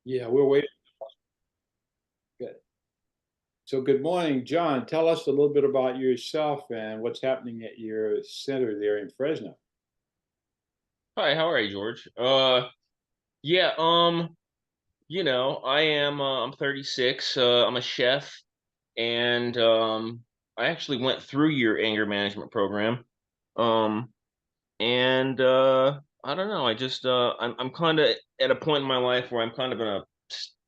Yeah, we're waiting. Good. So good morning, John. Tell us a little bit about yourself and what's happening at your center there in Fresno. Hi, how are you, George? Yeah, I'm 36. I'm a chef, and I actually went through your anger management program. Um, and I don't know, I'm kind of at a point in my life where I'm kind of in a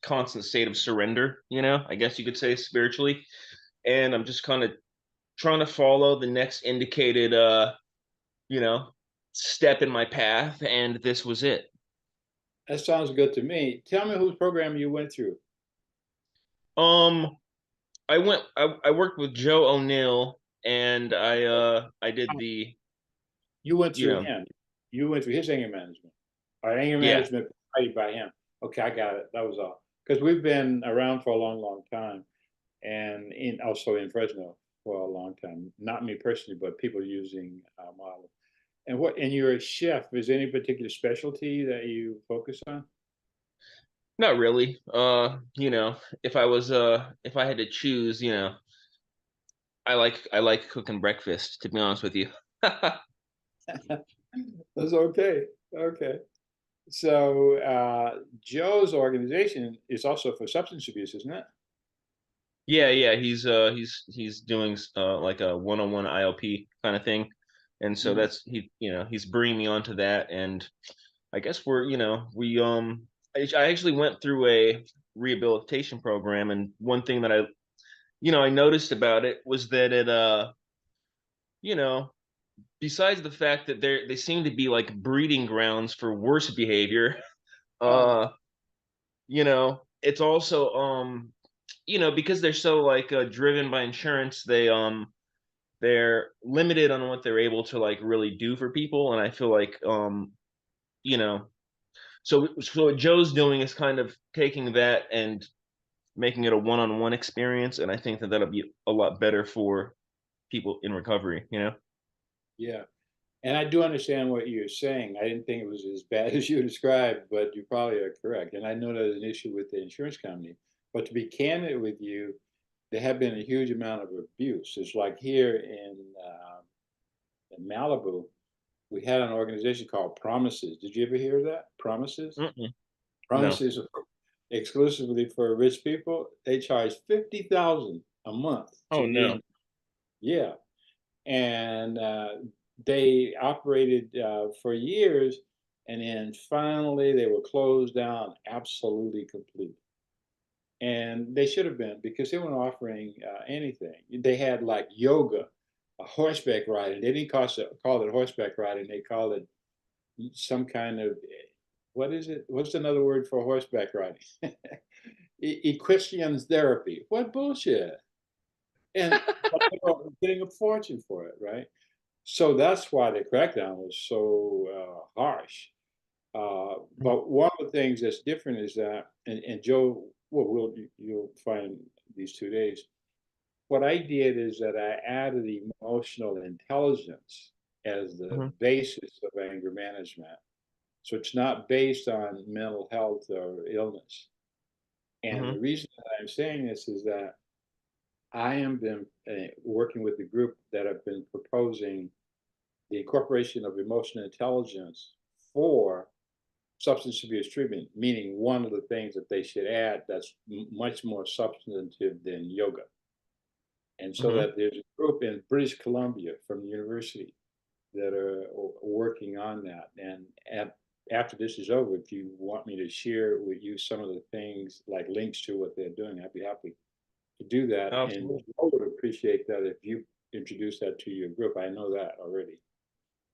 constant state of surrender, I guess you could say spiritually, and I'm just kind of trying to follow the next indicated you know, step in my path, and this was it. That sounds good to me. Tell me whose program you went through. Um, I worked with Joe O'Neill and I did You went you through know, him. You went through his anger management. Or anger yeah. management provided by him. Okay, I got it. That was all. Because we've been around for a long, long time, and also in Fresno for a long time. Not me personally, but people using our model. And you're a chef. Is there any particular specialty that you focus on? Not really. If I had to choose, I like cooking breakfast, to be honest with you. That's okay. Okay. So Joe's organization is also for substance abuse, isn't it? Yeah, yeah, he's doing like a one-on-one ILP kind of thing. And so Mhm. he's bringing me onto that, and I guess I actually went through a rehabilitation program, and one thing that I noticed about it was that you know, besides the fact that they seem to be like breeding grounds for worse behavior, Oh, uh, it's also because they're so like driven by insurance, they're limited on what they're able to like really do for people, and I feel like you know, so what Joe's doing is kind of taking that and making it a one-on-one experience, and I think that that'll be a lot better for people in recovery. yeah. And I do understand what you're saying. I didn't think it was as bad as you described, but you probably are correct. And I know there's an issue with the insurance company. But to be candid with you, there have been a huge amount of abuse. It's like here in Malibu, we had an organization called Promises. Did you ever hear of that? Promises? Mm-mm. No. Promises are exclusively for rich people. They charge 50,000 a month to Oh be no. in. Yeah, and they operated for years, and then finally they were closed down absolutely complete. And they should have been because they weren't offering anything. They had like yoga, a horseback riding. They didn't call it horseback riding. They called it some kind of what is it? What's another word for horseback riding? Equestrian therapy. What bullshit! And but they were getting a fortune for it, right? So that's why the crackdown was so harsh. But one of the things that's different is that, and Joe, well, you'll find these 2 days. What I did is that I added emotional intelligence as the Hmm. basis of anger management. So it's not based on mental health or illness. And the Hmm. reason that I'm saying this is that I am been working with the group that have been proposing the incorporation of emotional intelligence for substance abuse treatment, meaning one of the things that they should add that's much more substantive than yoga. And so Hmm. that there's a group in British Columbia from the university that are working on that. And after this is over, if you want me to share with you some of the things like links to what they're doing, I'd be happy to do that. And Absolutely. I would appreciate that if you introduce that to your group. I know that already.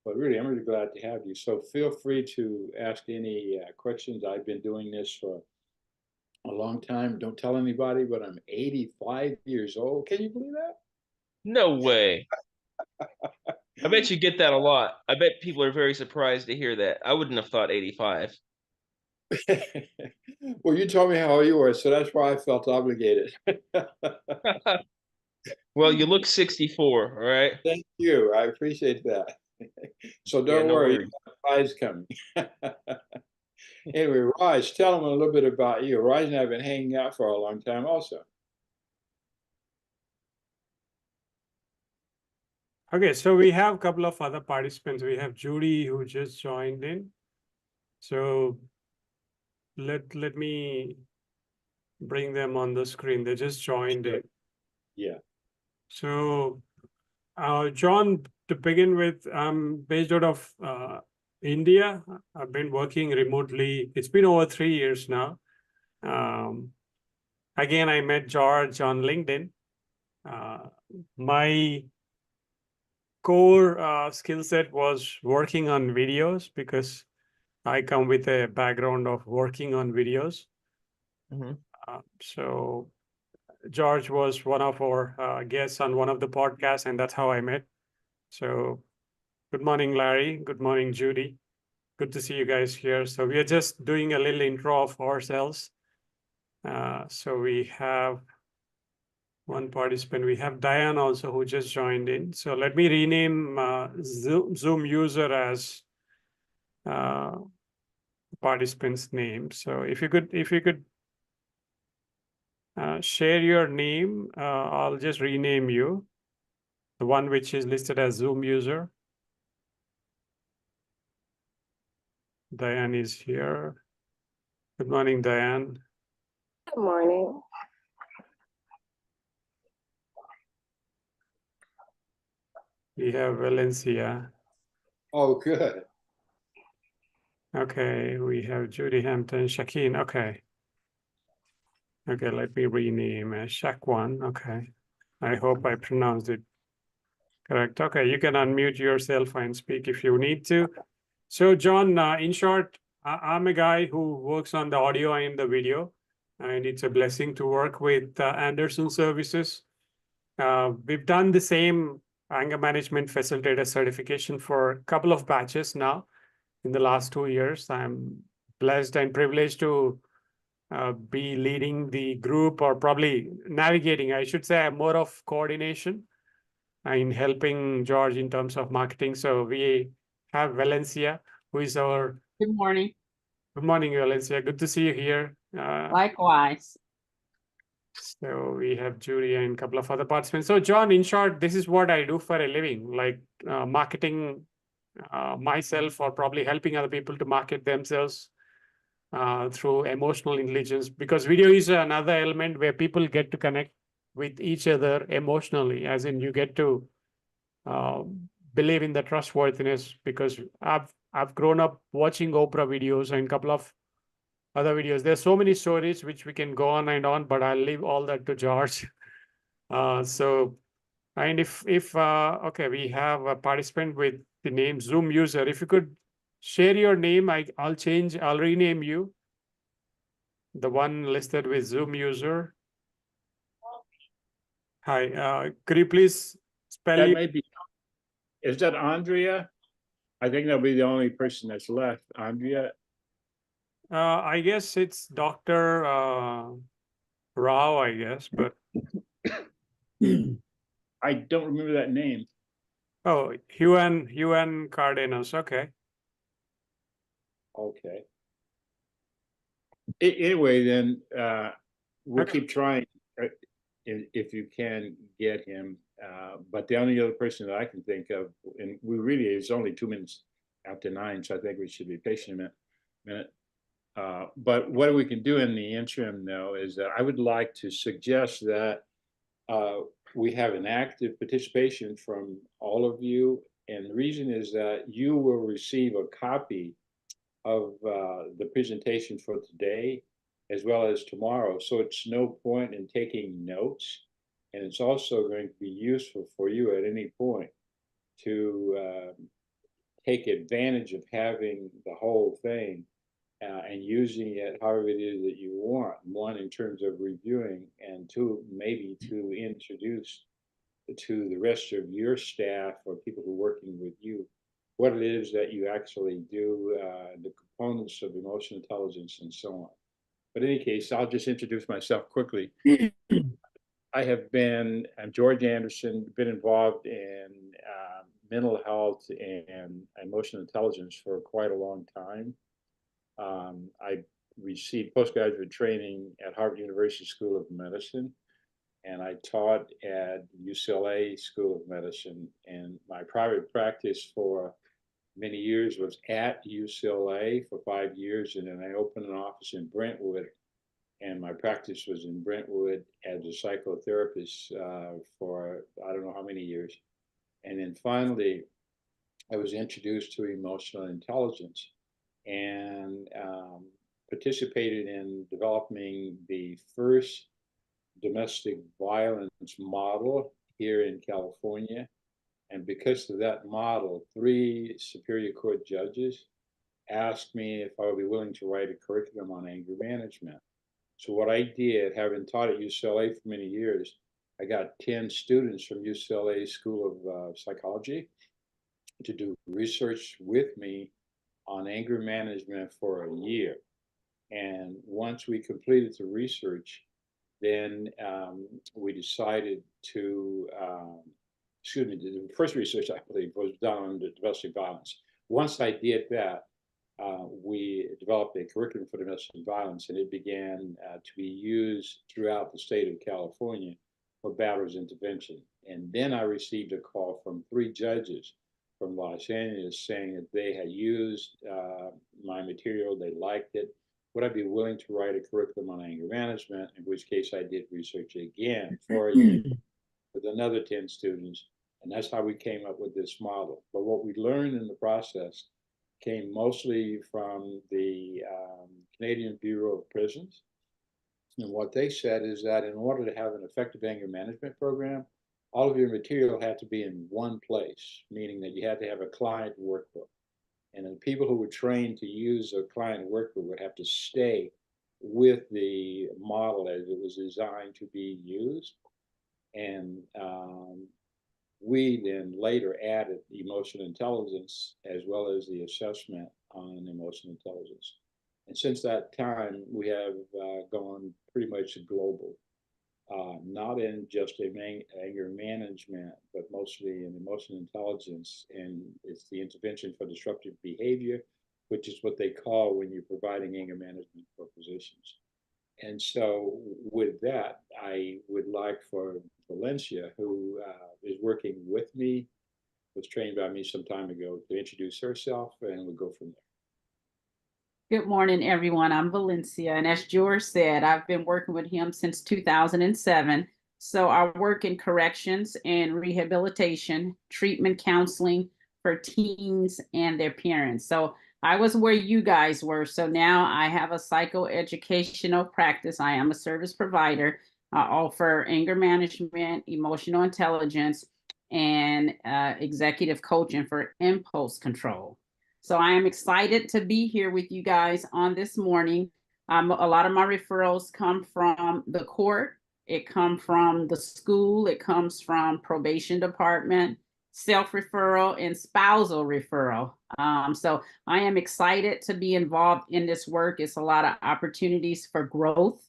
But really, I'm really glad to have you. So feel free to ask any questions. I've been doing this for a long time. Don't tell anybody, but I'm 85 years old. Can you believe No way. I bet you get that a lot. I bet people are very surprised to hear that. I wouldn't have thought 85. that? Well, you told me how old you were, so that's why I felt obligated. Well, you look 64, all right? Thank you. I appreciate that. So Yeah, don't no worry, you worries. got the prize coming. Anyway, Raj, tell them a little bit about you. Raj and I have been hanging out for a long time also. Okay, so we have a couple of other participants. We have Judy who just joined in. So let me bring them on the screen. They just joined in. Yeah. So John, to begin with, I'm based out of India. I've been working remotely. It's been over 3 years now. Again, I met George on LinkedIn. My core skill set was working on videos because I come with a background of working on videos. Mhm. So George was one of our guests on one of the podcasts, and that's how I met. So good morning, Larry. Good morning, Judy. Good to see you guys here. So we are just doing a little intro of ourselves. So we have one participant. We have Diane also who just joined in. So let me rename Zoom user as participant's name. So if you could share your name, I'll just rename you. The one which is listed as Zoom user. Diane is here. Good morning, Diane. Good morning. We have Valencia. Oh, good. Okay, we have Judy Hampton, Shakeen. Okay. Okay, let me rename Shakwan. Okay. I hope I pronounced it correct. Okay, you can unmute yourself and speak if you need to. So, John, in short, I'm a guy who works on the audio and the video, and it's a blessing to work with Anderson Services. We've done the same anger management facilitator certification for a couple of batches now in the last 2 years. I'm blessed and privileged to be leading the group, or probably navigating, I should say, more of coordination in helping George in terms of marketing. So we have Valencia, who is our... Good morning. Good morning, Valencia. Good to see you here. Likewise. So we have Judy and a couple of other participants. So John, in short, this is what I do for a living, like marketing myself, or probably helping other people to market themselves through emotional intelligence, because video is another element where people get to connect with each other emotionally, as in you get to believe in the trustworthiness, because I've grown up watching Oprah videos and a couple of other videos. There's so many stories which we can go on and on, but I'll leave all that to George. And if okay, we have a participant with the name Zoom user. If you could share your name, I'll rename you. The one listed with Zoom user. Hi, could you please spell That it? may be, is that Andrea? I think that'll be the only person that's left. Andrea? I guess it's Dr. Rao, I guess, but I don't remember that name. oh, Juan Cardenas. Okay. Okay. Anyway, then we'll Okay. keep trying if you can get him. But the only other person that I can think of, and it's only 2 minutes after 9, so I think we should be patient a minute. But what we can do in the interim, though, is that I would like to suggest that we have an active participation from all of you. And the reason is that you will receive a copy of the presentation for today as well as tomorrow. So it's no point in taking notes. And it's also going to be useful for you at any point to take advantage of having the whole thing and using it however it is that you want. One, in terms of reviewing, and two, maybe to introduce to the rest of your staff or people who are working with you what it is that you actually do, the components of emotional intelligence, and so on. But in any case, I'll just introduce myself quickly. I'm George Anderson, been involved in mental health and emotional intelligence for quite a long time. I received postgraduate training at Harvard University School of Medicine, and I taught at UCLA School of Medicine. And my private practice for many years was at UCLA for 5 years, and then I opened an office in Brentwood, and my practice was in Brentwood as a psychotherapist for I don't know how many years. And then finally, I was introduced to emotional intelligence and participated in developing the first domestic violence model here in California. And because of that model, 3 Superior Court judges asked me if I would be willing to write a curriculum on anger management. So what I did, having taught at UCLA for many years, I got 10 students from UCLA School of Psychology to do research with me on anger management for a year. And once we completed the research, then we decided to, the first research I believe was done on domestic violence. Once I did that, we developed a curriculum for domestic violence, and it began to be used throughout the state of California for batterers intervention. And then I received a call from 3 judges from Los Angeles saying that they had used my material, they liked it. Would I be willing to write a curriculum on anger management? In which case I did research again for a year with another 10 students. And that's how we came up with this model. But what we learned in the process came mostly from the Canadian Bureau of Prisons. And what they said is that in order to have an effective anger management program, all of your material had to be in one place, meaning that you had to have a client workbook. And the people who were trained to use a client workbook would have to stay with the model as it was designed to be used. And we then later added emotional intelligence as well as the assessment on emotional intelligence. And since that time, we have gone pretty much global, not in just anger management, but mostly in emotional intelligence. And it's the intervention for disruptive behavior, which is what they call when you're providing anger management for physicians. And so with that, I would like for Valencia, who is working with me, was trained by me some time ago, to introduce herself, and we'll go from there. Good morning, everyone. I'm Valencia, and as George said, I've been working with him since 2007. So I work in corrections and rehabilitation, treatment counseling for teens and their parents. So I was where you guys were. So now I have a psychoeducational practice. I am a service provider. I offer anger management, emotional intelligence, and executive coaching for impulse control. So I am excited to be here with you guys on this morning. A lot of my referrals come from the court. It comes from the school. It comes from probation department, self-referral, and spousal referral. So I am excited to be involved in this work. It's a lot of opportunities for growth.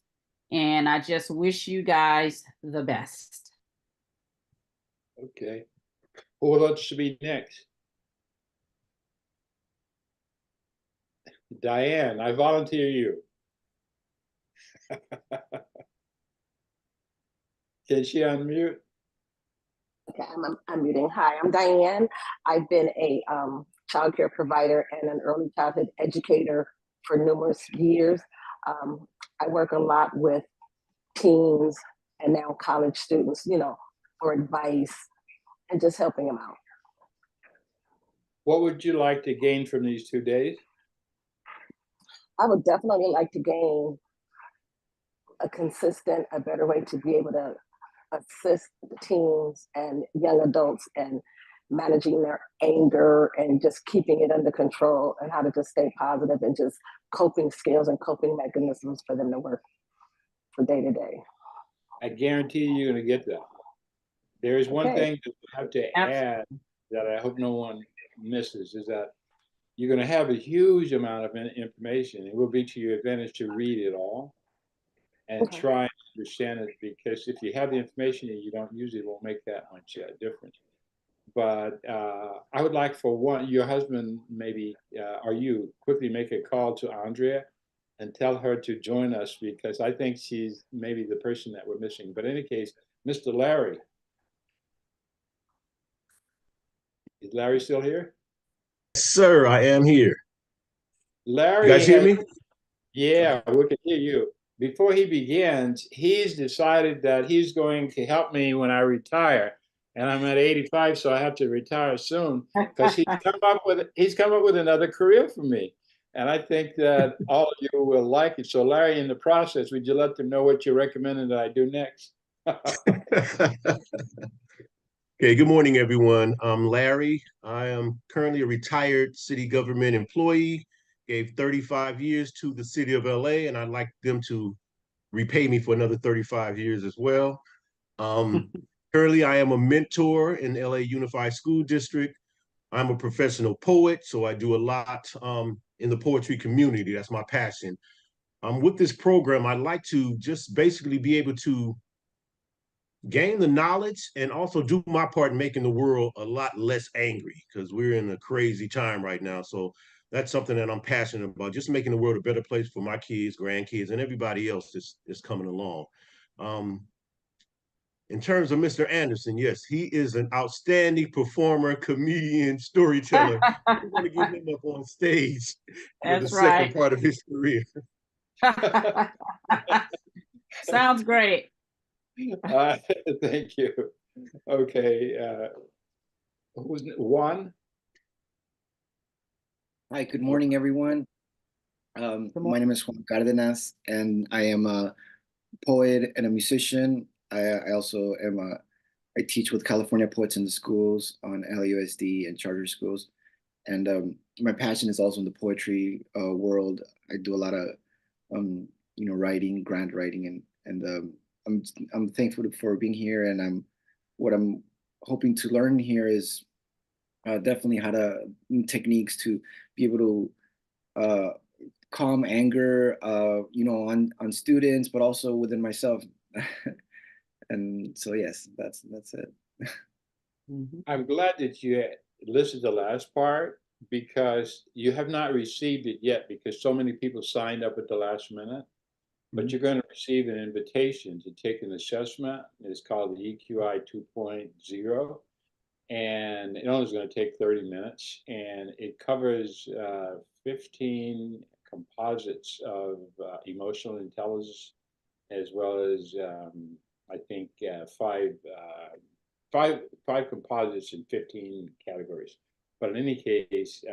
And I just wish you guys the best. Okay. Who wants to be next? Diane, I volunteer you. Can she unmute? Okay, I'm muting. Hi, I'm Diane. I've been a child care provider and an early childhood educator for numerous years. I work a lot with teens and now college students, for advice and just helping them out. What would you like to gain from these 2 days? I would definitely like to gain a better way to be able to assist the teens and young adults and managing their anger and just keeping it under control, and how to just stay positive and just coping skills and coping mechanisms for them to work for day to day. I guarantee you're going to get that. There is one thing that you have to add that I hope no one misses, is that you're going to have a huge amount of information. It will be to your advantage to read it all and try and understand it, because if you have the information and you don't use it, it won't make that much difference. but I would like for one, your husband maybe, or you, quickly make a call to Andrea and tell her to join us, because I think she's maybe the person that we're missing. But in any case, Mr. Larry. Is Larry still here? Sir, I am here. Larry, you guys hear me? Yeah, we can hear you. Before he begins, he's decided that he's going to help me when I retire. And I'm at 85, so I have to retire soon, because he's come up with another career for me. And I think that all of you will like it. So Larry, in the process, would you let them know what you're recommending that I do next? Okay, good morning, everyone. I'm Larry. I am currently a retired city government employee, gave 35 years to the city of LA, and I'd like them to repay me for another 35 years as well. Currently, I am a mentor in LA Unified School District. I'm a professional poet, so I do a lot in the poetry community. That's my passion. With this program, I'd like to just basically be able to gain the knowledge and also do my part in making the world a lot less angry, because we're in a crazy time right now. So that's something that I'm passionate about, just making the world a better place for my kids, grandkids, and everybody else that's coming along. In terms of Mr. Anderson, yes, he is an outstanding performer, comedian, storyteller. We're going to get him up on stage for the second part of his career. Sounds great. Thank you. Okay. Who's Juan? Hi, good morning, everyone. My name is Juan Cardenas, and I am a poet and a musician. I also am I teach with California Poets in the Schools on LUSD and charter schools. And my passion is also in the poetry world. I do a lot of, writing, grant writing, and I'm thankful for being here. And what I'm hoping to learn here is definitely how to techniques to be able to calm anger, on students, but also within myself. And so, yes, that's it. I'm glad that you listed the last part, because you have not received it yet, because so many people signed up at the last minute. But you're going to receive an invitation to take an assessment. It's called the EQI 2.0. And it only is going to take 30 minutes. And it covers 15 composites of emotional intelligence, as well as I think five composites in 15 categories. But in any case,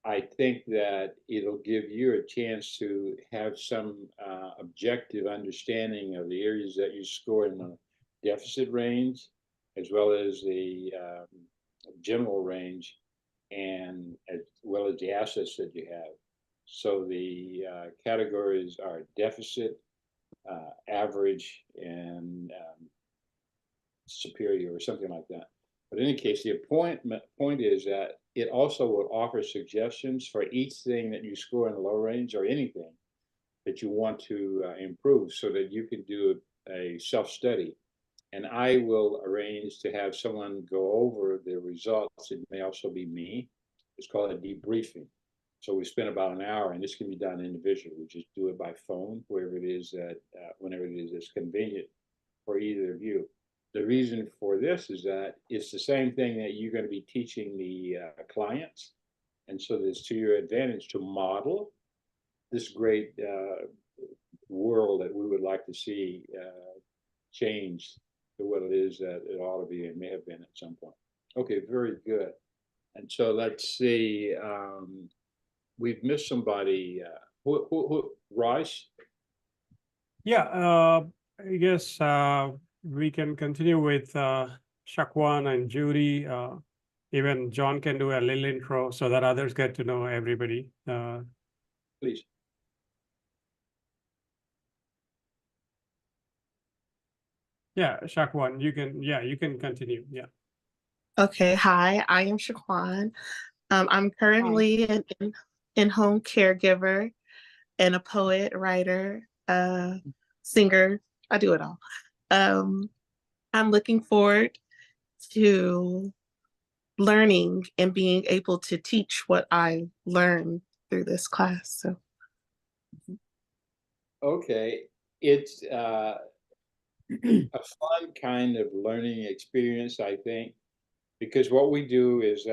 I think that it'll give you a chance to have some objective understanding of the areas that you score in the deficit range, as well as the general range, and as well as the assets that you have. So the categories are deficit, average, and superior, or something like that. But in any case, the point is that it also will offer suggestions for each thing that you score in the low range, or anything that you want to improve, so that you can do a self-study. And I will arrange to have someone go over the results. It may also be me. It's called a debriefing. So we spend about an hour, and this can be done individually. We just do it by phone, wherever it is that, whenever it is that's convenient for either of you. The reason for this is that it's the same thing that you're going to be teaching the clients. And so it's to your advantage to model this great world that we would like to see change to what it is that it ought to be and may have been at some point. Okay, very good. And so let's see, we've missed somebody. Who Raj? Yeah, I guess we can continue with Shakwan and Judy. Even John can do a little intro so that others get to know everybody. Please. Yeah, Shakwan, you can continue. Yeah. Okay, hi, I am Shaquan. I'm currently an in-home caregiver and a poet, writer, singer. I do it all. I'm looking forward to learning and being able to teach what I learned through this class. So Okay, it's a fun kind of learning experience, I think, because what we do is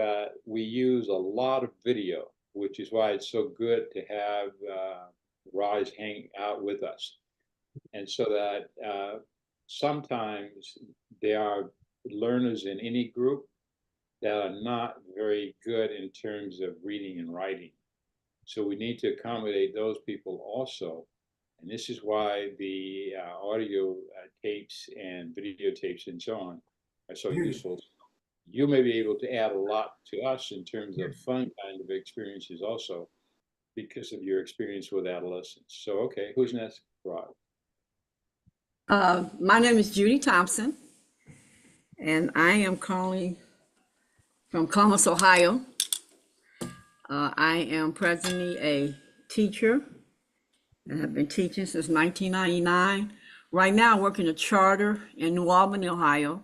we use a lot of video, which is why it's so good to have Raj hang out with us. And so that sometimes there are learners in any group that are not very good in terms of reading and writing. So we need to accommodate those people also. And this is why the audio tapes and videotapes and so on are so useful. You may be able to add a lot to us in terms of fun kind of experiences also because of your experience with adolescents. So, okay, who's next, Rod? My name is Judy Thompson, and I am calling from Columbus, Ohio. I am presently a teacher and have been teaching since 1999. Right now, I work in a charter in New Albany, Ohio,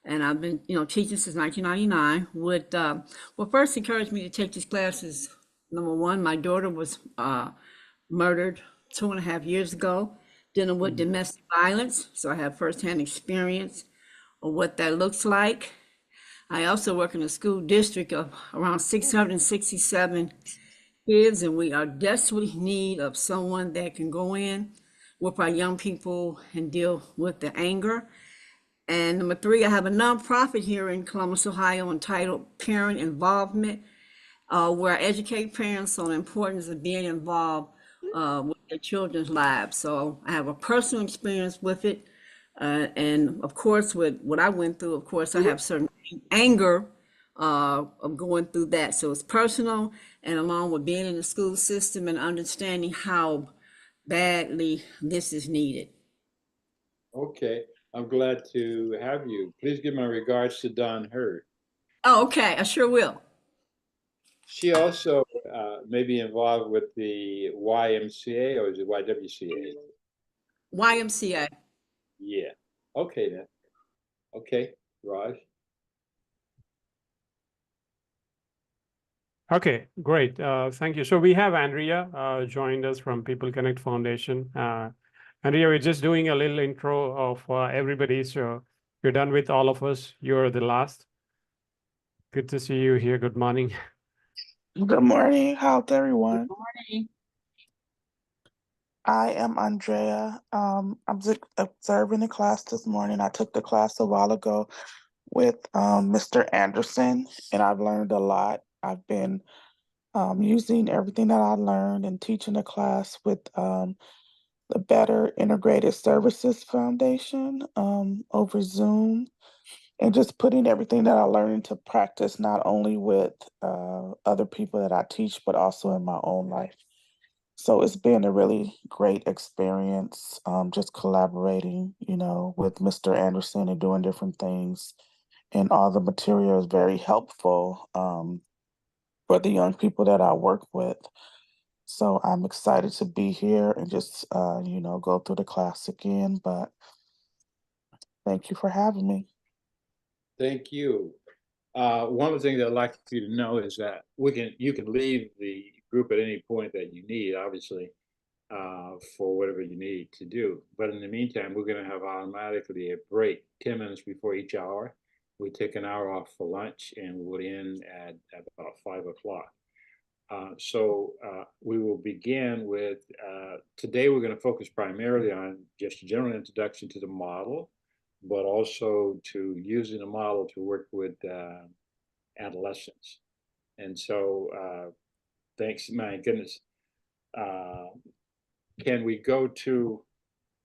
and I've been, teaching since 1999. What first encouraged me to take these classes, number one, my daughter was murdered 2.5 years ago, dealing with domestic violence. So I have firsthand experience of what that looks like. I also work in a school district of around 667 kids, and we are desperately in need of someone that can go in with our young people and deal with the anger. And number three, I have a nonprofit here in Columbus, Ohio, entitled Parent Involvement, where I educate parents on the importance of being involved with their children's lives. So I have a personal experience with it. And of course, with what I went through, of course, I have certain anger of going through that. So it's personal, and along with being in the school system and understanding how badly this is needed. Okay, I'm glad to have you. Please give my regards to Don Hurd. Oh, okay, I sure will. She also may be involved with the YMCA, or is it YWCA? YMCA. Yeah. Okay then. Okay, Raj. Okay, great. Thank you. So we have Andrea joined us from People Connect Foundation. Andrea, we're just doing a little intro of everybody. So you're done with all of us. You're the last. Good to see you here. Good morning. Good morning. How's everyone? Good morning. I am Andrea. I'm observing the class this morning. I took the class a while ago with Mr. Anderson, and I've learned a lot. I've been using everything that I learned and teaching the class with the Better Integrated Services Foundation over Zoom, and just putting everything that I learned into practice, not only with other people that I teach, but also in my own life. So it's been a really great experience, just collaborating, with Mr. Anderson and doing different things. And all the material is very helpful for the young people that I work with. So I'm excited to be here and just, go through the class again. But thank you for having me. Thank you. One of the things I'd like you to know is that you can leave the group at any point that you need, obviously, for whatever you need to do. But in the meantime, we're going to have automatically a break 10 minutes before each hour. We take an hour off for lunch, and we'll end at about 5 o'clock. So we will begin with, today we're going to focus primarily on just a general introduction to the model, but also to using the model to work with adolescents. And so thanks, my goodness. Can we go to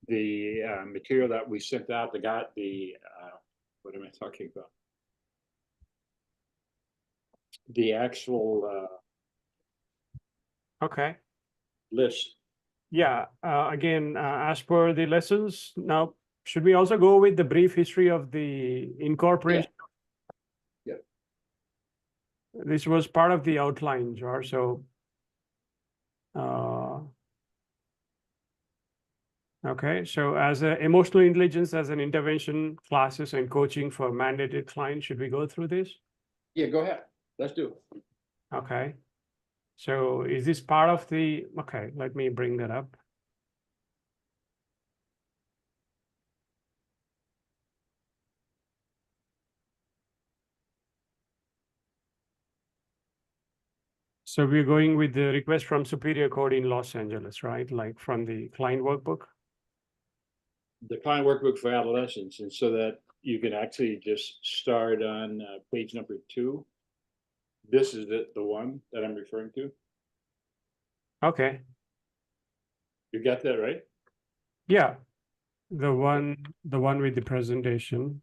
the material that we sent out? What am I talking about? The actual Okay. list. Yeah. Again, as per the lessons, now, should we also go with the brief history of the incorporation? Yeah. This was part of the outline, George. So Okay, so as a emotional intelligence as an intervention classes and coaching for mandated clients, should we go through this? Yeah, go ahead. Let's do it. Okay. So is this part of the, okay, let me bring that up. So we're going with the request from Superior Court in Los Angeles, right? Like from the client workbook? The client workbook for adolescents, and so that you can actually just start on page number 2. This is the one that I'm referring to. Okay. You got that right? Yeah. The one with the presentation.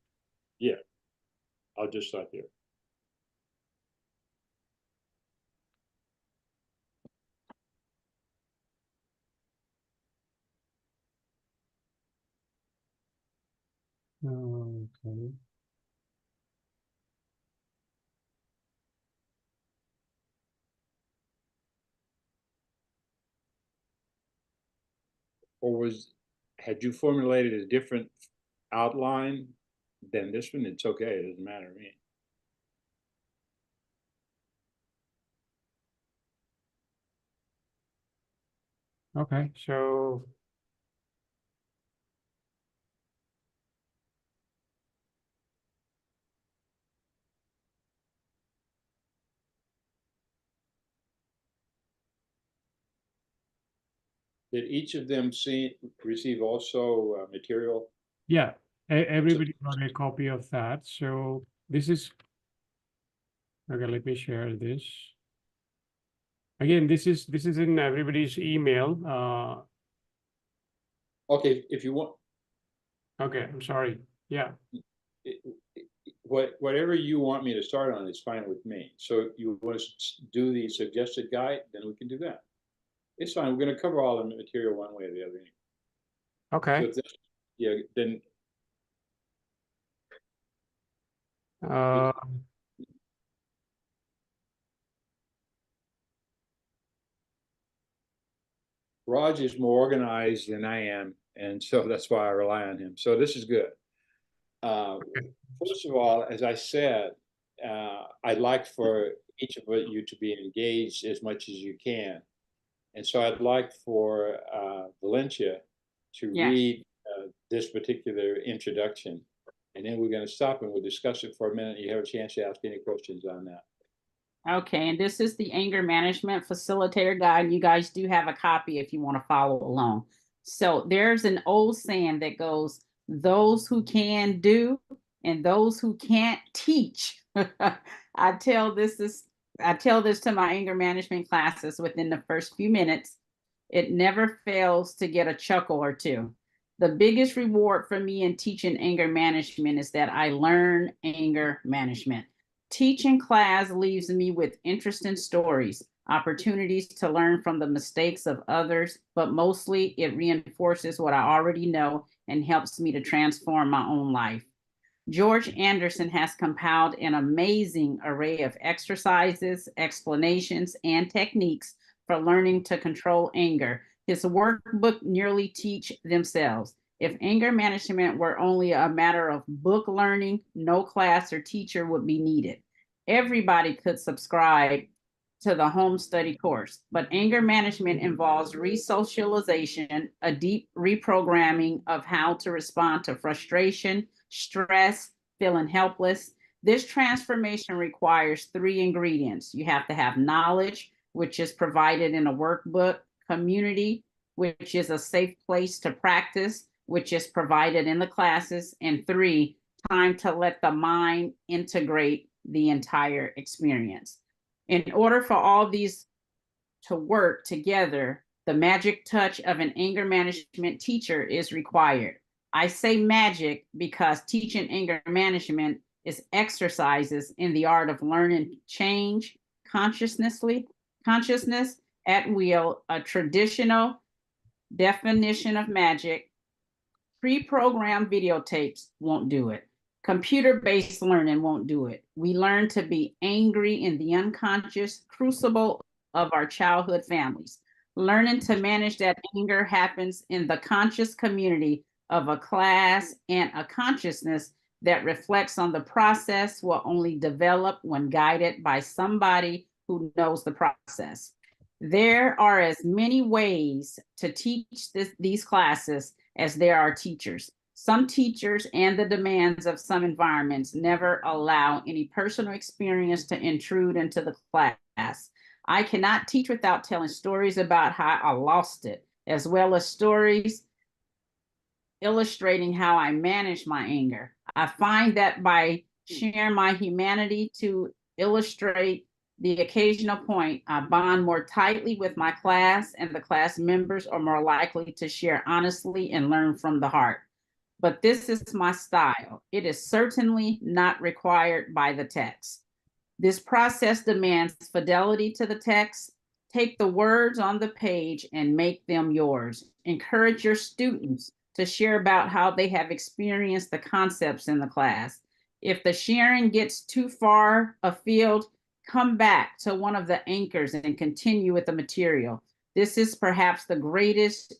Yeah. I'll just start here. Okay. Or had you formulated a different outline than this one? It's okay. It doesn't matter to me. Okay, so Did each of them receive also material? yeah, everybody got a copy of that. So this is, okay, let me share this. Again, this is in everybody's email. Okay, if you want. Okay, I'm sorry. Yeah. Whatever you want me to start on is fine with me. So you want to do the suggested guide, then we can do that. It's fine. We're going to cover all the material one way or the other. Okay. So yeah, then Raj is more organized than I am, and so that's why I rely on him. So this is good. First of all, as I said, I'd like for each of you to be engaged as much as you can. And so I'd like for Valencia to read this particular introduction. And then we're going to stop and we'll discuss it for a minute. You have a chance to ask any questions on that. Okay, and this is the anger management facilitator guide. You guys do have a copy if you want to follow along. So there's an old saying that goes, those who can do and those who can't teach. I tell this to my anger management classes within the first few minutes. It never fails to get a chuckle or two. The biggest reward for me in teaching anger management is that I learn anger management. Teaching class leaves me with interesting stories, opportunities to learn from the mistakes of others, but mostly it reinforces what I already know and helps me to transform my own life. George Anderson has compiled an amazing array of exercises, explanations, and techniques for learning to control anger. His workbook nearly teach themselves. If anger management were only a matter of book learning, no class or teacher would be needed. Everybody could subscribe to the home study course, but anger management involves resocialization, a deep reprogramming of how to respond to frustration, stress, feeling helpless. This transformation requires 3 ingredients. You have to have knowledge, which is provided in a workbook, community, which is a safe place to practice, which is provided in the classes, and 3, time to let the mind integrate the entire experience. In order for all these to work together, the magic touch of an anger management teacher is required. I say magic because teaching anger management is exercises in the art of learning change consciousness at will. A traditional definition of magic, pre-programmed videotapes won't do it. Computer-based learning won't do it. We learn to be angry in the unconscious crucible of our childhood families. Learning to manage that anger happens in the conscious community of a class, and a consciousness that reflects on the process will only develop when guided by somebody who knows the process. There are as many ways to teach these classes as there are teachers. Some teachers and the demands of some environments never allow any personal experience to intrude into the class. I cannot teach without telling stories about how I lost it, as well as stories illustrating how I manage my anger. I find that by sharing my humanity to illustrate the occasional point, I bond more tightly with my class, and the class members are more likely to share honestly and learn from the heart. But this is my style. It is certainly not required by the text. This process demands fidelity to the text. Take the words on the page and make them yours. Encourage your students to share about how they have experienced the concepts in the class. If the sharing gets too far afield, come back to one of the anchors and continue with the material. This is perhaps the greatest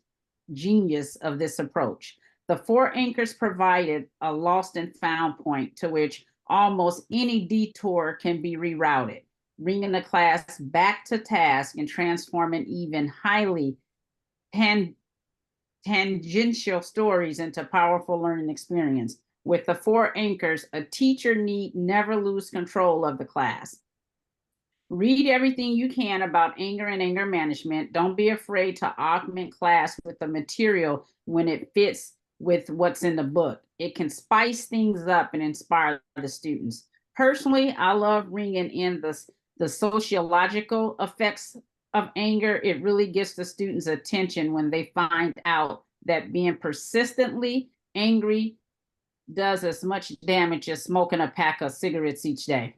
genius of this approach. The 4 anchors provided a lost and found point to which almost any detour can be rerouted, bringing the class back to task and transforming even highly tangential stories into powerful learning experience. With the 4 anchors, a teacher need never lose control of the class. Read everything you can about anger and anger management. Don't be afraid to augment class with the material when it fits with what's in the book. It can spice things up and inspire the students. Personally, I love bringing in the sociological effects of anger. It really gets the students' attention when they find out that being persistently angry does as much damage as smoking a pack of cigarettes each day.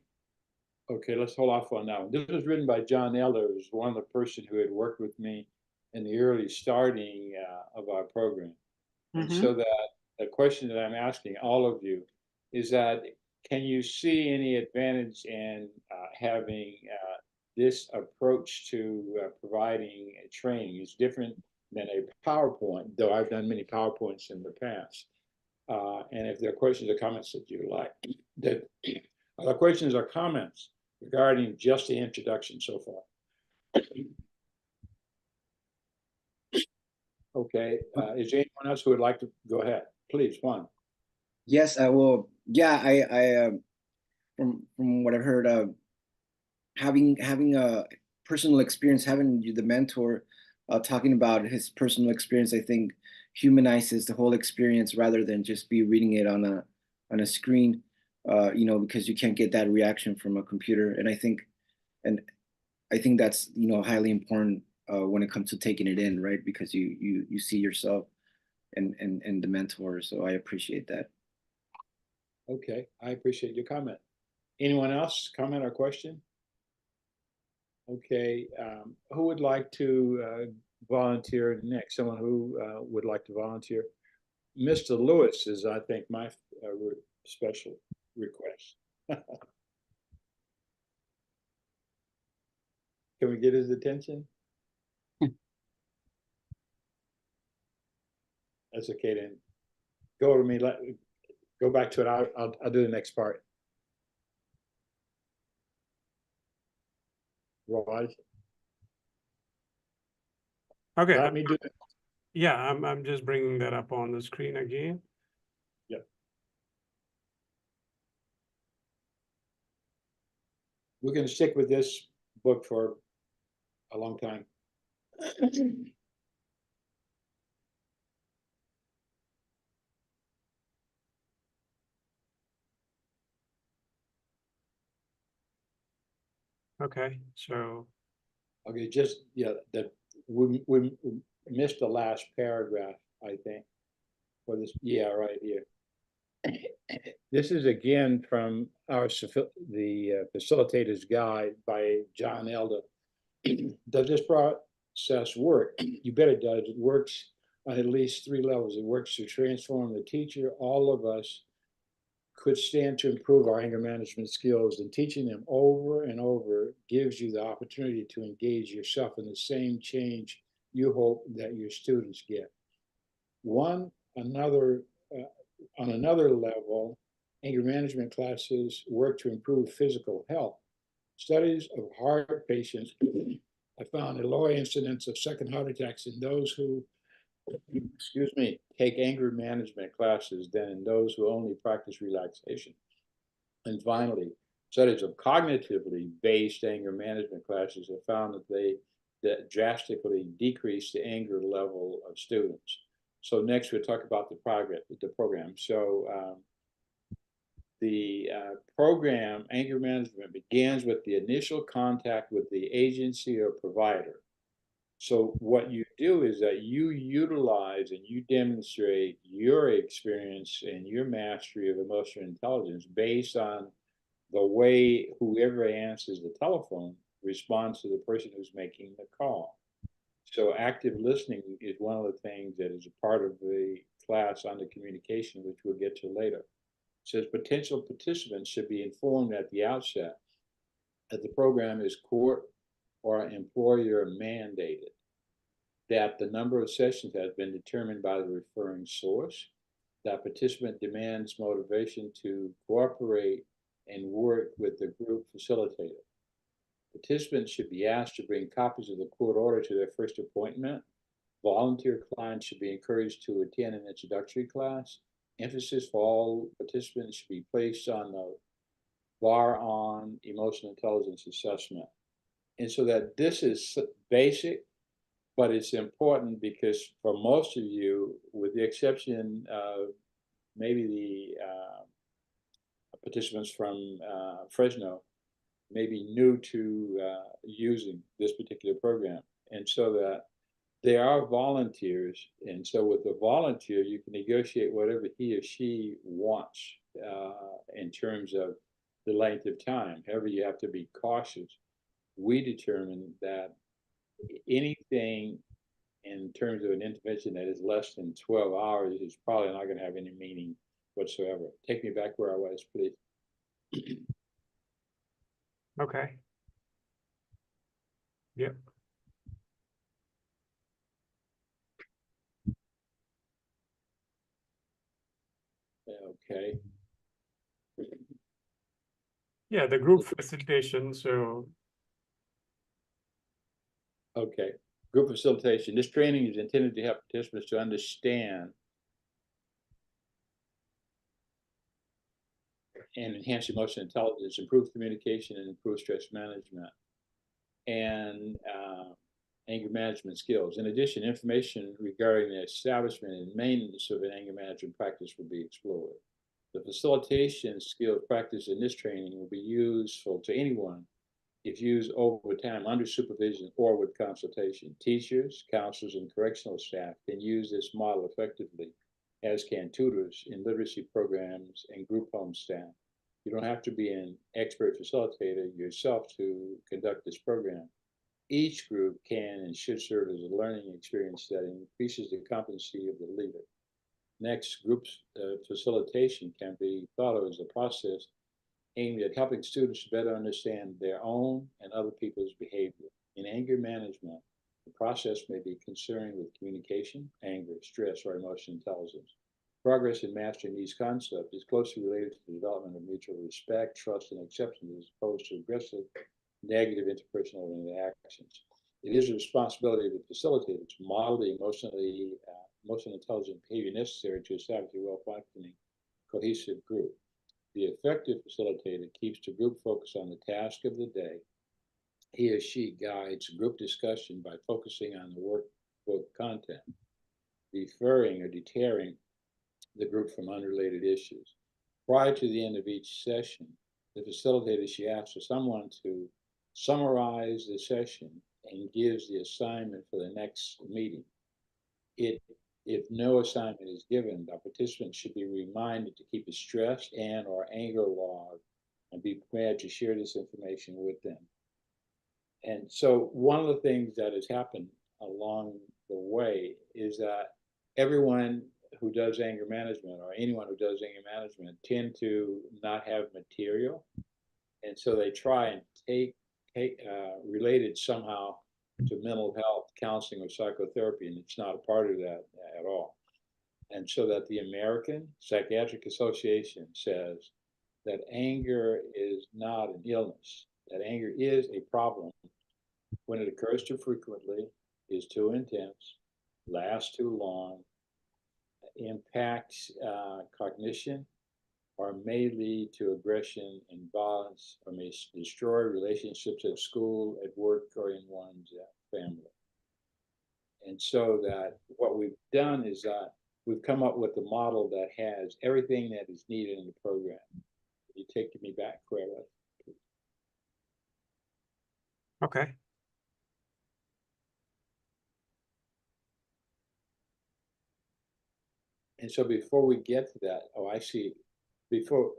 Okay, let's hold off on that one. This was written by John Elder, who's one of the person who had worked with me in the early starting of our program. And so that the question that I'm asking all of you is that, can you see any advantage in having this approach to providing a training? It's different than a PowerPoint, though I've done many PowerPoints in the past. And if there are questions or comments that you like, that other questions or comments regarding just the introduction so far? Okay, is there anyone else who would like to go ahead? Please, Juan. Yes, I will. Yeah, I from what I've heard, having a personal experience, having the mentor talking about his personal experience, I think humanizes the whole experience rather than just be reading it on a screen. You know, because you can't get that reaction from a computer, and I think that's, you know, highly important when it comes to taking it in, right? Because you see yourself and the mentor. So I appreciate that. Okay, I appreciate your comment. Anyone else comment or question? Okay, who would like to volunteer next? Someone who would like to volunteer? Mr. Lewis is, I think, my special request. Can we get his attention? That's okay then. Go over me. Go back to it. I'll do the next part. Raj. Okay. Let me do it. Yeah, I'm just bringing that up on the screen again. Yep. We're going to stick with this book for a long time. Okay, so. Okay, just, yeah, that we missed the last paragraph, I think, for this. Yeah, right here. This is again from the Facilitator's Guide by John Elder. Does this process work? You bet it does. It works on at least 3 levels. It works to transform the teacher. All of us could stand to improve our anger management skills, and teaching them over and over gives you the opportunity to engage yourself in the same change you hope that your students get. On another level, anger management classes work to improve physical health. Studies of heart patients have found a lower incidence of second heart attacks in those who, excuse me, take anger management classes than in those who only practice relaxation. And finally, studies of cognitively based anger management classes have found that drastically decrease the anger level of students. So next we'll talk about the program. So the program, anger management, begins with the initial contact with the agency or provider. So what you do is that you utilize and you demonstrate your experience and your mastery of emotional intelligence based on the way whoever answers the telephone responds to the person who's making the call. So active listening is one of the things that is a part of the class on the communication, which we'll get to later. It says potential participants should be informed at the outset that the program is court or employer mandated, that the number of sessions has been determined by the referring source, that participant demands motivation to cooperate and work with the group facilitator. Participants should be asked to bring copies of the court order to their first appointment. Volunteer clients should be encouraged to attend an introductory class. Emphasis for all participants should be placed on the bar on emotional intelligence assessment. And so that this is basic, but it's important because for most of you, with the exception of maybe the participants from Fresno, may be new to using this particular program. And so that there are volunteers. And so with the volunteer, you can negotiate whatever he or she wants in terms of the length of time. However, you have to be cautious. We determined that anything in terms of an intervention that is less than 12 hours is probably not going to have any meaning whatsoever. Take me back where I was, please. Okay. Yep. Okay. Yeah, the group facilitation. So. Okay. Group facilitation. This training is intended to help participants to understand and enhance emotional intelligence, improve communication, and improve stress management and anger management skills. In addition, information regarding the establishment and maintenance of an anger management practice will be explored. The facilitation skills practiced in this training will be useful to anyone if used over time under supervision or with consultation. Teachers, counselors, and correctional staff can use this model effectively, as can tutors in literacy programs and group home staff. You don't have to be an expert facilitator yourself to conduct this program. Each group can and should serve as a learning experience that increases the competency of the leader. Next, group facilitation can be thought of as a process aimed at helping students to better understand their own and other people's behavior. In anger management, the process may be concerned with communication, anger, stress, or emotional intelligence. Progress in mastering these concepts is closely related to the development of mutual respect, trust, and acceptance as opposed to aggressive, negative interpersonal interactions. It is the responsibility of the facilitator to model the emotional intelligent behavior necessary to establish a well-functioning, cohesive group. The effective facilitator keeps the group focused on the task of the day. He or she guides group discussion by focusing on the workbook content, deferring or deterring the group from unrelated issues. Prior to the end of each session, the facilitator should ask for someone to summarize the session and gives the assignment for the next meeting. If no assignment is given, the participants should be reminded to keep a stress and or anger log and be prepared to share this information with them. And so one of the things that has happened along the way is that everyone who does anger management or anyone who does anger management tend to not have material. And so they try and relate it somehow to mental health counseling or psychotherapy, and it's not a part of that at all. And so that the American Psychiatric Association says that anger is not an illness, that anger is a problem when it occurs too frequently, is too intense, lasts too long, impacts cognition, or may lead to aggression and violence, or may destroy relationships at school, at work, or in one's family. And so that what we've done is we've come up with a model that has everything that is needed in the program. You take me back, Cora. Okay. And so before we get to that, I see these are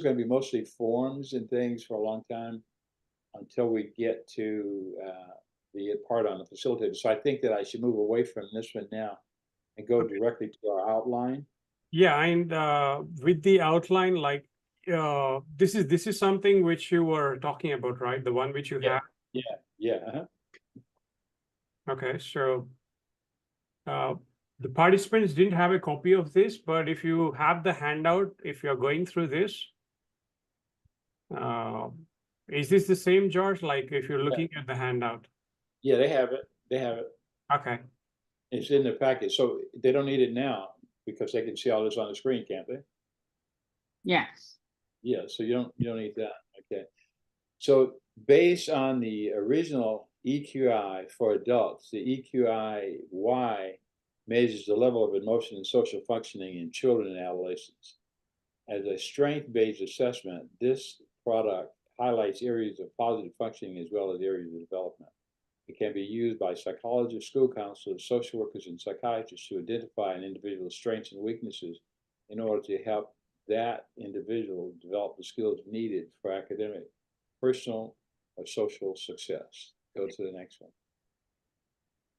going to be mostly forms and things for a long time until we get to the part on the facilitator. So I think that I should move away from this one now and go directly to our outline. Yeah, and with the outline, like this is something which you were talking about, right? The one which you have. Yeah. Okay, so the participants didn't have a copy of this, but if you have the handout, if you're going through this, is this the same, George? Like if you're looking at the handout? Yeah, they have it. Okay. It's in the package, so they don't need it now because they can see all this on the screen, can't they? Yes. Yeah, so you don't need that. Okay. So based on the original EQI for adults, the EQI-Y measures the level of emotion and social functioning in children and adolescents. As a strength-based assessment, this product highlights areas of positive functioning as well as areas of development. It can be used by psychologists, school counselors, social workers, and psychiatrists to identify an individual's strengths and weaknesses in order to help that individual develop the skills needed for academic, personal, or social success. Go to the next one.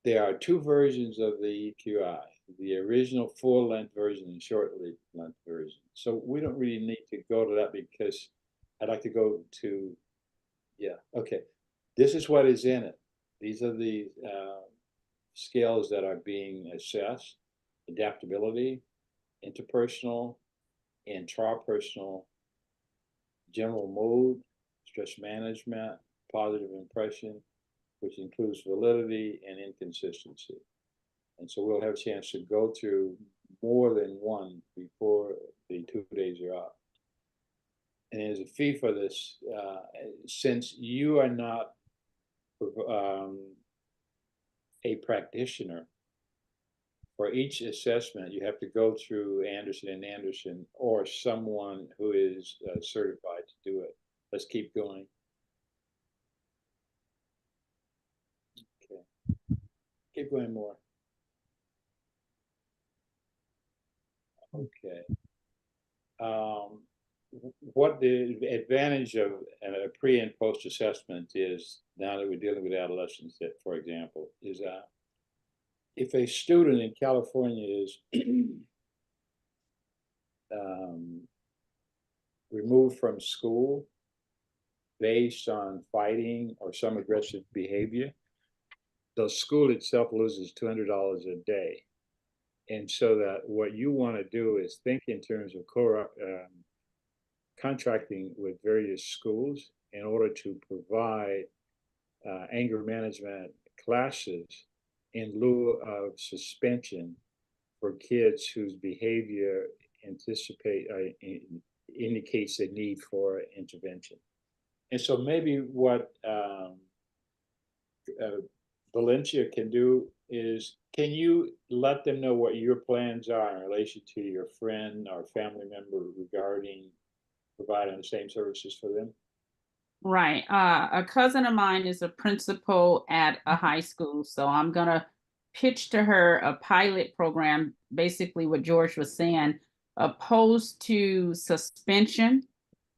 There are two versions of the EQI, the original full-length version and short-length version. So we don't really need to go to that because I'd like to go to, okay. This is what is in it. These are the skills that are being assessed: adaptability, interpersonal, intrapersonal, general mood, stress management, positive impression, which includes validity and inconsistency. And so we'll have a chance to go through more than one before the 2 days are up. And as a fee for this, since you are not a practitioner, for each assessment, you have to go through Anderson & Anderson or someone who is certified to do it. Let's keep going. Okay. Keep going more. Okay. What the advantage of a pre and post assessment is, now that we're dealing with adolescents, that, for example, is if a student in California is removed from school based on fighting or some aggressive behavior, the school itself loses $200 a day. And so that what you want to do is think in terms of contracting with various schools in order to provide anger management classes in lieu of suspension for kids whose behavior indicates a need for intervention. And so maybe what Valencia can do is, can you let them know what your plans are in relation to your friend or family member regarding providing the same services for them? Right. A cousin of mine is a principal at a high school, so I'm going to pitch to her a pilot program, basically what George was saying, opposed to suspension,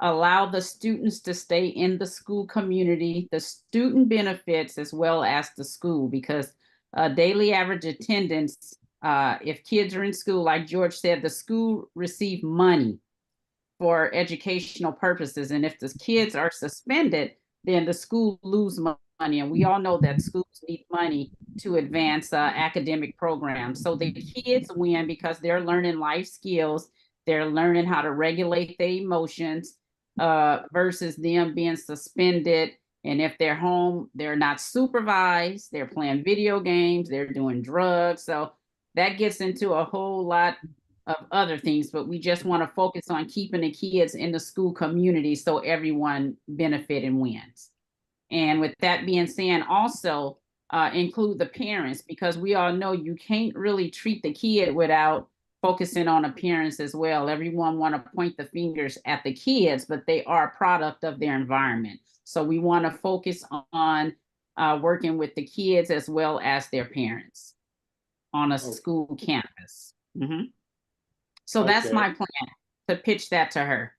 allow the students to stay in the school community, the student benefits as well as the school, because daily average attendance, if kids are in school, like George said, the school receive money for educational purposes. And if the kids are suspended, then the school lose money, and we all know that schools need money to advance academic programs. So the kids win because they're learning life skills, they're learning how to regulate their emotions versus them being suspended. And if they're home, they're not supervised, they're playing video games, they're doing drugs. So that gets into a whole lot of other things, but we just want to focus on keeping the kids in the school community so everyone benefit and wins. And with that being said, also include the parents, because we all know you can't really treat the kid without focusing on appearance as well. Everyone want to point the fingers at the kids, but they are a product of their environment. So we want to focus on working with the kids as well as their parents on a school campus. So that's my plan, to pitch that to her.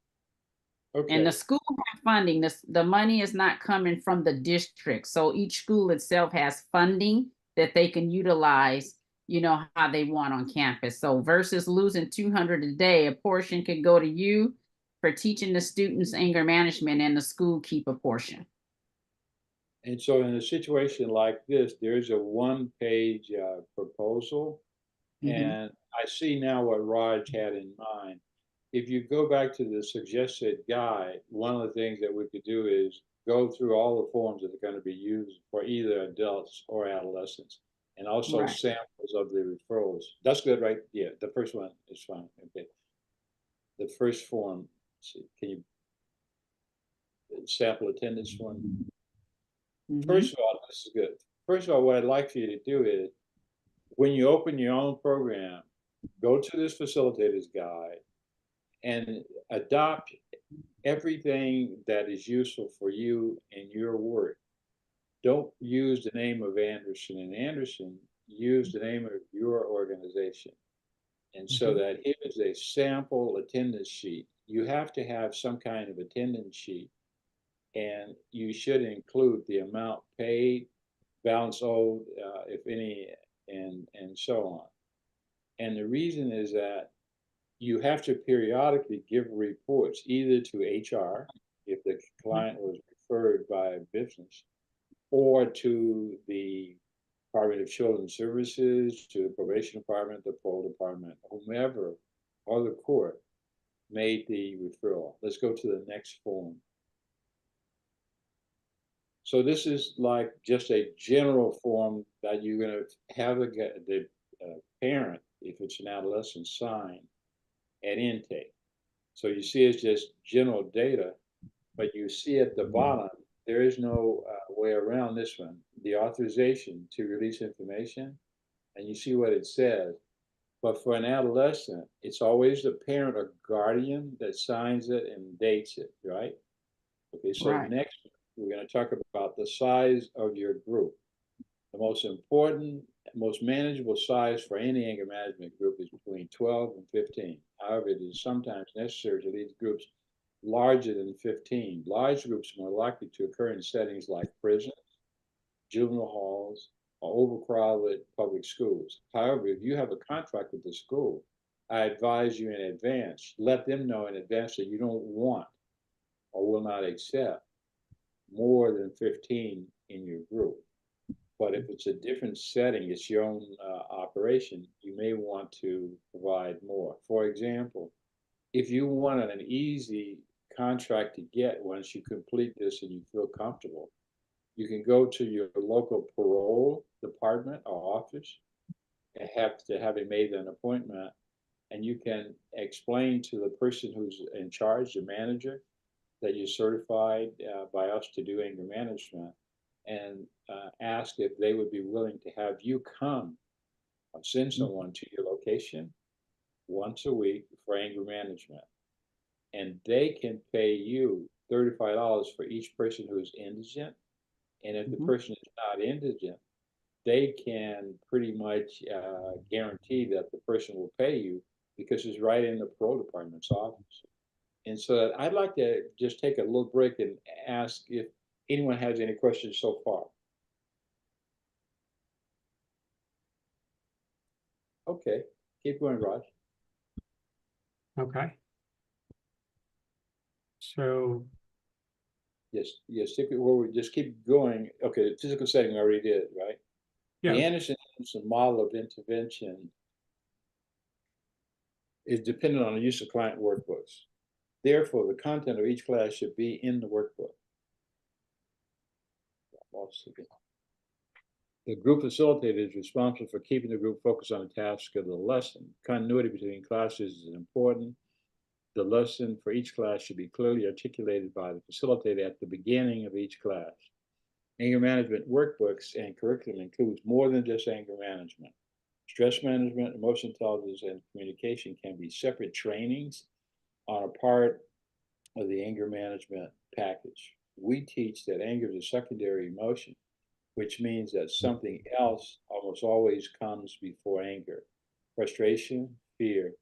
And the school have funding. The money is not coming from the district. So each school itself has funding that they can utilize, you know, how they want on campus. So versus losing $200 a day, a portion could go to you for teaching the students anger management, and the school keep a portion. And so in a situation like this, there's a one-page proposal. And I see now what Raj had in mind. If you go back to the suggested guide, one of the things that we could do is go through all the forms that are going to be used for either adults or adolescents, and also samples of the referrals. That's good, right? Yeah, the first one is fine. Okay. The first form, see, can you sample attendance form? First of all, this is good. First of all, what I'd like for you to do is, when you open your own program, go to this facilitator's guide and adopt everything that is useful for you in your work. Don't use the name of Anderson and Anderson, use the name of your organization. And so that here is a sample attendance sheet. You have to have some kind of attendance sheet, and you should include the amount paid, balance owed, if any, and so on. And the reason is that you have to periodically give reports either to HR, if the client was referred by a business, or to the Department of Children's Services, to the probation department, the parole department, whomever, or the court made the referral. Let's go to the next form. So this is like just a general form that you're going to have the parent, if it's an adolescent, sign at intake. So you see it's just general data, but you see at the bottom, there is no way around this one, the authorization to release information, and you see what it says. But for an adolescent, it's always the parent or guardian that signs it and dates it, right? Okay, so next, we're going to talk about the size of your group. The most important, most manageable size for any anger management group is between 12 and 15. However, it is sometimes necessary to lead groups larger than 15. Large groups are more likely to occur in settings like prisons, juvenile halls, or overcrowded public schools. However, if you have a contract with the school, I advise you in advance, let them know in advance that you don't want or will not accept more than 15 in your group. But if it's a different setting, it's your own operation, you may want to provide more. For example, if you want an easy contract to get once you complete this and you feel comfortable, you can go to your local parole department or office and have made an appointment, and you can explain to the person who's in charge, the manager, that you're certified by us to do anger management, and ask if they would be willing to have you come or send someone to your location once a week for anger management. And they can pay you $35 for each person who's indigent. And if the person is not indigent, they can pretty much guarantee that the person will pay you because it's right in the parole department's office. And so I'd like to just take a little break and ask if anyone has any questions so far. Okay, keep going, Raj. Okay. So Yes, stick with where we just keep going. Okay, the physical setting we already did, right? Yeah. The Anderson model of intervention is dependent on the use of client workbooks. Therefore, the content of each class should be in the workbook. The group facilitator is responsible for keeping the group focused on the task of the lesson. Continuity between classes is important. The lesson for each class should be clearly articulated by the facilitator at the beginning of each class. Anger management workbooks and curriculum includes more than just anger management. Stress management, emotional intelligence, and communication can be separate trainings on a part of the anger management package. We teach that anger is a secondary emotion, which means that something else almost always comes before anger. Frustration, fear,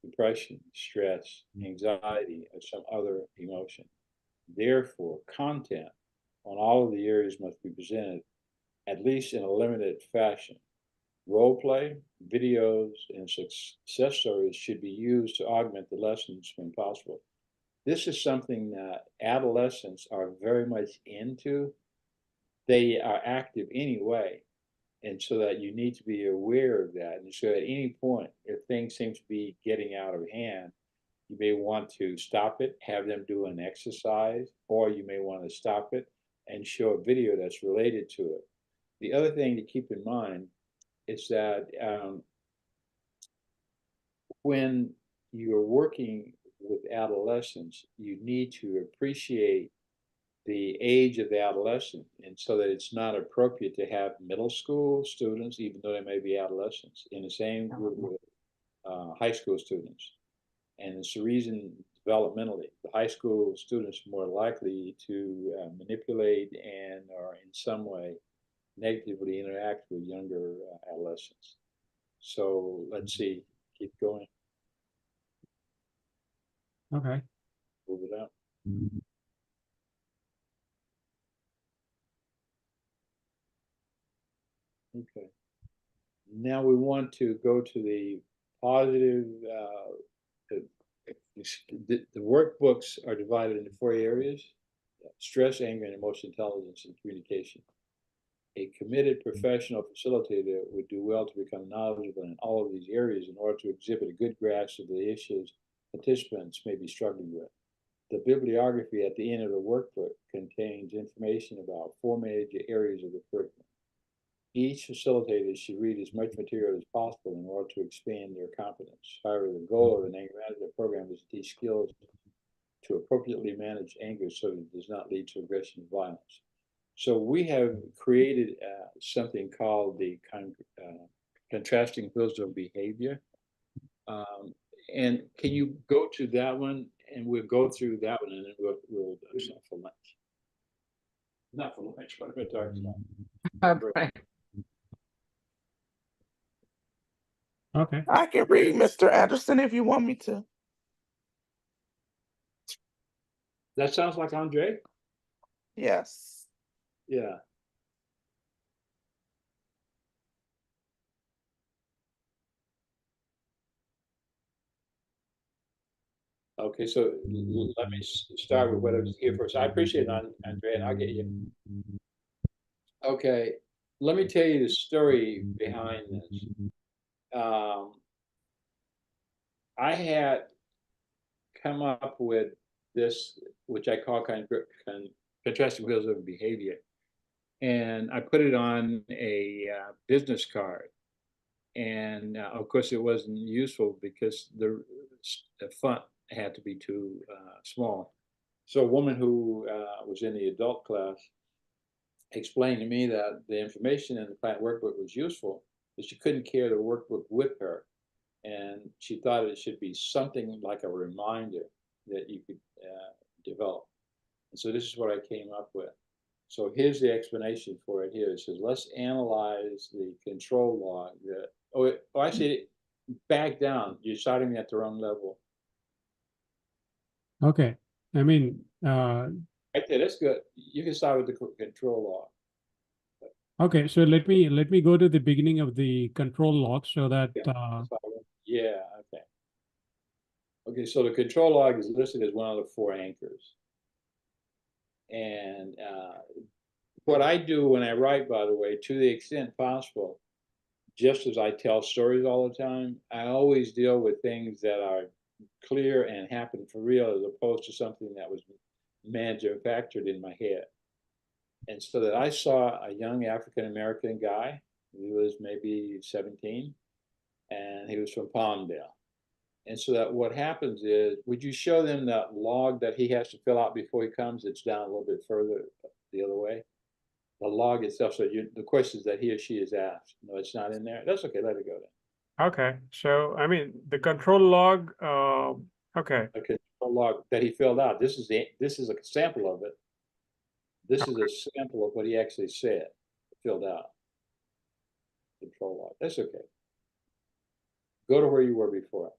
depression, stress, anxiety, or some other emotion. Therefore, content on all of the areas must be presented, at least in a limited fashion. Role play, videos, and success stories should be used to augment the lessons when possible. This is something that adolescents are very much into. They are active anyway, and so that you need to be aware of that. And so at any point, if things seem to be getting out of hand, you may want to stop it, have them do an exercise, or you may want to stop it and show a video that's related to it. The other thing to keep in mind is that when you're working with adolescents, you need to appreciate the age of the adolescent, and so that it's not appropriate to have middle school students, even though they may be adolescents, in the same group with high school students. And it's the reason developmentally, the high school students are more likely to manipulate and or in some way negatively interact with younger adolescents. So let's see, keep going. Okay. Move it up. Okay. Now we want to go to the positive. The workbooks are divided into 4 areas: stress, anger, and emotional intelligence and communication. A committed professional facilitator would do well to become knowledgeable in all of these areas in order to exhibit a good grasp of the issues participants may be struggling with. The bibliography at the end of the workbook contains information about 4 major areas of the curriculum. Each facilitator should read as much material as possible in order to expand their competence. However, the goal of an anger management program is to teach skills to appropriately manage anger so that it does not lead to aggression and violence. So we have created something called the contrasting wheels of behavior. And can you go to that one, and we'll go through that one, and then we'll do something for lunch. Not for lunch, but we're talking about. Okay. Okay. I can read, Mr. Anderson, if you want me to. That sounds like Andre. Yes. Yeah. Okay, so let me start with what I was here first. I appreciate it, Andre, and I'll get you. Okay, let me tell you the story behind this. I had come up with this, which I call contrasting wheels of behavior, and I put it on a business card. And of course, it wasn't useful because the font had to be too small. So a woman who was in the adult class explained to me that the information in the client workbook was useful, but she couldn't carry the workbook with her. And she thought it should be something like a reminder that you could develop. And so this is what I came up with. So here's the explanation for it here. It says, let's analyze the control log. I see it. Back down. You're starting me at the wrong level. Okay. I mean, Right there, that's good. You can start with the control log. okay, so let me go to the beginning of the control log so that yeah, okay. Okay, so the control log is listed as one of the 4 anchors. And what I do when I write, by the way, to the extent possible, just as I tell stories all the time, I always deal with things that are clear and happen for real, as opposed to something that was manufactured in my head. And so that I saw a young African-American guy, he was maybe 17, and he was from Palmdale. And so that what happens is, would you show them that log that he has to fill out before he comes? It's down a little bit further the other way. The log itself, so the questions that he or she is asked. No, it's not in there. That's okay, let it go then. Okay, so I mean the control log, okay. A control log that he filled out. This is a sample of it. This is a sample of what he actually said, filled out. Control log. That's okay. Go to where you were before,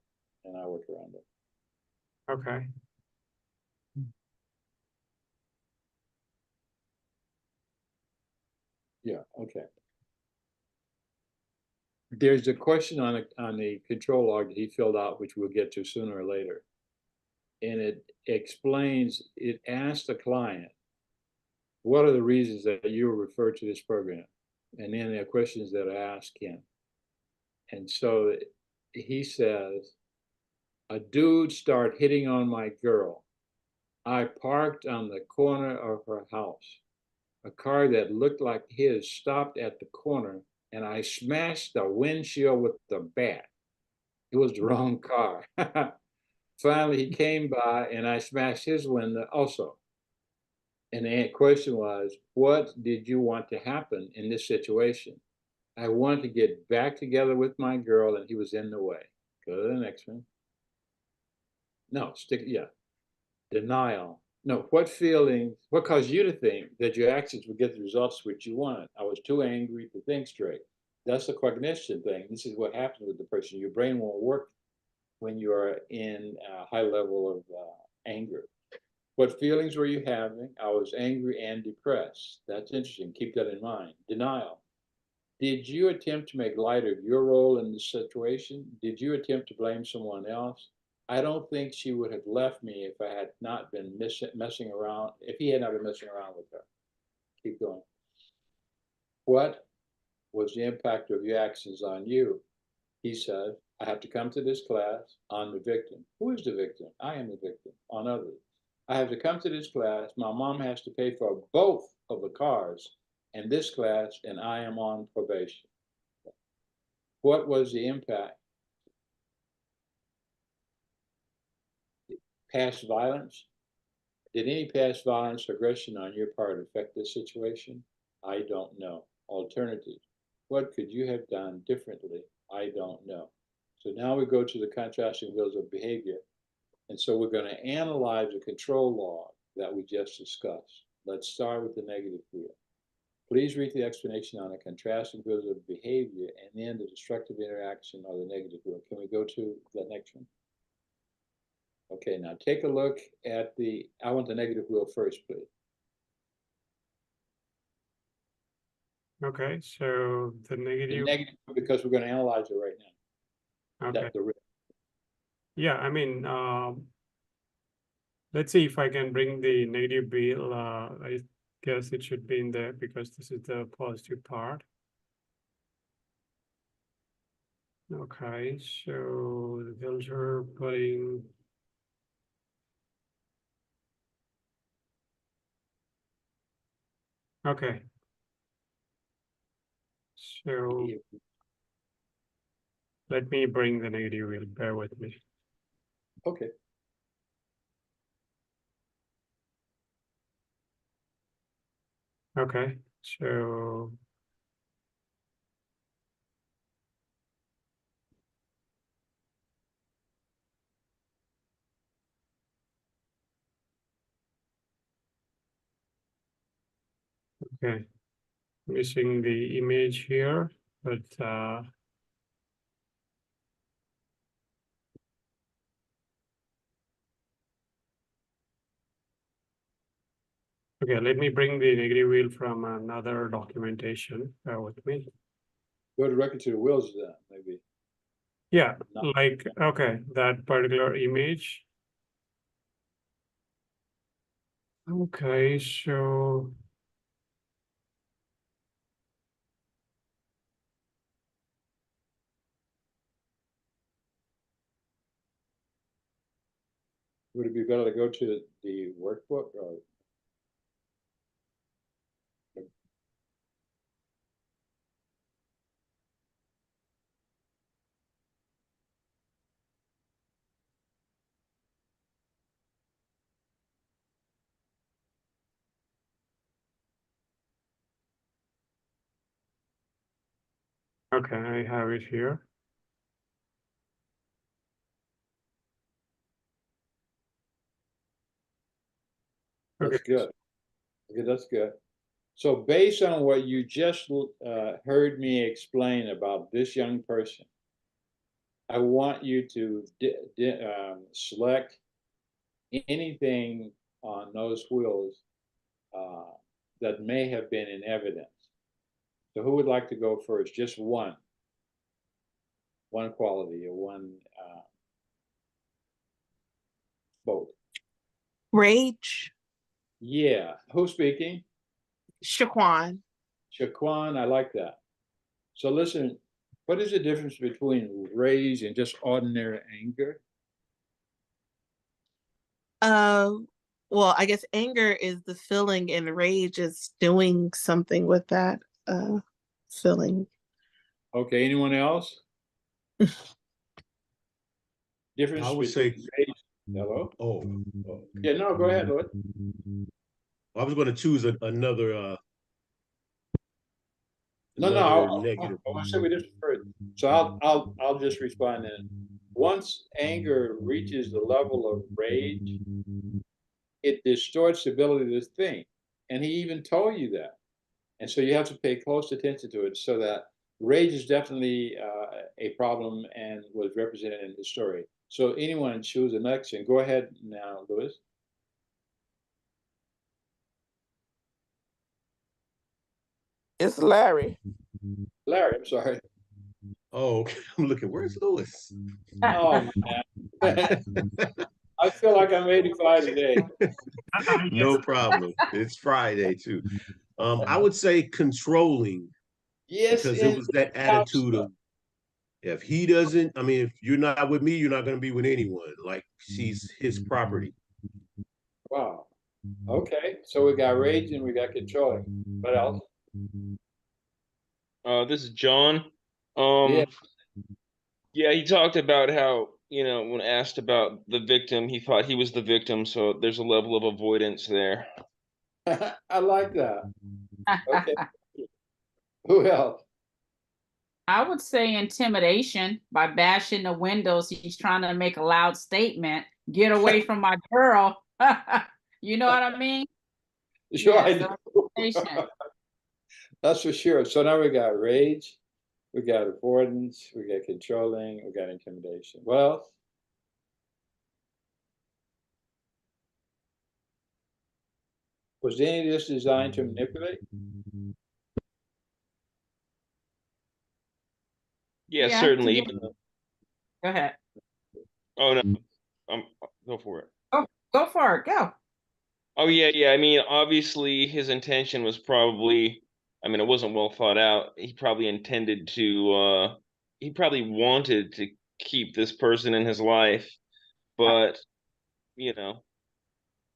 and I'll work around it. Okay. Yeah, okay. There's a question on the control log that he filled out, which we'll get to sooner or later. And it explains, it asks the client, what are the reasons that you were referred to this program? And then there are questions that are asked him. And so he says, a dude started hitting on my girl. I parked on the corner of her house. A car that looked like his stopped at the corner, and I smashed the windshield with the bat. It was the wrong car. Finally, he came by, and I smashed his window also. And the question was, what did you want to happen in this situation? I wanted to get back together with my girl, and he was in the way. Go to the next one. No, yeah. Denial. No, what caused you to think that your actions would get the results which you wanted? I was too angry to think straight. That's the cognition thing. This is what happens with depression. Your brain won't work when you are in a high level of anger. What feelings were you having? I was angry and depressed. That's interesting. Keep that in mind. Denial. Did you attempt to make light of your role in this situation? Did you attempt to blame someone else? I don't think she would have left me if I had not been messing around, if he had not been messing around with her. Keep going. What was the impact of your actions on you? He said, I have to come to this class. I'm the victim. Who is the victim? I am the victim on others. I have to come to this class. My mom has to pay for both of the cars in this class, and I am on probation. What was the impact? Past violence? Did any past violence or aggression on your part affect this situation? I don't know. Alternatives. What could you have done differently? I don't know. So now we go to the contrasting wheels of behavior. And so we're going to analyze the control log that we just discussed. Let's start with the negative wheel. Please read the explanation on the contrasting wheels of behavior and then the destructive interaction or the negative wheel. Can we go to the next one? Okay, now take a look at I want the negative wheel first, please. Okay, so the negative. The negative, because we're going to analyze it right now. Okay. That's the risk. Yeah, I mean, let's see if I can bring the negative wheel. I guess it should be in there because this is the positive part. Okay, so the filter putting. Okay. So let me bring the negative wheel. Bear with me. Okay. Okay, so okay, missing the image here, but okay, let me bring the negative wheel from another documentation. Bear with me. Go directly to the wheels then, maybe. Yeah, like, okay, that particular image. Okay, so Would it be better to go to the workbook or? okay, I have it here. That's Okay. good. Okay, that's good. So based on what you just heard me explain about this young person, I want you to select anything on those wheels that may have been in evidence. So who would like to go first? Just one quality or one vote. Rage. Yeah. Who's speaking? Shaquan. Shaquan, I like that. So listen, what is the difference between rage and just ordinary anger? Well, I guess anger is the feeling and rage is doing something with that feeling. Okay, anyone else? Difference I would between say, rage. Hello? oh, Yeah, no, go ahead, Lloyd. I was going to choose another No, another I'll negative. say we just first. So I'll just respond then. Once anger reaches the level of rage, it distorts the ability to think. And he even told you that. And so you have to pay close attention to it so that rage is definitely a problem and was represented in the story. So anyone choose the next and go ahead now, Louis. It's Larry. Larry, I'm sorry. Oh, okay. I'm looking, where's Lewis? Oh man. I feel like I'm 85 today. No problem. It's Friday too. I would say controlling, Yes, because it was that attitude of, if he doesn't, I mean, if you're not with me, you're not going to be with anyone. Like she's his property. wow. Okay, so we got rage and we got controlling. What else? This is John. Yeah. Yeah, he talked about how, when asked about the victim, he thought he was the victim, so there's a level of avoidance there. I like that. Okay. Who else? I would say intimidation by bashing the windows. He's trying to make a loud statement. Get away from my girl. You know what I mean? Sure, I so do. intimidation. That's for sure. So now we got rage, we got avoidance, we got controlling, we got intimidation. What else? Was any of this designed to manipulate? Yeah, Yeah, certainly. go ahead. Oh no, go for it. Go for it. Go. Oh yeah. I mean, obviously his intention was probably, I mean, it wasn't well thought out. He probably intended to, he probably wanted to keep this person in his life, but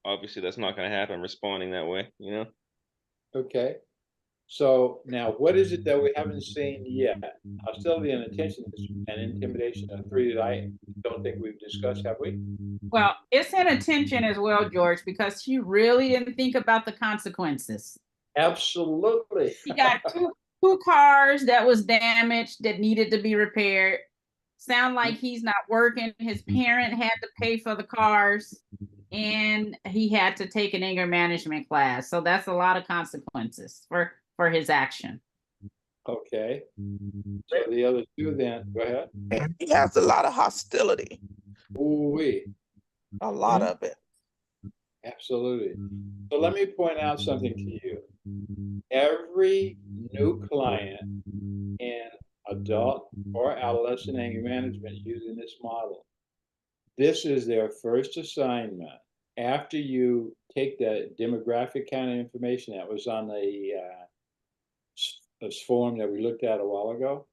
obviously that's not going to happen responding that way. Okay. So now what is it that we haven't seen yet? Hostility and intention and intimidation are three that I don't think we've discussed, have we? Well, it's an attention as well, George, because she really didn't think about the consequences. Absolutely. He got two cars that was damaged that needed to be repaired. Sound like he's not working. His parent had to pay for the cars, and he had to take an anger management class. So that's a lot of consequences for his action. Okay. So the other two then, go ahead. And he has a lot of hostility. Ooh-wee. A lot of it. Absolutely. So let me point out something to you. Every new client in adult or adolescent anger management using this model, this is their first assignment after you take the demographic kind of information that was on the form that we looked at a while ago.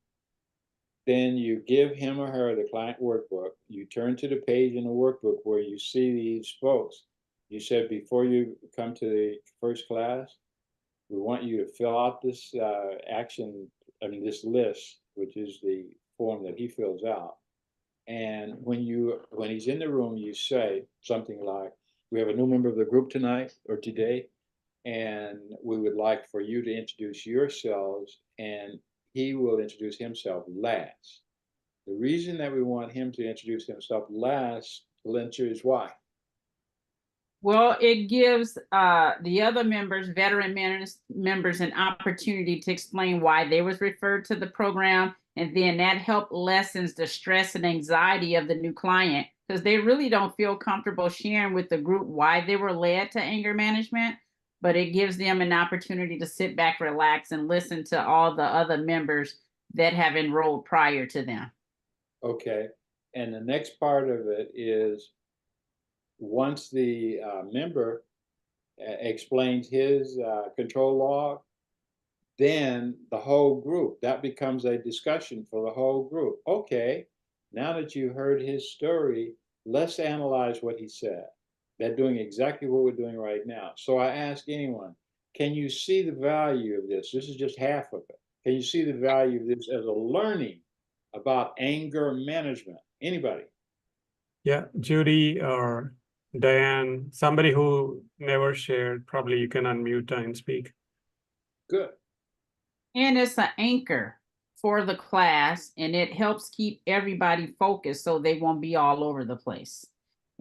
Then you give him or her the client workbook. You turn to the page in the workbook where you see these folks. You said before you come to the first class, we want you to fill out this this list, which is the form that he fills out. And when he's in the room, you say something like, "We have a new member of the group tonight or today, and we would like for you to introduce yourselves," and he will introduce himself last. The reason that we want him to introduce himself last, Valencia, is why? Well, it gives the other members, veteran members, an opportunity to explain why they was referred to the program, and then that helped lessens the stress and anxiety of the new client, because they really don't feel comfortable sharing with the group why they were led to anger management, but it gives them an opportunity to sit back, relax, and listen to all the other members that have enrolled prior to them. Okay, and the next part of it is, once the member explains his control log, then the whole group, that becomes a discussion for the whole group. Okay, now that you heard his story, let's analyze what he said. They're doing exactly what we're doing right now. So I ask anyone, can you see the value of this? This is just half of it. Can you see the value of this as a learning about anger management? Anybody? Yeah, Judy or Diane, somebody who never shared, probably you can unmute and speak. Good. And it's an anchor for the class, and it helps keep everybody focused so they won't be all over the place.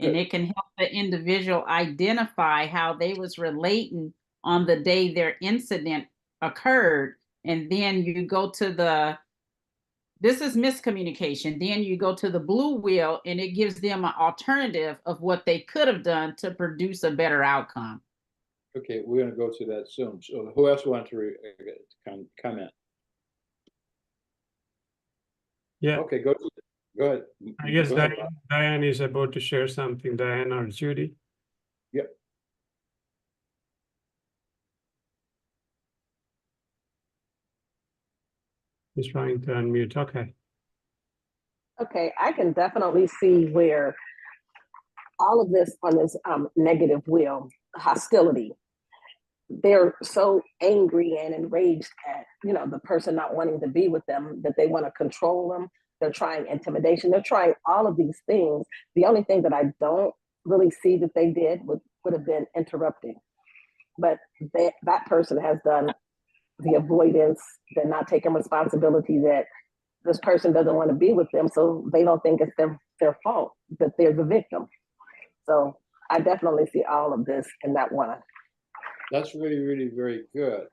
Good. And it can help the individual identify how they was relating on the day their incident occurred. And then you go to this is miscommunication. Then you go to the blue wheel, and it gives them an alternative of what they could have done to produce a better outcome. Okay, we're going to go to that soon. So who else wants to comment? Yeah. Okay, go ahead. I guess Go ahead. Diane is about to share something. Diane or Judy? Yep. He's trying to unmute. Okay. Okay, I can definitely see where all of this on this negative wheel, hostility, they're so angry and enraged at, the person not wanting to be with them, that they want to control them. They're trying intimidation. They're trying all of these things. The only thing that I don't really see that they did would have been interrupting. But that person has done the avoidance. They're not taking responsibility that this person doesn't want to be with them, so they don't think it's their fault, that they're the victim. So I definitely see all of this in that one. That's really, really very good.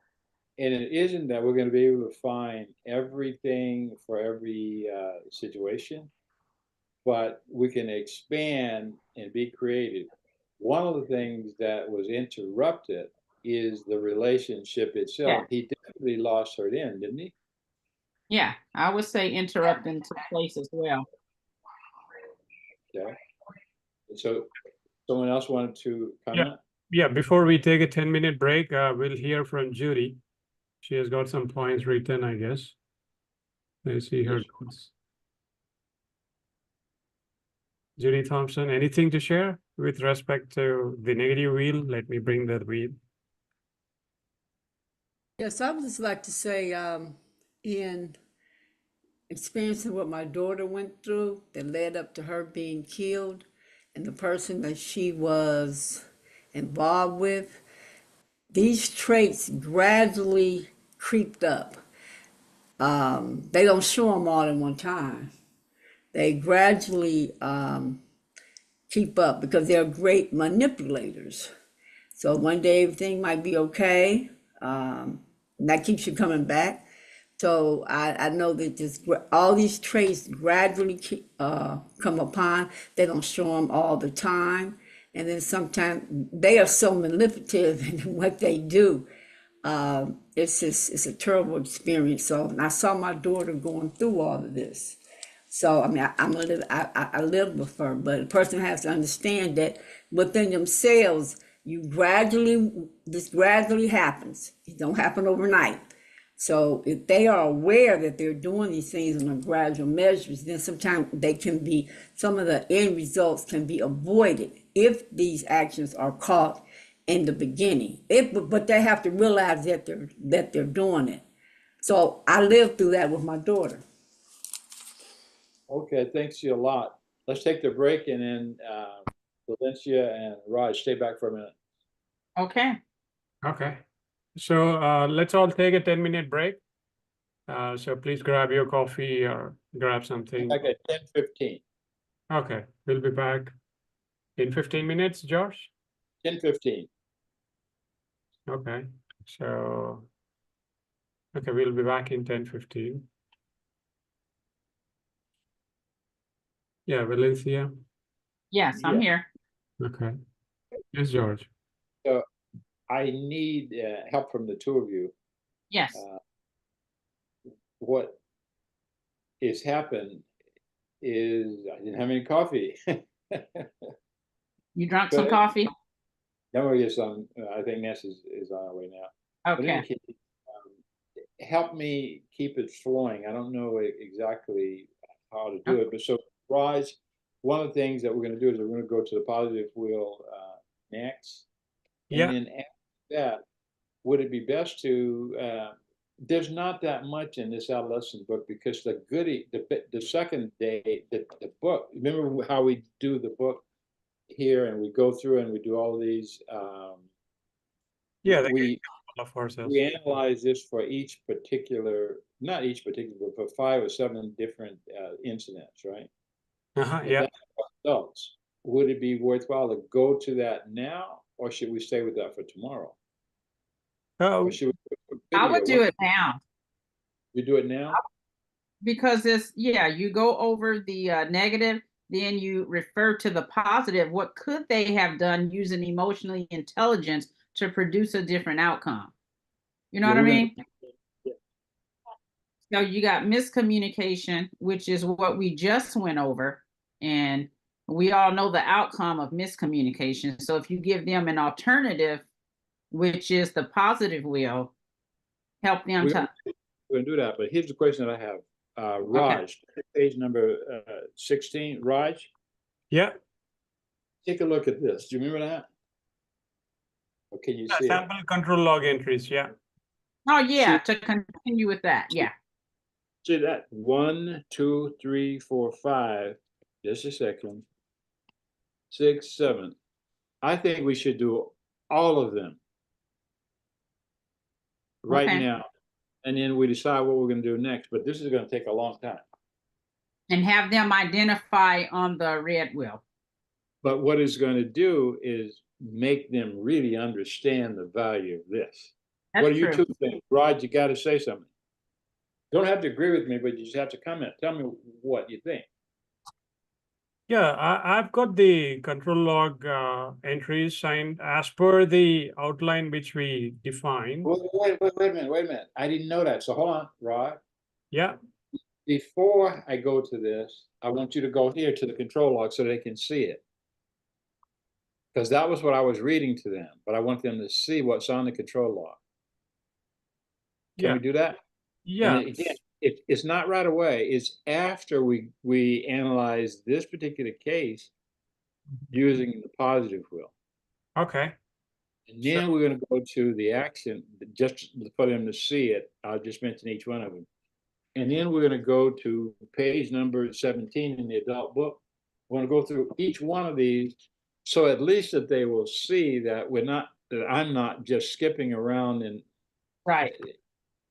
And it isn't that we're going to be able to find everything for every situation, but we can expand and be creative. One of the things that was interrupted is the relationship itself. Yeah. He definitely lost her then, didn't he? Yeah, I would say interrupting took place as well. Okay. So someone else wanted to comment? Yeah, before we take a 10-minute break, we'll hear from Judy. She has got some points written, I guess. Let's see her notes. Judy Thompson, anything to share with respect to the negative wheel? Let me bring that wheel. Yes, I would just like to say, in experiencing what my daughter went through that led up to her being killed, and the person that she was involved with, these traits gradually creeped up. They don't show them all at one time. They gradually keep up because they're great manipulators. So one day everything might be okay, and that keeps you coming back. So I know that all these traits gradually come upon. They don't show them all the time. And then sometimes they are so manipulative in what they do. It's a terrible experience. So I saw my daughter going through all of this. So I mean, I live with her, but a person has to understand that within themselves, This gradually happens. It don't happen overnight. So if they are aware that they're doing these things on a gradual measures, then sometimes some of the end results can be avoided if these actions are caught in the beginning. But they have to realize that they're doing it. So I lived through that with my daughter. Okay, thanks you a lot. Let's take the break, and then Valencia and Raj, stay back for a minute. Okay. Okay. So let's all take a 10-minute break. So please grab your coffee or grab something. Back at 10:15. Okay, we'll be back in 15 minutes, Josh. 10:15. Okay, so we'll be back in 10:15. Yeah, Valencia. Yes, I'm here. Okay. Yes, George. So I need help from the two of you. Yes. What has happened is I didn't have any coffee. You drank some coffee? No, we get some. I think Ness is on our way now. But in Okay. any case, help me keep it flowing. I don't know exactly how to do it, but so Raj, one of the things that we're going to do is we're going to go to the positive wheel next, Yeah. and then after that, would it be best to? There's not that much in this adolescent book because the second day, the book. Remember how we do the book here, and we go through and we do all of these. Yeah, we of ourselves. we analyze this for each particular, not each particular, but for 5 or 7 different incidents, right? Yeah. Adults. Would it be worthwhile to go to that now, or should we stay with that for tomorrow? Or should we I would do it now. You do it now? Because you go over the negative, then you refer to the positive. What could they have done using emotional intelligence to produce a different outcome? You know what I mean? So you got miscommunication, which is what we just went over. And we all know the outcome of miscommunication. So if you give them an alternative, which is the positive wheel, help them to. We're going to do that. But here's the question that I have. Raj, page number 16. Raj? Yeah. Take a look at this. Do you remember that? Or can you see sample control log entries? Yeah. Oh, yeah. To continue with that. Yeah. See that? 1, 2, 3, 4, 5. Just a second. 6, 7. I think we should do all of them right now. And then we decide what we're going to do next. But this is going to take a long time. And have them identify on the red wheel. But what it's going to do is make them really understand the value of this. That's what do you true. two think? Raj, you got to say something. You don't have to agree with me, but you just have to comment. Tell me what you think. Yeah, I've got the control log entries signed as per the outline which we defined. Wait a minute. I didn't know that. So hold on, Rod. Yeah. Before I go to this, I want you to go here to the control log so they can see it. Because that was what I was reading to them, but I want them to see what's on the control log. Can we do that? Yeah. And again, it's not right away. It's after we analyze this particular case using the positive wheel. Okay. And then we're going to go to the action just for them to see it. I'll just mention each one of them. And then we're going to go to page number 17 in the adult book. We're going to go through each one of these so at least that they will see that I'm not just skipping around and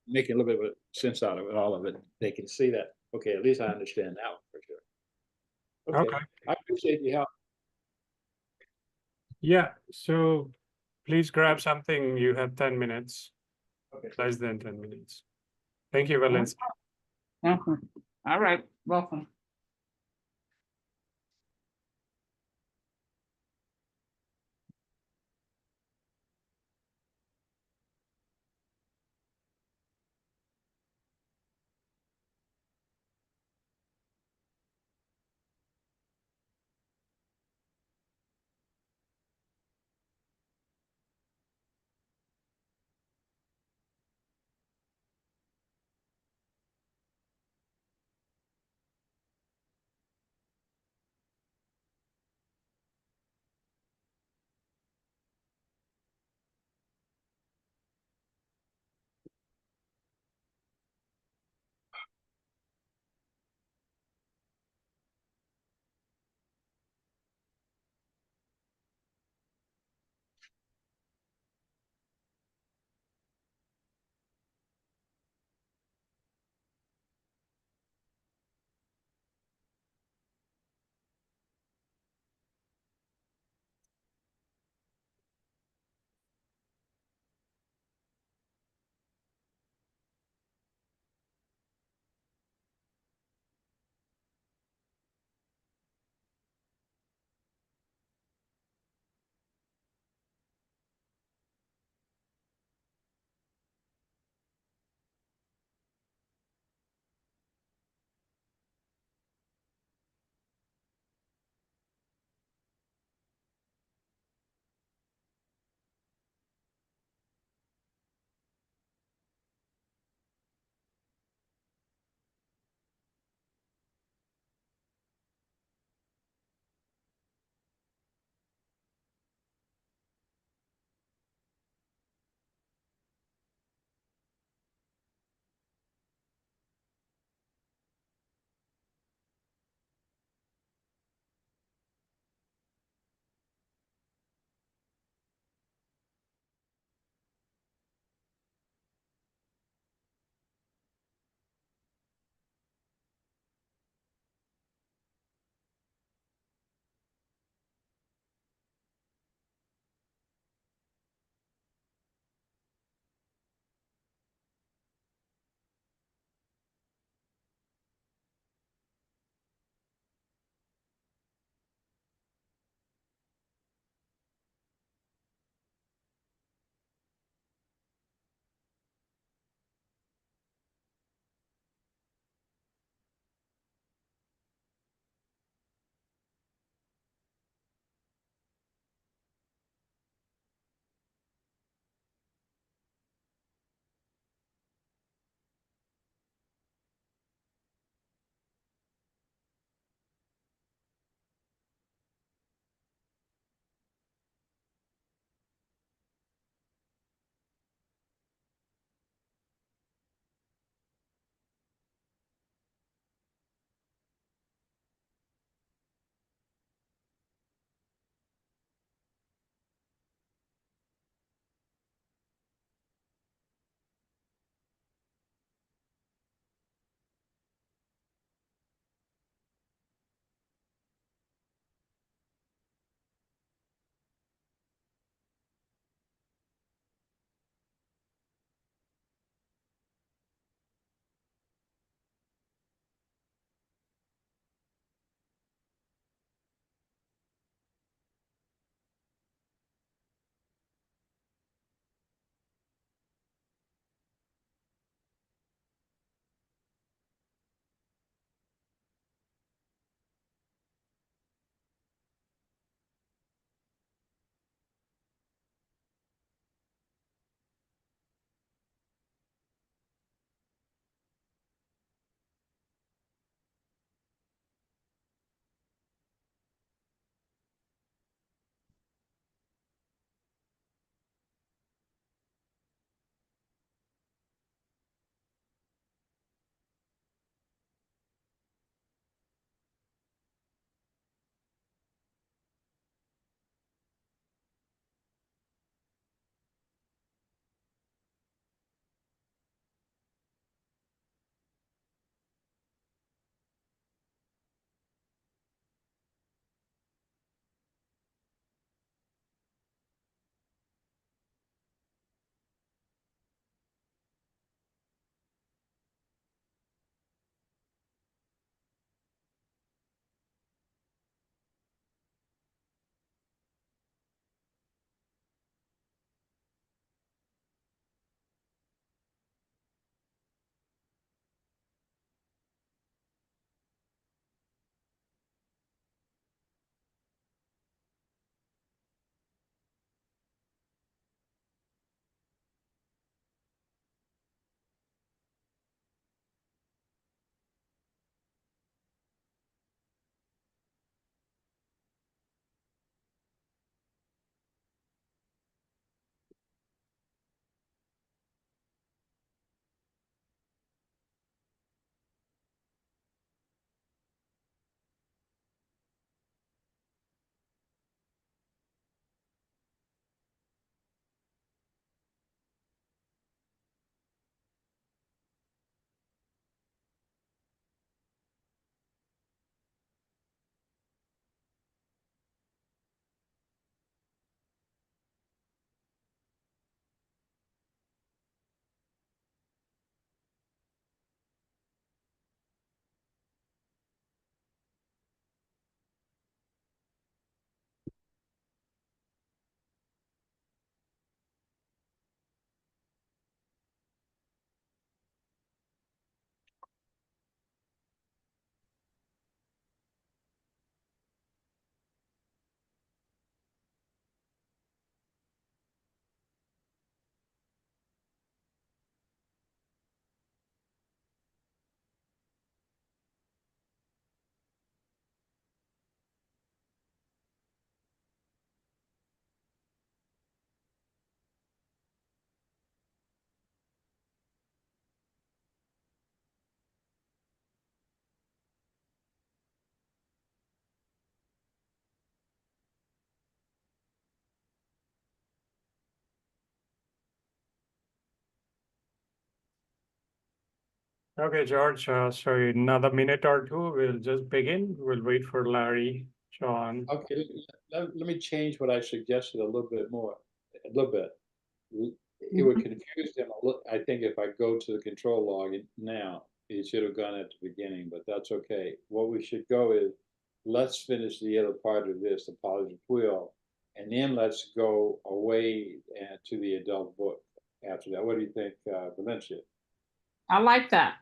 making a little bit of sense out of it, all of it. They can see that, okay, at least I understand that one for sure. Okay. I appreciate your help. Yeah, so please grab something. You have 10 minutes. Okay. Less than 10 minutes. Thank you, Valencia. All right, welcome. Okay, George, so another minute or two, we'll just begin. We'll wait for Larry, Sean. Okay, let me change what I suggested a little bit more, a little bit. It would confuse them a little. I think if I go to the control log now, it should have gone at the beginning, but that's okay. What we should go is, let's finish the other part of this, the positive wheel, and then let's go away to the adult book after that. What do you think, Valencia? I like that.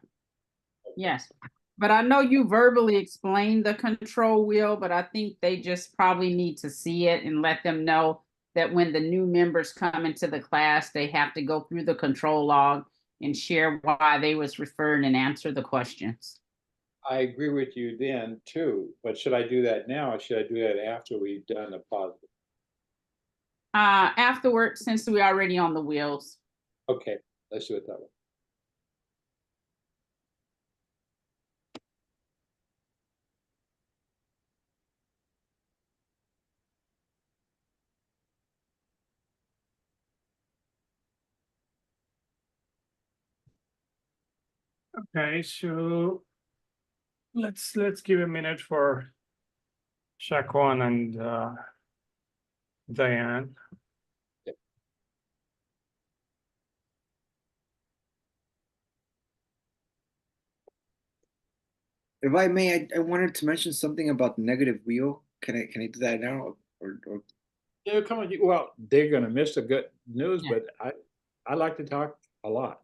Yes. But I know you verbally explained the control wheel, but I think they just probably need to see it and let them know that when the new members come into the class, they have to go through the control log and share why they was referred and answer the questions. I agree with you then too, but should I do that now or should I do that after we've done the positive? Afterwards, since we're already on the wheels. Okay, let's do it that way. Okay, so let's give a minute for Shaquan and Diane. If I may, I wanted to mention something about the negative wheel. Can I do that now? Or Yeah, come on. Well, they're gonna miss the good news, but I like to talk a lot.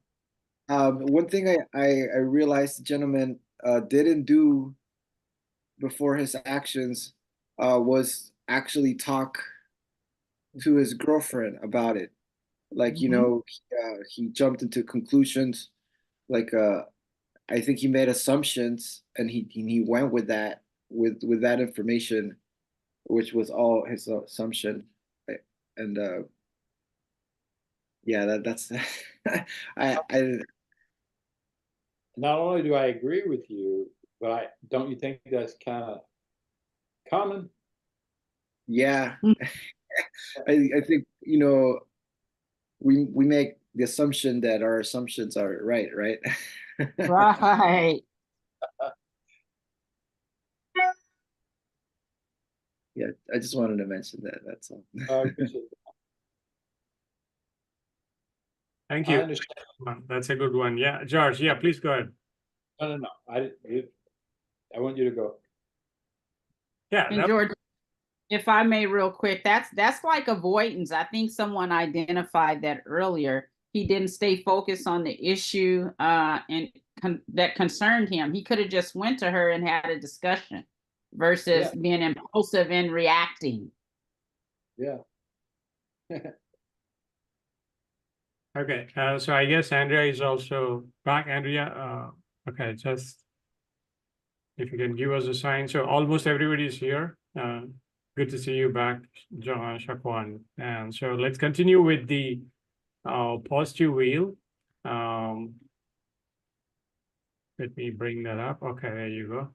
one thing I realized the gentleman didn't do before his actions was actually talk to his girlfriend about it. Like, you know, he jumped into conclusions. Like, I think he made assumptions, and he went with that with that information, which was all his assumption. And yeah, that's I Not only do I agree with you, but don't you think that's kind of common? yeah. I think, you know, we make the assumption that our assumptions are right? Right. Yeah, I just wanted to mention that. That's all. Thank I you. understand. That's a good one. Yeah, George, yeah, please go ahead. No. I want you to go. Yeah, And George, if I may real quick, that's like avoidance. I think someone identified that earlier. He didn't stay focused on the issue that concerned him. He could have just went to her and had a discussion versus being impulsive and reacting. Yeah. Okay, so I guess Andrea is also back. Andrea, okay, just if you can give us a sign. So almost everybody is here. Good to see you back, John, Shaquan. And so let's continue with the positive wheel. Let me bring that up. Okay, there you go.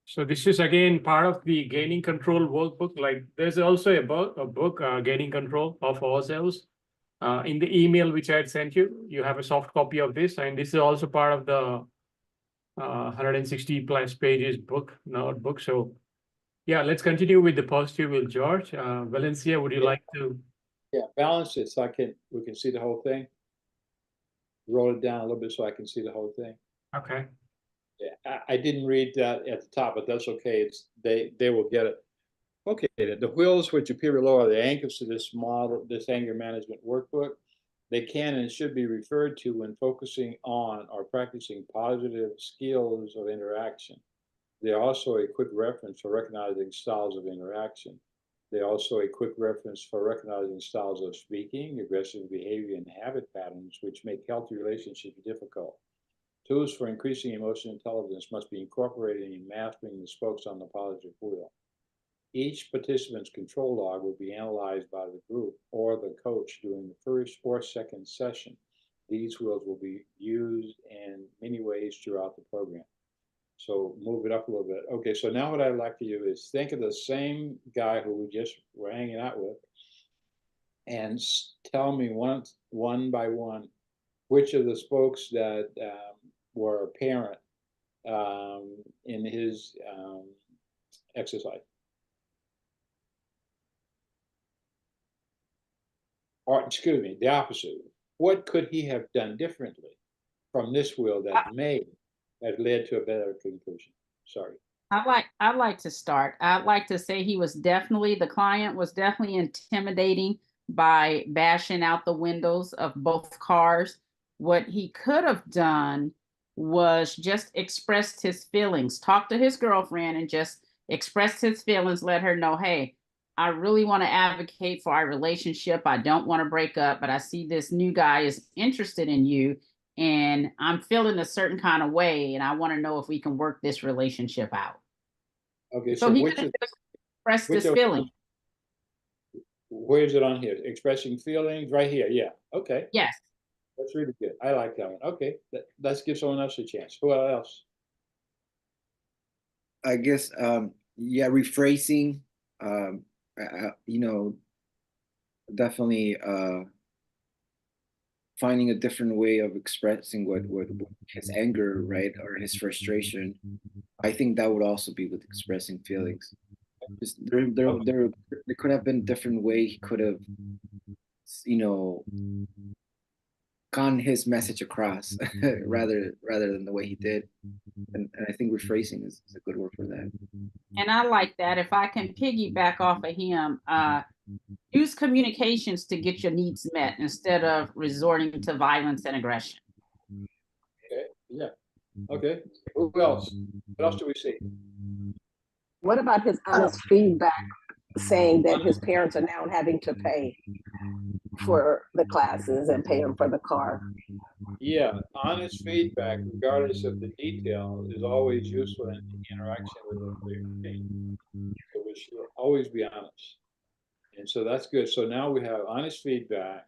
So this is again part of the gaining control workbook. Like there's also a book Gaining Control of Ourselves. In the email which I had sent you, you have a soft copy of this, and this is also part of the 160 plus pages notebook. So yeah, let's continue with the positive wheel, George. Valencia, would you like to? Yeah, balance it so we can see the whole thing. Roll it down a little bit so I can see the whole thing. Okay. Yeah, I didn't read that at the top, but that's okay. They will get it. Okay, the wheels which appear below are the anchors to this model, this anger management workbook. They can and should be referred to when focusing on or practicing positive skills of interaction. They're also a quick reference for recognizing styles of interaction. They're also a quick reference for recognizing styles of speaking, aggressive behavior, and habit patterns which make healthy relationships difficult. Tools for increasing emotional intelligence must be incorporated in mastering the spokes on the positive wheel. Each participant's control log will be analyzed by the group or the coach during the first or second session. These wheels will be used in many ways throughout the program. So move it up a little bit. Okay, so now what I'd like to do is think of the same guy who we just were hanging out with and tell me one by one which of the spokes that were apparent in his exercise? Or, excuse me, the opposite. What could he have done differently from this will that led to a better conclusion? Sorry. I'd like to start. I'd like to say the client was definitely intimidating by bashing out the windows of both cars. What he could have done was just expressed his feelings, talked to his girlfriend and just expressed his feelings, let her know, hey, I really want to advocate for our relationship. I don't want to break up, but I see this new guy is interested in you and I'm feeling a certain kind of way, and I want to know if we can work this relationship out. Okay, So he could have expressed his feeling. Where is it on here? Expressing feelings, right here. Yeah. Okay. Yes. That's really good. I like that one. Okay, let's give someone else a chance. Who else? I guess, yeah, rephrasing, definitely finding a different way of expressing what his anger, right, or his frustration. I think that would also be with expressing feelings. Just there could have been a different way he could have, gotten his message across rather than the way he did. And I think rephrasing is a good word for that. And I like that. If I can piggyback off of him, use communications to get your needs met instead of resorting to violence and aggression. Okay. Yeah. Okay. Who else? What else do we see? What about his honest feedback saying that his parents are now having to pay for the classes and pay him for the car? Yeah, honest feedback, regardless of the detail, is always useful in the interaction with the team. So we should always be honest. And so that's good. So now we have honest feedback,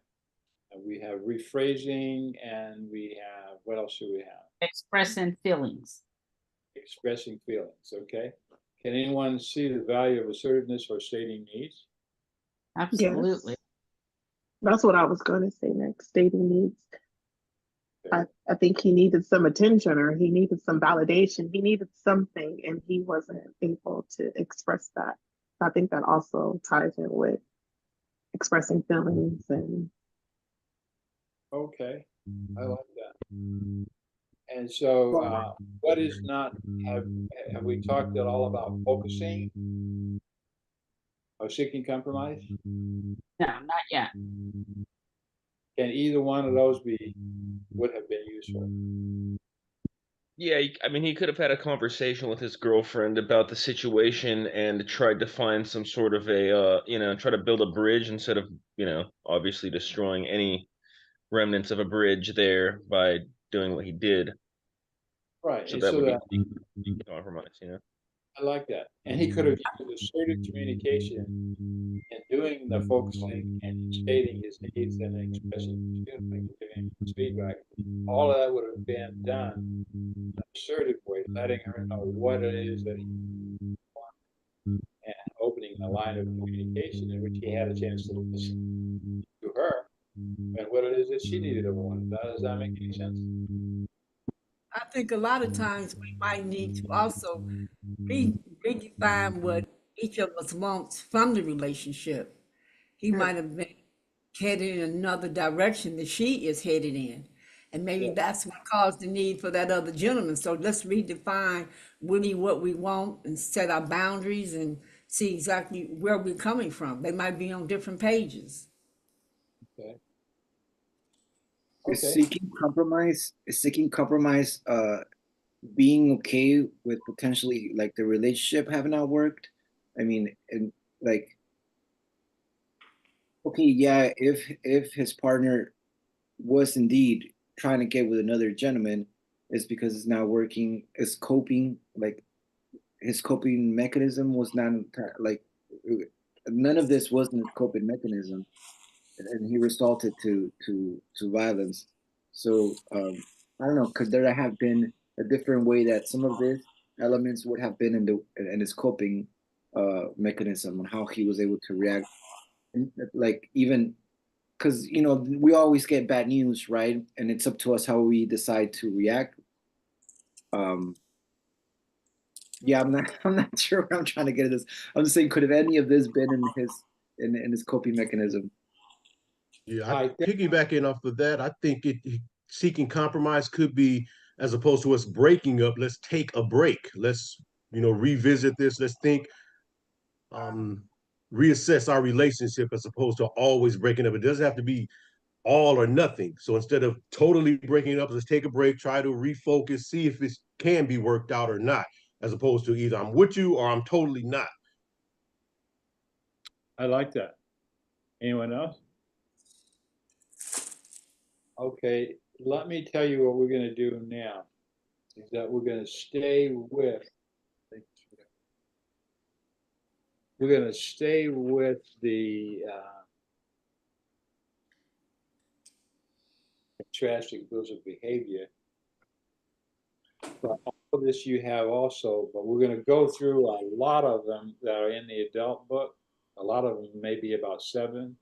and we have rephrasing, and we have, what else do we have? Expressing feelings. Expressing feelings, okay? Can anyone see the value of assertiveness or stating needs? Absolutely. Yes. That's what I was going to say next, stating needs. Okay. I think he needed some attention, or he needed some validation. He needed something, and he wasn't able to express that. I think that also ties in with expressing feelings. And Okay, I like that. And so, what is not, have we talked at all about focusing or seeking compromise? No, not yet. Can either one of those would have been useful? Yeah, I mean, he could have had a conversation with his girlfriend about the situation and tried to find some sort of a, try to build a bridge instead of, obviously destroying any remnants of a bridge there by doing what he did. Right, So and that so would that be compromise, I like that. And he could have used assertive communication in doing the focusing and stating his needs and expressing his feelings, giving his feedback. All of that would have been done in an assertive way, letting her know what it is that he wants, and opening a line of communication in which he had a chance to listen to her and what it is that she needed or wanted. Does that make any sense? I think a lot of times we might need to also redefine what each of us wants from the relationship. He might have been headed in another direction that she is headed in. And maybe that's what caused the need for that other gentleman. So let's redefine really what we want and set our boundaries and see exactly where we're coming from. They might be on different pages. Okay. Is seeking compromise, being okay with potentially like the relationship having not worked? I mean, and like, okay, yeah, if his partner was indeed trying to get with another gentleman, it's because it's not working, is coping, like his coping mechanism was not like, none of this wasn't a coping mechanism, and he resorted to violence. So I don't know, could there have been a different way that some of these elements would have been in his coping mechanism, on how he was able to react, and like even because you know we always get bad news, right? And it's up to us how we decide to react. Yeah, I'm not sure what I'm trying to get at this. I'm just saying, could have any of this been in his coping mechanism? Yeah, piggybacking off of that, I think seeking compromise could be, as opposed to us breaking up, let's take a break. Let's, revisit this. Let's think, reassess our relationship as opposed to always breaking up. It doesn't have to be all or nothing. So instead of totally breaking up, let's take a break, try to refocus, see if it can be worked out or not, as opposed to either I'm with you or I'm totally not. I like that. Anyone else? Okay, let me tell you what we're going to do now. Is that we're going to stay with the contrasting rules of behavior. But all of this you have also, but we're going to go through a lot of them that are in the adult book. A lot of them, maybe about 7,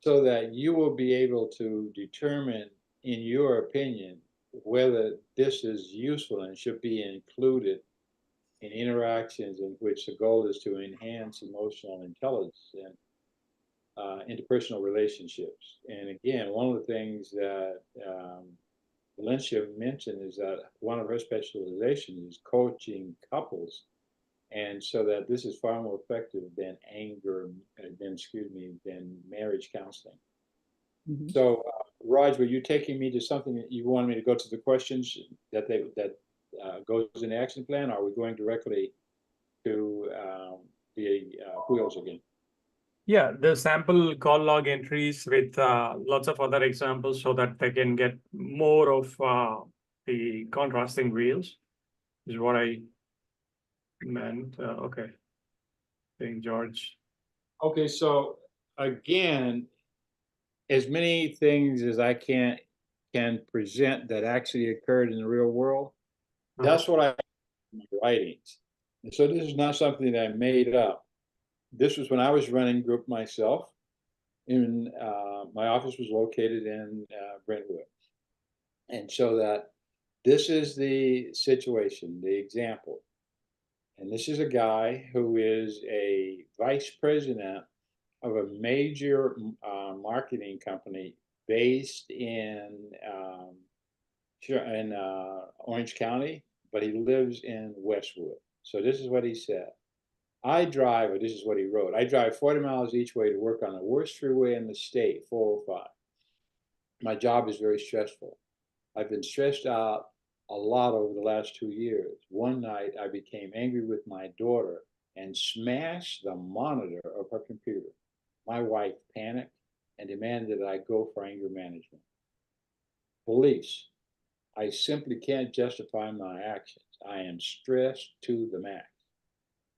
so that you will be able to determine, in your opinion, whether this is useful and should be included in interactions in which the goal is to enhance emotional intelligence and interpersonal relationships. And again, one of the things that Valencia mentioned is that one of her specializations is coaching couples. And so that this is far more effective than than marriage counseling. Mm-hmm. So, Raj, were you taking me to something that you wanted me to go to the questions that goes in the action plan? Or are we going directly to the wheels again? Yeah, the sample call log entries with lots of other examples so that they can get more of the contrasting wheels is what I meant. Okay. Thank George. Okay, so again, as many things as I can present that actually occurred in the real world, that's what I have in my writings. And so this is not something that I made up. This was when I was running group myself. My office was located in Brentwood. And so that this is the situation, the example. And this is a guy who is a vice president of a major marketing company based in Orange County, but he lives in Westwood. So this is what he said. This is what he wrote. I drive 40 miles each way to work on the worst freeway in the state, 405. My job is very stressful. I've been stressed out a lot over the last 2 years. One night I became angry with my daughter and smashed the monitor of her computer. My wife panicked and demanded that I go for anger management. Police, I simply can't justify my actions. I am stressed to the max.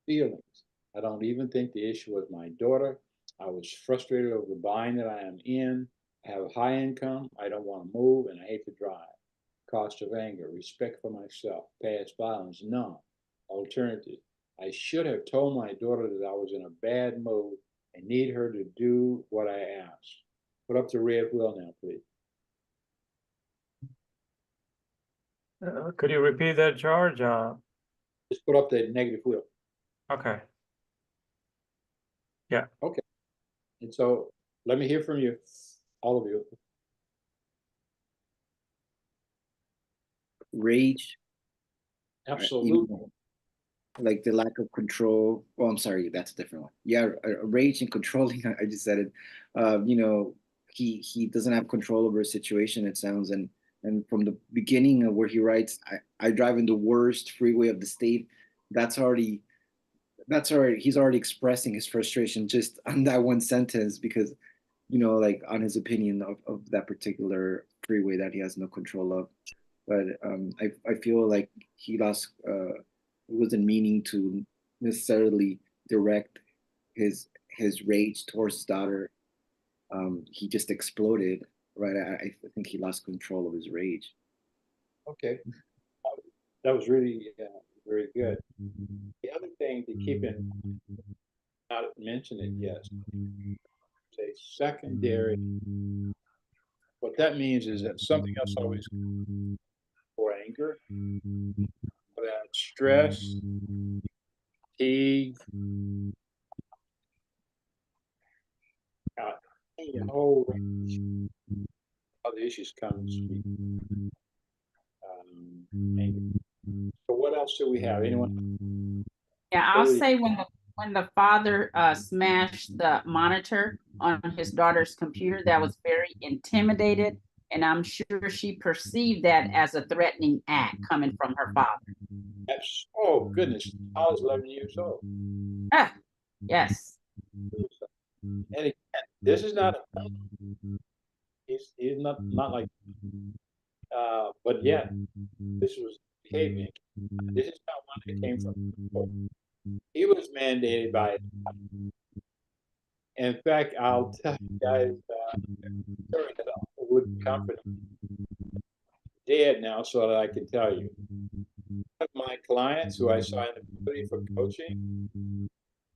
Feelings, I don't even think the issue was my daughter. I was frustrated over the bind that I am in. I have a high income. I don't want to move and I hate to drive. Cost of anger, respect for myself, past violence, none. Alternative, I should have told my daughter that I was in a bad mood and need her to do what I asked. Put up the red wheel now, please. Could you repeat that, George? Just put up the negative wheel. Okay. Yeah. Okay. And so let me hear from you, all of you. Rage. Absolutely. Like the lack of control. Oh, I'm sorry, that's a different one. Yeah, rage and controlling. I just said it. He doesn't have control over a situation, it sounds, and from the beginning of where he writes, I drive in the worst freeway of the state. That's already he's already expressing his frustration just on that one sentence because, like on his opinion of that particular freeway that he has no control of. But I feel like he wasn't meaning to necessarily direct his rage towards his daughter. He just exploded, right? I think he lost control of his rage. Okay, that was really very good. The other thing to keep in, not mention it yet, a secondary. What that means is that something else always for anger, for that stress, fatigue, any whole range of other issues comes. Anger. So what else do we have? Anyone? Yeah, I'll say when the father smashed the monitor on his daughter's computer, that was very intimidated, and I'm sure she perceived that as a threatening act coming from her father. That's, oh goodness, I was 11 years old. Ah, yes. And again, this is not he's not like but yet this was behaving. This is not one that came from. He was mandated by it. In fact, I'll tell you guys story that would comfort him. Dead now, so that I can tell you. One of my clients who I saw in the ability for coaching,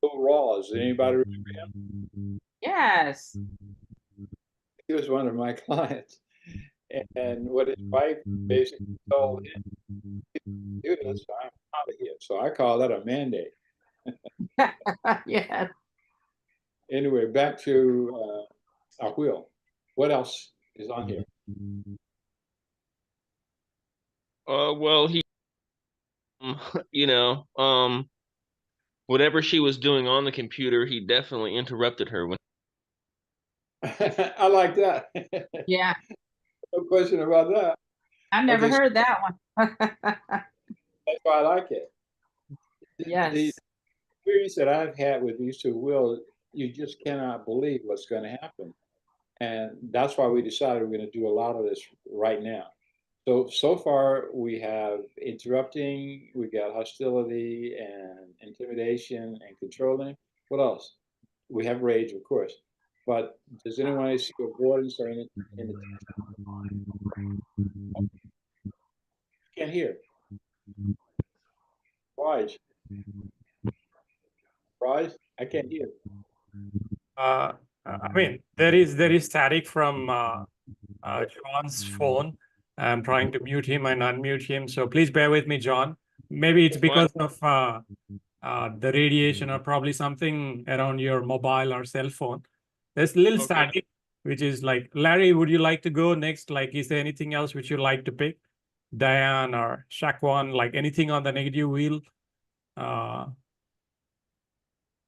Bill Rawls. Anybody remember him? Yes. He was one of my clients. And what his wife basically told him, do this, I'm out of here. So I call that a mandate. Yeah. Anyway, back to our wheel. What else is on here? Well, he, you know, whatever she was doing on the computer, he definitely interrupted her when. I like that. Yeah. No question about that. I never Okay, heard that one. that's why I like it. Yes. The experience that I've had with these two wills, you just cannot believe what's going to happen. And that's why we decided we're going to do a lot of this right now. So far we have interrupting, we got hostility and intimidation and controlling. What else? We have rage, of course. But does anyone see avoidance or in the can't hear? Raj. Raj, I can't hear. I mean, there is static from John's phone. I'm trying to mute him and unmute him, so please bear with me, John. Maybe it's because of the radiation or probably something around your mobile or cell phone. There's a little static, which is like, Larry, would you like to go next? Like, is there anything else which you'd like to pick? Diane or Shakwan, like anything on the negative wheel?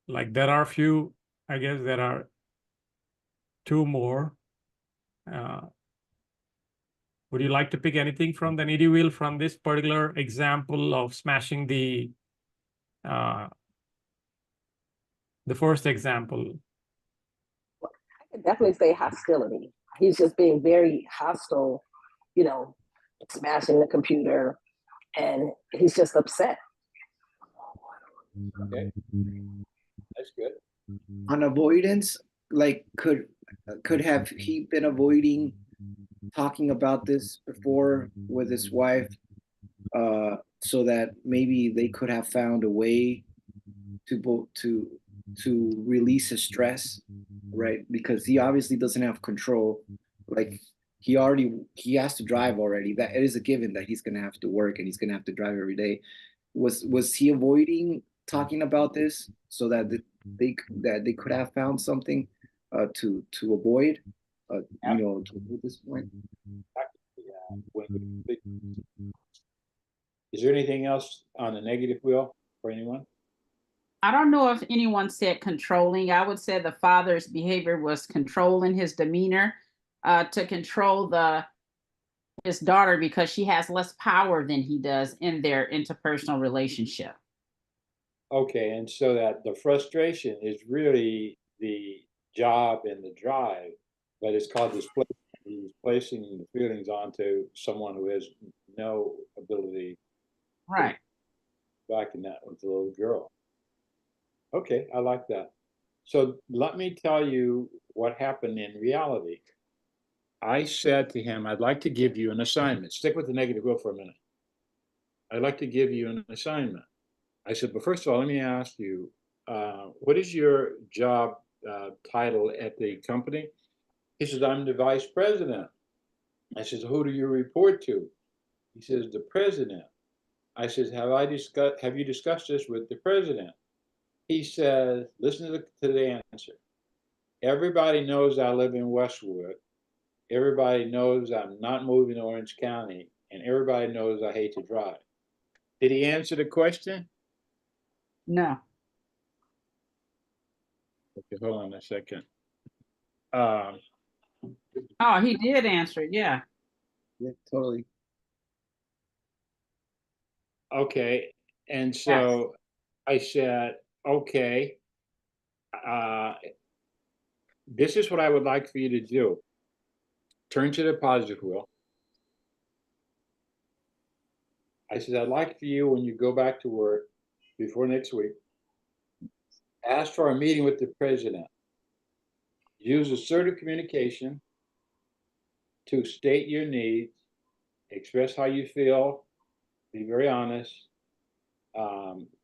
Like there are few, I guess there are two more. Would you like to pick anything from the nitty wheel from this particular example of smashing the first example? I could definitely say hostility. He's just being very hostile, you know, smashing the computer, and he's just upset. Okay, that's good. On avoidance, like could have he been avoiding talking about this before with his wife, so that maybe they could have found a way to release his stress, right? Because he obviously doesn't have control. Like he has to drive already. That it is a given that he's gonna have to work and he's gonna have to drive every day. Was he avoiding talking about this so that they could have found something to avoid, you know, to avoid this point? Is there anything else on the negative wheel for anyone? I don't know if anyone said controlling. I would say the father's behavior was controlling his demeanor to control his daughter because she has less power than he does in their interpersonal relationship. Okay, and so that the frustration is really the job and the drive, but it's called displacement. He's placing the feelings onto someone who has no ability. Right. Back in that with the little girl. Okay, I like that. So let me tell you what happened in reality. I said to him, I'd like to give you an assignment. Stick with the negative wheel for a minute. I'd like to give you an assignment. I said, but first of all, let me ask you, what is your job title at the company. He says, I'm the vice president. I says, who do you report to? He says, the president. I says, have you discussed this with the president? He says, listen to the answer. Everybody knows I live in Westwood. Everybody knows I'm not moving to Orange County. And everybody knows I hate to drive. Did he answer the question? No. Okay, hold on a second. Oh, he did answer it. Yeah. Yeah, totally. Okay. And so I said, okay, this is what I would like for you to do. Turn to the positive wheel. I said, I'd like for you, when you go back to work before next week, ask for a meeting with the president. Use assertive communication to state your needs, express how you feel, be very honest,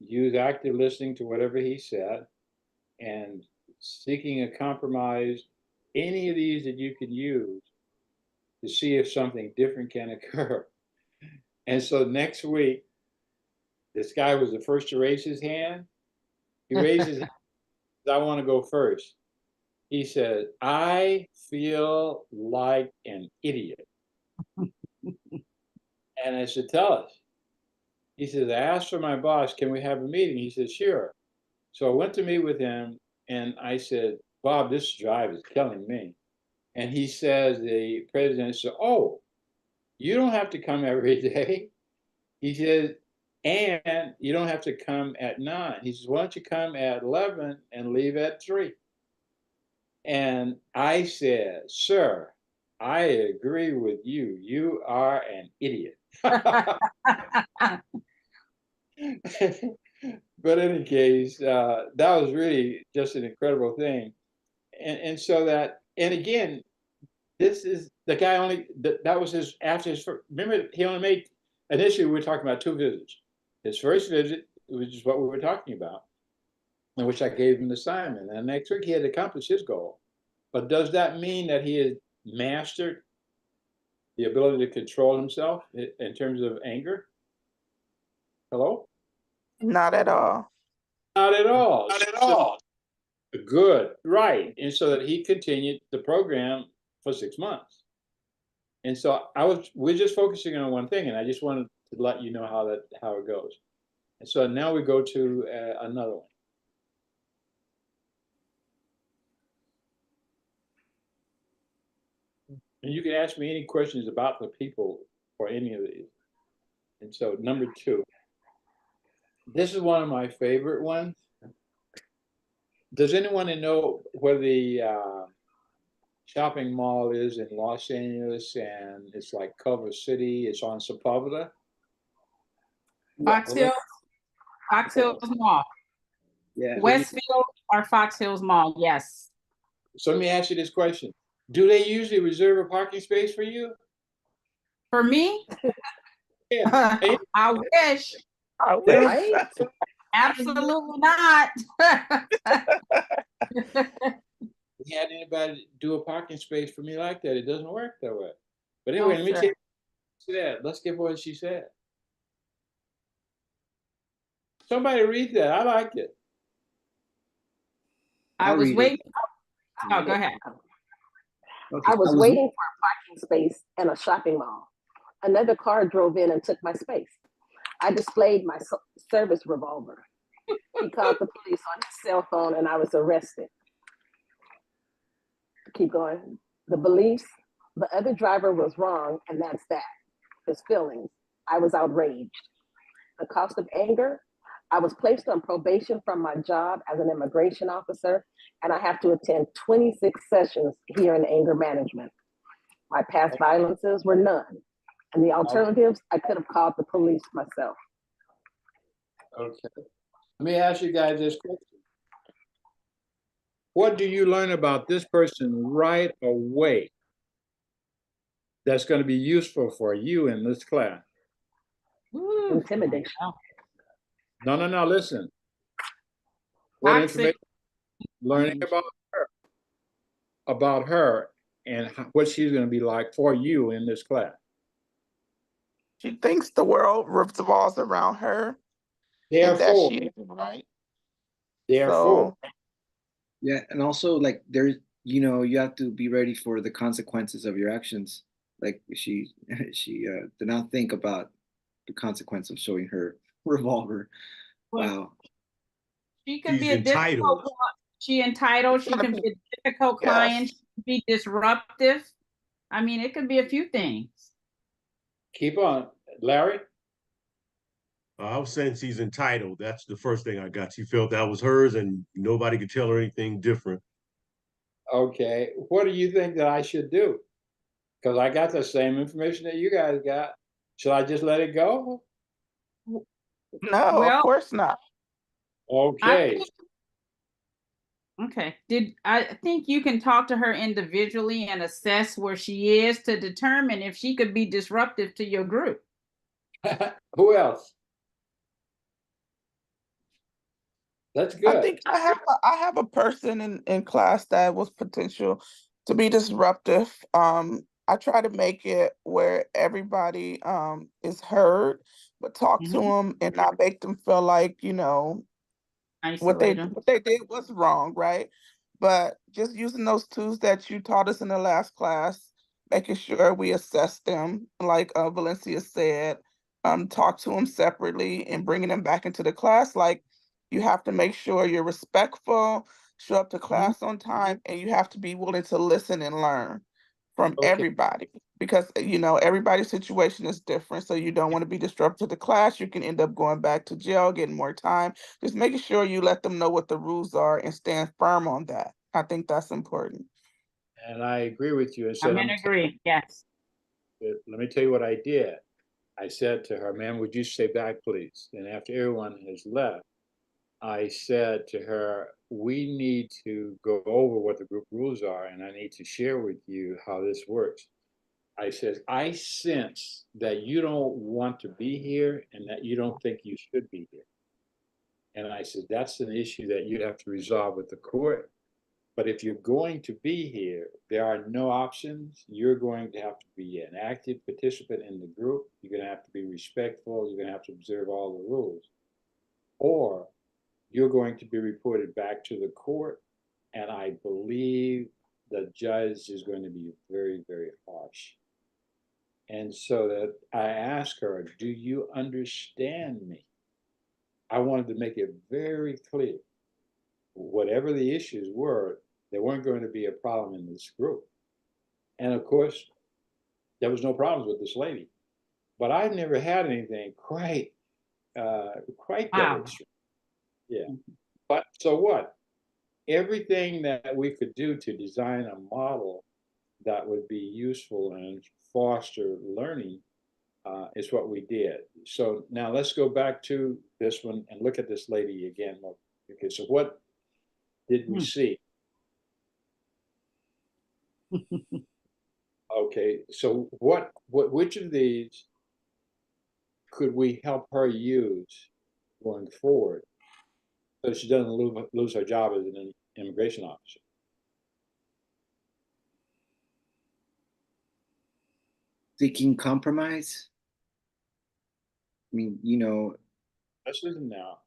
use active listening to whatever he said, and seeking a compromise, any of these that you can use to see if something different can occur. And so next week, this guy was the first to raise his hand. He raised his hand, I want to go first. He said, I feel like an idiot. And I said, tell us. He says, I asked for my boss, can we have a meeting? He said, sure. So I went to meet with him and I said, Bob, this drive is killing me. And he says, the president said, oh, you don't have to come every day. He says, and you don't have to come at 9. He says, why don't you come at 11 and leave at 3? And I said, sir, I agree with you. You are an idiot. But in any case, that was really just an incredible thing. And so that, and again, this is the guy only, that was his, after his first, remember, he only made, initially we were talking about 2 visits. His first visit, which is what we were talking about, in which I gave him an assignment. And next week he had accomplished his goal. But does that mean that he has mastered the ability to control himself in terms of anger? Hello? Not at all. Not at all. Not at all. Good, right. And so that he continued the program for 6 months. And so we're just focusing on one thing, and I just wanted to let you know how it goes. And so now we go to another one. And you can ask me any questions about the people or any of these. And so number 2, this is one of my favorite ones. Does anyone know where the shopping mall is in Los Angeles? And it's like Culver City. It's on Sepulveda. Fox Hills. Fox Hills Mall. Yeah. Westfield or Fox Hills Mall, yes. So let me ask you this question. Do they usually reserve a parking space for you? For me? Yeah. I wish. I wish. Absolutely not. You had anybody do a parking space for me like that? It doesn't work that way. But anyway, let me tell you that. Let's get what she said. Somebody read that. I like it. I was waiting. Oh, go ahead. Okay. I was waiting for a parking space in a shopping mall. Another car drove in and took my space. I displayed my service revolver. He called the police on his cell phone and I was arrested. Keep going. The beliefs, the other driver was wrong, and that's that. His feelings, I was outraged. The cost of anger, I was placed on probation from my job as an immigration officer, and I have to attend 26 sessions here in anger management. My past violences were none. And the alternatives, I could have called the police myself. Okay. Let me ask you guys this question. What do you learn about this person right away that's going to be useful for you in this class? Intimidation. No, listen. What information? Learning about her. about her and what she's going to be like for you in this class? She thinks the world revolves around her and that Therefore, she isn't right. therefore, Yeah, and also like there's, you have to be ready for the consequences of your actions. Like she did not think about the consequence of showing her revolver. Wow. She can She's be a entitled. difficult. She entitled. She can be a difficult client. Yes. She can be disruptive. I mean, it could be a few things. keep on. Larry? I was saying she's entitled. That's the first thing I got. She felt that was hers and nobody could tell her anything different. Okay. What do you think that I should do? Because I got the same information that you guys got. Should I just let it go? No, Well, of course not. Okay. I think you can talk to her individually and assess where she is to determine if she could be disruptive to your group. Who else? That's I good. think I have a person in class that was potential to be disruptive. I try to make it where everybody is heard, but talk to them and not make them feel like, what they Isolator. what they did was wrong, right? But just using those tools that you taught us in the last class, making sure we assess them, like Valencia said, talk to them separately and bringing them back into the class. Like you have to make sure you're respectful, show up to class on time, and you have to be willing to listen and learn from Okay. everybody because everybody's situation is different. So you don't want to be disruptive to the class. You can end up going back to jail, getting more time. Just making sure you let them know what the rules are and stand firm on that. I think that's important. And I agree with you. And I'm said, in agree. Yes. let me tell you what I did. I said to her, ma'am, would you stay back, please? And after everyone has left, I said to her, we need to go over what the group rules are, and I need to share with you how this works. I said, I sense that you don't want to be here and that you don't think you should be here. And I said, that's an issue that you'd have to resolve with the court. But if you're going to be here, there are no options. You're going to have to be an active participant in the group. You're going to have to be respectful. You're going to have to observe all the rules. Or you're going to be reported back to the court. And I believe the judge is going to be very, very harsh. And so that I asked her, do you understand me? I wanted to make it very clear. Whatever the issues were, there weren't going to be a problem in this group. And of course, there was no problems with this lady. But I've never had anything quite that extreme. Yeah. But so what? Everything that we could do to design a model that would be useful and foster learning is what we did. So now let's go back to this one and look at this lady again. Okay, so what did we see? Okay, so which of these could we help her use going forward so she doesn't lose her job as an immigration officer? Seeking compromise. I mean, Let's listen now.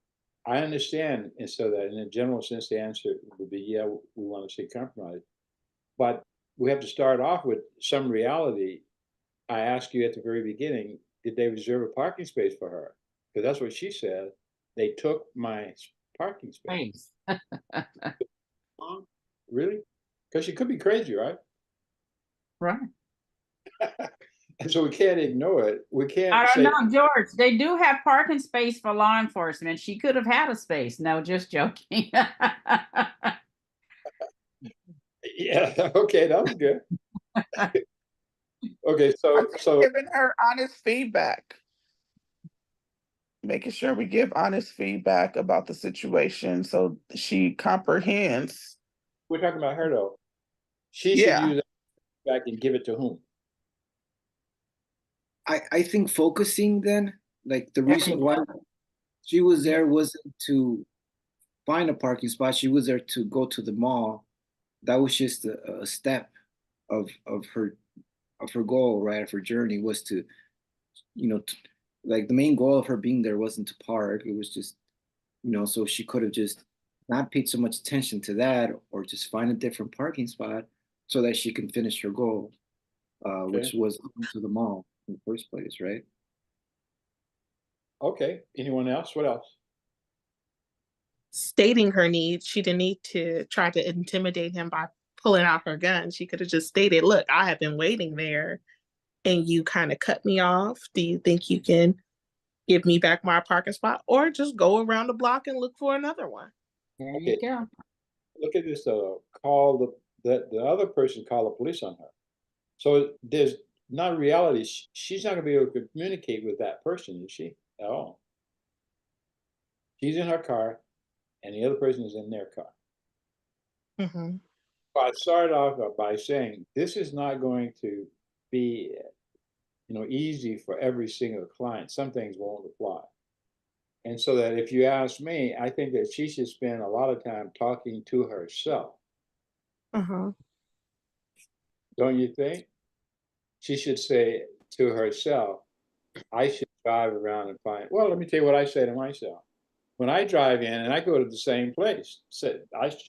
I understand, and so that in a general sense, the answer would be, yeah, we want to see compromise. But we have to start off with some reality. I asked you at the very beginning, did they reserve a parking space for her? Because that's what she said. They took my parking space. Really? Because she could be crazy, right? Right. And so we can't ignore it. We can't I say, don't know, George. They do have parking space for law enforcement. She could have had a space. No, just joking. yeah, okay, that was good. Okay, so giving her honest feedback, making sure we give honest feedback about the situation so she comprehends. we're talking about her though. She should use that feedback and give it to whom? I think focusing then, like the reason why she was there wasn't to find a parking spot. She was there to go to the mall, that was just a step of her goal, right? Of her journey was to, like the main goal of her being there wasn't to park. It was just, so she could have just not paid so much attention to that, or just find a different parking spot so that she can finish her goal, which was to the mall in the first place, right? Okay. Anyone else? What else? Stating her needs. She didn't need to try to intimidate him by pulling out her gun. She could have just stated, look, I have been waiting there and you kind of cut me off. Do you think you can give me back my parking spot? Or just go around the block and look for another one. There you go. Look at this, call the other person call the police on her. So there's not reality. She's not gonna be able to communicate with that person, is she? At all. She's in her car and the other person is in their car. Mm-hmm. So I started off by saying, this is not going to be, easy for every single client. Some things won't apply. And so that if you ask me, I think that she should spend a lot of time talking to herself. Uh-huh. Don't you think? She should say to herself, I should drive around and find, well, let me tell you what I say to myself. When I drive in and I go to the same place,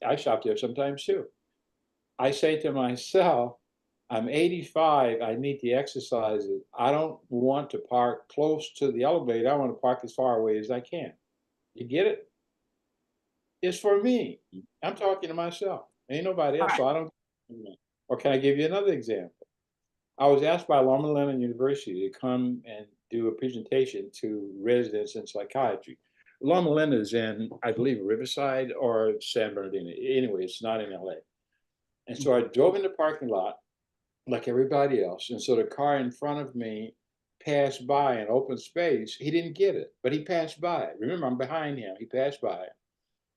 I shop there sometimes too. I say to myself, I'm 85, I need the exercises. I don't want to park close to the elevator. I want to park as far away as I can. You get it? It's for me. I'm talking to myself. Ain't nobody else, so I don't. Or can I give you another example? I was asked by Loma Linda University to come and do a presentation to residents in psychiatry. Loma Linda is in, I believe, Riverside or San Bernardino. Anyway, it's not in LA. And so I drove in the parking lot like everybody else. And so the car in front of me passed by an open space. He didn't get it, but he passed by it. Remember, I'm behind him. He passed by it.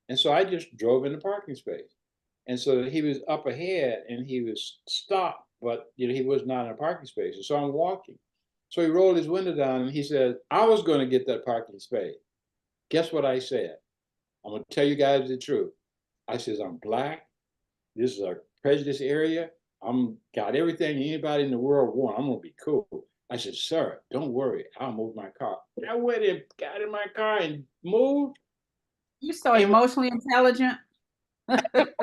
And so I just drove in the parking space. And so he was up ahead and he was stopped, but he was not in a parking space. And so I'm walking. So he rolled his window down and he said, I was going to get that parking space. Guess what I said? I'm going to tell you guys the truth. I says, I'm Black. This is a prejudice area. I'm got everything anybody in the world want. I'm gonna be cool. I said, sir, don't worry. I'll move my car. I went and got in my car and moved. You're so emotionally intelligent. But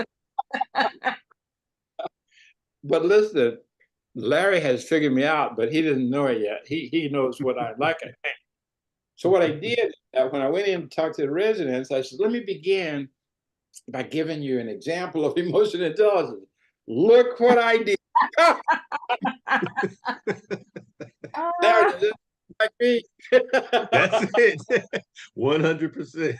listen, Larry has figured me out, but he doesn't know it yet. He knows what I like. So what I did when I went in to talk to the residents, I said, let me begin by giving you an example of emotional intelligence. Look what I did. Larry, like me. That's it. 100%.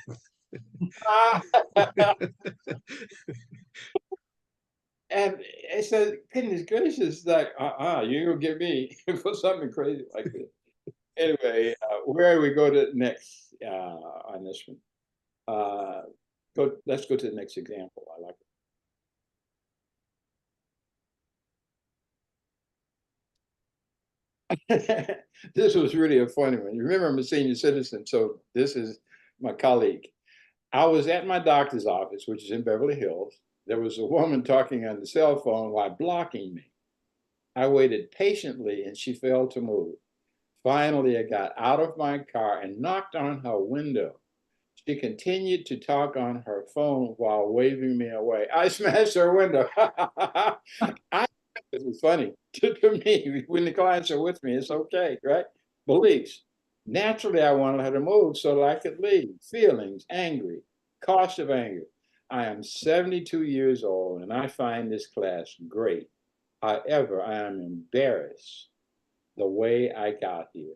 And I said, goodness gracious, like, you're gonna get me for something crazy like this. Anyway, where do we go to next on this one? Let's go to the next example. I like it. This was really a funny one. You remember, I'm a senior citizen, so this is my colleague. I was at my doctor's office, which is in Beverly Hills. There was a woman talking on the cell phone while blocking me. I waited patiently and she failed to move. Finally, I got out of my car and knocked on her window. She continued to talk on her phone while waving me away. I smashed her window. It was funny to me. When the clients are with me, it's okay, right? Beliefs. Naturally, I wanted her to move so that I could leave. Feelings, angry, cost of anger. I am 72 years old and I find this class great. However, I am embarrassed the way I got here.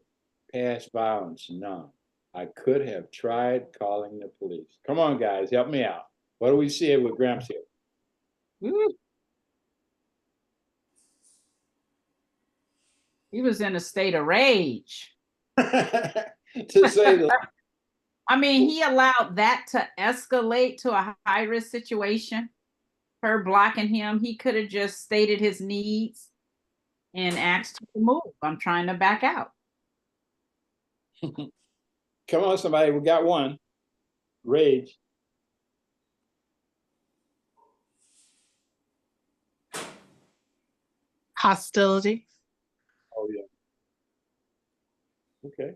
Past violence, none. I could have tried calling the police. Come on, guys, help me out. What do we see with Gramps here? Woo. He was in a state of rage. To say the I mean, he allowed that to escalate to a high-risk situation. Her blocking him, he could have just stated his needs and asked to move. I'm trying to back out. Come on, somebody, we got one. Rage. Hostility. Oh, yeah. Okay.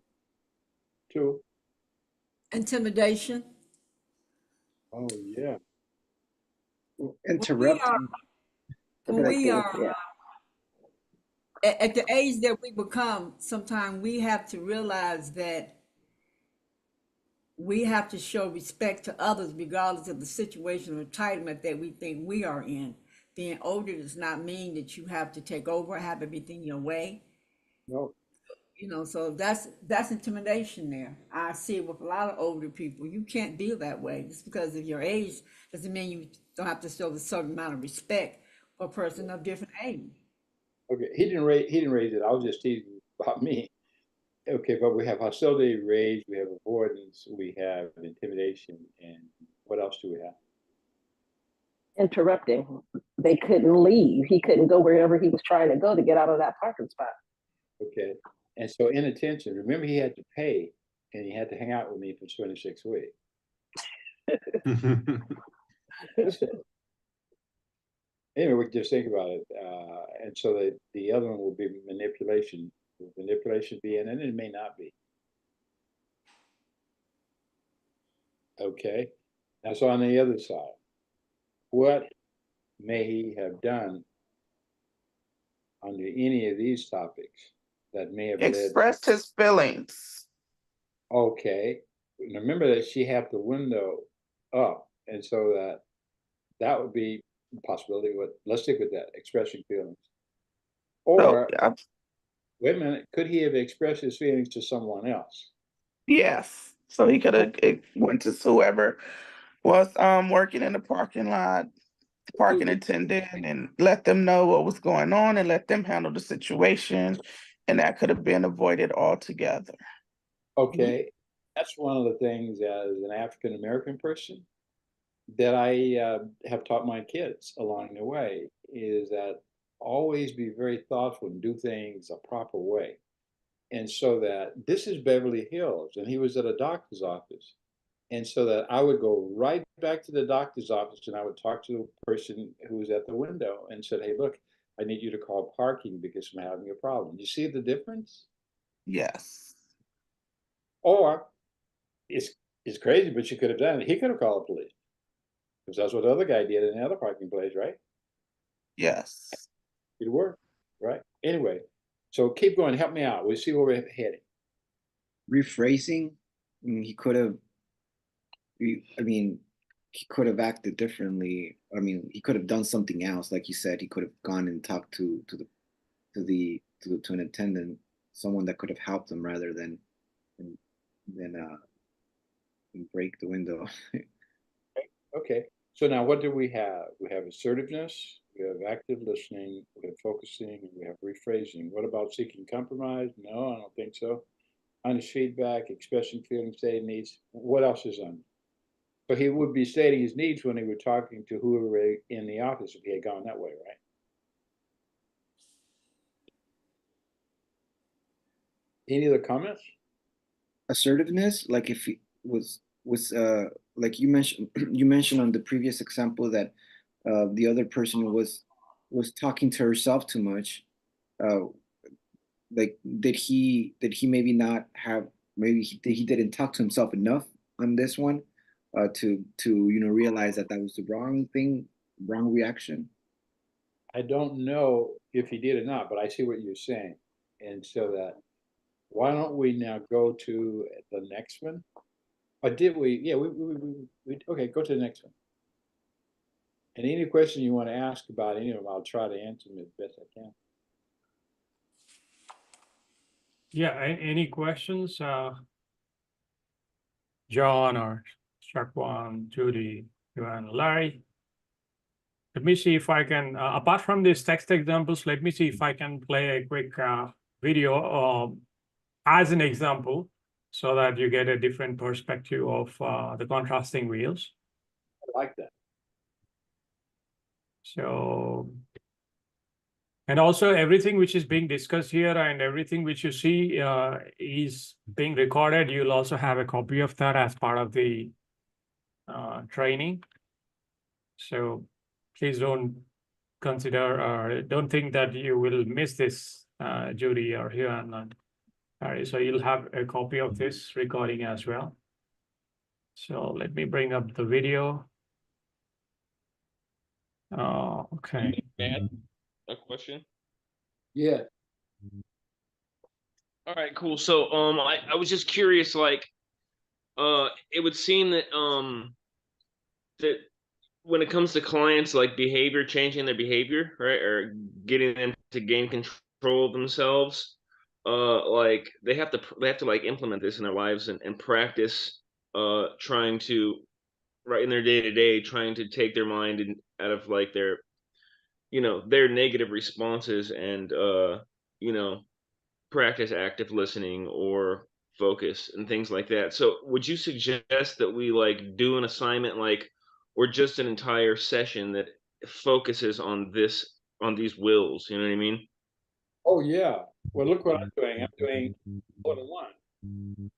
2. Intimidation. Oh, yeah. Interrupting. When we are Yeah. at the age that we become, sometimes we have to realize that we have to show respect to others regardless of the situation or entitlement that we think we are in. Being older does not mean that you have to take over, have everything your way. No. You know, so that's intimidation there. I see it with a lot of older people. You can't be that way. Just because of your age doesn't mean you don't have to show a certain amount of respect for a person of different age. Okay. He didn't raise it. I was just teasing about me. Okay, but we have hostility, rage, we have avoidance, we have intimidation, and what else do we have? Interrupting. They couldn't leave. He couldn't go wherever he was trying to go to get out of that parking spot. Okay. And so inattention, remember he had to pay and he had to hang out with me for 26 weeks. Anyway, we can just think about it. And so the other one will be manipulation. Will manipulation be in it? It may not be. Okay. Now, so on the other side, what may he have done under any of these topics that may have Expressed his feelings. Okay. Remember that she had the window up, and so that would be a possibility. Let's stick with that, expressing feelings. Or wait a minute, could he have expressed his feelings to someone else? Yes. So he could have went to whoever was working in the parking lot, parking attendant, and let them know what was going on and let them handle the situation. And that could have been avoided altogether. Okay. That's one of the things as an African American person that I have taught my kids along the way is that always be very thoughtful and do things a proper way. And so that this is Beverly Hills, and he was at a doctor's office. And so that I would go right back to the doctor's office and I would talk to the person who was at the window and said, hey, look, I need you to call parking because I'm having a problem. You see the difference? Yes. Or it's crazy, but you could have done it. He could have called the police because that's what the other guy did in the other parking place, right? Yes. It worked, right? Anyway, so keep going. Help me out. We'll see where we're heading. Rephrasing. He could have. I mean, he could have acted differently. I mean, he could have done something else. Like you said, he could have gone and talked to an attendant, someone that could have helped him rather than break the window. Okay. So now what do we have? We have assertiveness, we have active listening, we have focusing, and we have rephrasing. What about seeking compromise? No, I don't think so. Honest feedback, expressing feelings, stating needs. What else is on? So he would be stating his needs when he were talking to whoever in the office if he had gone that way, right? Any other comments? Assertiveness, like if he was like you mentioned on the previous example that the other person was talking to herself too much. Like did he maybe not have, maybe he didn't talk to himself enough on this one to realize that was the wrong reaction. I don't know if he did or not, but I see what you're saying. And so that, why don't we now go to the next one? Or did we? Yeah, we okay, go to the next one. And any question you want to ask about any of them, I'll try to answer them as best I can. Yeah, any questions? John or Shaquan, Judy, Joanne, Larry? Let me see if I can, apart from these text examples, let me see if I can play a quick video as an example so that you get a different perspective of the contrasting wheels. I like that. So, and also everything which is being discussed here and everything which you see is being recorded. You'll also have a copy of that as part of the training. So please don't consider or don't think that you will miss this, Judy or Huan and Harry. So you'll have a copy of this recording as well. So let me bring up the video. Oh, okay. Add a question. Yeah. All right, cool. So I was just curious, like it would seem that that when it comes to clients, like behavior, changing their behavior, right, or getting them to gain control of themselves, like they have to like implement this in their lives and practice trying to, right, in their day-to-day, trying to take their mind and out of like their, you know, their negative responses and you know, practice active listening or focus and things like that. So would you suggest that we like do an assignment like, or just an entire session that focuses on this, on these wills, you know what I mean? Oh, yeah. Well, look what I'm doing. I'm doing more than one.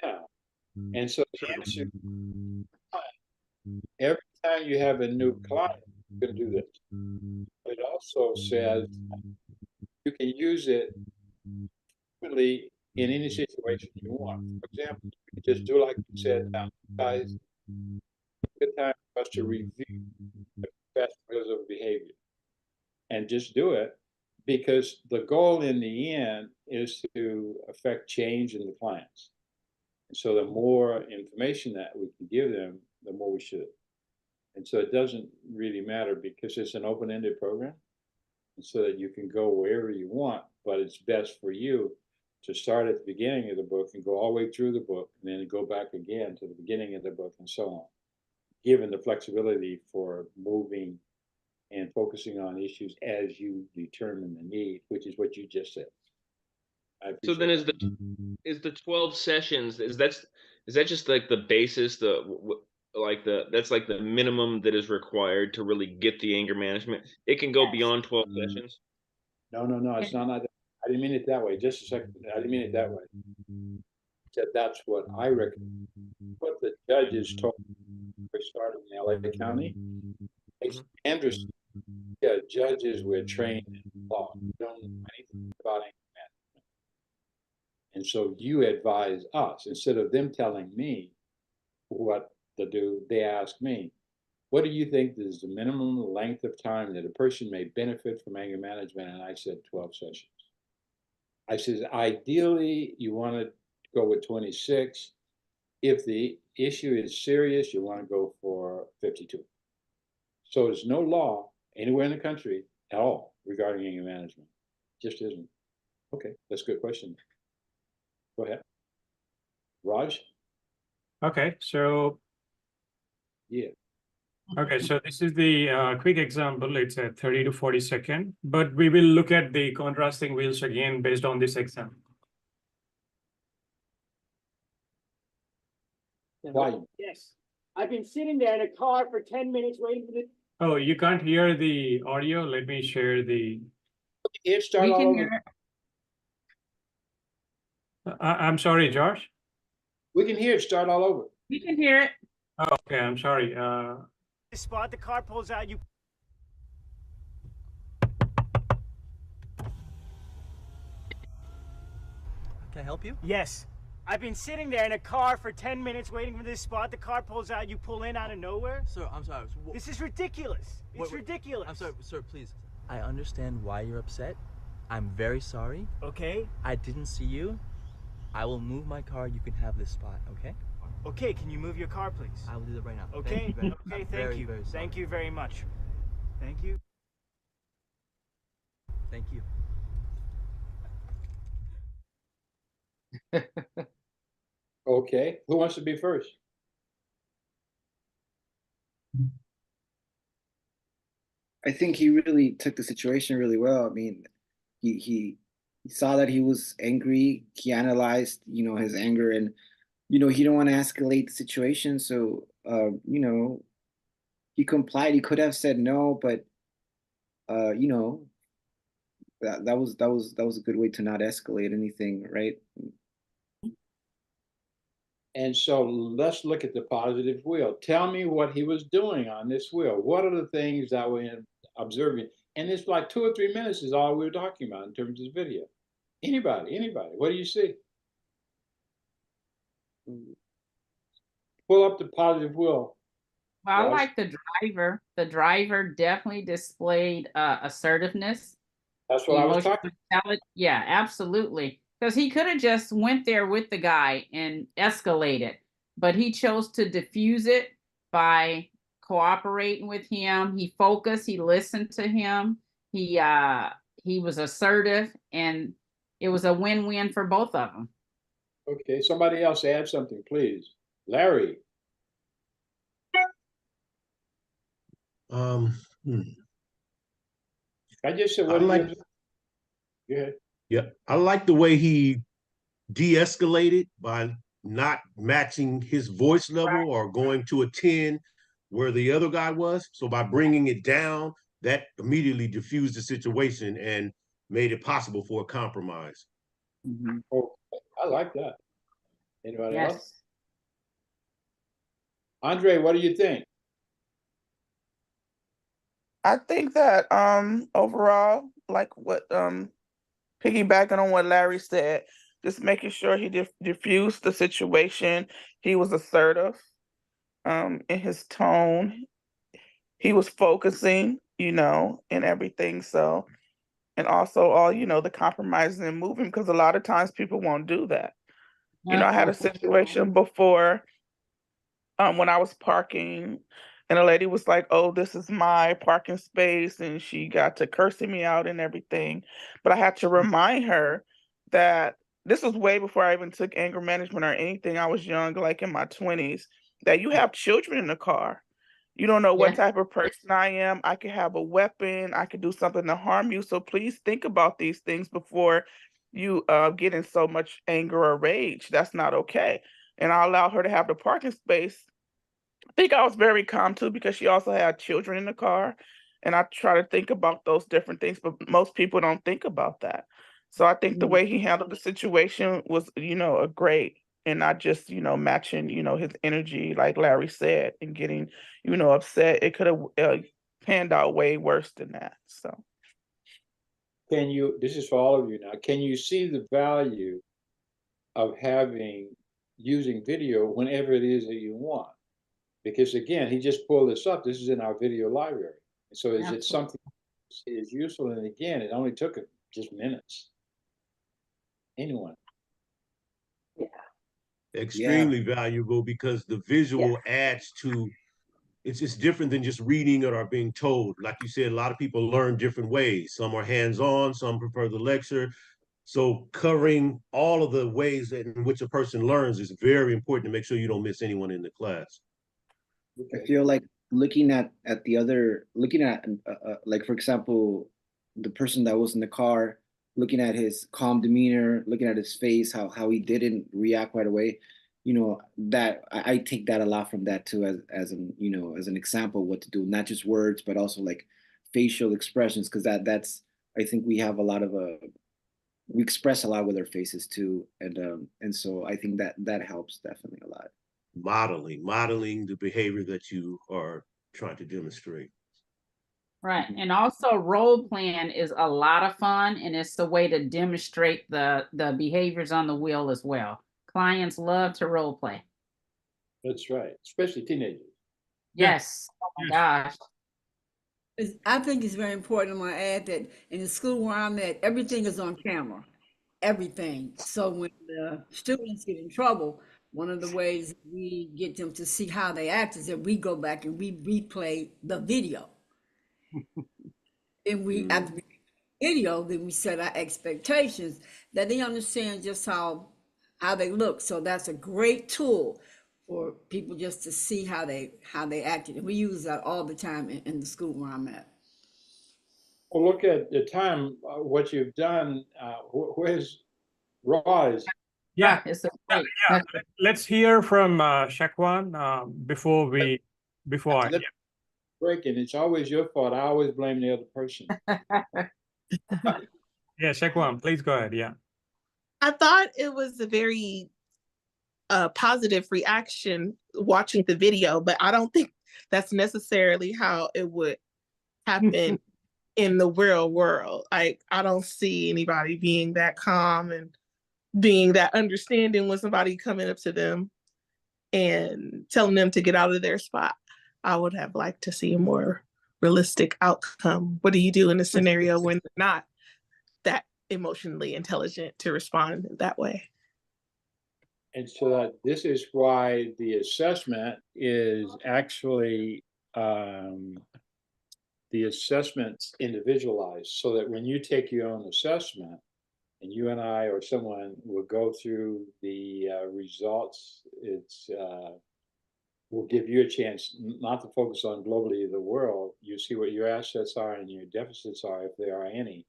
Yeah. And so the answer, every time you have a new client, you can do this. It also says you can use it really in any situation you want. For example, you can just do like you said, guys, good time for us to review the best ways of behavior and just do it, because the goal in the end is to affect change in the clients. And so the more information that we can give them, the more we should. And so it doesn't really matter because it's an open-ended program, and so that you can go wherever you want, but it's best for you to start at the beginning of the book and go all the way through the book and then go back again to the beginning of the book and so on, given the flexibility for moving and focusing on issues as you determine the need, which is what you just said. So then is the 12 sessions, is that just like the basis, that's like the minimum that is required to really get the anger management? It can go beyond 12 sessions? No, it's not like that. I didn't mean it that way. Just a second. I didn't mean it that way. Said that's what I recommend. What the judges told me we started in LA County. Anderson, yeah, judges were trained in law. You don't know anything about anger management. And so you advise us. Instead of them telling me what to do, they ask me, what do you think is the minimum length of time that a person may benefit from anger management? And I said 12 sessions. I said, ideally, you want to go with 26. If the issue is serious, you want to go for 52. So there's no law anywhere in the country at all regarding anger management. Just isn't. Okay, that's a good question. Go ahead. Raj? Okay, so yeah. Okay, so this is the quick example. It's a 30 to 40 second, but we will look at the contrasting wheels again based on this example. Why? Yes. I've been sitting there in a car for 10 minutes waiting for the... Oh, you can't hear the audio? Let me share the... It started all over. I'm sorry, Josh? We can hear it start all over. We can hear it. Oh, okay, I'm sorry. The spot, the car pulls out, you... Can I help you? Yes. I've been sitting there in a car for 10 minutes waiting for this spot. The car pulls out, you pull in out of nowhere. Sir, I'm sorry. This is ridiculous. It's ridiculous. I'm sorry, sir, please. I understand why you're upset. I'm very sorry. Okay. I didn't see you. I will move my car. You can have this spot, okay? Okay, can you move your car, please? I will do that right now. Okay, Thank you okay, very, thank you. very sorry. Thank you very much. Thank you. Thank you. Okay, who wants to be first? I think he really took the situation really well. I mean, he saw that he was angry. He analyzed, his anger, and he don't want to escalate the situation. So, he complied. He could have said no, but that was a good way to not escalate anything, right? And so let's look at the positive wheel. Tell me what he was doing on this wheel. What are the things that we're observing? And it's like 2 or 3 minutes is all we were talking about in terms of video. Anybody, what do you see? Pull up the positive wheel. Well, I Raj? like the driver. The driver definitely displayed assertiveness, That's what I was talking talking. Yeah, absolutely. Because he could have just went there with the guy and escalated, but he chose to diffuse it by cooperating with him. He focused. He listened to him. He was assertive, and it was a win-win for both of them. Okay, somebody else add something, please. Larry. Hmm. I just said, what I do like, you? Go ahead. yeah, I like the way he de-escalated by not matching his voice level or going to a 10 where the other guy was. So by bringing it down, that immediately diffused the situation and made it possible for a compromise. Oh, I like that. Anybody else? Yes. Andre, what do you think? I think that overall, like what piggybacking on what Larry said, just making sure he diffused the situation. He was assertive in his tone. He was focusing, and everything. So, and also all, the compromising and moving, because a lot of times people won't do that. I had a situation before when I was parking, and a lady was like, "Oh, this is my parking space," and she got to cursing me out and everything. But I had to remind her that this was way before I even took anger management or anything. I was young, like in my 20s, that you have children in the car. You don't know what type of person I am. I could have a weapon. I could do something to harm you. So please think about these things before you get in so much anger or rage. That's not okay. And I allowed her to have the parking space. I think I was very calm too, because she also had children in the car. And I try to think about those different things, but most people don't think about that. So I think the way he handled the situation was, a great, and not just, matching, his energy, like Larry said, and getting, upset. It could have panned out way worse than that. So. This is for all of you now, can you see the value of using video whenever it is that you want? Because again, he just pulled this up. This is in our video library. So is it something that is useful? And again, it only took just minutes. Anyone? Yeah. Extremely valuable, because the visual adds to, it's different than just reading it or being told. Like you said, a lot of people learn different ways. Some are hands-on, some prefer the lecture. So covering all of the ways in which a person learns is very important to make sure you don't miss anyone in the class. I feel like looking at like, for example, the person that was in the car, looking at his calm demeanor, looking at his face, how he didn't react right away, that I take that a lot from that too, as an example of what to do, not just words, but also like facial expressions, because that's, I think we have a lot of we express a lot with our faces too, and so I think that helps definitely a lot. Modeling the behavior that you are trying to demonstrate. Right. And also role playing is a lot of fun, and it's a way to demonstrate the behaviors on the wheel as well. Clients love to role play. That's right, especially teenagers. Yes. Oh my gosh. I think it's very important. I'm going to add that in the school where I'm at, everything is on camera. Everything. So when the students get in trouble, one of the ways we get them to see how they act is that we go back and we replay the video. And we, after we video, then we set our expectations that they understand just how they look. So that's a great tool for people just to see how they acted. And we use that all the time in the school where I'm at. Well, look at the time, what you've done. Where's Raj? Yeah, it's let's hear from Shakwan before I. Breaking. It's always your fault. I always blame the other person. Yeah, Shakwan, please go ahead. Yeah. I thought it was a very positive reaction watching the video, but I don't think that's necessarily how it would happen in the real world. Like, I don't see anybody being that calm and being that understanding when somebody coming up to them and telling them to get out of their spot. I would have liked to see a more realistic outcome. What do you do in a scenario when they're not that emotionally intelligent to respond that way? And so this is why the assessment is actually the assessment's individualized, so that when you take your own assessment, and you and I or someone will go through the results, will give you a chance not to focus on globally the world. You see what your assets are and your deficits are, if there are any.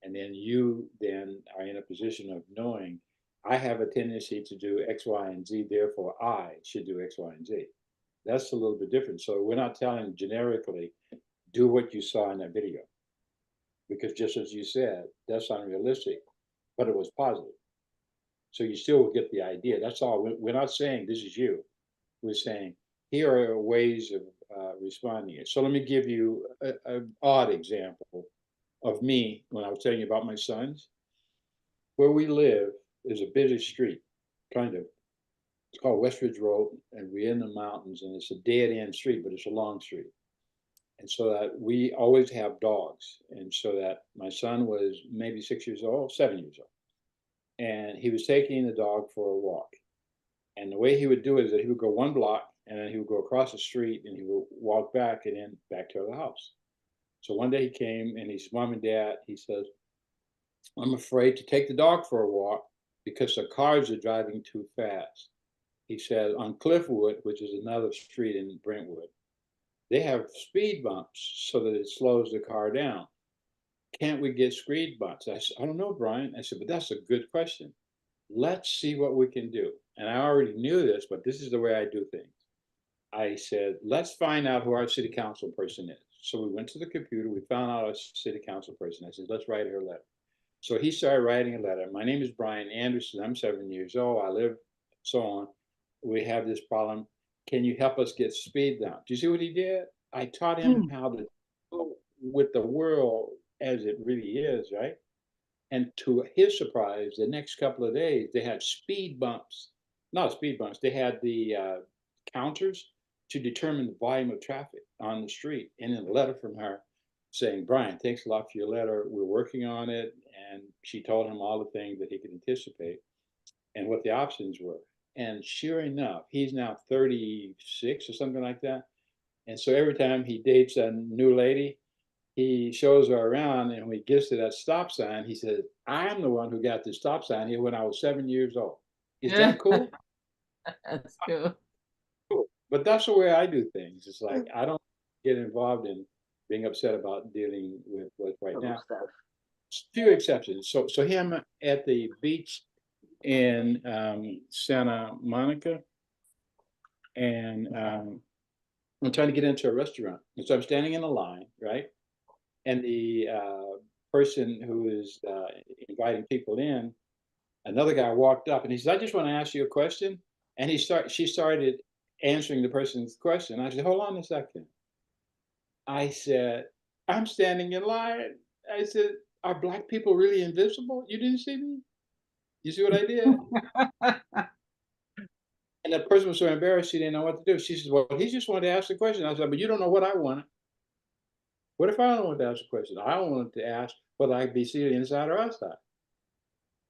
And then you then are in a position of knowing, I have a tendency to do X, Y, and Z, therefore I should do X, Y, and Z. That's a little bit different. So we're not telling generically, do what you saw in that video. Because just as you said, that's unrealistic, but it was positive. So you still will get the idea. That's all. We're not saying this is you. We're saying, here are ways of responding. So let me give you an odd example of me when I was telling you about my sons. Where we live is a busy street, kind of. It's called Westridge Road, and we're in the mountains, and it's a dead-end street, but it's a long street. And so that we always have dogs. And so that my son was maybe 6 years old, 7 years old. And he was taking the dog for a walk. And the way he would do it is that he would go one block, and then he would go across the street, and he would walk back, and then back to the house. So one day he came, and he said, Mom and Dad, he says, I'm afraid to take the dog for a walk because the cars are driving too fast. He said, on Cliffwood, which is another street in Brentwood, they have speed bumps so that it slows the car down. Can't we get speed bumps? I said, I don't know, Brian. I said, but that's a good question. Let's see what we can do. And I already knew this, but this is the way I do things. I said, let's find out who our city council person is. So we went to the computer, we found out our city council person. I said, let's write her a letter. So he started writing a letter. My name is Brian Anderson. I'm 7 years old. I live, so on. We have this problem. Can you help us get speed down? Do you see what he did? I taught him how to go with the world as it really is, right? And to his surprise, the next couple of days, they had speed bumps. Not speed bumps. They had the counters to determine the volume of traffic on the street. And then a letter from her saying, Brian, thanks a lot for your letter. We're working on it. And she told him all the things that he could anticipate and what the options were. And sure enough, he's now 36 or something like that. And so every time he dates a new lady, he shows her around, and when he gets to that stop sign, he says, I'm the one who got the stop sign here when I was 7 years old. Is that cool? That's cool. Cool. But that's the way I do things. It's like, I don't get involved in being upset about dealing with what's right now. Few exceptions. So him at the beach in Santa Monica, and I'm trying to get into a restaurant. And so I'm standing in a line, right? And the person who is inviting people in, another guy walked up and he said, I just want to ask you a question. And she started answering the person's question. I said, hold on a second. I said, I'm standing in line. I said, are Black people really invisible? You didn't see me? You see what I did? And that person was so embarrassed, she didn't know what to do. She said, well, he just wanted to ask the question. I said, but you don't know what I wanted. What if I don't want to ask a question? I wanted to ask whether I could be seated inside or outside.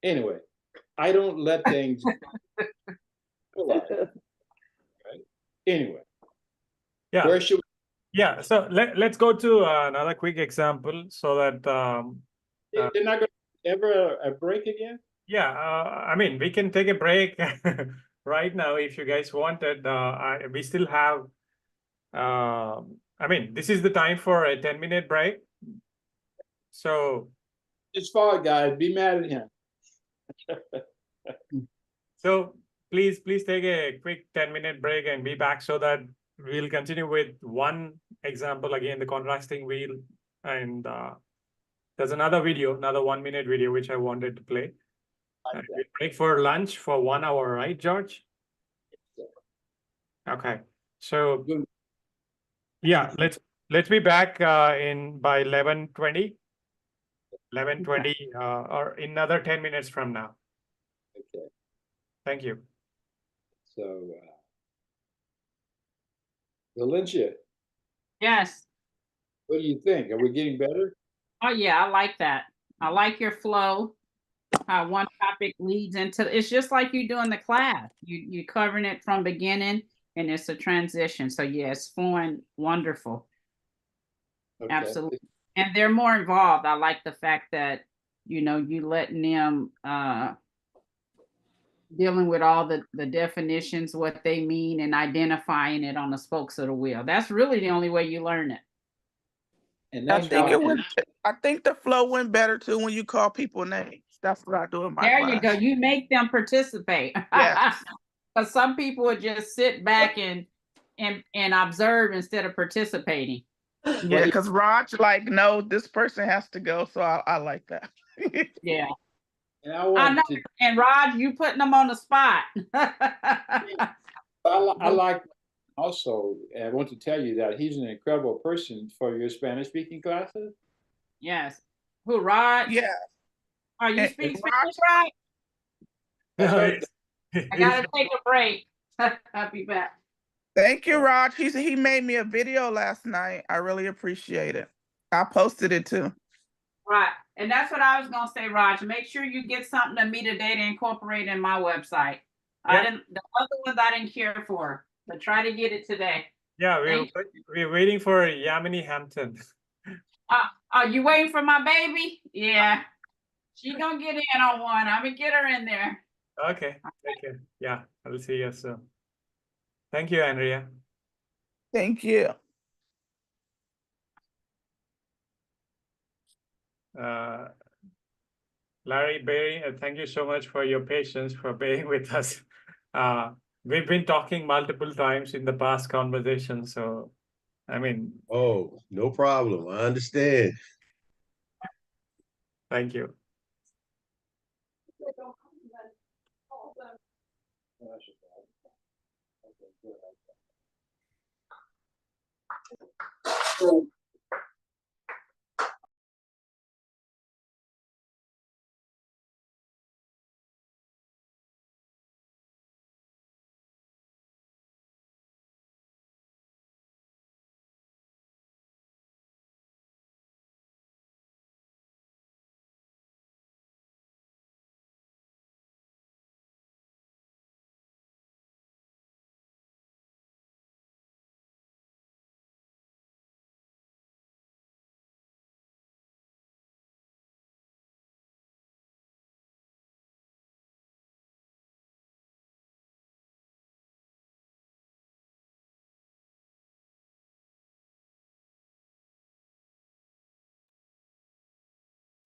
Anyway, I don't let things right? Anyway, Yeah. Where should we? Yeah, so let's go to another quick example so that They're not going to ever a break again? yeah, I mean, we can take a break right now if you guys wanted. We still have, I mean, this is the time for a 10-minute break. So It's fine, guys. Be mad at him. So please take a quick 10-minute break and be back so that we'll continue with one example again, the contrasting wheel. And there's another video, another 1-minute video, which I wanted to play. We'll break for lunch for 1 hour, right, George? Okay. So yeah, Let's be back in by 11:20. 11:20 or in another 10 minutes from now. Okay. Thank you. So, Valencia, Yes. what do you think? Are we getting better? Oh, yeah, I like that. I like your flow. How one topic leads into it's just like you doing the class. You covering it from beginning and it's a transition. So yeah, it's flowing wonderful. Okay. Absolutely. And they're more involved. I like the fact that, you know, you letting them dealing with all the definitions, what they mean, and identifying it on the spokes of the wheel. That's really the only way you learn it. And I that's think why it went. I think the flow went better too when you call people names. That's what I do in my There class. you go. You make them participate. Yes. Because some people would just sit back and observe instead of participating. Yeah, because Raj like, no, this person has to go. So I like that. Yeah. and I I want know. to. And Raj, you putting them on the spot. I like also. I want to tell you that he's an incredible person for your Spanish speaking classes. Yes. Who, Raj? Yeah. Oh, you And speak Raj, Spanish, Raj? I heard I gotta take a break. I'll be back. thank you, Raj. He made me a video last night. I really appreciate it. I posted it too. Right. And that's what I was gonna say, Raj. Make sure you get something to me today to incorporate in my website. Yeah. The other ones I didn't care for, but try to get it today. Yeah, Thank we're waiting for Yamini Hampton. Are you waiting for my baby? Yeah. She gonna get in on one. I'm gonna get her in there. Okay. Take care. Yeah, I'll see you soon. Thank you, Andrea. Thank you. Larry, Barry, thank you so much for your patience, for being with us. We've been talking multiple times in the past conversation, so I mean. Oh, no problem. I understand. Thank you.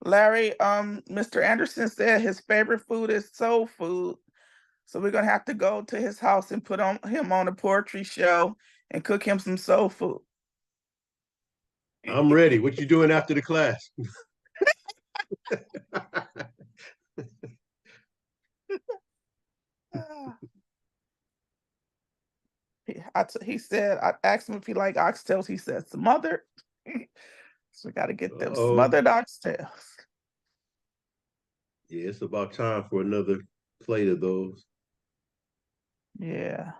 Larry, Mr. Anderson said his favorite food is soul food. So we're gonna have to go to his house and put him on a poetry show and cook him some soul food. I'm ready. What you doing after the class? He said, I asked him if he liked oxtails. He said smothered. So we got to get them smothered oxtails. Yeah, it's about time for another plate of those. Yeah.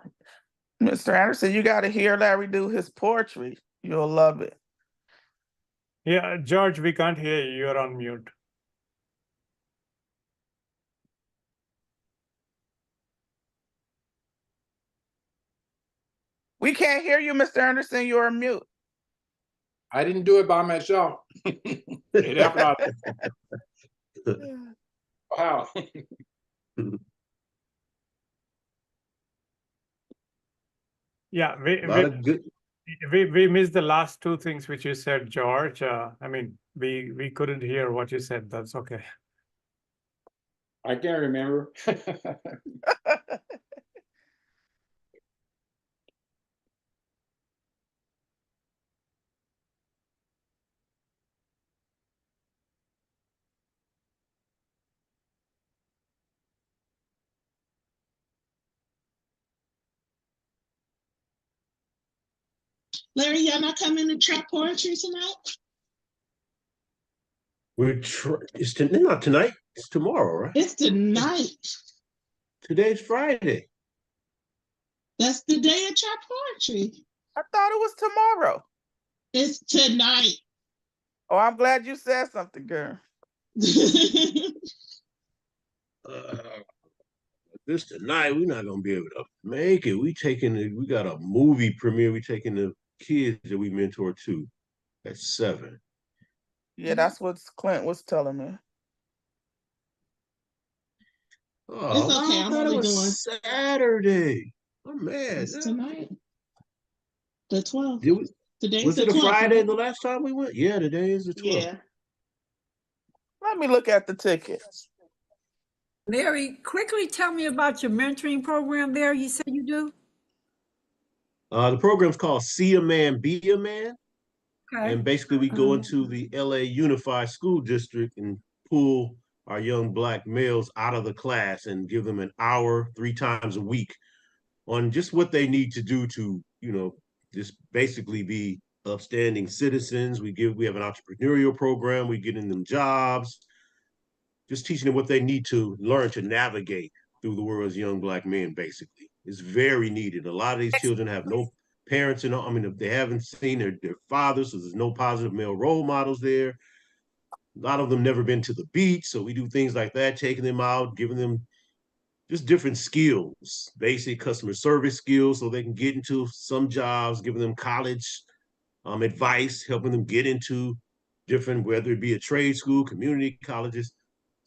Mr. Anderson, you got to hear Larry do his poetry. You'll love it. Yeah, George, we can't hear you. You're on mute. We can't hear you, Mr. Anderson. You're on mute. I didn't do it by myself. It happened out. Wow. Yeah, we missed the last two things which you said, George. I mean, we couldn't hear what you said. That's okay. I can't remember. Larry, y'all not coming to trap poetry tonight? It's not tonight. It's tomorrow, right? It's tonight. Today's Friday. That's the day of trap poetry. I thought it was tomorrow. It's tonight. Oh, I'm glad you said something, girl. This tonight, we're not gonna be able to make it. We got a movie premiere. We taking the kids that we mentor to at 7. Yeah, that's what Clint was telling me. Oh, It's okay. I I'm thought only it was Saturday. I'm mad. It's tonight. The 12th. Today's Was the it a 12th, Friday right? the last time we went? Yeah, today is the 12th. Yeah. Let me look at the tickets. Larry, quickly tell me about your mentoring program there. You said you do? The program's called See a Man, Be a Man. Okay. And basically we go into the LA Unified School District and pull our young Black males out of the class and give them an hour 3 times a week on just what they need to do to, just basically be upstanding citizens. We have an entrepreneurial program. We get in them jobs, just teaching them what they need to learn to navigate through the world as young Black men, basically. It's very needed. A lot of these children have no parents, if they haven't seen their fathers, so there's no positive male role models there. A lot of them never been to the beach, so we do things like that, taking them out, giving them just different skills, basic customer service skills, so they can get into some jobs, giving them college advice, helping them get into different, whether it be a trade school, community colleges.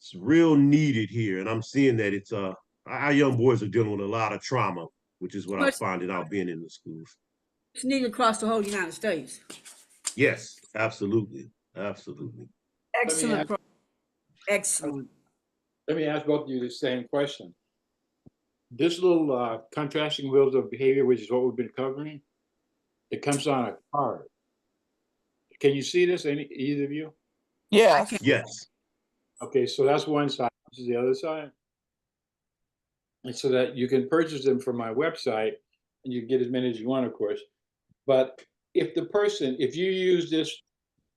It's real needed here, and I'm seeing that it's our young boys are dealing with a lot of trauma, which is what I'm finding out being in the schools. It's needed across the whole United States. Yes, absolutely, absolutely. Excellent. Excellent. Let me ask both of you the same question. This little contrasting wheels of behavior, which is what we've been covering, it comes on a card. Can you see this, either of you? Yes. Yes. Okay, so that's one side. This is the other side. And so that you can purchase them from my website, and you can get as many as you want, of course. But if you use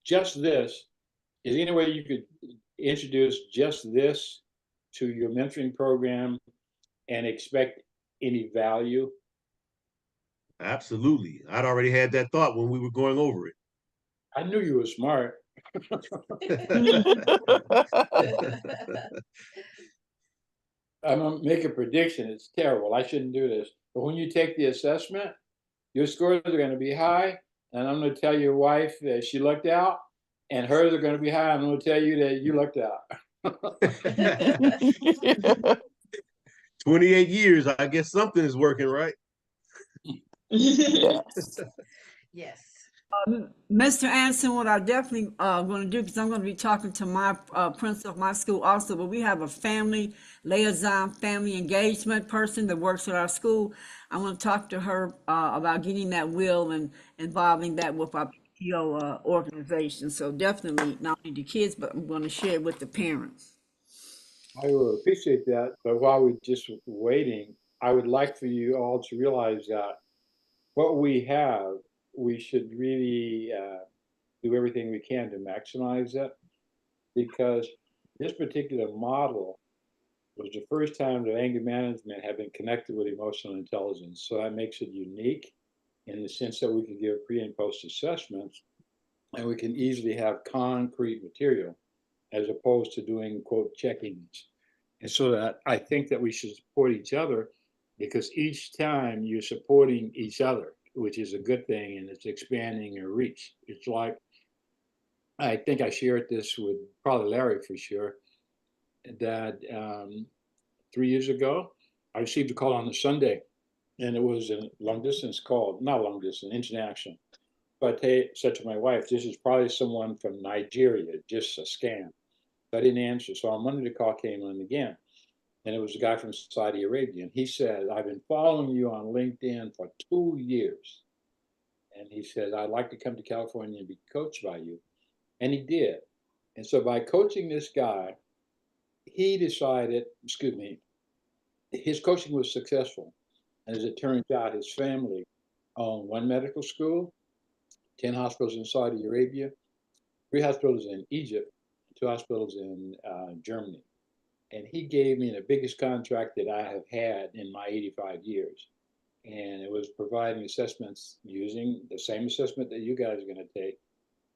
just this, is there any way you could introduce just this to your mentoring program and expect any value? Absolutely. I'd already had that thought when we were going over it. I knew you were smart. I'm gonna make a prediction. It's terrible. I shouldn't do this. But when you take the assessment, your scores are going to be high, and I'm going to tell your wife that she lucked out, and hers are going to be high. I'm going to tell you that you lucked out. 28 years. I guess something is working, right? Yes. Yes. Mr. Anderson, what I definitely going to do, because I'm going to be talking to my principal of my school also, but we have a family liaison, family engagement person that works at our school. I want to talk to her about getting that will and involving that with our PTO organization. So definitely not only the kids, but I'm going to share it with the parents. I will appreciate that. But while we're just waiting, I would like for you all to realize that what we have, we should really do everything we can to maximize it, because this particular model was the first time that anger management had been connected with emotional intelligence. So that makes it unique in the sense that we can give pre and post assessments, and we can easily have concrete material as opposed to doing, quote, check-ins. And so that I think that we should support each other, because each time you're supporting each other, which is a good thing, and it's expanding your reach. It's like, I think I shared this with probably Larry for sure, that 3 years ago, I received a call on a Sunday, and it was a long distance call, not long distance, international. But I said to my wife, this is probably someone from Nigeria, just a scam. I didn't answer. So on Monday, the call came on again. And it was a guy from Saudi Arabia. And he said, I've been following you on LinkedIn for 2 years. And he said, I'd like to come to California and be coached by you. And he did. And so by coaching this guy, he decided, his coaching was successful. And as it turns out, his family owned one medical school 10 hospitals in Saudi Arabia, 3 hospitals in Egypt, 2 hospitals in Germany. And he gave me the biggest contract that I have had in my 85 years. And it was providing assessments using the same assessment that you guys are going to take,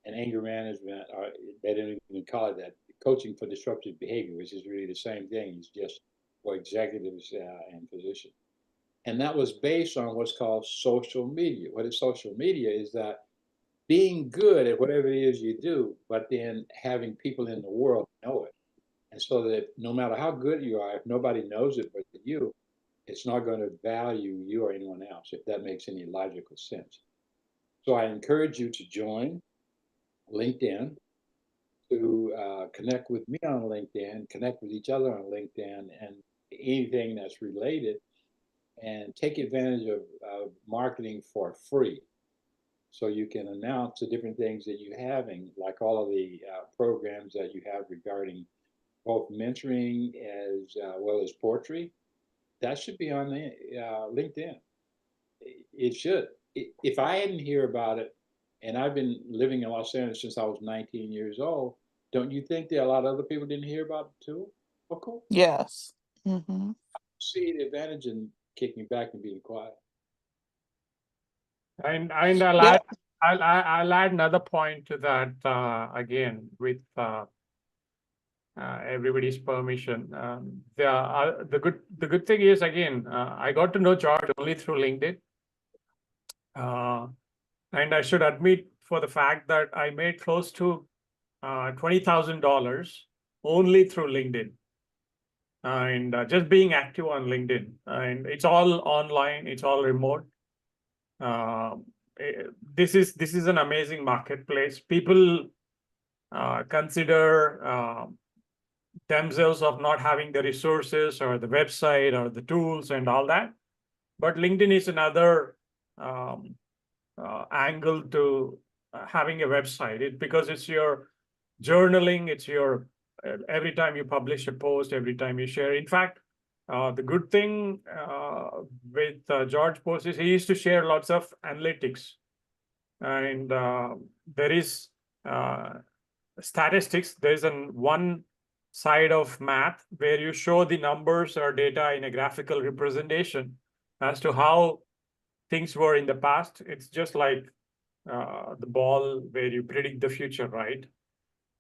and anger management, or they didn't even call it that, coaching for disruptive behavior, which is really the same thing. It's just for executives and physicians. And that was based on what's called social media. What is social media is that being good at whatever it is you do, but then having people in the world know it. And so that no matter how good you are, if nobody knows it but you, it's not going to value you or anyone else, if that makes any logical sense. So I encourage you to join LinkedIn, to connect with me on LinkedIn, connect with each other on LinkedIn, and anything that's related, and take advantage of marketing for free. So you can announce the different things that you're having, like all of the programs that you have regarding both mentoring as well as poetry. That should be on the LinkedIn. It should. If I didn't hear about it, and I've been living in Los Angeles since I was 19 years old, don't you think that a lot of other people didn't hear about it too? Of course. Yes. Mm-hmm. See the advantage in kicking back and being quiet. And I'll Yeah. I'll add another point to that again with everybody's permission. The good thing is, again, I got to know George only through LinkedIn, and I should admit for the fact that I made close to $20,000 only through LinkedIn, and just being active on LinkedIn. And it's all online, it's all remote. This is an amazing marketplace. People consider themselves of not having the resources or the website or the tools and all that, but LinkedIn is another angle to having a website. Because it's your journaling, it's your every time you publish a post, every time you share. In fact, the good thing with George posts is he used to share lots of analytics, and there is statistics. There's one side of math where you show the numbers or data in a graphical representation as to how things were in the past. It's just like the ball where you predict the future, right?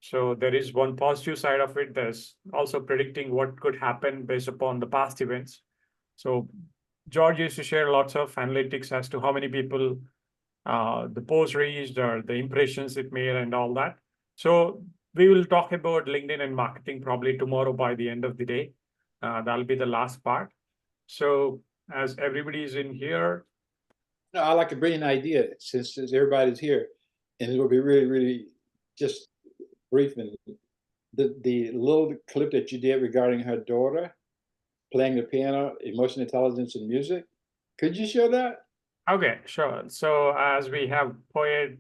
So there is one positive side of it. There's also predicting what could happen based upon the past events. So George used to share lots of analytics as to how many people the post reached or the impressions it made and all that. So we will talk about LinkedIn and marketing probably tomorrow by the end of the day. That'll be the last part. So as everybody's in here. No, I like a brilliant idea since everybody's here, and it will be really, really just brief. And the little clip that you did regarding her daughter playing the piano, emotional intelligence and music, could you show that? Okay, sure. So as we have poet,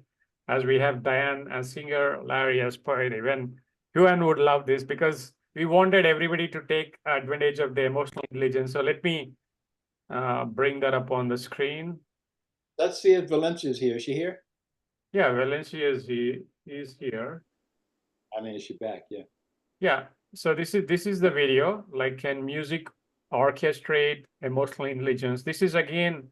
as we have Diane as singer, Larry as poet, even Yuan would love this because we wanted everybody to take advantage of the emotional intelligence. So let me bring that up on the screen. Let's see if Valencia is here. Is she here? Yeah, Valencia is here. I mean, is she back? Yeah. Yeah. So this is the video. Like, can music orchestrate emotional intelligence? This is again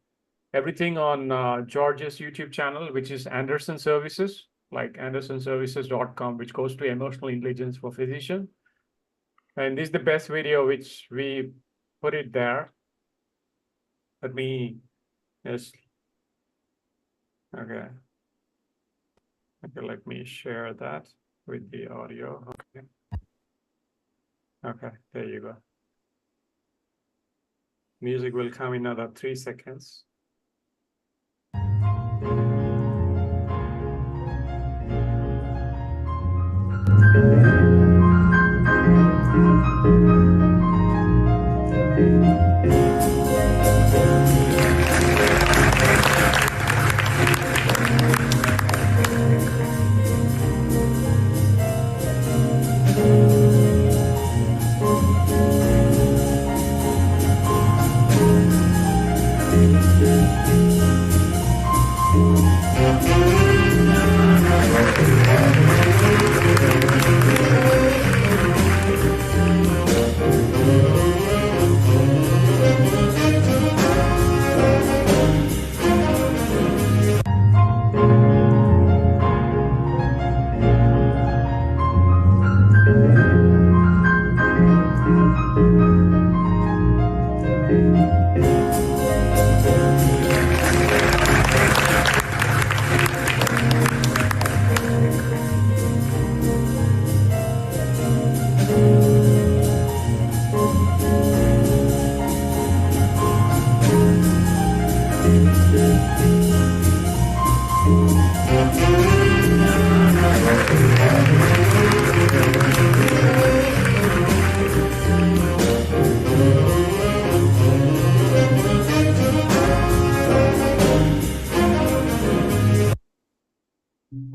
everything on George's YouTube channel, which is Anderson Services, like andersonservices.com, which goes to emotional intelligence for physicians. And this is the best video, which we put it there. Let me just, okay, let me share that with the audio. Okay, there you go. Music will come in another 3 seconds.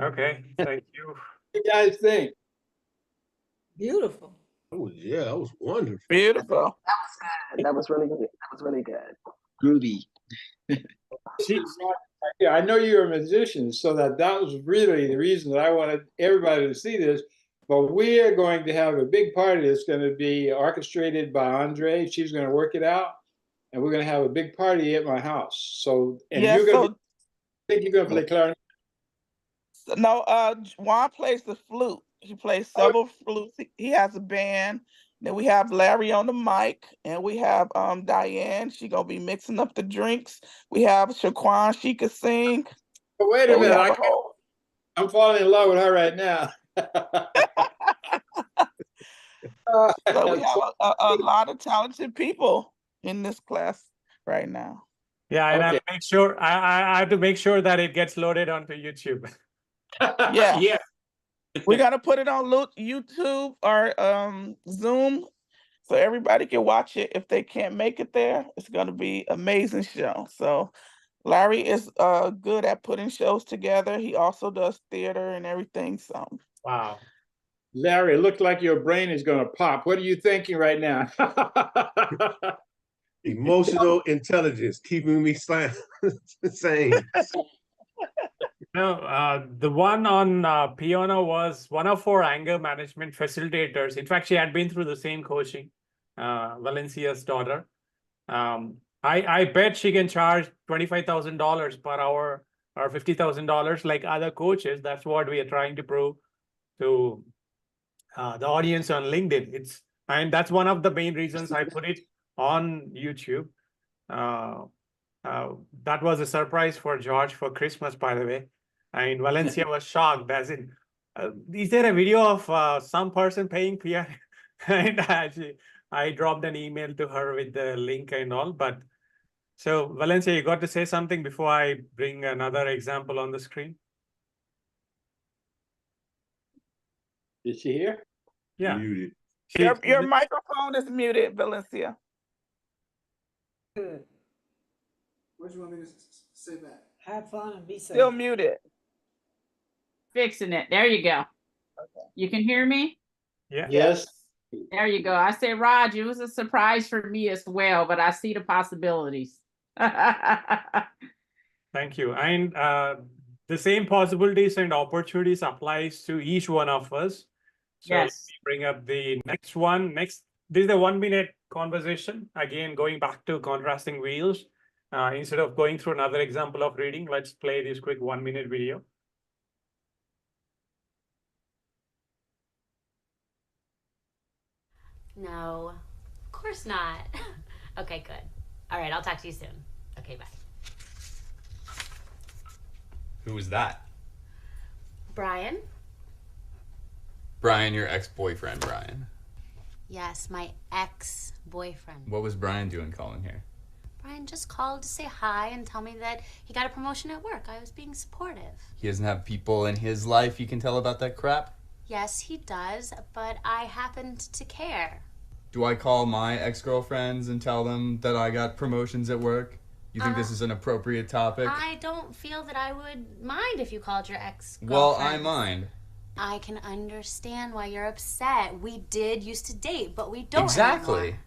Okay, thank you. What do you guys think? Beautiful. Oh yeah, that was wonderful. Beautiful. That was good. That was really good. That was really good. Groovy. Yeah, I know you're a musician, so that was really the reason that I wanted everybody to see this. But we are going to have a big party that's going to be orchestrated by Andre. She's going to work it out, and we're going to have a big party at my house. So, and Yeah, you're going to so think you're going to play clarinet. no, Juan plays the flute. He plays several flutes. He has a band. Then we have Larry on the mic, and we have Diane. She gonna be mixing up the drinks. We have Shaquan. She could sing. But wait a So we minute, have a whole. I'm falling in love with her right now. So we have a lot of talented people in this class right now. Yeah, and I Okay. have to make sure I have to make sure that it gets loaded onto YouTube. Yeah. Yeah. We're gonna put it on YouTube or Zoom so everybody can watch it. If they can't make it there, it's gonna be an amazing show. So Larry is good at putting shows together. He also does theater and everything. So Wow. Larry, it looks like your brain is going to pop. What are you thinking right now? Emotional intelligence, keeping me sane. No, the one on Piona was one of our anger management facilitators. In fact, she had been through the same coaching, Valencia's daughter. I bet she can charge $25,000 per hour or $50,000 like other coaches. That's what we are trying to prove to the audience on LinkedIn. And that's one of the main reasons I put it on YouTube. That was a surprise for George for Christmas, by the way. And Valencia was shocked, as in, is there a video of some person paying PR? And I dropped an email to her with the link and all. But so, Valencia, you got to say something before I bring another example on the screen? Is she here? Yeah. Muted. your microphone is muted, Valencia. Good. What do you want me to say back? Have fun and be safe. Still muted. Fixing it. There you go. Okay. You can hear me? Yeah. Yes. There you go. I said, Raj, it was a surprise for me as well, but I see the possibilities. Thank you. And the same possibilities and opportunities applies to each one of us. So Yes. let me bring up the next one. This is a 1 minute conversation. Again, going back to contrasting wheels. Instead of going through another example of reading, let's play this quick 1 minute video. No, of course not. Okay, good. All right, I'll talk to you soon. Okay, bye. Who was that? Brian? Brian, your ex-boyfriend, Brian. Yes, my ex-boyfriend. What was Brian doing calling here? Brian just called to say hi and tell me that he got a promotion at work. I was being supportive. He doesn't have people in his life you can tell about that crap? Yes, he does, but I happened to care. Do I call my ex-girlfriends and tell them that I got promotions at work? You think this is an appropriate topic? I don't feel that I would mind if you called your ex-girlfriend. Well, I mind. I can understand why you're upset. We did used to date, but we don't Exactly. anymore.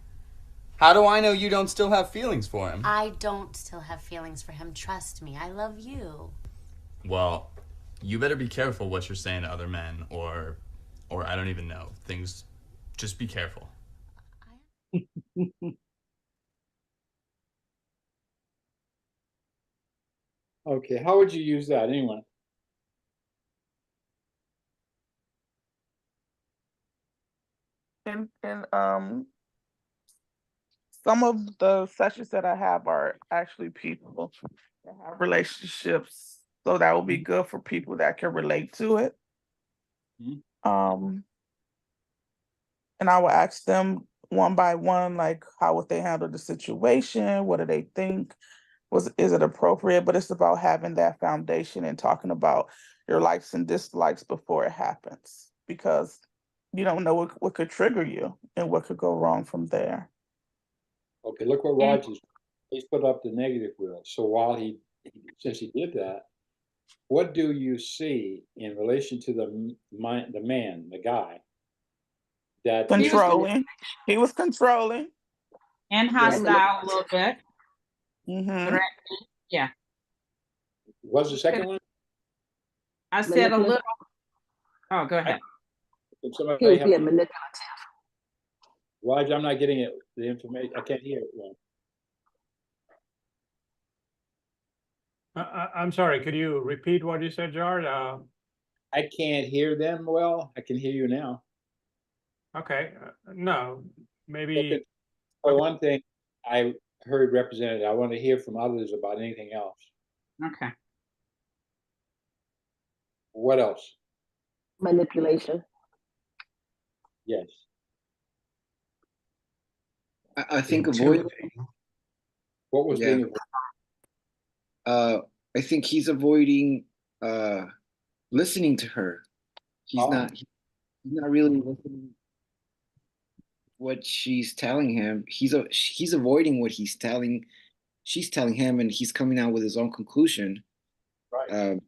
How do I know you don't still have feelings for him? I don't still have feelings for him. Trust me. I love you. Well, you better be careful what you're saying to other men, or I don't even know. Things, just be careful. Okay, how would you use that, anyone? And some of the sessions that I have are actually people that have relationships, so that will be good for people that can relate to it. And I will ask them one by one, like, how would they handle the situation? What do they think? Is it appropriate? But it's about having that foundation and talking about your likes and dislikes before it happens, because you don't know what could trigger you and what could go wrong from there. Okay, look what Raj is. He's put up the negative wheel. So while since he did that, what do you see in relation to the man, the guy? That Controlling. He was controlling. And hostile a little bit. Threatening. Yeah. What's the second one? I said a little. Oh, go ahead. He would be a manipulative. Raj, I'm not getting it. The information, I can't hear it well. I'm sorry, could you repeat what you said, George? I can't hear them well. I can hear you now. Okay, no, maybe. For one thing, I heard represented. I want to hear from others about anything else. Okay. What else? Manipulation. Yes. I think avoiding. What was being avoided? I think he's avoiding listening to her. He's not really listening what she's telling him. He's avoiding what she's telling him, and he's coming out with his own conclusion. Right.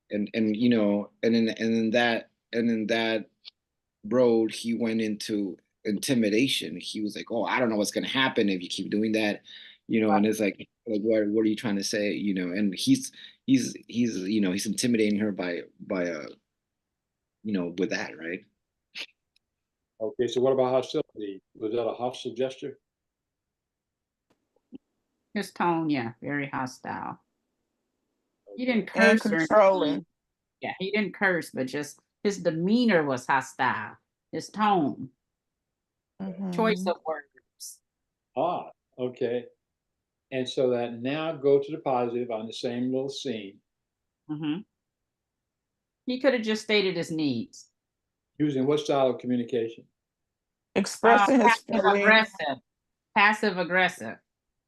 And you know, and in that road he went into intimidation. He was like, "Oh, I don't know what's gonna happen if you keep doing that," you know. Right. And it's like what are you trying to say, you know? And he's you know, he's intimidating her by you know, with that, right? Okay, so what about hostility? Was that a hostile gesture? His tone, yeah, very hostile. He didn't And curse or controlling. yeah, he didn't curse, but just his demeanor was hostile. His tone, choice of words. Ah, okay. And so that now go to the positive on the same little scene. He could have just stated his needs. Using what style of communication? Expressing his feelings. Aggressive. Passive aggressive.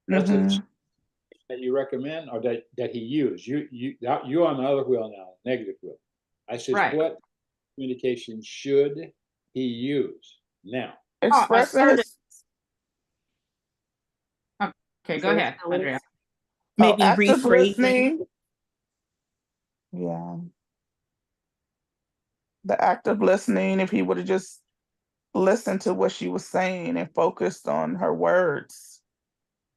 That's it. That you recommend, or that he used. You're on the other wheel now, negative wheel. I said, right. What communication should he use now? Expressing his. Okay, go ahead, Andrea. Maybe rephrasing. Yeah. The act of listening, if he would have just listened to what she was saying and focused on her words.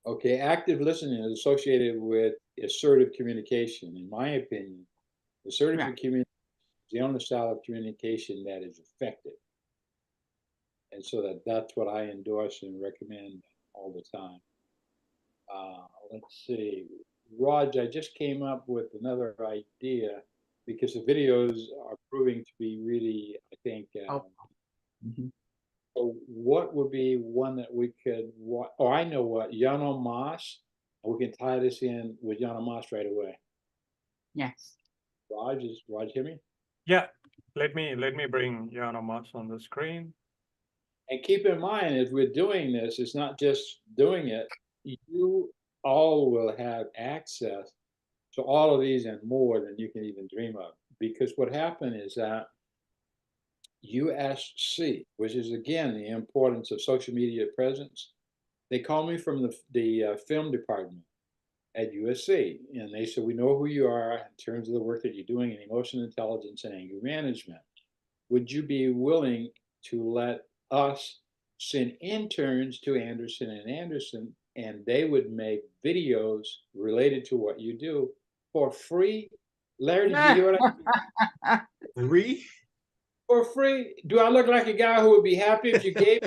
Okay, active listening is associated with assertive communication. In my opinion, assertive communication is the only style of communication that is effective. And so that's what I endorse and recommend all the time. Let's see. Raj, I just came up with another idea because the videos are proving to be really, I think, so what would be one that we could watch? Oh, I know what, Yano Mas. We can tie this in with Yano Mas right away. Yes. Raj, hear me? Yeah, let me bring Yano Mas on the screen. And keep in mind, as we're doing this, it's not just doing it. You all will have access to all of these and more than you can even dream of. Because what happened is that USC, which is again the importance of social media presence, they called me from the film department at USC, and they said, we know who you are in terms of the work that you're doing in emotional intelligence and anger management. Would you be willing to let us send interns to Anderson and Anderson, and they would make videos related to what you do for free? Larry, did you hear what I mean? Free? For free? Do I look like a guy who would be happy if you gave?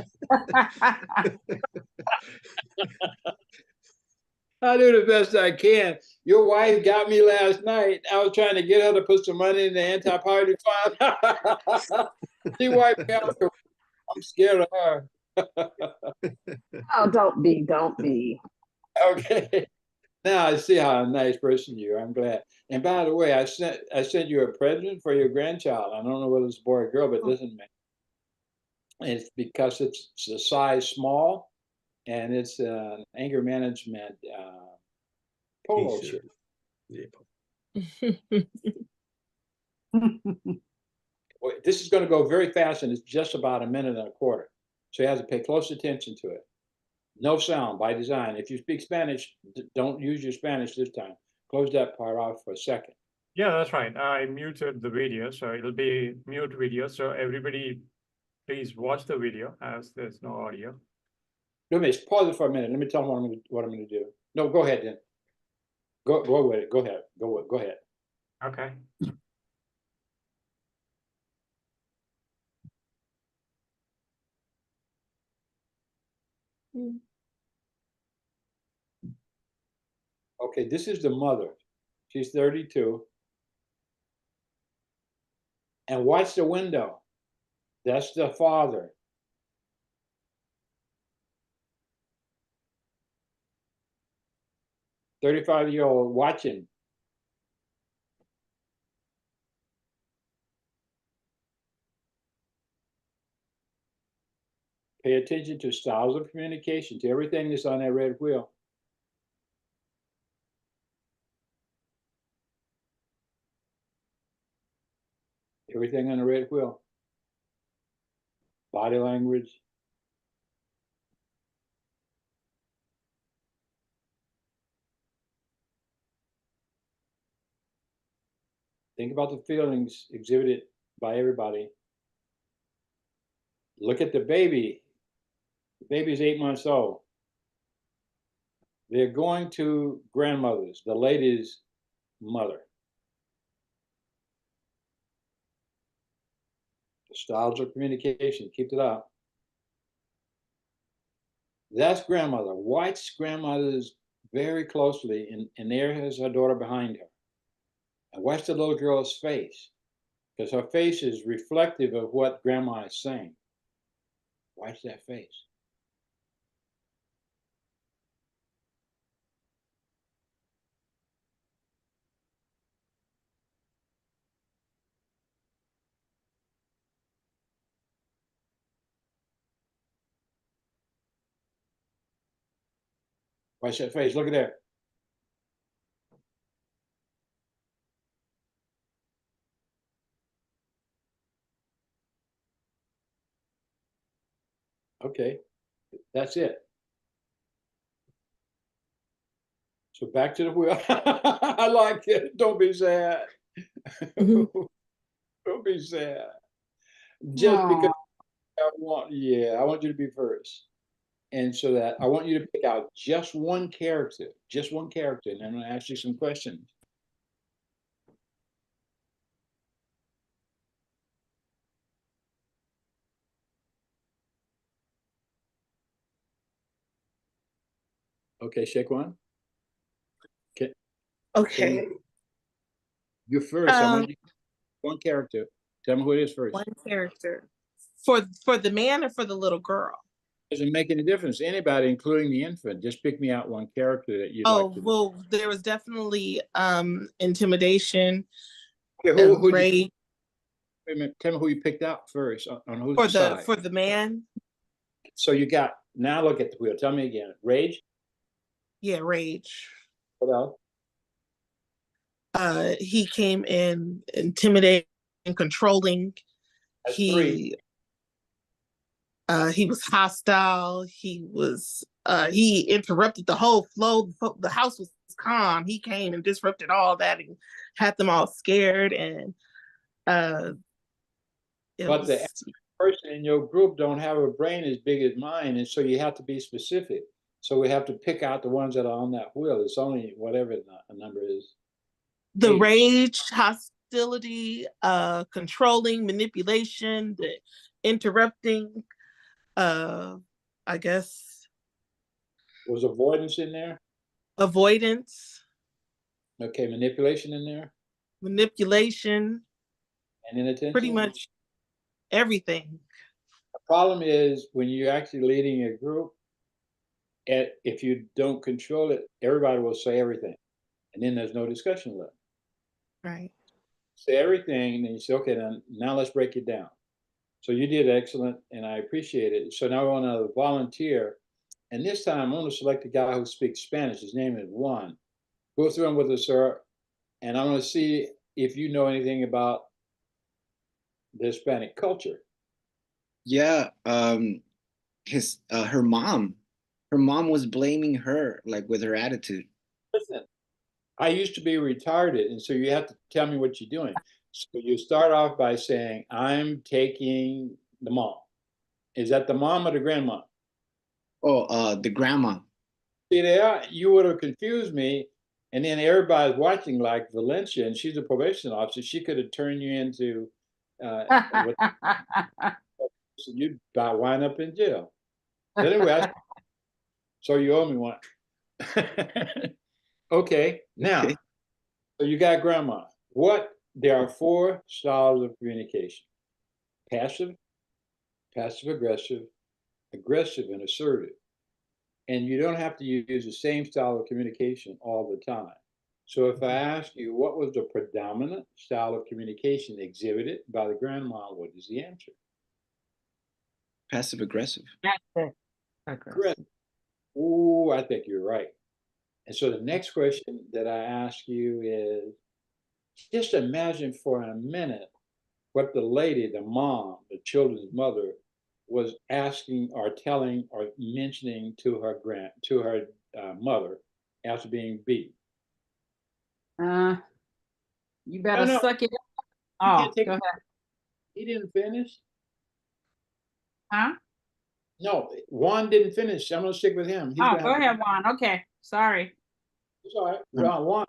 I do the best I can. Your wife got me last night. I was trying to get her to put some money in the anti-poverty fund. She wiped me out. I'm scared of her. Oh, don't be. Okay. Now I see how a nice person you are. I'm glad. And by the way, I sent you a present for your grandchild. I don't know whether it's a boy or girl, but it doesn't matter. It's because it's a size small, and it's an anger management polo shirt. Yeah. This is going to go very fast, and it's just about a minute and a quarter. So you have to pay close attention to it. No sound by design. If you speak Spanish, don't use your Spanish this time. Close that part off for a second. Yeah, that's right. I muted the video, so it'll be mute video. So everybody, please watch the video as there's no audio. Let me pause it for a minute. Let me tell them what I'm going to do. No, go ahead then. Go with it. Go ahead. Go ahead. Okay. Okay, this is the mother. She's 32. And watch the window. That's the father. "35-year-old watching." Pay attention to styles of communication, to everything that's on that red wheel. Everything on the red wheel. Body language. Think about the feelings exhibited by everybody. Look at the baby. The baby's 8 months old. They're going to grandmother's, the lady's mother. The styles of communication, keep it up. That's grandmother. Watch grandmother's very closely, and there is her daughter behind her. And watch the little girl's face, because her face is reflective of what grandma is saying. Watch that face. Watch that face. Look at that. Okay, that's it. So back to the wheel. I like it. Don't be sad. Don't be sad. Just because I want you to be first. And so that I want you to pick out just one character, and I'm going to ask you some questions. Okay, shake one. Okay. You're first. I want you one character. Tell me who it is first. One character. For the man or for the little girl? Doesn't make any difference. Anybody, including the infant. Just pick me out one character that you'd like to. Well, there was definitely intimidation. Okay, who rage. Wait a minute. Tell me who you picked out first on whose side. For the man. So you got, now look at the wheel. Tell me again. Rage? Yeah, rage. What else? He came in intimidating and controlling. That's three. He was hostile. He interrupted the whole flow. The house was calm. He came and disrupted all that and had them all scared. And but the person in your group don't have a brain as big as mine, and so you have to be specific. So we have to pick out the ones that are on that wheel. It's only whatever the number is. The rage, hostility, controlling, manipulation, the interrupting. I guess. Was avoidance in there? Avoidance. Okay, manipulation in there? Manipulation. And inattention? Pretty much everything. The problem is when you're actually leading a group, if you don't control it, everybody will say everything. And then there's no discussion left. Right. Say everything, and then you say, okay, now let's break it down. So you did excellent, and I appreciate it. So now we want to volunteer. And this time, I'm going to select a guy who speaks Spanish. His name is Juan. Go through him with us, sir. And I'm going to see if you know anything about the Hispanic culture. Yeah. Her mom was blaming her, like, with her attitude. Listen, I used to be retarded, and so you have to tell me what you're doing. So you start off by saying, I'm taking the mom. Is that the mom or the grandma? Oh, the grandma. See there, you would have confused me, and then everybody's watching like Valencia, and she's a probation officer. She could have turned you into what you'd about wind up in jail. But anyway, so you owe me one. Okay, now, so you got grandma. There are 4 styles of communication: passive, passive aggressive, aggressive, and assertive. And you don't have to use the same style of communication all the time. So if I ask you, what was the predominant style of communication exhibited by the grandma, what is the answer? Passive aggressive. Correct. Oh, I think you're right. And so the next question that I ask you is, just imagine for a minute what the lady, the mom, the children's mother, was asking or telling or mentioning to her mother after being beat. You better suck it up. Oh, go ahead. He didn't finish. Huh? No, Juan didn't finish. I'm gonna stick with him. Oh, go ahead, Juan. Okay, sorry. It's all right. Juan.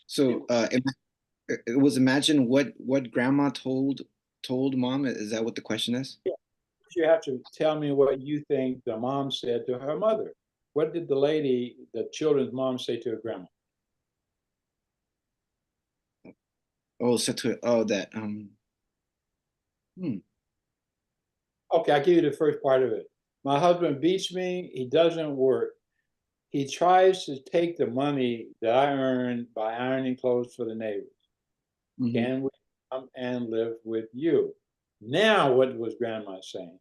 So it was imagine what grandma told mom. Is that what the question is? Yeah. You have to tell me what you think the mom said to her mother. What did the children's mom, say to her grandma? Oh, said to her, that Okay, I'll give you the first part of it. My husband beats me. He doesn't work. He tries to take the money that I earn by ironing clothes for the neighbors. Mm-hmm. Can we come and live with you? Now, what was grandma saying?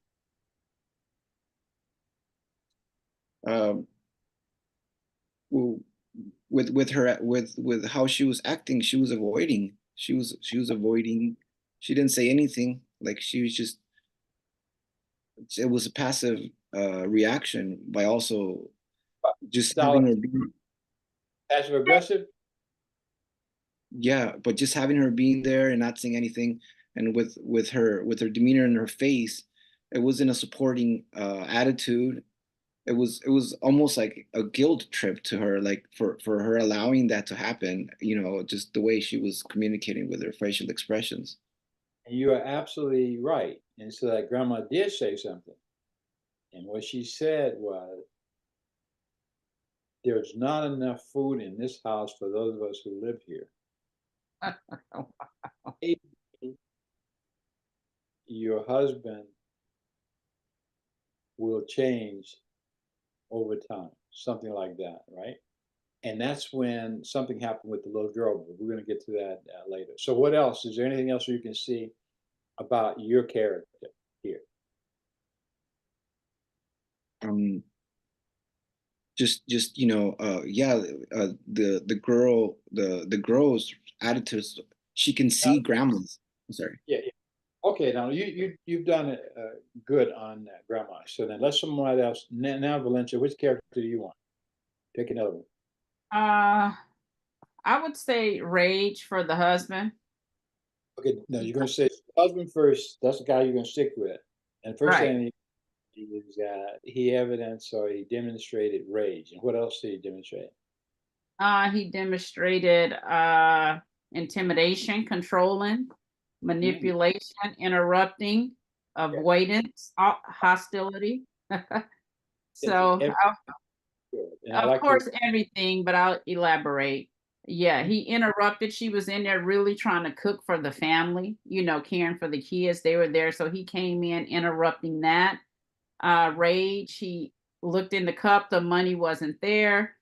With how she was acting, she was avoiding. She was avoiding. She didn't say anything. Like she was just. It was a passive reaction by also just having her being passive aggressive. Yeah, but just having her being there and not saying anything, and with her demeanor in her face, it wasn't a supporting attitude. It was almost like a guilt trip to her, like for her allowing that to happen. Just the way she was communicating with her facial expressions. And you are absolutely right. And so that grandma did say something. And what she said was, there's not enough food in this house for those of us who live here. Your husband will change over time, something like that, right? And that's when something happened with the little girl, but we're going to get to that later. So what else? Is there anything else you can see about your character here? Just the girl's attitudes. She can see grandmas. I'm sorry. Yeah. Okay, now you've done it good on grandma. So then let's somebody else. Now, Valencia, which character do you want? Pick another one. I would say rage for the husband. Okay, no, you're going to say husband first. That's the guy you're going to stick with. And first thing is he evidenced or he demonstrated rage. And what else did he demonstrate? He demonstrated intimidation, controlling, manipulation, interrupting, avoidance, hostility. So, of course, everything, but I'll elaborate. Yeah, he interrupted. She was in there really trying to cook for the family, caring for the kids. They were there. So he came in interrupting that. Rage, he looked in the cup. The money wasn't there.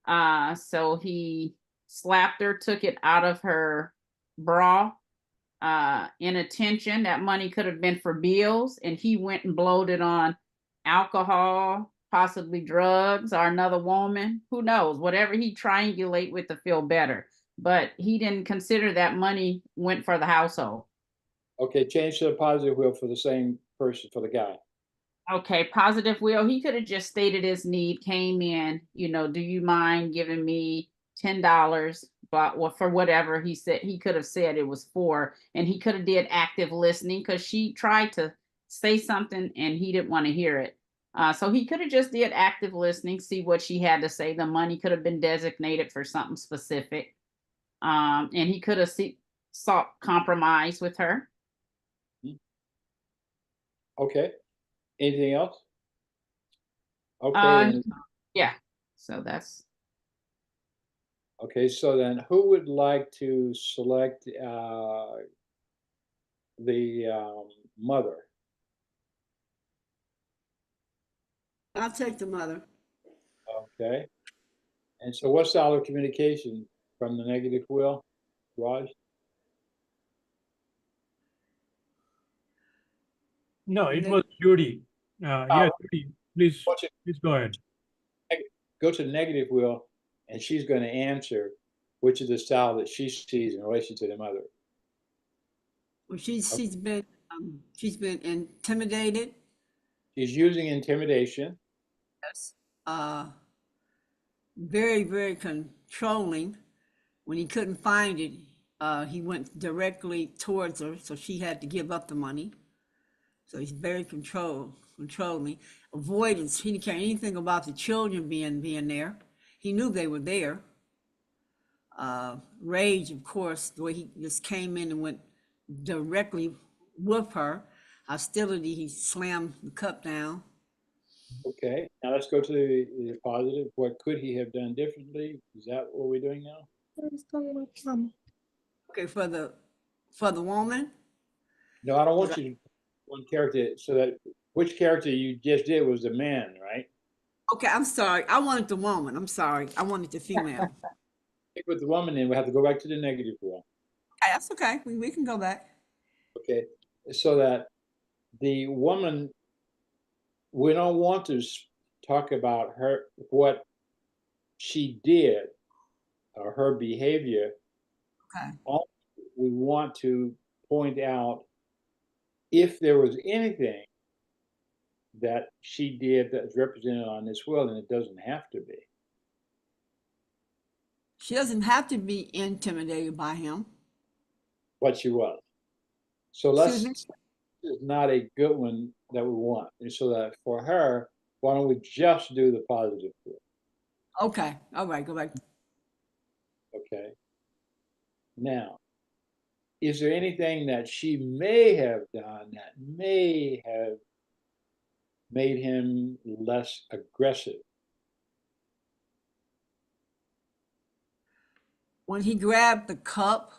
So he slapped her, took it out of her bra. Inattention, that money could have been for bills, and he went and blowed it on alcohol, possibly drugs, or another woman. Who knows? Whatever he triangulate with to feel better. But he didn't consider that money went for the household. Okay, change to the positive wheel for the same person, for the guy. Okay, positive will. He could have just stated his need, came in, do you mind giving me $10, but well, for whatever he said, he could have said it was for, and he could have did active listening because she tried to say something and he didn't want to hear it. So he could have just did active listening, see what she had to say. The money could have been designated for something specific. And he could have sought compromise with her. Okay. Anything else? Okay. Yeah. So that's. Okay. So then who would like to select the mother? I'll take the mother. Okay. And so what style of communication from the negative will, Raj? No, it was Judy. Yeah, Judy, please go ahead. Go to the negative will, and she's going to answer which is the style that she sees in relation to the mother. Well, she's been intimidated. She's using intimidation. Yes. Very, very controlling. When he couldn't find it, he went directly towards her, so she had to give up the money. So he's very controlling. Avoidance. He didn't care anything about the children being there. He knew they were there. Rage, of course, the way he just came in and went directly with her. Hostility, he slammed the cup down. Okay, now let's go to the positive. What could he have done differently? Is that what we're doing now? Okay, for the woman. No, I don't want you to one character. So that which character you just did was the man, right? Okay, I'm sorry. I wanted the woman. I'm sorry. I wanted the female. Stick with the woman, and we have to go back to the negative will. Okay, that's okay. We can go back. Okay, so that the woman, we don't want to talk about her, what she did, or her behavior. Okay. We want to point out if there was anything that she did that's represented on this will, and it doesn't have to be. She doesn't have to be intimidated by him. But she was. So this is not a good one that we want. And so that for her, why don't we just do the positive will? Okay. All right. Go back. Okay. Now, is there anything that she may have done that may have made him less aggressive? When he grabbed the cup,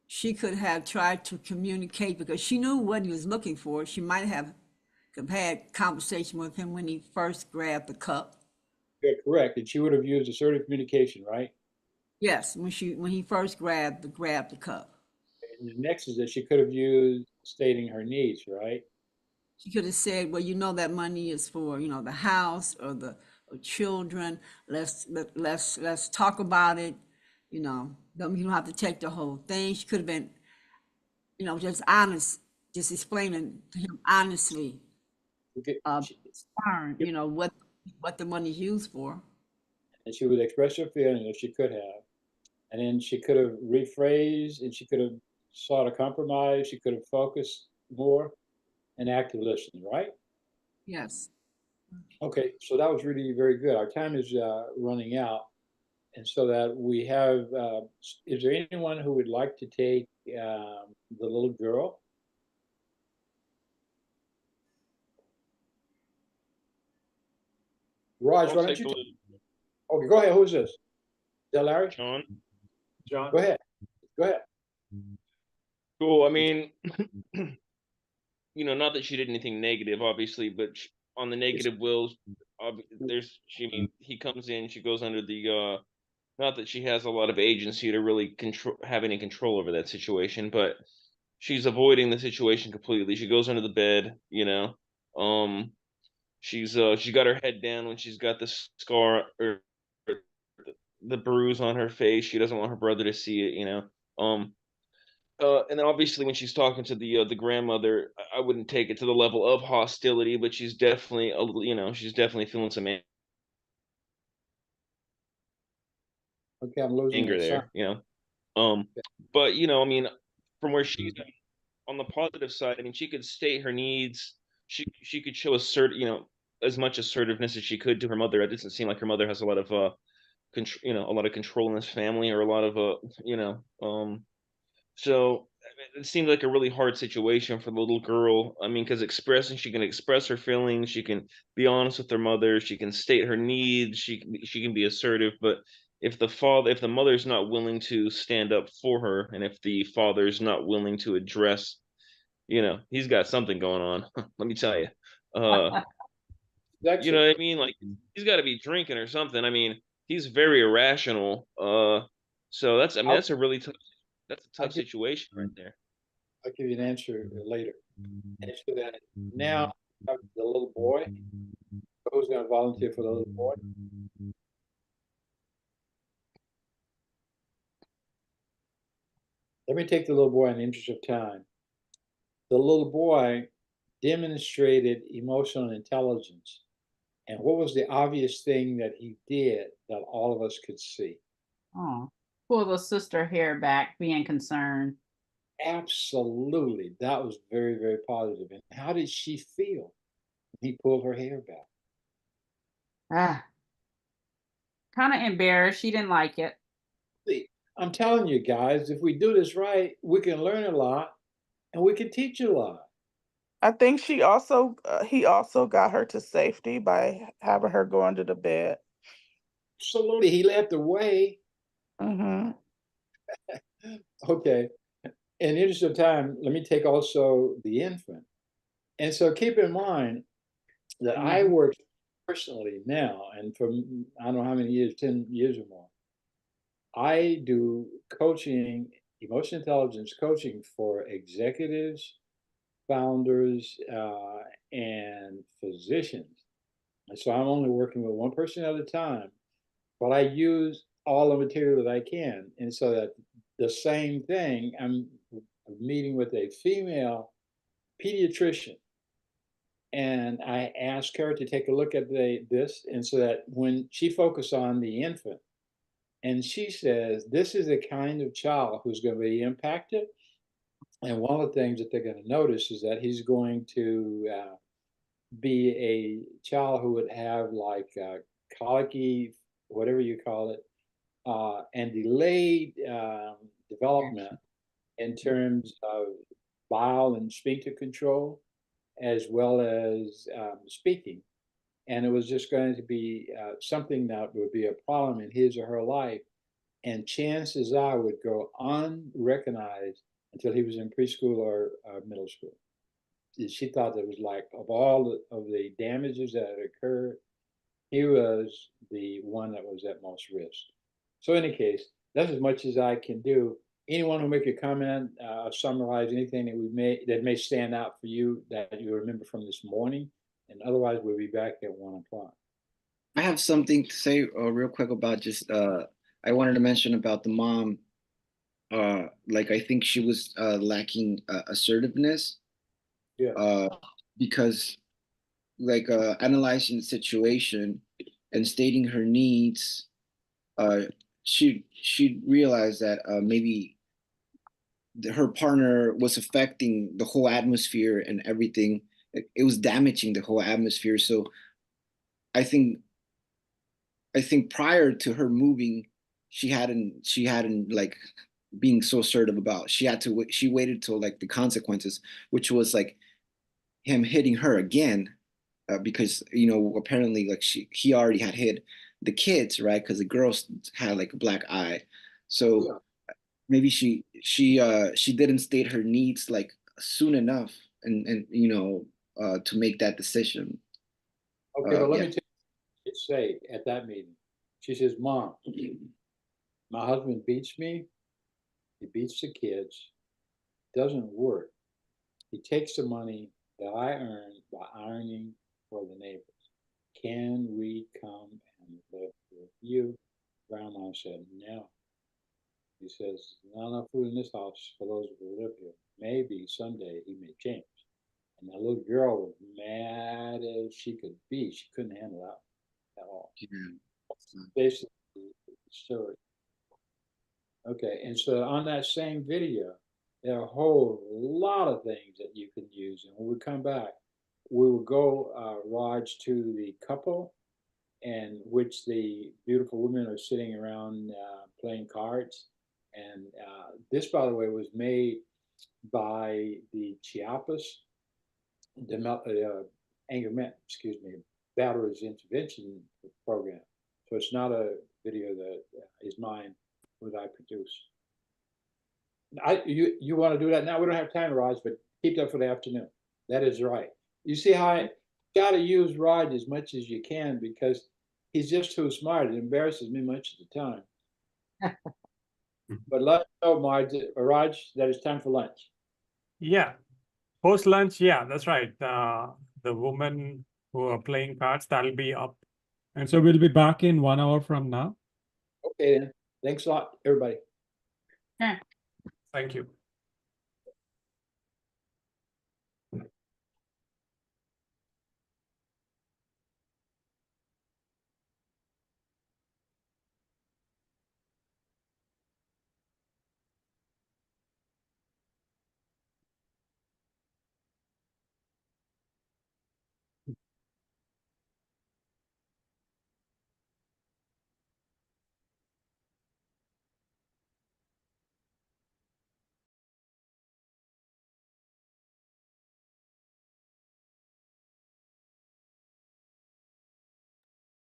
she could have tried to communicate because she knew what he was looking for. She might have had conversation with him when he first grabbed the cup. You're correct. And she would have used assertive communication, right? Yes, when he first grabbed the cup. And the next is that she could have used stating her needs, right? She could have said, well, you know that money is for, the house or the children. Let's talk about it. You don't have to take the whole thing. She could have been, just honest, just explaining to him honestly, what the money's used for. And she would express her feelings if she could have. And then she could have rephrased, and she could have sought a compromise. She could have focused more and active listening, right? Yes. Okay, so that was really very good. Our time is running out. And so that we have, is there anyone who would like to take the little girl? Raj, why don't you? Okay, go ahead. Who's this? Is that Larry? John. Go ahead. Go ahead. Cool. I mean, not that she did anything negative, obviously, but on the negative wills, he comes in, she goes under the, not that she has a lot of agency to really have any control over that situation, but she's avoiding the situation completely. She goes under the bed, she's got her head down when she's got the scar or the bruise on her face. She doesn't want her brother to see it, and then obviously when she's talking to the grandmother, I wouldn't take it to the level of hostility, but she's definitely she's definitely feeling some Okay, I'm losing anger my son. there, you know. But you know, I mean, from where she's at, on the positive side, I mean, she could state her needs. She could show you know, as much assertiveness as she could to her mother. It doesn't seem like her mother has a lot of you know, a lot of control in this family, or a lot of you know, so I mean, it seemed like a really hard situation for the little girl. I mean, because she can express her feelings, she can be honest with her mother, she can state her needs, she can be assertive. But if the mother's not willing to stand up for her, and if the father's not willing to address, you know, he's got something going on. Let me tell you. You know what I mean? Like, he's got to be drinking or something. I mean, he's very irrational. So that's, I mean, that's a really tough. That's a tough situation right there. I'll give you an answer later. Answer that now. The little boy. Who's going to volunteer for the little boy? Let me take the little boy in the interest of time. The little boy demonstrated emotional intelligence. And what was the obvious thing that he did that all of us could see? Oh, pull the sister hair back, being concerned. Absolutely. That was very, very positive. And how did she feel when he pulled her hair back? Ah, kind of embarrassed. She didn't like it. I'm telling you guys, if we do this right, we can learn a lot and we can teach a lot. I think he also got her to safety by having her go under the bed. Absolutely. He led the way. Mm-hmm. Okay. In the interest of time, let me take also the infant. And so keep in mind that I work personally now, and for I don't know how many years, 10 years or more, I do coaching, emotional intelligence coaching for executives, founders, and physicians. And so I'm only working with one person at a time, but I use all the material that I can. And so that the same thing, I'm meeting with a female pediatrician, and I asked her to take a look at this, and so that when she focused on the infant, and she says this is the kind of child who's going to be impacted, and one of the things that they're going to notice is that he's going to be a child who would have like colicky, whatever you call it, and delayed development in terms of bowel and sphincter control, as well as speaking. And it was just going to be something that would be a problem in his or her life. And chances are would go unrecognized until he was in preschool or middle school. She thought that was like, of all of the damages that had occurred, he was the one that was at most risk. So in any case, that's as much as I can do. Anyone who make a comment, summarize anything that may stand out for you that you remember from this morning, and otherwise we'll be back at 1 o'clock. I have something to say real quick about just I wanted to mention about the mom. Like, I think she was lacking assertiveness. Yeah. Because like analyzing the situation and stating her needs, she realized that maybe her partner was affecting the whole atmosphere and everything. It was damaging the whole atmosphere. So I think prior to her moving, she hadn't like being so assertive about. She waited till like the consequences, which was like him hitting her again, because apparently like he already had hit the kids, right? Because the girls had like a black eye, so Yeah. maybe she didn't state her needs like soon enough, and to make that decision. Okay, but let Yeah. me tell you, say at that meeting, she says, "Mom, my husband beats me. He beats the kids. Doesn't work. He takes the money that I earn by ironing for the neighbors. Can we come and live with you?" Grandma said, "No." He says, "Not enough food in this house for those who live here. Maybe someday he may change." And that little girl was mad as she could be. She couldn't handle that at all. Yeah. Basically, the story. Okay, and so on that same video, there are a whole lot of things that you can use. And when we come back, we will go, Raj, to the couple in which the beautiful women are sitting around playing cards. And this, by the way, was made by the Chiapas Batterers Intervention Program. So it's not a video that is mine, what I produce. You want to do that now? We don't have time, Raj, but keep that for the afternoon. That is right. You see how I got to use Raj as much as you can because he's just too smart. It embarrasses me much of the time. But let us know, Raj, that it's time for lunch. Yeah, post lunch. Yeah, that's right. The women who are playing cards, that'll be up. And so we'll be back in 1 hour from now. Okay, then. Thanks a lot, everybody. Thank you.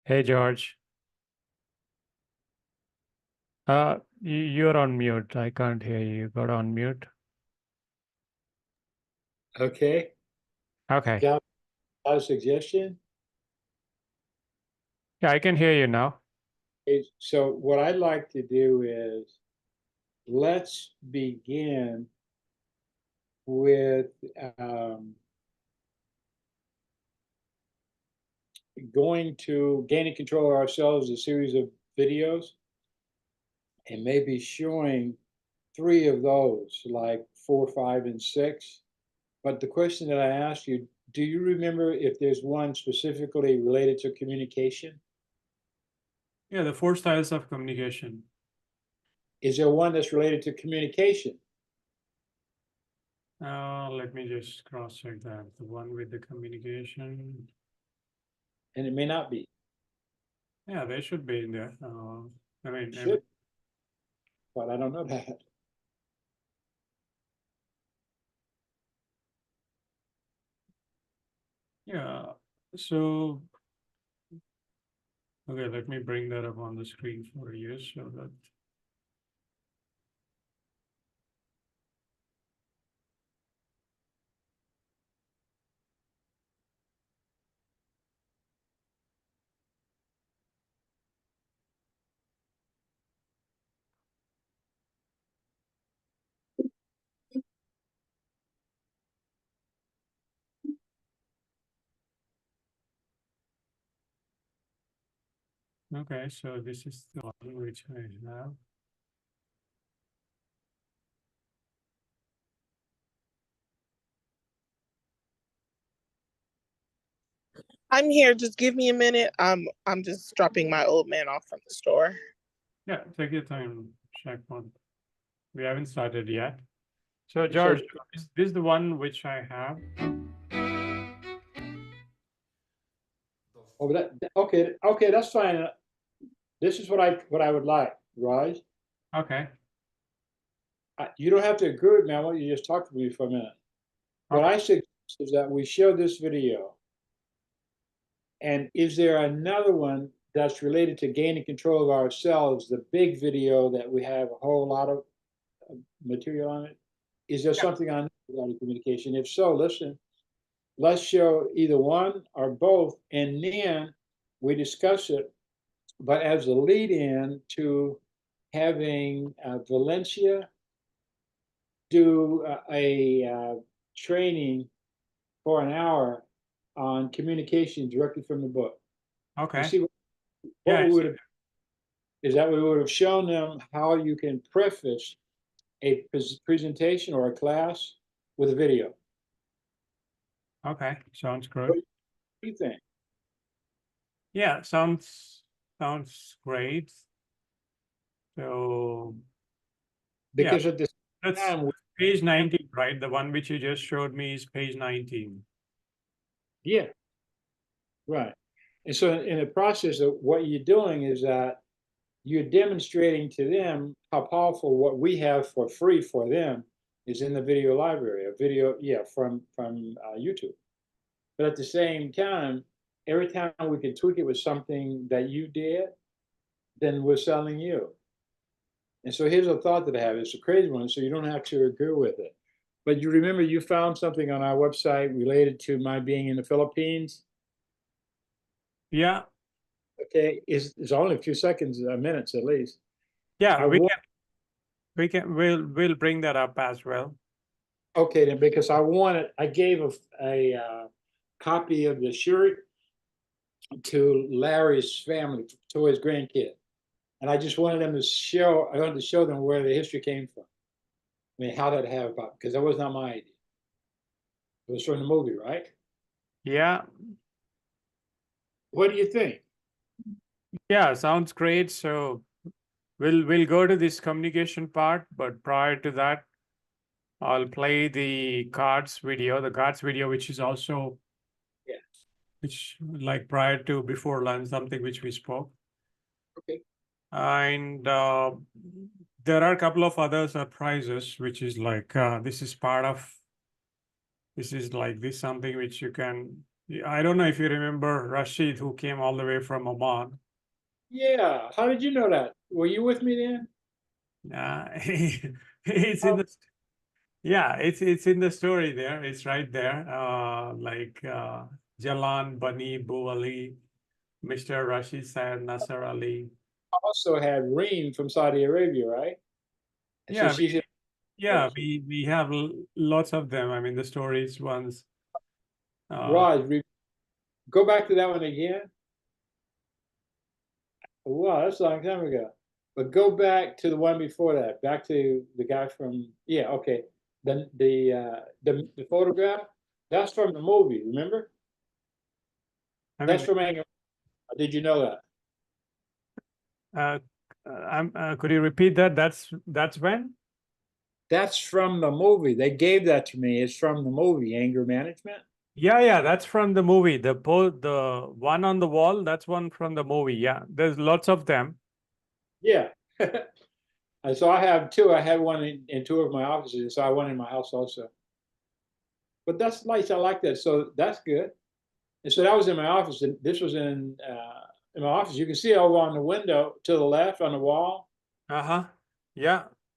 Hey, George. You're on mute. I can't hear you. You got on mute. Okay. Okay. Got a suggestion? Yeah, I can hear you now. So what I'd like to do is let's begin with going to gaining control of ourselves, a series of videos, and maybe showing 3 of those, like 4, 5, and 6. But the question that I asked you, do you remember if there's one specifically related to communication? Yeah, the 4 styles of communication. Is there one that's related to communication? Let me just cross-check that. The one with the communication. And it may not be. Yeah, they should be in there. I mean, Should, but I don't know that. Yeah. So, okay, let me bring that up on the screen for you so that. Okay, so this is the one which I have. I'm here. Just give me a minute. I'm just dropping my old man off from the store. Yeah, take your time, Shaq. We haven't started yet. So, George, is this the one which I have? Oh, okay, that's fine. This is what I would like, Raj. Okay. You don't have to agree with me. I want you to just talk to me for a minute. What I suggest is that we show this video. And is there another one that's related to gaining control of ourselves, the big video that we have a whole lot of material on it? Is there something on regarding communication? If so, listen, let's show either one or both, and then we discuss it. But as a lead in to having Valencia do a training for an hour on communication directly from the book. Okay. You see what we would have is that we would have shown them how you can preface a presentation or a class with a video. Okay, sounds good. What do you think? Yeah, sounds great. So because at the That's time, page 19, right? The one which you just showed me is page 19. yeah, right. And so in the process of what you're doing is that you're demonstrating to them how powerful what we have for free for them is in the video library, a video, from YouTube. But at the same time, every time we can tweak it with something that you did, then we're selling you. And so here's a thought that I have. It's a crazy one, so you don't have to agree with it. But you remember you found something on our website related to my being in the Philippines? Yeah. Okay, it's only a few seconds, minutes at least. Yeah, we'll bring that up as well. Okay, then, because I gave a copy of the shirt to Larry's family, to his grandkid. And I just wanted them to I wanted to show them where the history came from. I mean, how that have about, because that was not my idea. It was from the movie, right? Yeah. What do you think? Yeah, sounds great. So we'll go to this communication part, but prior to that, I'll play the cards video, which is also, which like prior to before lunch, something which we spoke. Okay. And there are a couple of other surprises, which is like, this is something which you can, I don't know if you remember Rashid, who came all the way from Oman. Yeah, how did you know that? Were you with me then? It's in the, yeah, it's in the story there. It's right there. Jalan, Bani, Bu Ali, Mr. Rashid Syed, Nasser Ali. Also had Reem from Saudi Arabia, right? And Yeah, so she's we have lots of them. I mean, the stories ones. Raj, go back to that one again. Wow, that's a long time ago. But go back to the one before that. Back to the guy from okay. The photograph, that's from the movie, remember? That's from Anger. Did you know that? Could you repeat that? That's when? That's from the movie. They gave that to me. It's from the movie, Anger Management. Yeah, that's from the movie. The one on the wall, that's one from the movie. Yeah, there's lots of them. Yeah. And so I have two. I had one in two of my offices. So I have one in my house also. But that's nice. I like that. So that's good. And so that was in my office. And this was in my office. You can see over on the window to the left on the wall. Yeah.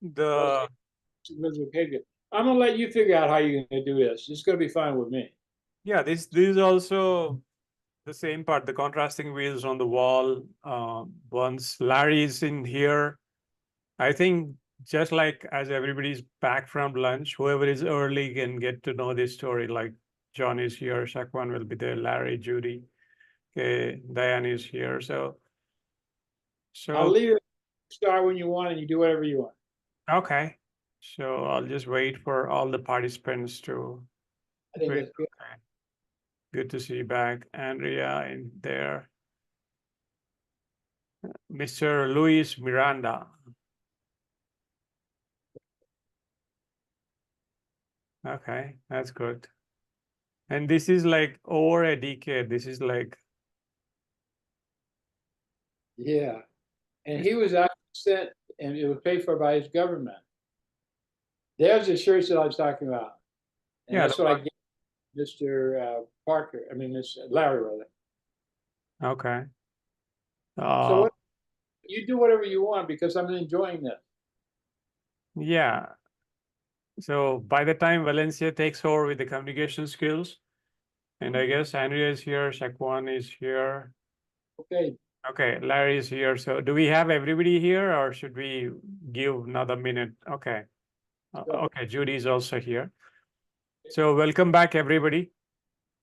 I'm gonna let you figure out how you're gonna do this. It's gonna be fine with me. Yeah, this is also the same part, the contrasting wheels on the wall. Once Larry is in here, I think just like as everybody's back from lunch, whoever is early can get to know this story. Like John is here, Shakwan will be there, Larry, Judy, okay, Diane is here. So I'll leave it. Start when you want, and you do whatever you want. Okay. So I'll just wait for all the participants to. I think that's good. Okay. Good to see you back, Andrea in there. Mr. Luis Miranda. Okay, that's good. And this is like over a decade. This is like. Yeah. And he was actually sent, and it was paid for by his government. There's the shirts that I was talking about. And that's what I gave Mr. Parker. I mean, Mr. Larry, rather. Okay. So you do whatever you want because I'm enjoying this. Yeah. So by the time Valencia takes over with the communication skills, and I guess Andrea is here, Shakwan is here. Okay. Okay, Larry is here. So do we have everybody here or should we give another minute? Okay. Okay, Judy is also here. So welcome back, everybody.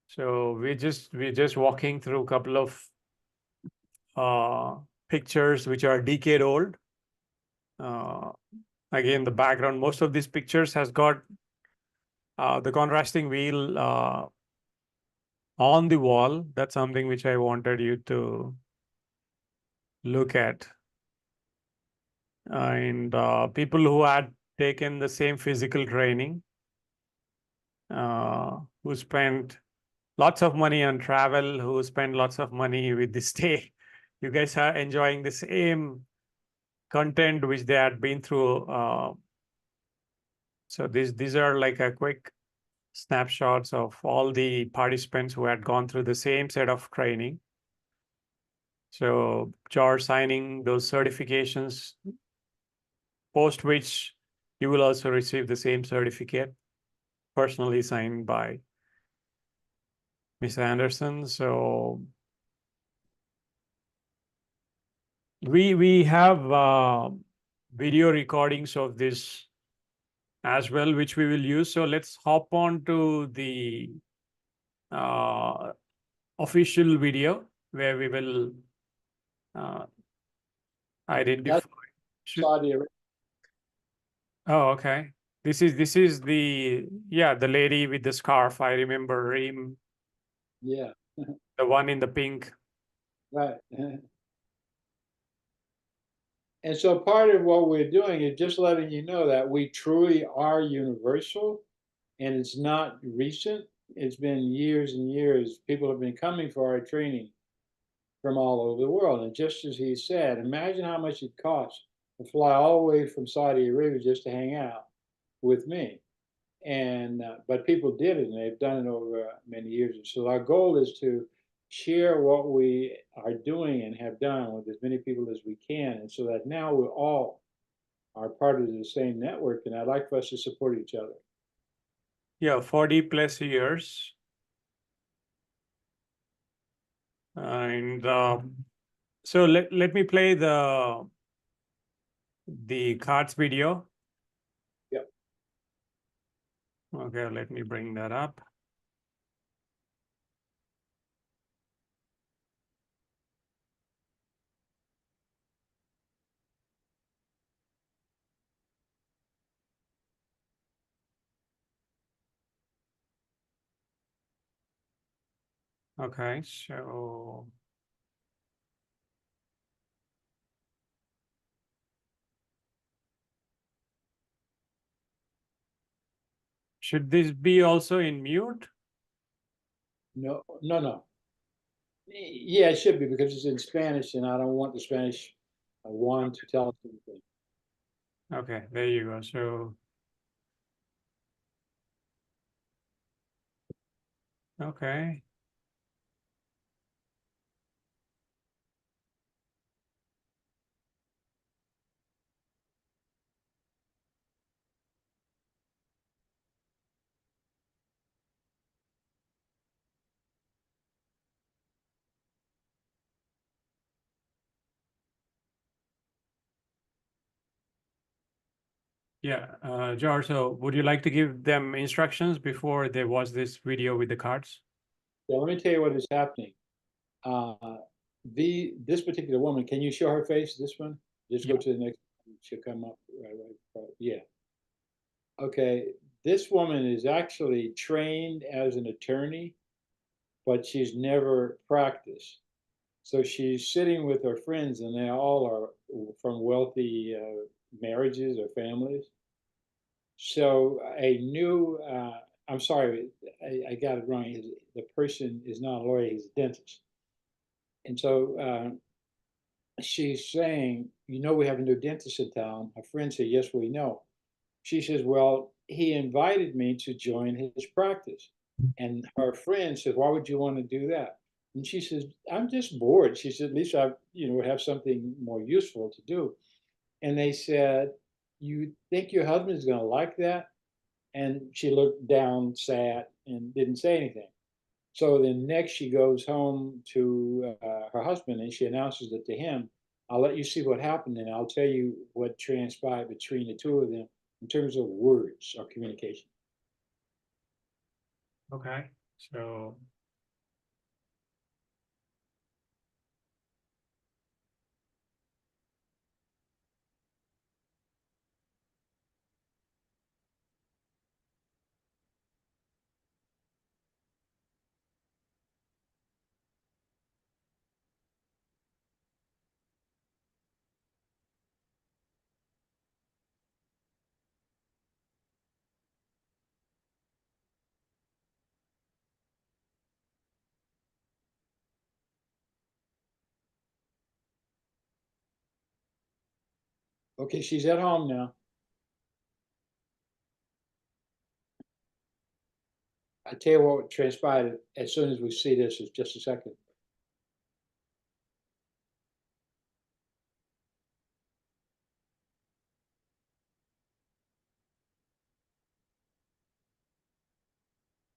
So we're just walking through a couple of pictures which are a decade old. Again, the background, most of these pictures has got the contrasting wheel on the wall. That's something which I wanted you to look at. And people who had taken the same physical training, who spent lots of money on travel, who spent lots of money with the stay. You guys are enjoying the same content which they had been through. So these are like a quick snapshots of all the participants who had gone through the same set of training. So you're signing those certifications, post which you will also receive the same certificate personally signed by Ms. Anderson. So we have video recordings of this as well, which we will use. So let's hop on to the official video where we will identify. Saudi Arabia. Oh, okay. This is the the lady with the scarf. I remember Reem. Yeah. The one in the pink. Right. And so part of what we're doing is just letting you know that we truly are universal, and it's not recent. It's been years and years. People have been coming for our training from all over the world. And just as he said, imagine how much it costs to fly all the way from Saudi Arabia just to hang out with me. And but people did it, and they've done it over many years. So our goal is to share what we are doing and have done with as many people as we can, and so that now we all are part of the same network. And I'd like for us to support each other. Yeah, 40 plus years. And so let me play the cards video. Yep. Okay, let me bring that up. Okay, so should this be also in mute? No. Yeah, it should be, because it's in Spanish, and I don't want the Spanish one to tell us anything. Okay, there you go. So, okay. Yeah, George, so would you like to give them instructions before they watch this video with the cards? Yeah, let me tell you what is happening. This particular woman, can you show her face? This one? Just go to the next one. She'll come up right. Yeah. Okay. This woman is actually trained as an attorney, but she's never practiced. So she's sitting with her friends, and they all are from wealthy marriages or families. So I'm sorry, I got it wrong. The person is not a lawyer, he's a dentist. And so she's saying, we have a new dentist in town. Her friend said, yes, we know. She says, well, he invited me to join his practice. And her friend said, why would you want to do that? And she says, I'm just bored. She said, at least I would have something more useful to do. And they said, you think your husband's going to like that? And she looked down, sad, and didn't say anything. So then next she goes home to her husband, and she announces it to him. I'll let you see what happened, and I'll tell you what transpired between the two of them in terms of words or communication. Okay, so Okay, she's at home now. I tell you what transpired as soon as we see this is just a second.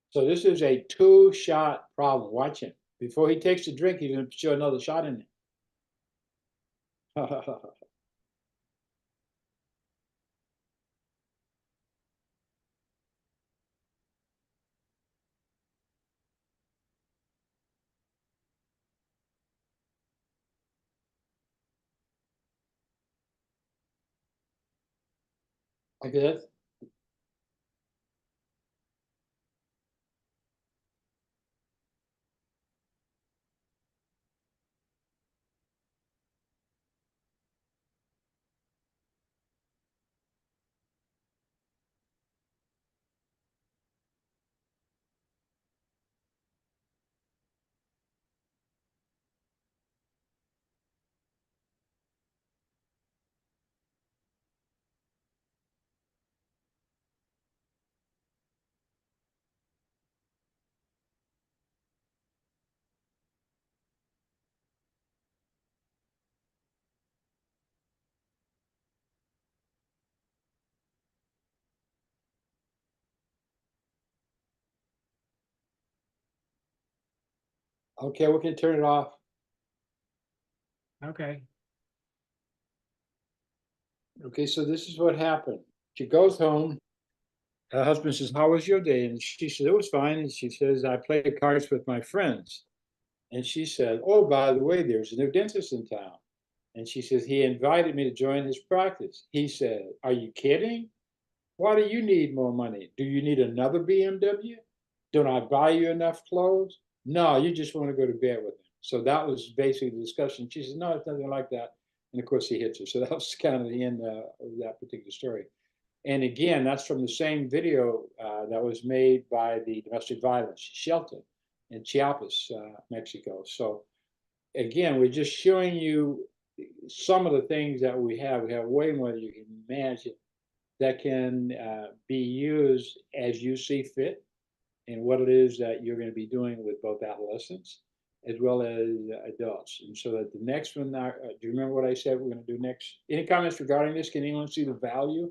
So this is a 2-shot problem. Watch him. Before he takes the drink, he's going to show another shot in it. Like that. Okay, we can turn it off. Okay. Okay, so this is what happened. She goes home. Her husband says, "How was your day?" And she said, "It was fine." And she says, "I played cards with my friends." And she said, "Oh, by the way, there's a new dentist in town." And she says, "He invited me to join his practice." He said, "Are you kidding? Why do you need more money? Do you need another BMW? Don't I buy you enough clothes? No, you just want to go to bed with him." So that was basically the discussion. She says, "No, it's nothing like that." And of course, he hits her. So that was kind of the end of that particular story. And again, that's from the same video that was made by the domestic violence shelter in Chiapas, Mexico. So again, we're just showing you some of the things that we have. We have way more than you can imagine that can be used as you see fit and what it is that you're going to be doing with both adolescents as well as adults. And so that the next one, do you remember what I said we're going to do next? Any comments regarding this? Can anyone see the value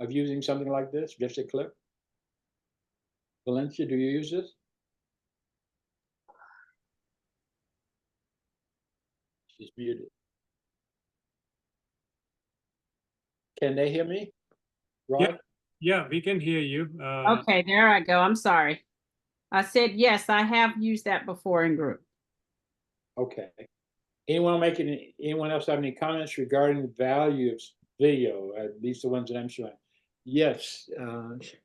of using something like this? Just a clip. Valencia, do you use this? She's muted. Can they hear me? Rod? Yeah, we can hear you. Okay, there I go. I'm sorry. I said, yes, I have used that before in group. Okay. Anyone else have any comments regarding the value of video, at least the ones that I'm showing? Yes,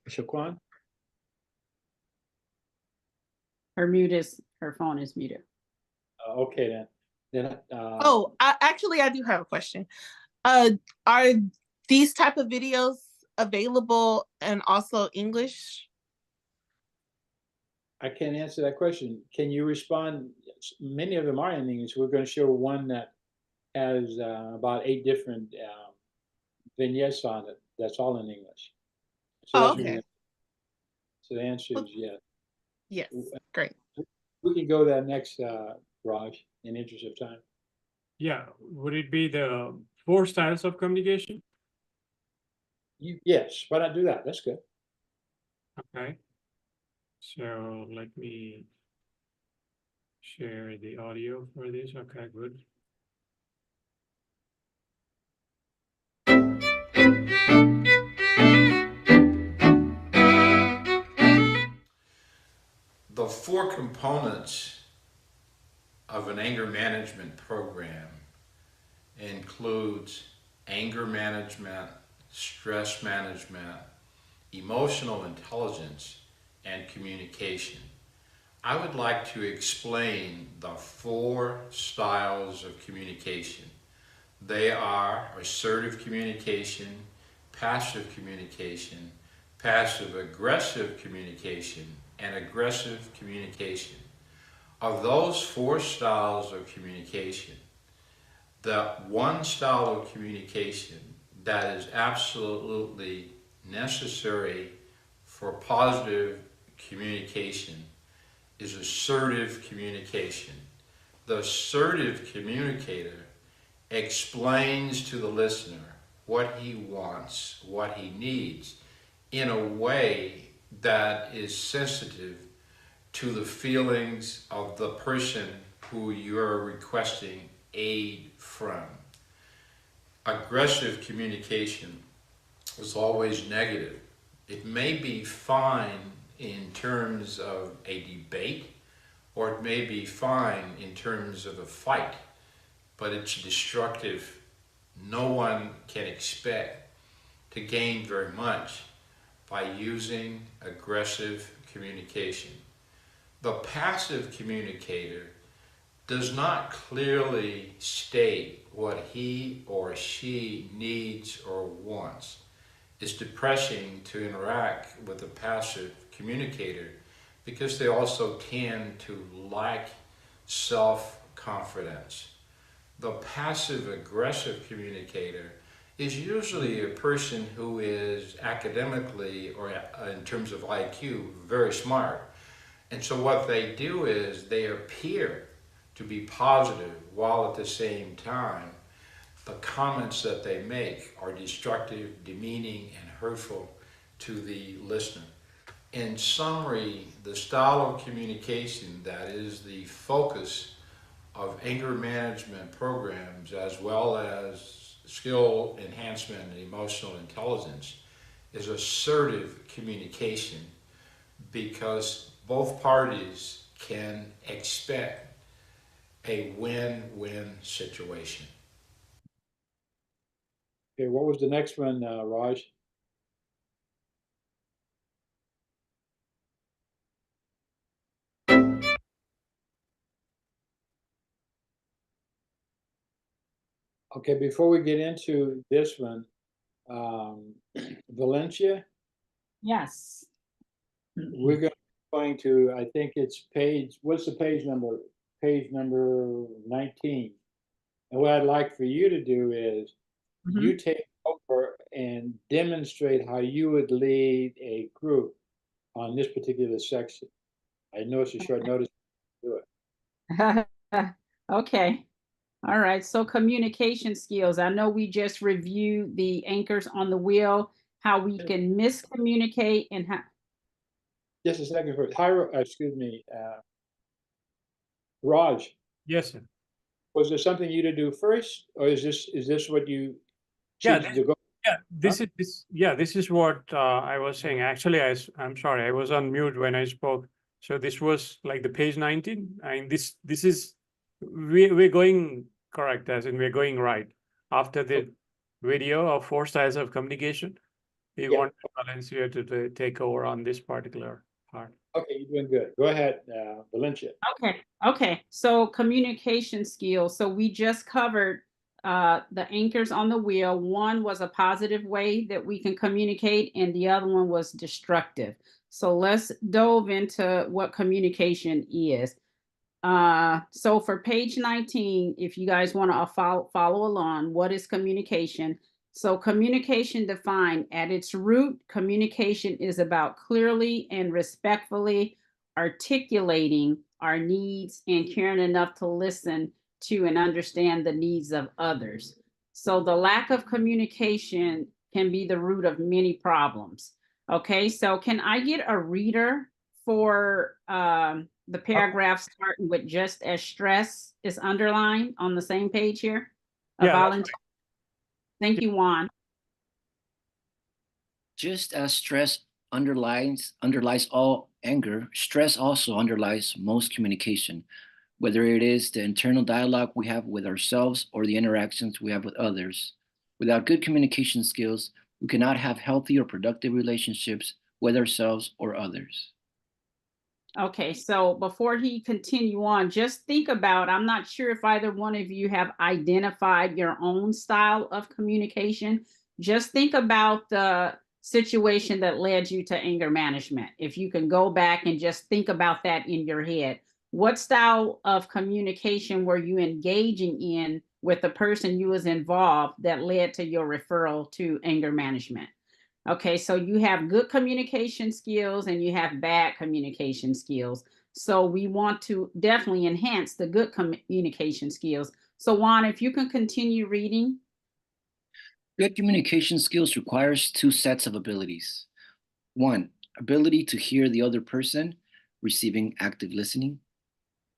Shaquan? Her phone is muted. Okay, then. I do have a question. Are these type of videos available and also English? I can't answer that question. Can you respond? Many of them are in English. We're going to show one that has about 8 different vignettes on it. That's all in English. So okay. So the answer is yes. Yes, great. We can go there next, Raj, in the interest of time. Yeah, would it be the 4 styles of communication? Yes, why not do that? That's good. Okay. So let me share the audio for this. Okay, good. The 4 components of an anger management program includes anger management, stress management, emotional intelligence, and communication. I would like to explain the 4 styles of communication. They are assertive communication, passive communication, passive-aggressive communication, and aggressive communication. Of those 4 styles of communication, the one style of communication that is absolutely necessary for positive communication is assertive communication. The assertive communicator explains to the listener what he wants, what he needs, in a way that is sensitive to the feelings of the person who you're requesting aid from. Aggressive communication is always negative. It may be fine in terms of a debate, or it may be fine in terms of a fight, but it's destructive. No one can expect to gain very much by using aggressive communication. The passive communicator does not clearly state what he or she needs or wants. It's depressing to interact with a passive communicator because they also tend to lack self-confidence. The passive-aggressive communicator is usually a person who is academically, or in terms of IQ, very smart. And so what they do is they appear to be positive, while at the same time the comments that they make are destructive, demeaning, and hurtful to the listener. In summary, the style of communication that is the focus of anger management programs, as well as skill enhancement and emotional intelligence, is assertive communication, because both parties can expect a win-win situation. Okay, what was the next one, Raj? Okay, before we get into this one, Valencia, Yes. we're going to, I think it's page, what's the page number? Page number 19. And what I'd like for you to do is you take over and demonstrate how you would lead a group on this particular section. I know it's a short notice to do it. Okay. All right. So communication skills. I know we just reviewed the anchors on the wheel, how we can miscommunicate and how. Just a second first. Hi, excuse me, Raj. Yes, sir. Was there something you to do first, or is this what you Yeah, choose to go? Yeah, this is what I was saying. Actually, I'm sorry, I was on mute when I spoke. So this was like the page 19. And this is we're going correct, as in we're going right. After the video of 4 styles of communication, we want Valencia to take over on this particular part. Okay, you're doing good. Go ahead, Valencia. Okay. So communication skills. So we just covered the anchors on the wheel. One was a positive way that we can communicate, and the other one was destructive. So let's delve into what communication is. So for page 19, if you guys want to follow along, what is communication? So communication defined at its root, communication is about clearly and respectfully articulating our needs and caring enough to listen to and understand the needs of others. So the lack of communication can be the root of many problems. Okay, so can I get a reader for the paragraph starting with just as stress is underlined on the same page here? A volunteer. Thank you, Juan. Just as stress underlies all anger, stress also underlies most communication, whether it is the internal dialogue we have with ourselves or the interactions we have with others. Without good communication skills, we cannot have healthy or productive relationships with ourselves or others. Okay, so before he continue on, just think about, I'm not sure if either one of you have identified your own style of communication. Just think about the situation that led you to anger management. If you can go back and just think about that in your head. What style of communication were you engaging in with the person you was involved that led to your referral to anger management. Okay, so you have good communication skills and you have bad communication skills. So we want to definitely enhance the good communication skills. So Juan, if you can continue reading. Good communication skills requires two sets of abilities. One, ability to hear the other person, receiving active listening.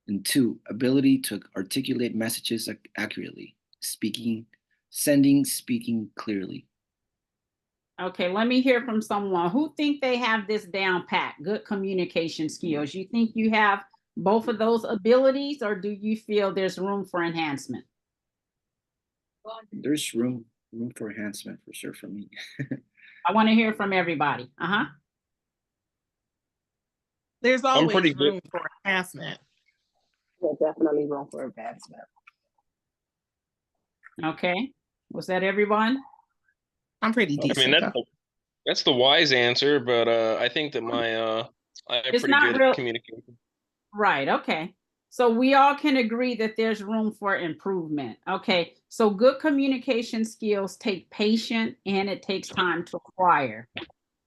And two, ability to articulate messages accurately, speaking clearly. Okay, let me hear from someone who think they have this down pat, good communication skills. You think you have both of those abilities, or do you feel there's room for enhancement? There's room for enhancement for sure for me. I want to hear from everybody. There's I'm always pretty room good. for enhancement. There's definitely room for advancement. Okay, was that everyone? I'm pretty I mean, decent. that's the wise answer, but I think that I have It's pretty not good real. communication. Right, okay. So we all can agree that there's room for improvement. Okay, so good communication skills take patience and it takes time to acquire.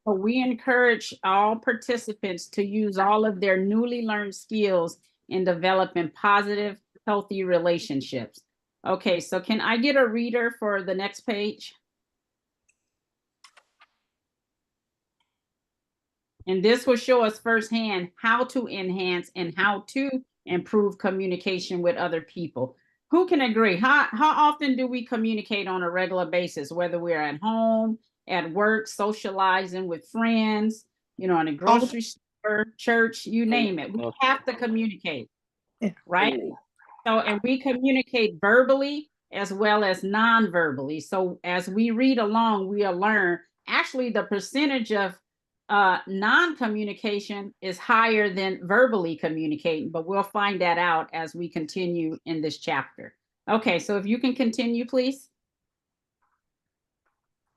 So we encourage all participants to use all of their newly learned skills in developing positive, healthy relationships. Okay, so can I get a reader for the next page? And this will show us firsthand how to enhance and how to improve communication with other people. Who can agree? How often do we communicate on a regular basis, whether we're at home, at work, socializing with friends, you know, in a grocery store, church, you name it. We have to communicate, right? So, and we communicate verbally as well as non-verbally. So as we read along, we'll learn actually the percentage of non-communication is higher than verbally communicating, but we'll find that out as we continue in this chapter. Okay, so if you can continue, please.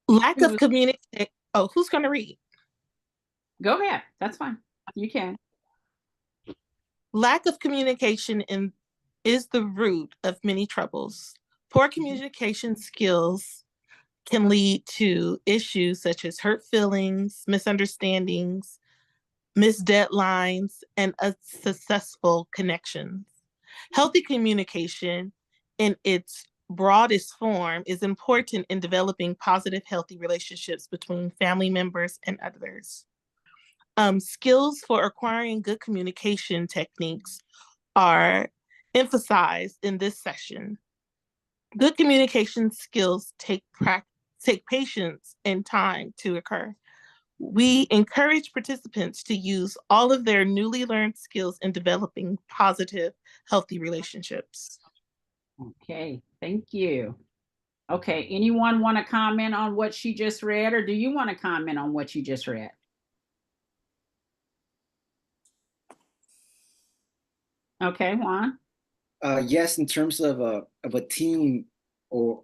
Lack of communication. Oh, who's going to read? Go ahead. That's fine. You can. Lack of communication is the root of many troubles. Poor communication skills can lead to issues such as hurt feelings, misunderstandings, missed deadlines, and unsuccessful connections. Healthy communication in its broadest form is important in developing positive, healthy relationships between family members and others. Skills for acquiring good communication techniques are emphasized in this session. Good communication skills take patience and time to occur. We encourage participants to use all of their newly learned skills in developing positive, healthy relationships. Okay, thank you. Okay, anyone want to comment on what she just read, or do you want to comment on what you just read? Okay, Juan. Yes, in terms of a team or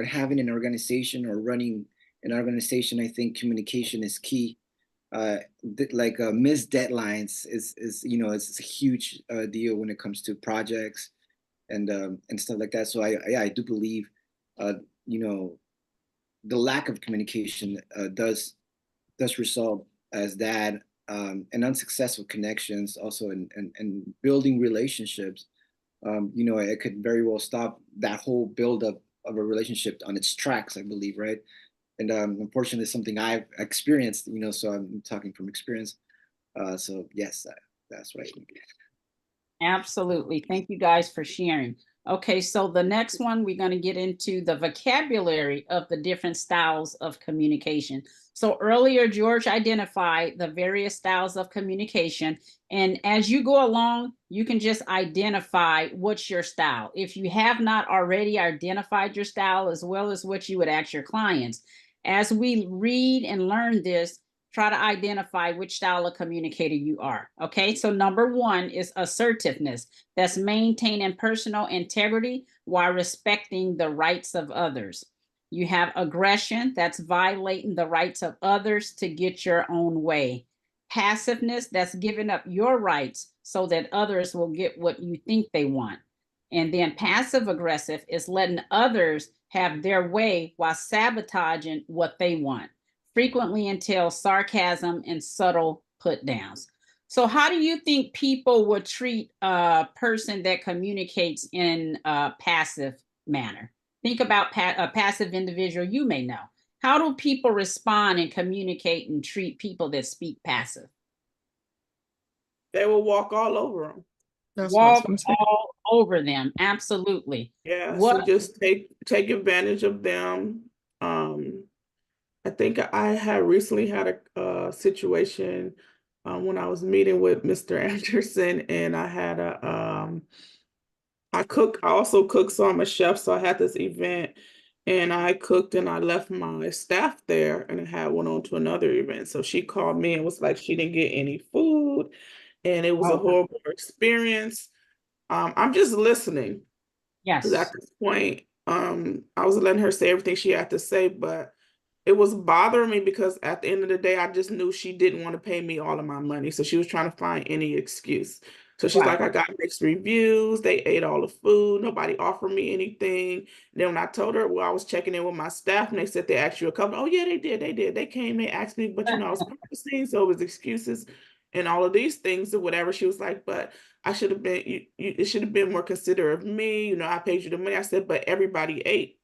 having an organization or running an organization, I think communication is key. Missed deadlines is it's a huge deal when it comes to projects and stuff like that. So I do believe the lack of communication does result as that, and unsuccessful connections also and building relationships. It could very well stop that whole buildup of a relationship on its tracks, I believe, right? And unfortunately, it's something I've experienced, so I'm talking from experience. So yes, that's right. Absolutely. Thank you guys for sharing. Okay, so the next one, we're going to get into the vocabulary of the different styles of communication. So earlier, George identified the various styles of communication. And as you go along, you can just identify what's your style. If you have not already identified your style, as well as what you would ask your clients, as we read and learn this, try to identify which style of communicator you are. Okay, so number one is assertiveness. That's maintaining personal integrity while respecting the rights of others. You have aggression. That's violating the rights of others to get your own way. Passiveness. That's giving up your rights so that others will get what you think they want. And then passive aggressive is letting others have their way while sabotaging what they want, frequently entails sarcasm and subtle put downs. So how do you think people would treat a person that communicates in a passive manner? Think about a passive individual you may know. How do people respond and communicate and treat people that speak passive? They will walk all over them. Walk all over them. Absolutely. Yeah, What? so just take advantage of them. I think I had recently had a situation when I was meeting with Mr. Anderson, and I had I also cook, so I'm a chef, so I had this event, and I cooked and I left my staff there, and I had went on to another event. So she called me and was like she didn't get any food, and it was a horrible experience. I'm just listening. Yes. Because at this point, I was letting her say everything she had to say, but it was bothering me because at the end of the day, I just knew she didn't want to pay me all of my money. So she was trying to find any excuse. So she's like, I got mixed reviews. They ate all the food. Nobody offered me anything. Then when I told her, well, I was checking in with my staff and they said they asked you a couple. Oh, yeah, they did. They did. They came, they asked me, but I was practicing. So it was excuses and all of these things or whatever. She was like, but I should have been, it should have been more considerate of me. I paid you the money. I said, but everybody ate.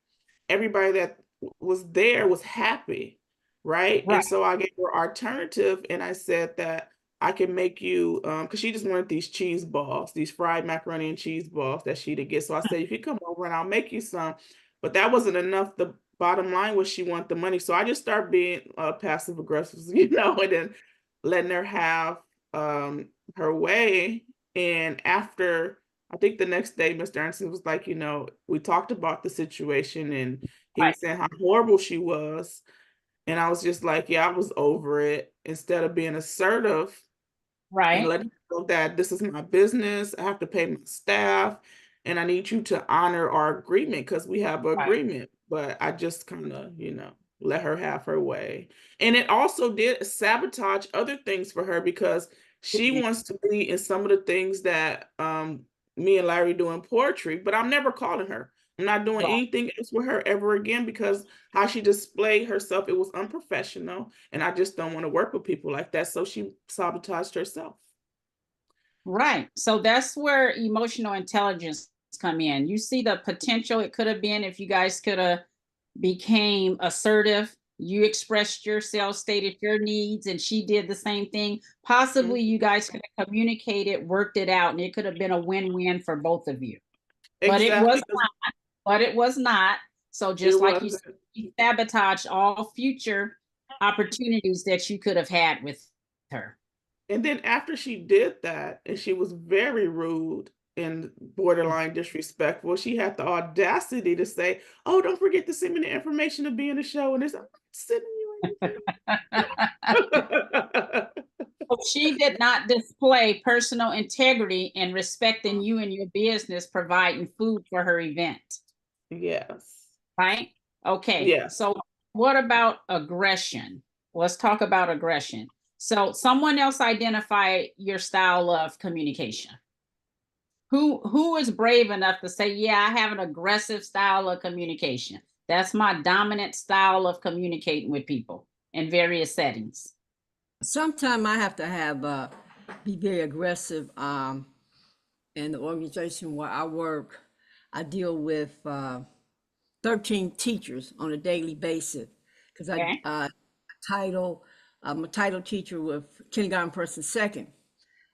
Everybody that was there was happy, right? And so I gave her alternative and I said that I can make you, because she just wanted these cheese balls, these fried macaroni and cheese balls that she did get. So I said, you can come over and I'll make you some. But that wasn't enough. The bottom line was she wanted the money. So I just started being passive aggressive, and then letting her have her way. And after, I think the next day, Mr. Anderson was like, we talked about the situation and he was saying how horrible she was. And I was just like, yeah, I was over it. Instead of being assertive and letting her know that this is my business, I have to pay my staff, and I need you to honor our agreement because we have an agreement. But I just kind of, let her have her way. And it also did sabotage other things for her because she wants to be in some of the things that me and Larry do in poetry, but I'm never calling her. I'm not doing anything else with her ever again because how she displayed herself, it was unprofessional, and I just don't want to work with people like that. So she sabotaged herself. Right. So that's where emotional intelligence come in. You see the potential it could have been if you guys could have became assertive. You expressed yourself, stated your needs, and she did the same thing. Possibly you guys could have communicated, worked it out, and it could have been a win-win for both of you. But it was not. But it was not. So just like you said, you sabotaged all future opportunities that you could have had with her. And then after she did that, and she was very rude and borderline disrespectful, she had the audacity to say, oh, don't forget to send me the information to be in the show. And I'm not sending you anything. So she did not display personal integrity and respecting you and your business, providing food for her event. Yes. Right? Okay. Yeah. So what about aggression? Let's talk about aggression. So someone else identify your style of communication. Who is brave enough to say, yeah, I have an aggressive style of communication. That's my dominant style of communicating with people in various settings. Sometimes I have to be very aggressive. In the organization where I work, I deal with 13 teachers on a daily basis because I'm a title teacher with kindergarten, first and second.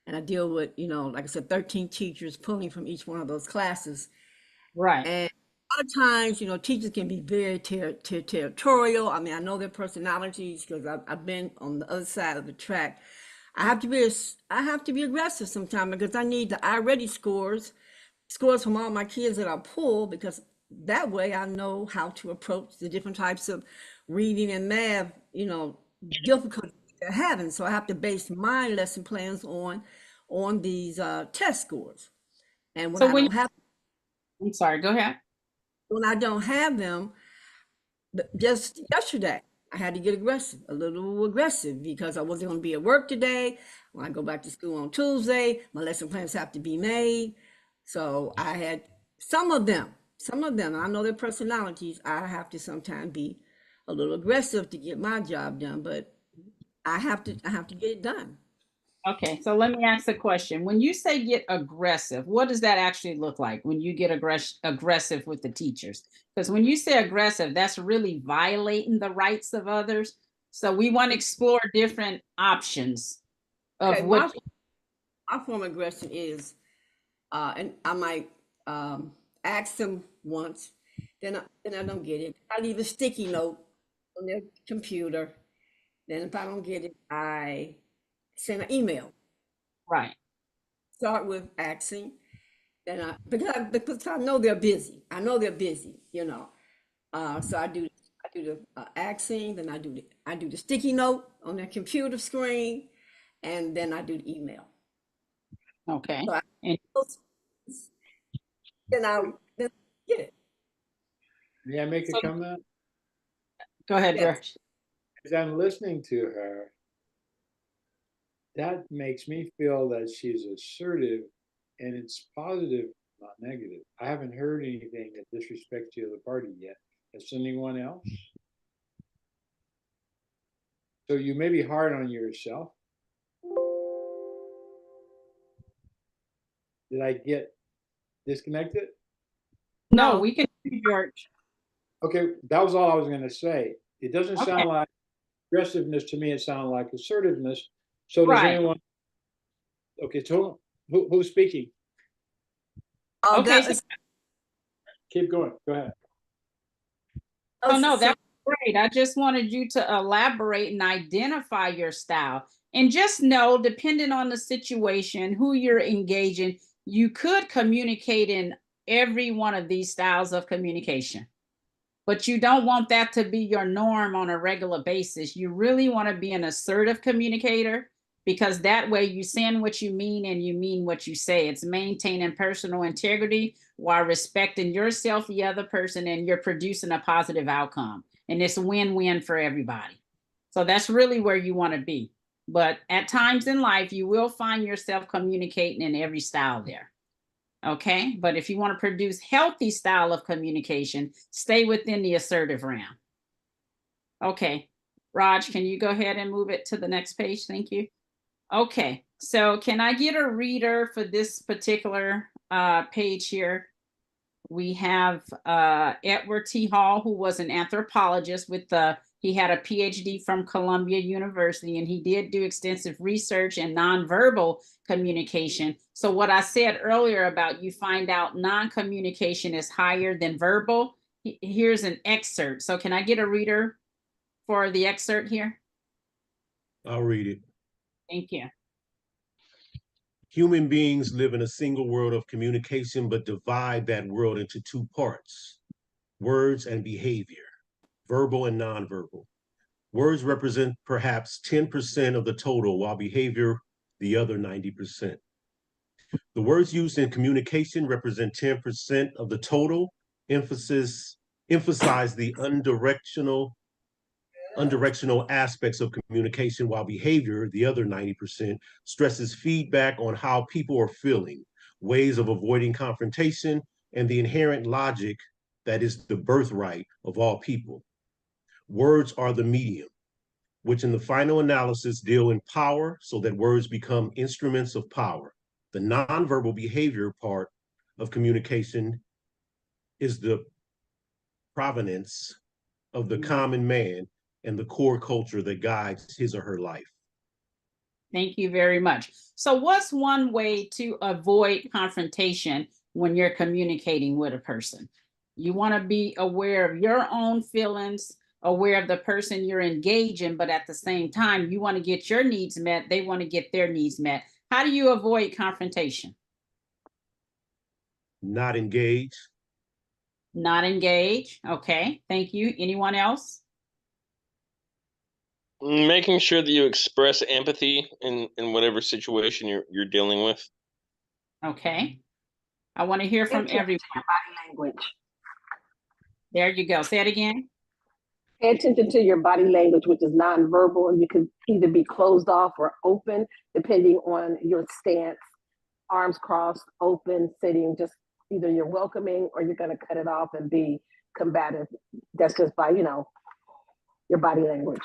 And I deal with, like I said, 13 teachers pulling from each one of those classes. Right. And a lot of times, teachers can be very territorial. I mean, I know their personalities because I've been on the other side of the track. I have to be aggressive sometimes because I need the I-ready scores from all my kids that I pull, because that way I know how to approach the different types of reading and math, difficulties they're having. So I have to base my lesson plans on these test scores. And when I'm sorry, go ahead. When I don't have them, just yesterday, I had to get a little aggressive because I wasn't going to be at work today. When I go back to school on Tuesday, my lesson plans have to be made. So I had Some of them, I know their personalities. I have to sometimes be a little aggressive to get my job done, but I have to get it done. Okay, so let me ask a question. When you say get aggressive, what does that actually look like when you get aggressive with the teachers? Because when you say aggressive, that's really violating the rights of others. So we want to explore different options of Okay, what. my form of aggression is, and I might ask them once, then I don't get it. I leave a sticky note on their computer. Then if I don't get it, I send an email. Right. Start with asking. Then because I know they're busy. I know they're busy, you know. So I do the asking, then I do the sticky note on their computer screen, and then I do the email. Okay. So then I get it. May I make a comment? Go ahead, George. As I'm listening to her, that makes me feel that she's assertive, and it's positive, not negative. I haven't heard anything that disrespects the other party yet. Has anyone else? So you may be hard on yourself. Did I get disconnected? No, we can do George. Okay, that was all I was going to say. It doesn't sound like aggressiveness to me. It sounds like assertiveness. So does anyone? Okay, so who's speaking? Okay, keep going. Go ahead. Oh no, that's great. I just wanted you to elaborate and identify your style. And just know, depending on the situation, who you're engaging, you could communicate in every one of these styles of communication. But you don't want that to be your norm on a regular basis. You really want to be an assertive communicator, because that way you saying what you mean and you mean what you say. It's maintaining personal integrity while respecting yourself, the other person, and you're producing a positive outcome. And it's a win-win for everybody. So that's really where you want to be. But at times in life, you will find yourself communicating in every style there. Okay, but if you want to produce healthy style of communication, stay within the assertive realm. Okay, Raj, can you go ahead and move it to the next page? Thank you. Okay, so can I get a reader for this particular page here? We have Edward T. Hall, who was an anthropologist he had a PhD from Columbia University, and he did do extensive research in nonverbal communication. So what I said earlier about you find out non-communication is higher than verbal, here's an excerpt. So can I get a reader for the excerpt here? I'll read it. Thank you. Human beings live in a single world of communication, but divide that world into two parts: words and behavior, verbal and nonverbal. Words represent perhaps 10% of the total, while behavior, the other 90%. The words used in communication represent 10% of the total, emphasize the undirectional aspects of communication, while behavior, the other 90%, stresses feedback on how people are feeling, ways of avoiding confrontation, and the inherent logic that is the birthright of all people. Words are the medium, which in the final analysis deal in power, so that words become instruments of power. The nonverbal behavior part of communication is the provenance of the common man and the core culture that guides his or her life. Thank you very much. So what's one way to avoid confrontation when you're communicating with a person? You want to be aware of your own feelings, aware of the person you're engaging, but at the same time, you want to get your needs met. They want to get their needs met. How do you avoid confrontation? Not engage. Not engage. Okay, thank you. Anyone else? Making sure that you express empathy in whatever situation you're dealing with. Okay. I want to hear from everyone. Body language. There you go. Say it again. Pay attention to your body language, which is nonverbal, and you can either be closed off or open, depending on your stance. Arms crossed, open, sitting, just either you're welcoming or you're going to cut it off and be combative. That's just by, you know, your body language.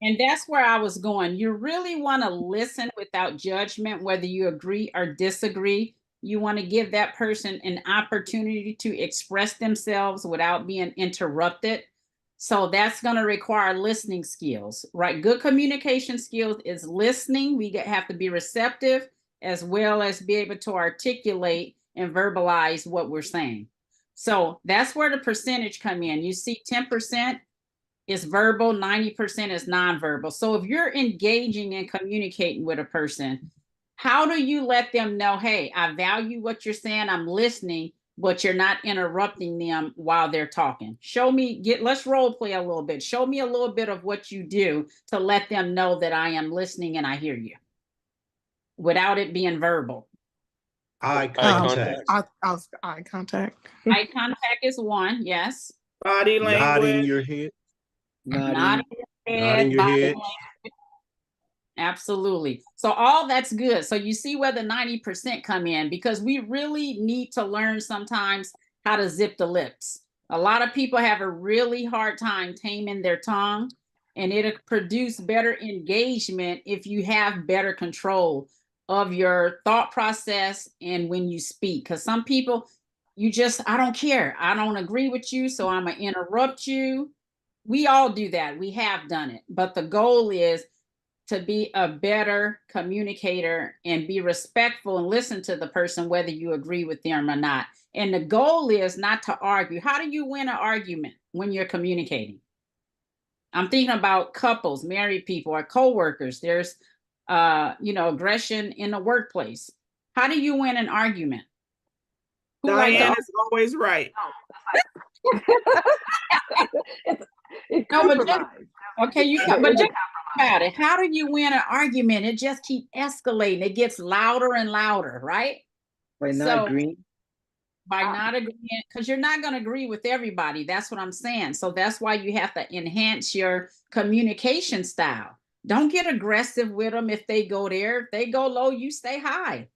And that's where I was going. You really want to listen without judgment, whether you agree or disagree. You want to give that person an opportunity to express themselves without being interrupted. So that's going to require listening skills, right? Good communication skills is listening. We have to be receptive as well as be able to articulate and verbalize what we're saying. So that's where the percentage come in. You see 10% is verbal, 90% is nonverbal. So if you're engaging and communicating with a person, how do you let them know, hey, I value what you're saying, I'm listening, but you're not interrupting them while they're talking? Show me, let's role play a little bit. Show me a little bit of what you do to let them know that I am listening and I hear you without it being verbal. Eye contact. Eye contact. Eye contact is one, yes. Body language. Nodding your head. Nodding your head. Nodding your head. Absolutely. So all that's good. So you see where the 90% come in, because we really need to learn sometimes how to zip the lips. A lot of people have a really hard time taming their tongue, and it'll produce better engagement if you have better control of your thought process and when you speak. Because some people, I don't care. I don't agree with you, so I'm going to interrupt you. We all do that. We have done it. But the goal is to be a better communicator and be respectful and listen to the person, whether you agree with them or not. And the goal is not to argue. How do you win an argument when you're communicating? I'm thinking about couples, married people, or coworkers. There's, aggression in the workplace. How do you win an argument? Diane is always right. No, but just, okay, but just about it. How do you win an argument? It just keeps escalating. It gets louder and louder, right? By not agreeing. By not agreeing, because you're not going to agree with everybody. That's what I'm saying. So that's why you have to enhance your communication style. Don't get aggressive with them if they go there. If they go low, you stay high.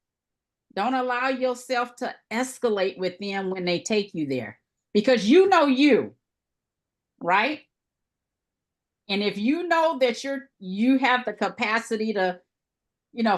Don't allow yourself to escalate with them when they take you there, because you know you, right? And if you know that you have the capacity to,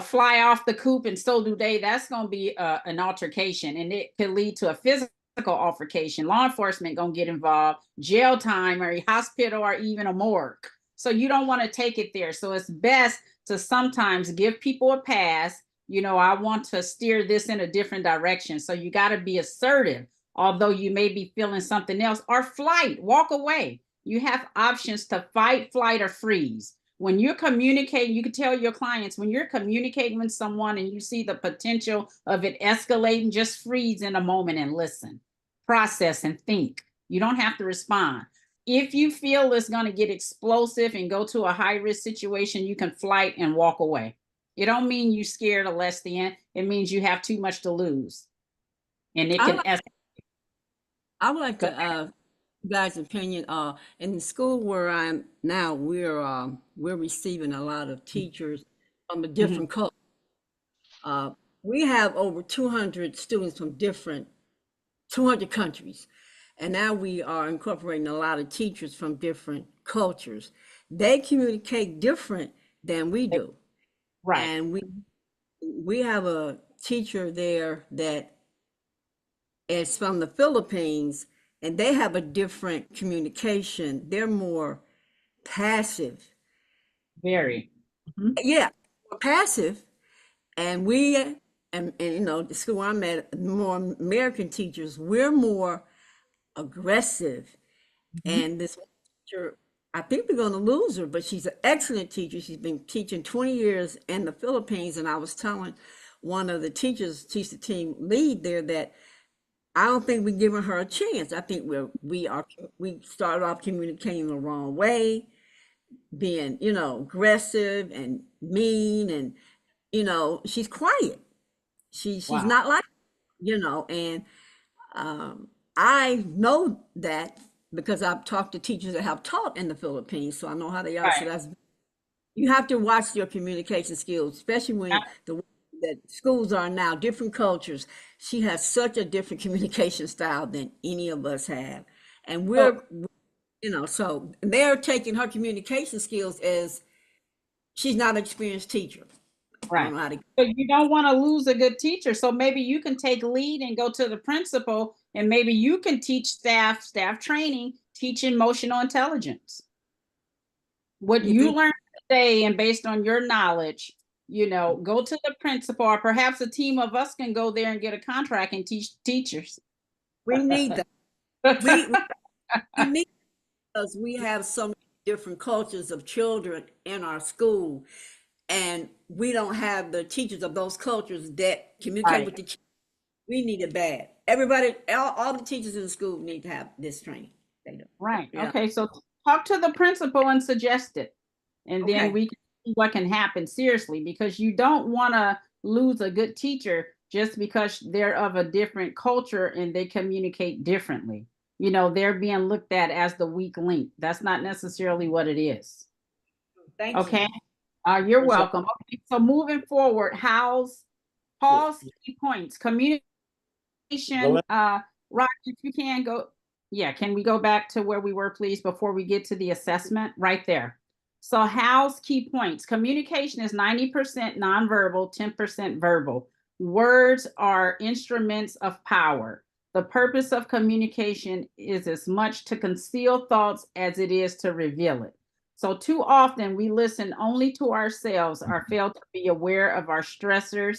fly off the coop, and so do they, that's going to be an altercation, and it could lead to a physical altercation. Law enforcement going to get involved, jail time, or a hospital, or even a morgue. So you don't want to take it there. So it's best to sometimes give people a pass. I want to steer this in a different direction. So you got to be assertive, although you may be feeling something else, or flight, walk away. You have options to fight, flight, or freeze. When you're communicating, you can tell your clients, when you're communicating with someone and you see the potential of it escalating, just freeze in a moment and listen, process, and think. You don't have to respond. If you feel it's going to get explosive and go to a high-risk situation, you can flight and walk away. It don't mean you're scared or less than. It means you have too much to lose. And it can escalate. I would like to you guys' opinion. In the school where I'm now, we're receiving a lot of teachers from a different culture. We have over 200 students from 200 countries, and now we are incorporating a lot of teachers from different cultures. They communicate different than we do, right? And we have a teacher there that is from the Philippines. And they have a different communication. They're more passive. Very. Yeah, more passive. And we, and the school I'm at, more American teachers, we're more aggressive. And this teacher, I think we're going to lose her, but she's an excellent teacher. She's been teaching 20 years in the Philippines. And I was telling one of the teachers, teach the team lead there, that I don't think we're giving her a chance. I think we started off communicating the wrong way, being, aggressive and mean, and, she's quiet. She's not like, and I know that because I've talked to teachers that have taught in the Philippines, so I know how they are. Right. So you have to watch your communication skills, especially when the that schools are now, different cultures. She has such a different communication style than any of us have. And we're, so they're taking her communication skills as she's not an experienced teacher. Right. So you don't want to lose a good teacher. So maybe you can take lead and go to the principal, and maybe you can teach staff training, teach emotional intelligence. What you learned today, and based on your knowledge, go to the principal, or perhaps a team of us can go there and get a contract and teach teachers. We need that. we need, because we have so many different cultures of children in our school, and we don't have the teachers of those cultures that communicate with the kids. We need it bad. Everybody, all the teachers in the school need to have this training. They do. Right. Yeah. Okay. So talk to the principal and suggest it. And then we can see what can happen seriously, because you don't want to lose a good teacher just because they're of a different culture and they communicate differently. They're being looked at as the weak link. That's not necessarily what it is. Thank you. Okay. You're welcome. Okay. So moving forward, Paul's key points, communication. Raj, if you can go. Yeah. Can we go back to where we were, please, before we get to the assessment right there? So Hal's key points. Communication is 90% nonverbal, 10% verbal. Words are instruments of power. The purpose of communication is as much to conceal thoughts as it is to reveal it. So too often we listen only to ourselves or fail to be aware of our stressors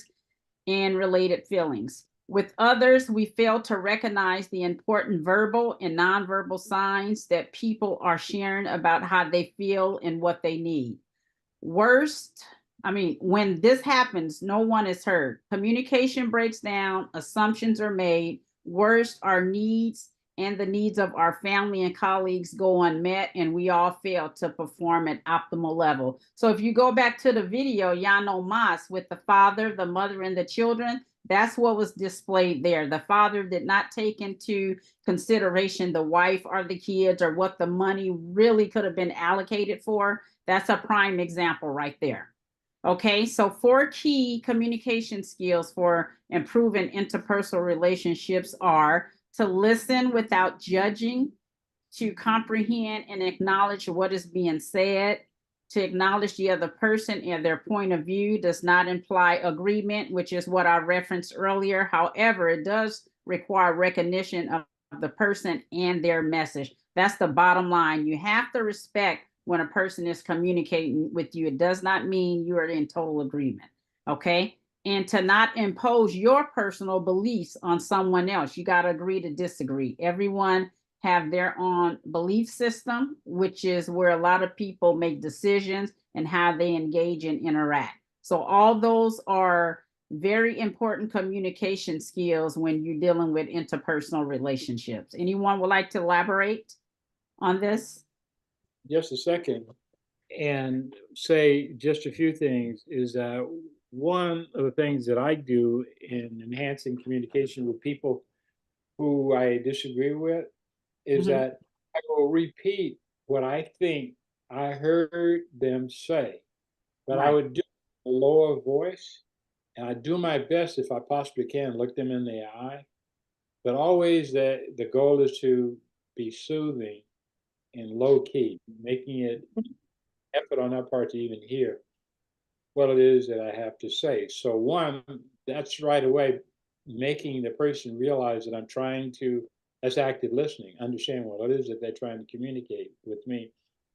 and related feelings. With others, we fail to recognize the important verbal and nonverbal signs that people are sharing about how they feel and what they need. When this happens, no one is heard. Communication breaks down, assumptions are made. Worst, our needs and the needs of our family and colleagues go unmet, and we all fail to perform at optimal level. So if you go back to the video, Yano Mas, with the father, the mother, and the children, that's what was displayed there. The father did not take into consideration the wife or the kids or what the money really could have been allocated for. That's a prime example right there. Okay, so 4 key communication skills for improving interpersonal relationships are to listen without judging, to comprehend and acknowledge what is being said, to acknowledge the other person and their point of view does not imply agreement, which is what I referenced earlier. However, it does require recognition of the person and their message. That's the bottom line. You have to respect when a person is communicating with you. It does not mean you are in total agreement. Okay. And to not impose your personal beliefs on someone else. You got to agree to disagree. Everyone have their own belief system, which is where a lot of people make decisions and how they engage and interact. So all those are very important communication skills when you're dealing with interpersonal relationships. Anyone would like to elaborate on this? Just a second, and say just a few things. Is one of the things that I do in enhancing communication with people who I disagree with is that I will repeat what I think I heard them say, but I would do a lower voice, and I do my best, if I possibly can, look them in the eye. But always the goal is to be soothing and low key, making it effort on our part to even hear what it is that I have to say. So one, that's right away making the person realize that I'm trying to, that's active listening, understand what it is that they're trying to communicate with me.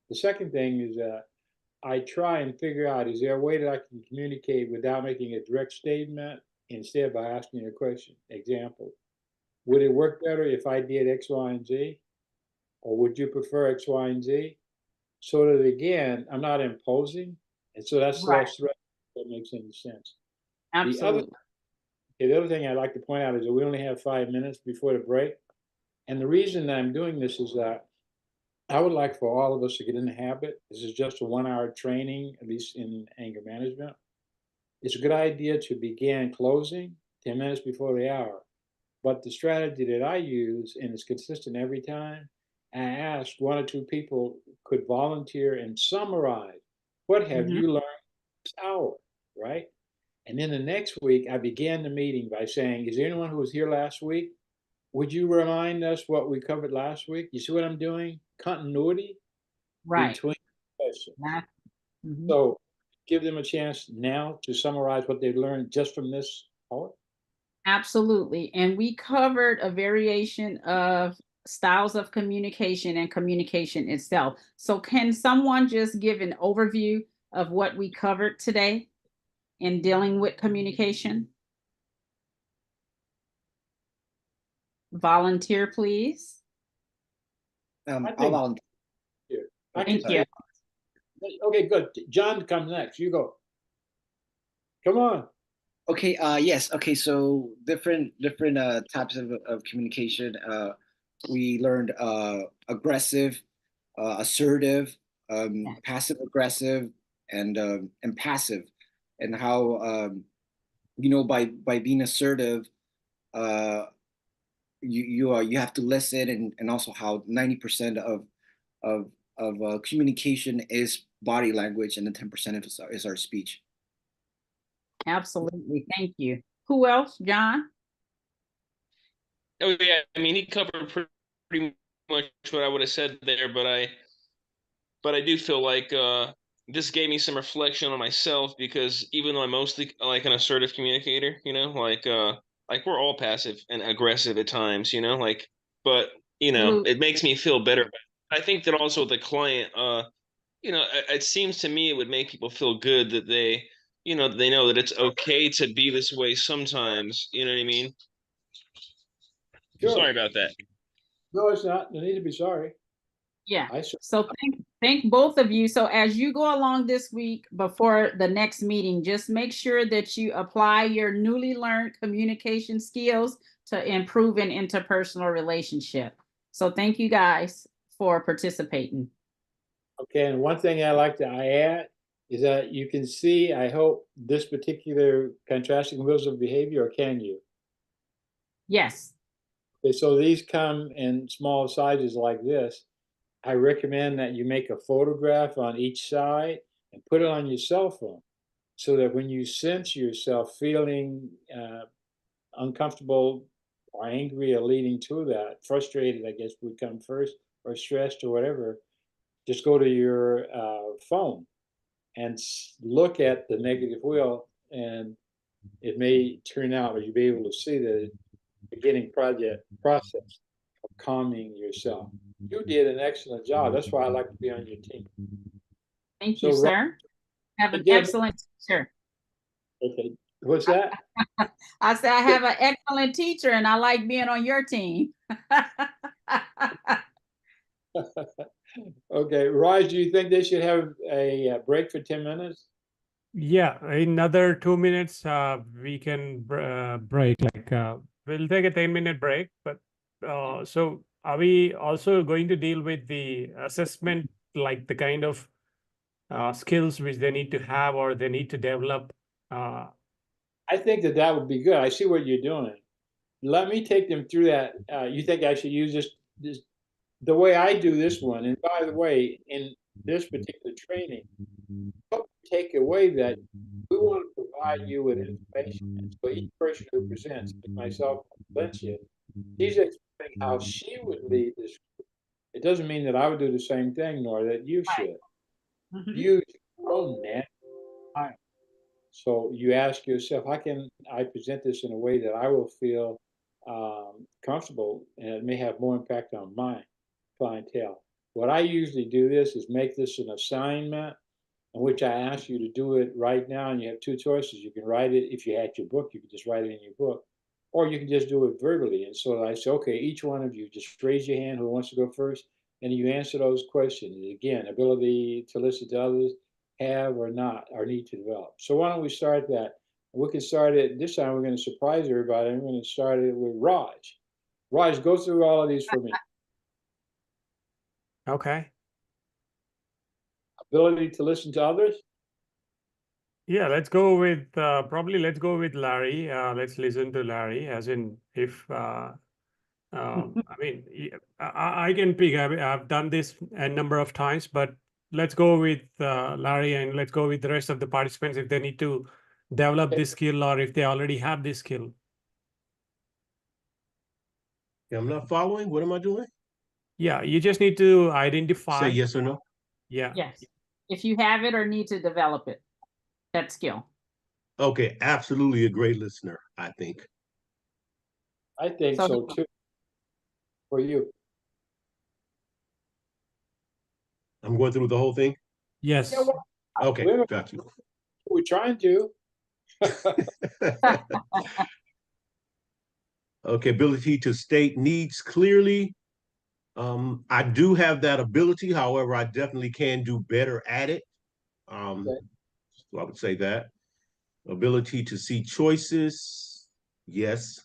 The second thing is I try and figure out, is there a way that I can communicate without making a direct statement, instead by asking a question? Example, would it work better if I did X, Y, and Z? Or would you prefer X, Y, and Z? So that again, I'm not imposing. And so that's less threat. That makes any sense. Absolutely. The other thing I'd like to point out is that we only have 5 minutes before the break. And the reason that I'm doing this is that I would like for all of us to get in the habit. This is just a 1-hour training, at least in anger management. It's a good idea to begin closing 10 minutes before the hour. But the strategy that I use, and it's consistent every time, I asked 1 or 2 people could volunteer and summarize what have you learned this hour, right? And then the next week, I began the meeting by saying, is there anyone who was here last week? Would you remind us what we covered last week? You see what I'm doing? Continuity between questions. So give them a chance now to summarize what they've learned just from this part. Absolutely. And we covered a variation of styles of communication and communication itself. So can someone just give an overview of what we covered today in dealing with communication? Volunteer, please. I'll volunteer. Thank you. Okay, good. John comes next. You go. Come on. Okay, yes. Okay, so different types of communication. We learned aggressive, assertive, passive aggressive, and passive, and how you know, by being assertive, you have to listen, and also how 90% of communication is body language, and the 10% is our speech. Absolutely. Thank you. Who else? John? Oh yeah, I mean, he covered pretty much what I would have said there, but I do feel like this gave me some reflection on myself, because even though I'm mostly like an assertive communicator, you know, like we're all passive and aggressive at times, you know, like, but you know, it makes me feel better. I think that also the client, you know, it seems to me it would make people feel good that they, you know, they know that it's okay to be this way sometimes. You know what I mean? Sure. Sorry about that. No, it's not. You need to be sorry. Yeah. So thank both of you. So as you go along this week before the next meeting, just make sure that you apply your newly learned communication skills to improve an interpersonal relationship. So thank you guys for participating. Okay, and one thing I like to add is that you can see, I hope, this particular contrasting wheels of behavior, or can you? Yes. Okay, so these come in small sizes like this. I recommend that you make a photograph on each side and put it on your cell phone, so that when you sense yourself feeling uncomfortable or angry or leading to that, frustrated, I guess would come first, or stressed or whatever, just go to your phone and look at the negative wheel, and it may turn out, or you'll be able to see the beginning process of calming yourself. You did an excellent job. That's why I like to be on your team. Thank you, sir. Have an excellent teacher. Okay, what's that? I said I have an excellent teacher, and I like being on your team. Okay, Raj, do you think they should have a break for 10 minutes? Yeah, another 2 minutes, we can break. Like we'll take a 10-minute break. But so are we also going to deal with the assessment, like the kind of skills which they need to have or they need to develop? I think that would be good. I see what you're doing. Let me take them through that. You think I should use this the way I do this one? And by the way, in this particular training, take away that we want to provide you with information. So each person who presents, like myself, Valencia, she's explaining how she would lead this group. It doesn't mean that I would do the same thing, nor that you should. Use your own natural time. So you ask yourself, how can I present this in a way that I will feel comfortable, and it may have more impact on my clientele? What I usually do this is make this an assignment in which I ask you to do it right now, and you have two choices. You can write it. If you had your book, you could just write it in your book, or you can just do it verbally. And so I say, okay, each one of you just raise your hand who wants to go first, and you answer those questions. Again, ability to listen to others, have or not, or need to develop. So why don't we start that? We can start it this time. We're going to surprise everybody. I'm going to start it with Raj. Raj, go through all of these for me. Okay. Ability to listen to others. Yeah, let's go with probably let's go with Larry. Let's listen to Larry, as in if I mean, I can pick. I've done this a number of times, but let's go with Larry, and let's go with the rest of the participants if they need to develop this skill or if they already have this skill. Yeah, I'm not following. What am I doing? Yeah, you just need to identify. Say yes or no. Yeah. Yes. If you have it or need to develop it, that skill. Okay, absolutely a great listener, I think. I think so too. For you. I'm going through the whole thing? Yes. Okay, got you. We're trying to. Okay, ability to state needs clearly. I do have that ability. However, I definitely can do better at it. So I would say that. Ability to see choices. Yes,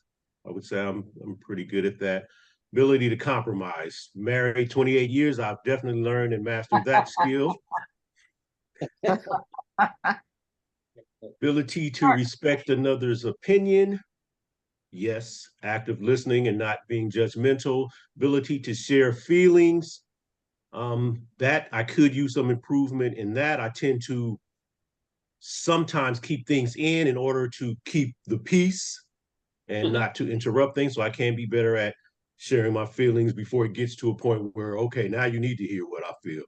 I would say I'm pretty good at that. Ability to compromise. Married 28 years, I've definitely learned and mastered that skill. Ability to respect another's opinion. Yes, active listening and not being judgmental. Ability to share feelings. That I could use some improvement in that. I tend to sometimes keep things in order to keep the peace and not to interrupt things. So I can be better at sharing my feelings before it gets to a point where, okay, now you need to hear what I feel.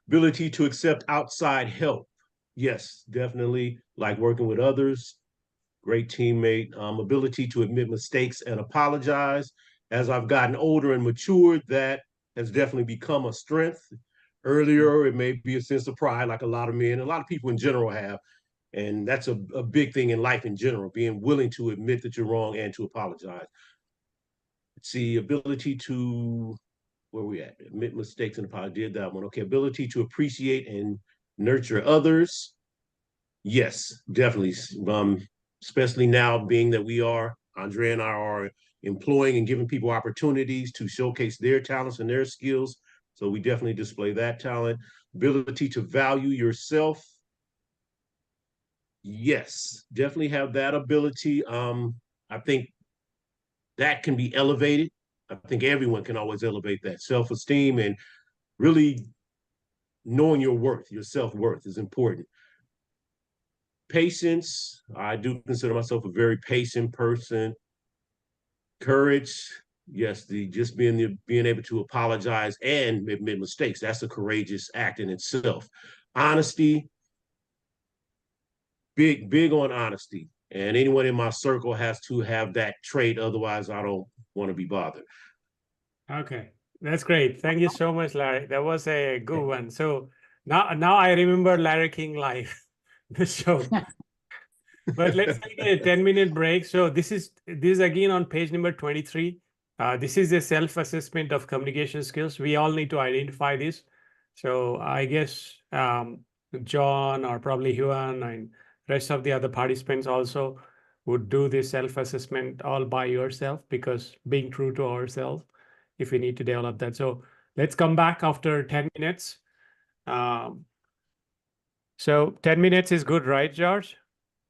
Ability to accept outside help. Yes, definitely like working with others. Great teammate. Ability to admit mistakes and apologize. As I've gotten older and matured, that has definitely become a strength. Earlier, it may be a sense of pride, like a lot of men, a lot of people in general have. And that's a big thing in life in general, being willing to admit that you're wrong and to apologize. Let's see, ability to, where we at? Admit mistakes and apologize. Did that one. Okay, ability to appreciate and nurture others. Yes, definitely. Especially now being that Andrea and I are employing and giving people opportunities to showcase their talents and their skills. So we definitely display that talent. Ability to value yourself. Yes, definitely have that ability. I think that can be elevated. I think everyone can always elevate that self-esteem, and really knowing your worth, your self-worth is important. Patience, I do consider myself a very patient person. Courage, yes, just being able to apologize and admit mistakes, that's a courageous act in itself. Honesty, big on honesty. And anyone in my circle has to have that trait, otherwise I don't want to be bothered. Okay, that's great. Thank you so much, Larry. That was a good one. So now I remember Larry King live, the show. But let's take a 10-minute break. So this is again on page number 23. This is a self-assessment of communication skills. We all need to identify this. So I guess John or probably Huan and rest of the other participants also would do this self-assessment all by yourself, because being true to ourselves, if we need to develop that. So let's come back after 10 minutes. So 10 minutes is good, right, George?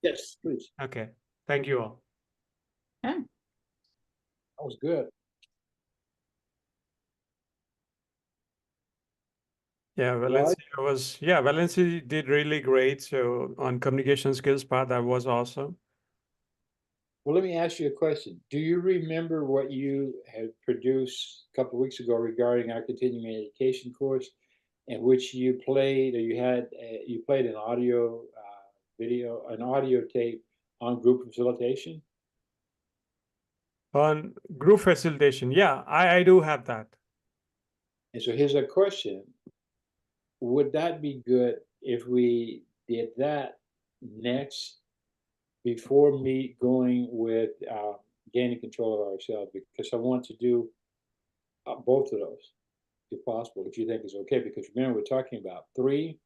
Yes, please. Okay. Thank you all. Okay. That was good. Yeah, Valencia did really great. So on communication skills part, that was awesome. Well, let me ask you a question. Do you remember what you had produced a couple of weeks ago regarding our continuing education course, in which you played, or you played an audio an audio tape on group facilitation? On group facilitation, yeah, I do have that. And so here's a question. Would that be good if we did that next, before me going with gaining control of ourselves? Because I want to do both of those, if possible, if you think is okay. Because remember, we're talking about 3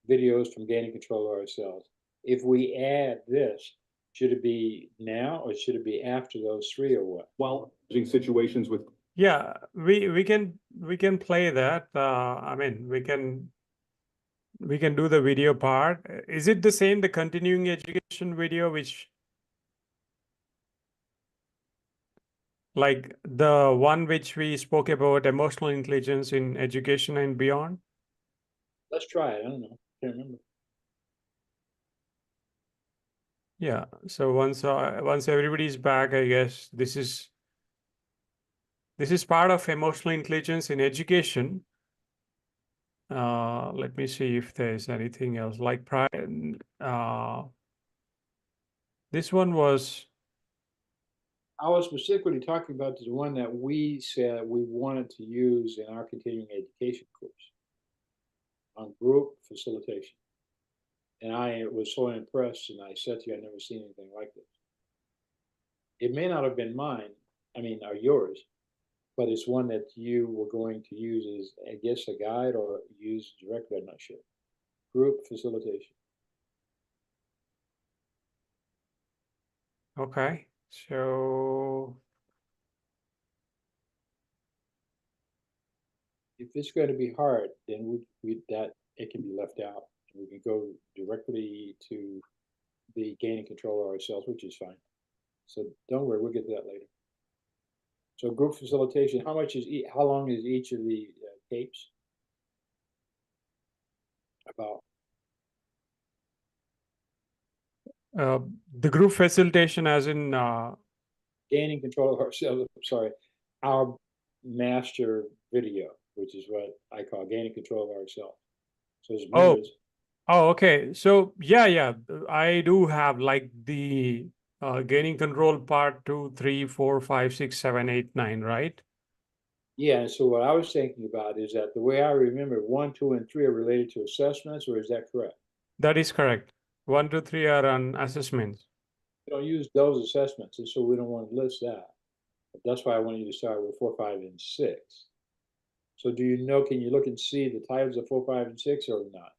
videos from gaining control of ourselves. If we add this, should it be now or should it be after those 3, or what? While situations with, Yeah, we can play that. I mean, we can do the video part. Is it the same, the continuing education video, which like the one which we spoke about emotional intelligence in education and beyond? Let's try it. I don't know. Can't remember. Yeah. So once everybody's back, I guess this is part of emotional intelligence in education. Let me see if there's anything else like this one was. I was specifically talking about the one that we said we wanted to use in our continuing education course on group facilitation. And I was so impressed, and I said to you, I've never seen anything like this. It may not have been mine, or yours, but it's one that you were going to use as, I guess, a guide or use directly, I'm not sure. Group facilitation. Okay. So if it's going to be hard, then it can be left out. We can go directly to the gaining control of ourselves, which is fine. So don't worry, we'll get to that later. So group facilitation, how long is each of the tapes? About the group facilitation, as in gaining control of ourselves. Sorry, our master video, which is what I call gaining control of ourselves. So it's minutes. Oh, okay. So yeah, I do have like the gaining control part 2, 3, 4, 5, 6, 7, 8, 9, right? Yeah. So what I was thinking about is that the way I remember 1, 2, and 3 are related to assessments, or is that correct? That is correct. 1, 2, 3 are on assessments. We don't use those assessments, and so we don't want to list that. But that's why I want you to start with 4, 5, and 6. So do you know? Can you look and see the titles of 4, 5, and 6, or not?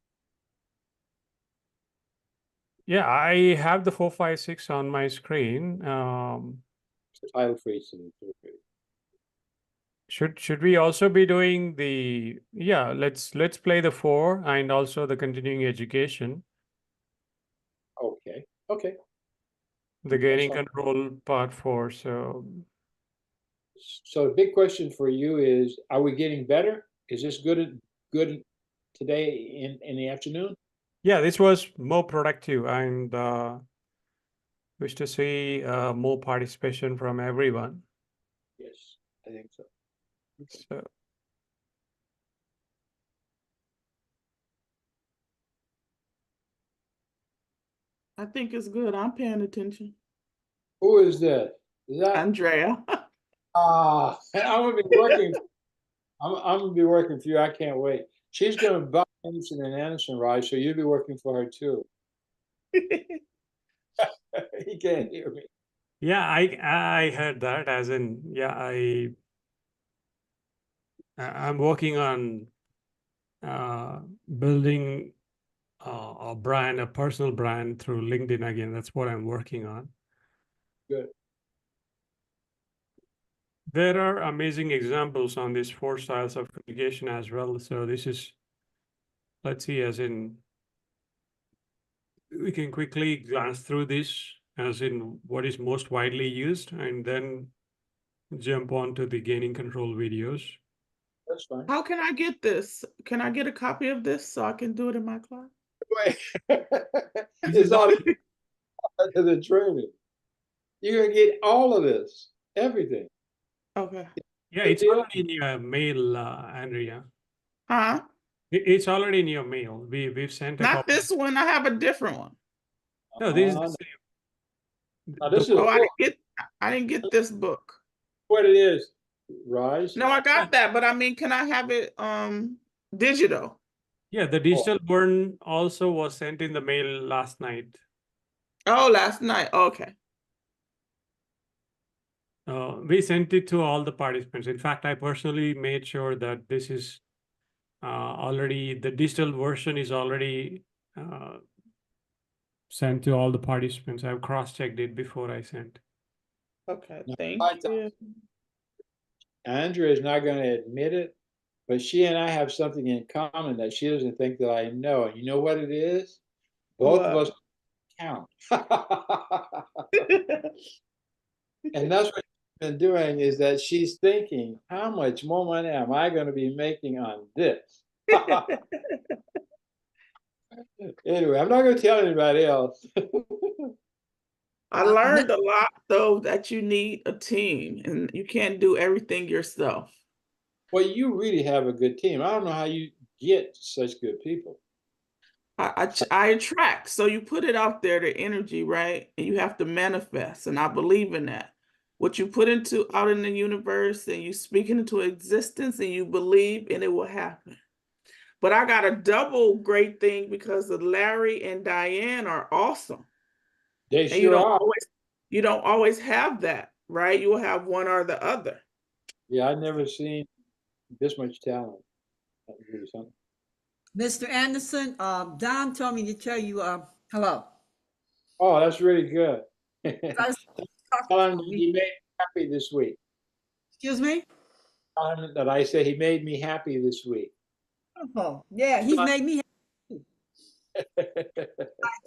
Yeah, I have the 4, 5, 6 on my screen. It's the title for each of them. Should we also be doing the let's play the 4 and also the continuing education. Okay. The gaining control part 4. So the big question for you is: are we getting better? Is this good today in the afternoon? Yeah, this was more productive, and wish to see more participation from everyone. Yes, I think so. So I think it's good. I'm paying attention. Who is that? Is that Andrea? I'm gonna be working. I'm gonna be working for you. I can't wait. She's gonna buy Anderson and Anderson, right? So you'll be working for her too. He can't hear me. yeah, I heard that, as in I'm working on building a brand, a personal brand through LinkedIn again. That's what I'm working on. Good. There are amazing examples on these 4 styles of communication as well. So this is, let's see, as in, we can quickly glance through this as in what is most widely used, and then jump on to the gaining control videos. That's fine. How can I get this? Can I get a copy of this so I can do it in my class? Wait. It's all to the training. You're gonna get all of this, everything. Okay. Yeah, it's already in your mail, Andrea. Huh? It's already in your mail. We've sent a Not copy. this one. I have a different one. No, this is the same. Now, this is I didn't get this book. What it is, Raj? No, I got that, but I mean, can I have it digital? Yeah, the digital one also was sent in the mail last night. Oh, last night. Okay. We sent it to all the participants. In fact, I personally made sure that this is already, the digital version is already sent to all the participants. I've cross-checked it before I sent. Okay, thank you. Andrea is not going to admit it, but she and I have something in common that she doesn't think that I know. And you know what it is? Both of us count. And that's what she's been doing, is that she's thinking, how much more money am I going to be making on this? Anyway, I'm not going to tell anybody else. I learned a lot, though, that you need a team and you can't do everything yourself. Well, you really have a good team. I don't know how you get such good people. I attract. So you put it out there, the energy, right? And you have to manifest. And I believe in that. What you put out in the universe and you speak it into existence and you believe and it will happen. But I got a double great thing because of Larry and Diane are awesome. They And sure are. You don't always have that, right? You will have one or the other. Yeah, I've never seen this much talent. That's really something. Mr. Anderson, Don told me to tell you hello. Oh, that's really good. Tell him he made me happy this week. Excuse me? Tell him that I say he made me happy this week. Oh, yeah, he's made me happy.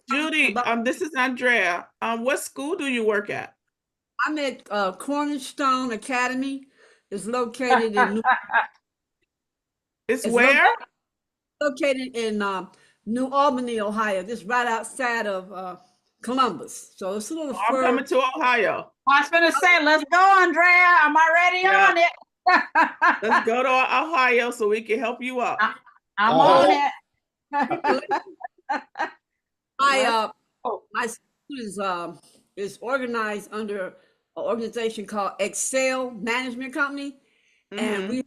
Judy, this is Andrea. What school do you work at? I'm at Cornerstone Academy. It's located in It's where? Located in New Albany, Ohio. Just right outside of Columbus. So it's a little further. I'm coming to Ohio. I was gonna say, let's go, Andrea. I'm already on it. Let's go to Ohio so we can help you out. I'm on it. My school is organized under an organization called Excel Management Company, and we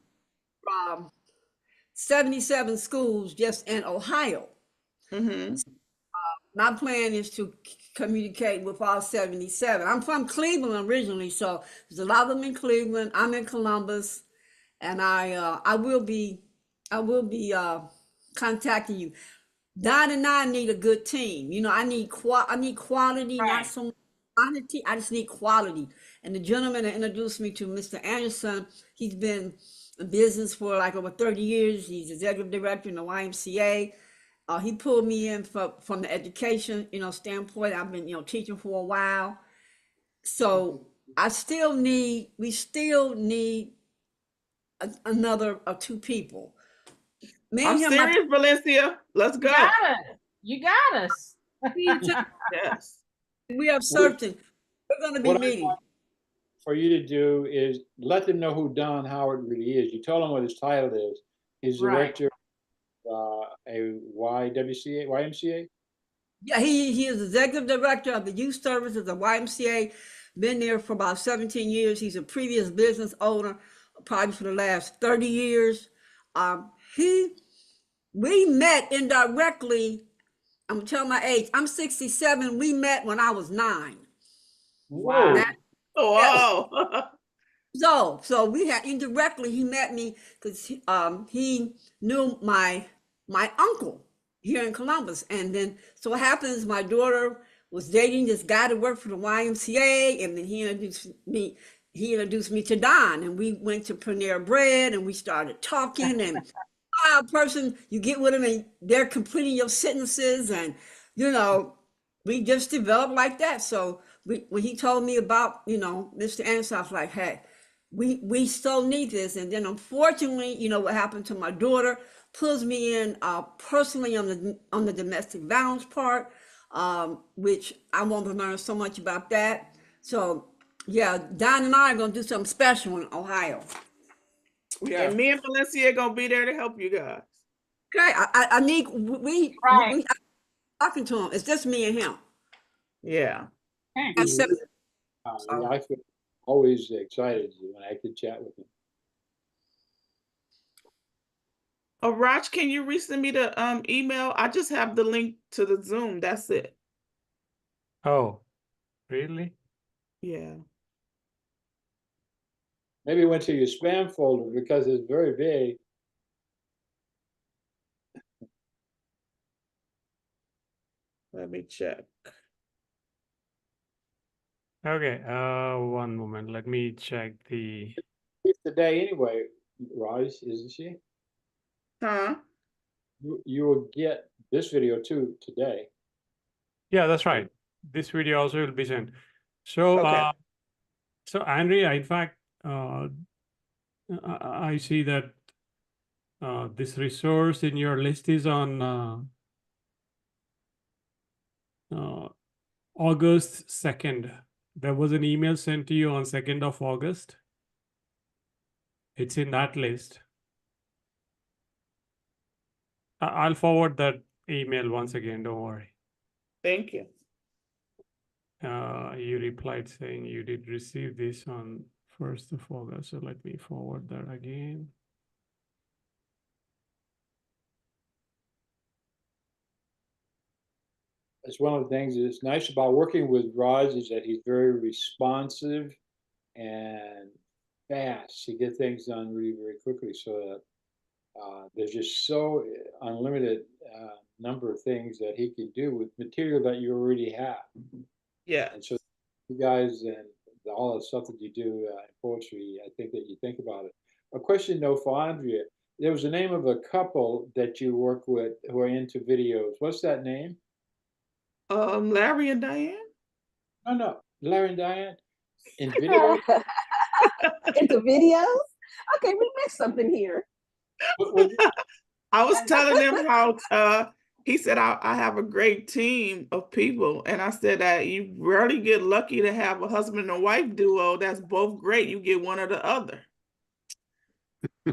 77 schools just in Ohio. My plan is to communicate with all 77. I'm from Cleveland originally, so there's a lot of them in Cleveland. I'm in Columbus, and I will be contacting you. Don and I need a good team. You know, I need quality, not so much quantity. I just need quality. And the gentleman that introduced me to Mr. Anderson, he's been in business for like over 30 years. He's executive director in the YMCA. He pulled me in from the education, standpoint. I've been, teaching for a while. So we still need another or two people. I'm serious, Valencia. Let's go. You got us. Yes. We have certain. We're going to be meeting. For you to do is let them know who Don Howard really is. You told him what his title is. He's director of a YMCA? Yeah, he is executive director of the youth services of YMCA. Been there for about 17 years. He's a previous business owner, probably for the last 30 years. We met indirectly. I'm gonna tell my age. I'm 67. We met when I was 9. Wow. Wow. So we had indirectly. He met me because he knew my uncle here in Columbus, and then so what happens? My daughter was dating this guy that worked for the YMCA, and then he introduced me to Don, and we went to Panera Bread, and we started talking, and a person, you get with them and they're completing your sentences, and we just developed like that. So when he told me about Mr. Anderson, I was like, hey, we still need this. And then unfortunately, what happened to my daughter pulls me in personally on the domestic violence part, which I want to learn so much about that. So yeah, Don and I are gonna do something special in Ohio. Yeah. And me and Valencia are gonna be there to help you guys. Okay, I need we talking to him. It's just me and him. Yeah. I feel always excited when I can chat with him. Oh, Raj, can you resend me the email? I just have the link to the Zoom. That's it. Oh, really? Yeah. Maybe it went to your spam folder because it's very big. Let me check. Okay, one moment. Let me check the. It's today anyway, Raj, isn't she? Huh? You will get this video too today. Yeah, that's right. This video also will be sent. So, okay. So Andrea, in fact, I see that this resource in your list is on August 2nd. There was an email sent to you on 2nd of August. It's in that list. I'll forward that email once again, don't worry. Thank you. You replied saying you did receive this on 1st of August. So let me forward that again. That's one of the things that's nice about working with Raj is that he's very responsive and fast. He gets things done really very quickly. So that there's just so unlimited number of things that he can do with material that you already have. Yeah. And so you guys and all the stuff that you do in poetry, I think that you think about it. A question though for Andrea. There was the name of a couple that you work with who are into videos. What's that name? Larry and Diane. No, Larry and Diane in video. Into videos? Okay, we missed something here. I was telling them how he said I have a great team of people, and I said that you rarely get lucky to have a husband and wife duo that's both great. You get one or the other.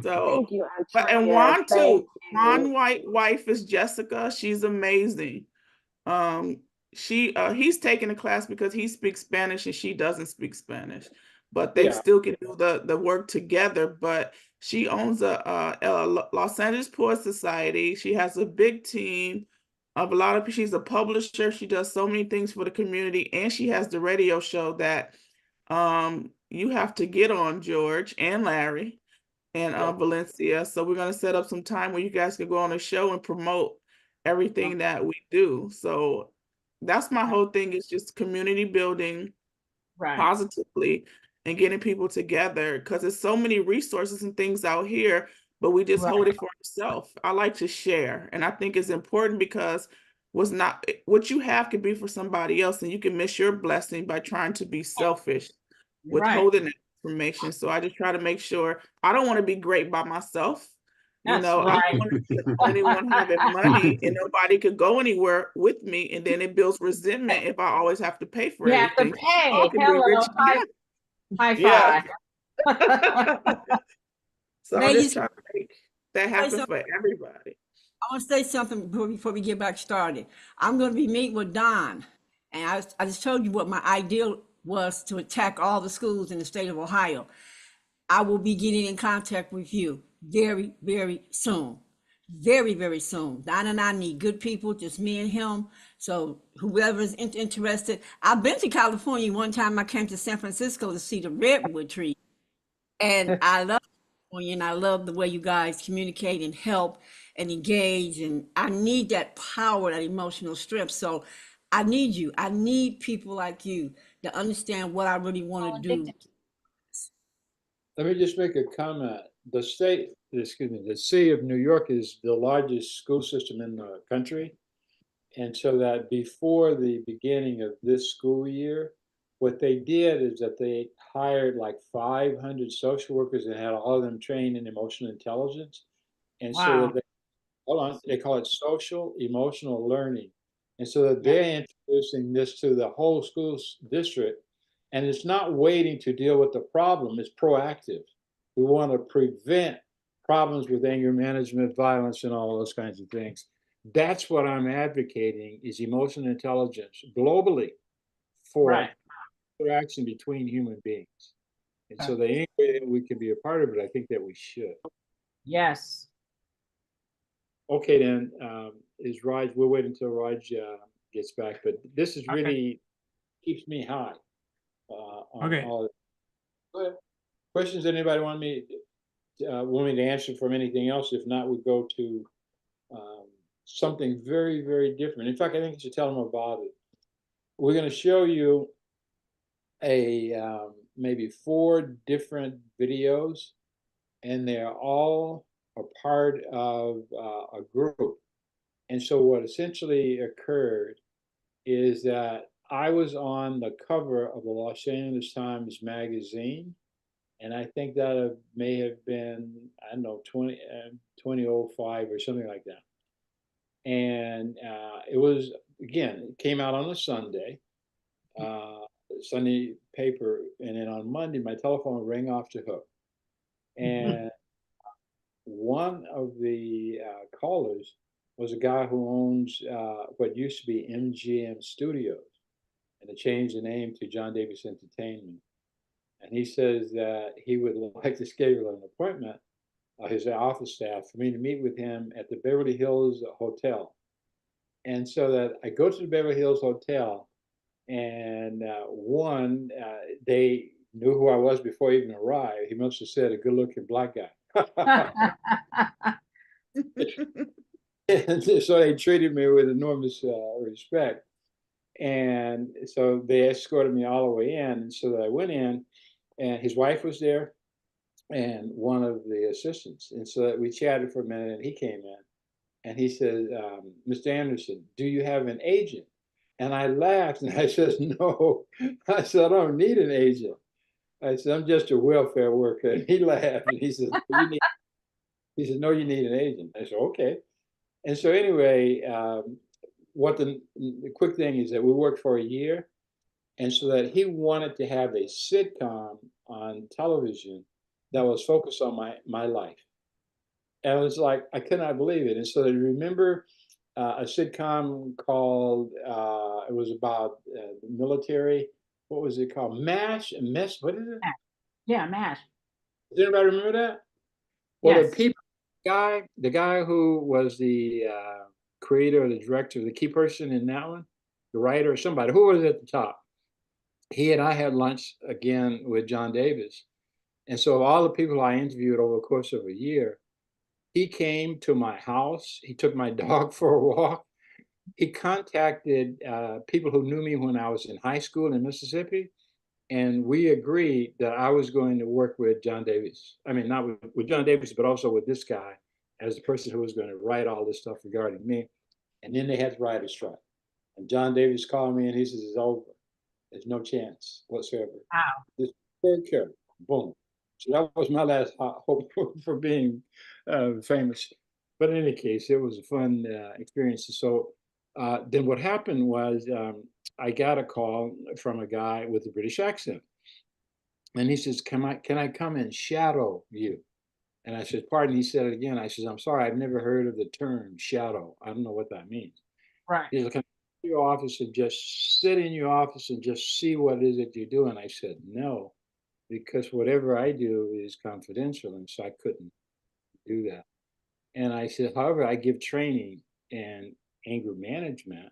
So Thank you, and Andrea. Juan Thank too. you. Juan White wife is Jessica. She's amazing. He's taking a class because he speaks Spanish and she doesn't speak Spanish, but they still can do the work together. But she owns a Los Angeles Poets Society. She has a big team of a lot of. She's a publisher. She does so many things for the community, and she has the radio show that you have to get on, George and Larry and Valencia. So we're gonna set up some time where you guys can go on the show and promote everything that we do. So that's my whole thing, is just community building positively and getting people together, because there's so many resources and things out here, but we just hold it for ourselves. I like to share, and I think it's important because what you have could be for somebody else, and you can miss your blessing by trying to be selfish, withholding that information. So I just try to make sure I don't want to be great by myself. I don't want to be the only one having money and nobody could go anywhere with me, and then it builds resentment if I always have to pay for everything. You have to pay. All can be rich together. High five. So I just try to make that happen for everybody. I want to say something before we get back started. I'm going to be meeting with Don, and I just told you what my ideal was to attack all the schools in the state of Ohio. I will be getting in contact with you very, very soon. Very, very soon. Don and I need good people, just me and him. So whoever is interested, I've been to California one time. I came to San Francisco to see the redwood tree, and I love California, and I love the way you guys communicate and help and engage. And I need that power, that emotional strength. So I need you. I need people like you to understand what I really want to do. Let me just make a comment. The city of New York is the largest school system in the country. And so that before the beginning of this school year, what they did is that they hired like 500 social workers and had all of them trained in emotional intelligence. And so that they call it social emotional learning. And so that they're introducing this to the whole school district. And it's not waiting to deal with the problem, it's proactive. We want to prevent problems with anger management, violence, and all those kinds of things. That's what I'm advocating, is emotional intelligence globally for interaction between human beings. And so the any way that we can be a part of it, I think that we should. Yes. Okay, then is Raj, we'll wait until Raj gets back, but this is really keeps me high on all of it. Go ahead. Questions anybody want me to answer from anything else? If not, we go to something very, very different. In fact, I think you should tell them about it. We're going to show you maybe 4 different videos, and they're all a part of a group. And so what essentially occurred is that I was on the cover of the Los Angeles Times magazine, and I think that may have been, I don't know, 2005 or something like that. And it was, again, it came out on a Sunday, Sunday paper, and then on Monday my telephone rang off the hook, and one of the callers was a guy who owns what used to be MGM Studios, and it changed the name to John Davis Entertainment. And he says that he would like to schedule an appointment, his office staff, for me to meet with him at the Beverly Hills Hotel. And so that I go to the Beverly Hills Hotel, and they knew who I was before I even arrived. He must have said a good-looking black guy. And so they treated me with enormous respect. And so they escorted me all the way in. And so that I went in, and his wife was there and one of the assistants. And so we chatted for a minute, and he came in and he said, Mr. Anderson, do you have an agent? And I laughed and I said, no. I said, I don't need an agent. I said, I'm just a welfare worker. And he laughed and he said, he said, no, you need an agent. I said, okay. And so anyway, what the quick thing is that we worked for a year, and so that he wanted to have a sitcom on television that was focused on my life. And it was like, I could not believe it. And so I remember a sitcom called, it was about the military. What was it called? MASH? What is it? Yeah, MASH. Does anybody remember that? Well, Yes. the guy who was the creator or the director, the key person in that one, the writer, somebody, who was at the top? He and I had lunch again with John Davis. And so all the people I interviewed over the course of a year, he came to my house. He took my dog for a walk. He contacted people who knew me when I was in high school in Mississippi. And we agreed that I was going to work with John Davis. I mean, not with John Davis, but also with this guy as the person who was going to write all this stuff regarding me. And then they had to write a strike. And John Davis called me and he says, it's over. There's no chance whatsoever. Wow. This third character, boom. So that was my last hope for being famous. But in any case, it was a fun experience. So then what happened was I got a call from a guy with a British accent. And he says, can I come and shadow you? And I said, pardon. He said it again. I said, I'm sorry, I've never heard of the term shadow. I don't know what that means. Right. He said, can I come to your office and just sit in your office and just see what it is that you're doing? I said, no, because whatever I do is confidential. And so I couldn't do that. And I said, however, I give training in anger management.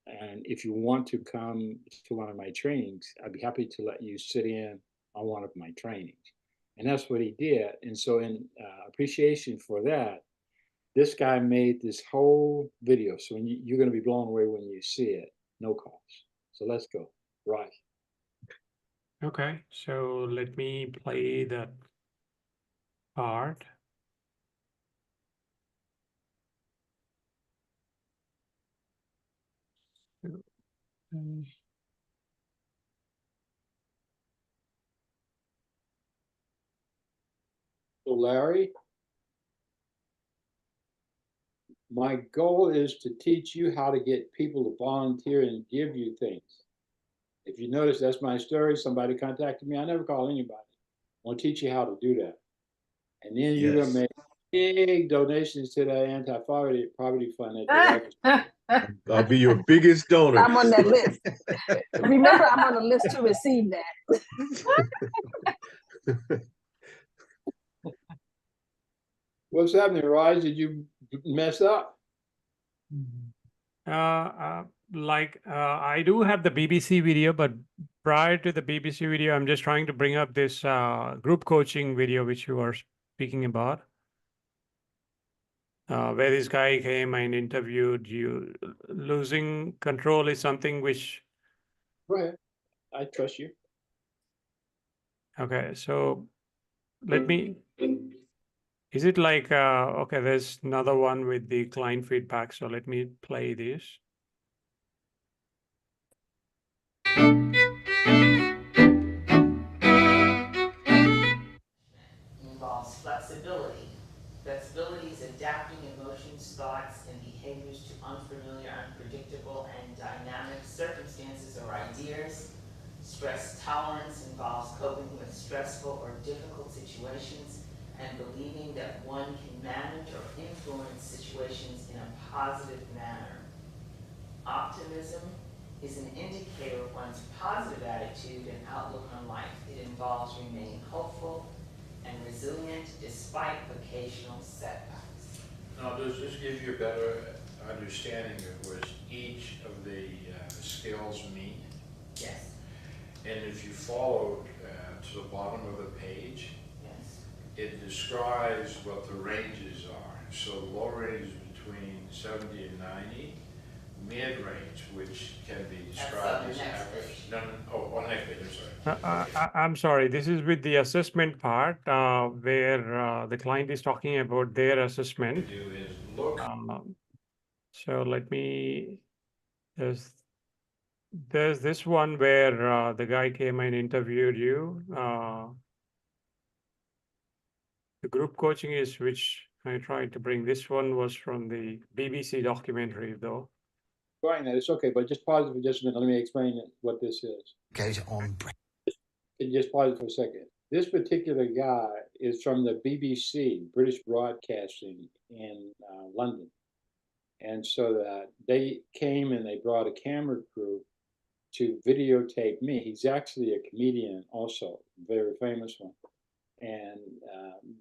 And if you want to come to one of my trainings, I'd be happy to let you sit in on one of my trainings. And that's what he did. And so in appreciation for that, this guy made this whole video. So you're going to be blown away when you see it, no cost. So let's go, Raj. Okay, so let me play that part. So Larry, my goal is to teach you how to get people to volunteer and give you things. If you notice, that's my story. Somebody contacted me. I never call anybody. I want to teach you how to do that. And then you're going to make big donations to that anti-poverty fund that I'll be your biggest donor. I'm on that list. Remember, I'm on the list to receive that. What's happening, Raj? Did you mess up? I do have the BBC video, but prior to the BBC video, I'm just trying to bring up this group coaching video, which you were speaking about, where this guy came and interviewed you. Losing control is something which... Go ahead. I trust you. Okay, so let me... Is it like, okay, there's another one with the client feedback. So let me play this. Involves flexibility. Flexibility is adapting emotions, thoughts, and behaviors to unfamiliar, unpredictable, and dynamic circumstances or or ideas. Stress tolerance involves coping with stressful or difficult situations and believing that one can manage or influence situations in a positive manner. Optimism is an indicator of one's positive attitude and outlook on life. It involves remaining hopeful and resilient despite occasional setbacks. Now, does this give you a better understanding of what each of the skills mean? Yes. And if you follow to the bottom of the page, yes, it describes what the ranges are. So the low range is between 70 and 90, mid-range, which can be described as average. On the next page, I'm sorry. I'm sorry, this is with the assessment part where the client is talking about their assessment. Do is look. So let me, there's this one where the guy came and interviewed you. The group coaching is which I tried to bring. This one was from the BBC documentary though. Going that, it's okay, but just pause it for just a minute. Let me explain what this is. Goes on. Can you just pause it for a second? This particular guy is from the BBC, British Broadcasting in London. And so that they came and they brought a camera crew to videotape me. He's actually a comedian also, a very famous one. And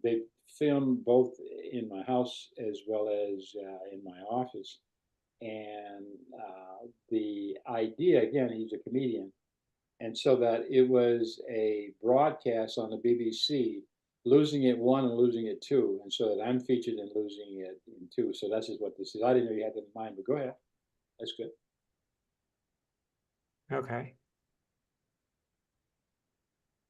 they filmed both in my house as well as in my office. And the idea, again, he's a comedian. And so that it was a broadcast on the BBC, losing it 1 and losing it 2. And so that I'm featured in losing it in 2. So that's just what this is. I didn't know you had that in mind, but go ahead. That's good. Okay.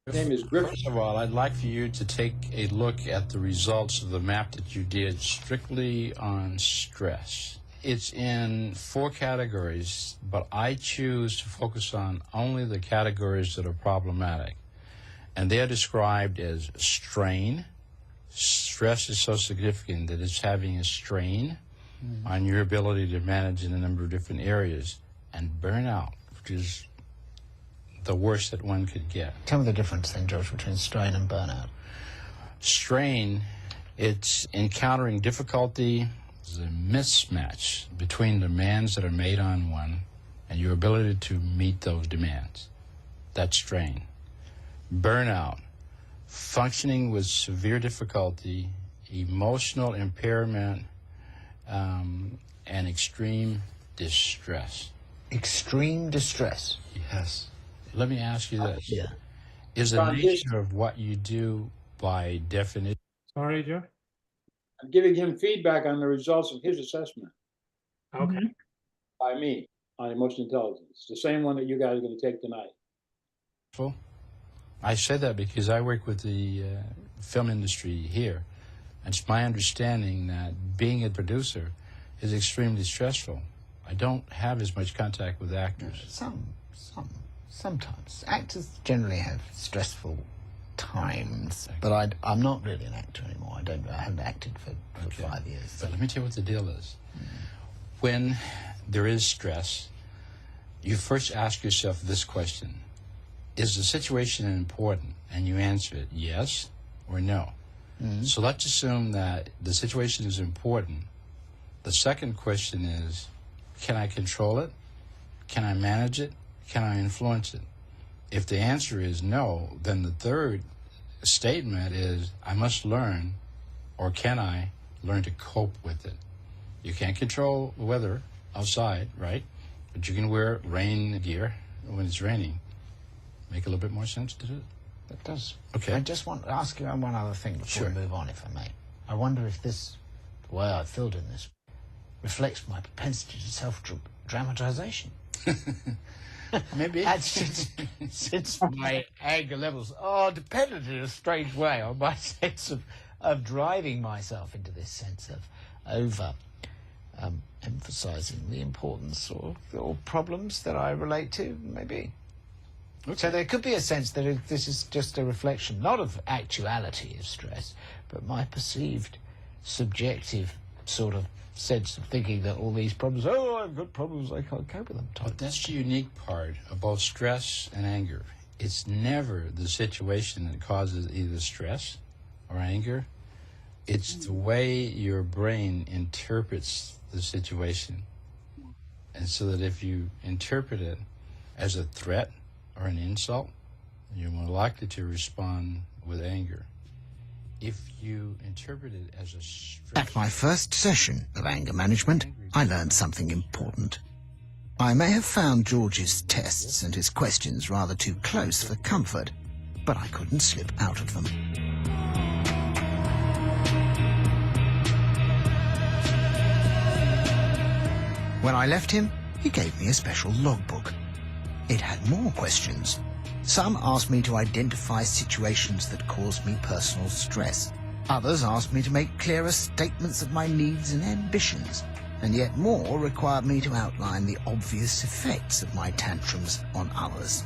His name is Griffin. First of all, I'd like for you to take a look at the results of the map that you did strictly on stress. It's in 4 categories, but I choose to focus on only the categories that are problematic. And they are described as strain. Stress is so significant that it's having a strain on your ability to manage in a number of different areas. And burnout, which is the worst that one could get. Tell me the difference then, George, between strain and burnout. Strain, it's encountering difficulty. There's a mismatch between demands that are made on one and your ability to meet those demands. That's strain. Burnout, functioning with severe difficulty, emotional impairment, and extreme distress. Extreme distress? Yes. Let me ask you this. Yeah. Is the nature of what you do by definition? Sorry, Joe? I'm giving him feedback on the results of his assessment. Okay. By me on emotional intelligence. The same one that you guys are going to take tonight. Well, I say that because I work with the film industry here. And it's my understanding that being a producer is extremely stressful. I don't have as much contact with actors. Sometimes. Actors generally have stressful times, but I'm not really an actor anymore. I haven't acted for 5 years. But let me tell you what the deal is. When there is stress, you first ask yourself this question. Is the situation important? And you answer it yes or no. So let's assume that the situation is important. The second question is, can I control it? Can I manage it? Can I influence it? If the answer is no, then the third statement is, I must learn, or can I learn to cope with it? You can't control the weather outside, right? But you can wear rain gear when it's raining. Make a little bit more sense to it? It does. Okay. I just want to ask you one other thing before we move on, if I may. I wonder if the way I filled in this, reflects my propensity to self-dramatization. Maybe. Since my anger levels are dependent in a strange way on my sense of driving myself into this sense of over emphasizing the importance or problems that I relate to, maybe. Okay. So there could be a sense that this is just a reflection, not of actuality of stress, but my perceived subjective sort of sense of thinking that all these problems, oh, I've got problems, I can't cope with them. But that's the unique part of both stress and anger. It's never the situation that causes either stress or anger. It's the way your brain interprets the situation. And so that if you interpret it as a threat or an insult, you're more likely to respond with anger. If you interpret it as a stress... At my first session of anger management, I learned something important. I may have found George's tests and his questions rather too close for comfort, but I couldn't slip out of them. When I left him, he gave me a special logbook. It had more questions. Some asked me to identify situations that caused me personal stress. Others asked me to make clearer statements of my needs and ambitions. And yet more required me to outline the obvious effects of my tantrums on others.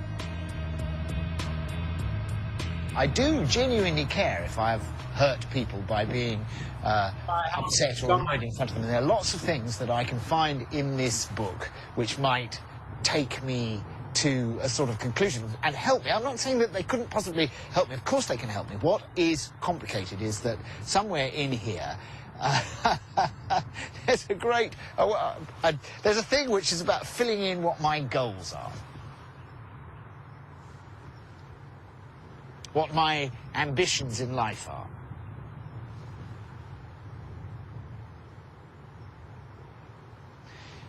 I do genuinely care if I've hurt people by being upset or annoyed in front of them. There are lots of things that I can find in this book which might take me to a sort of conclusion and help me. I'm not saying that they couldn't possibly help me. Of course they can help me. What is complicated is that somewhere in here there's a great there's a thing which is about filling in what my goals are, what my ambitions in life are.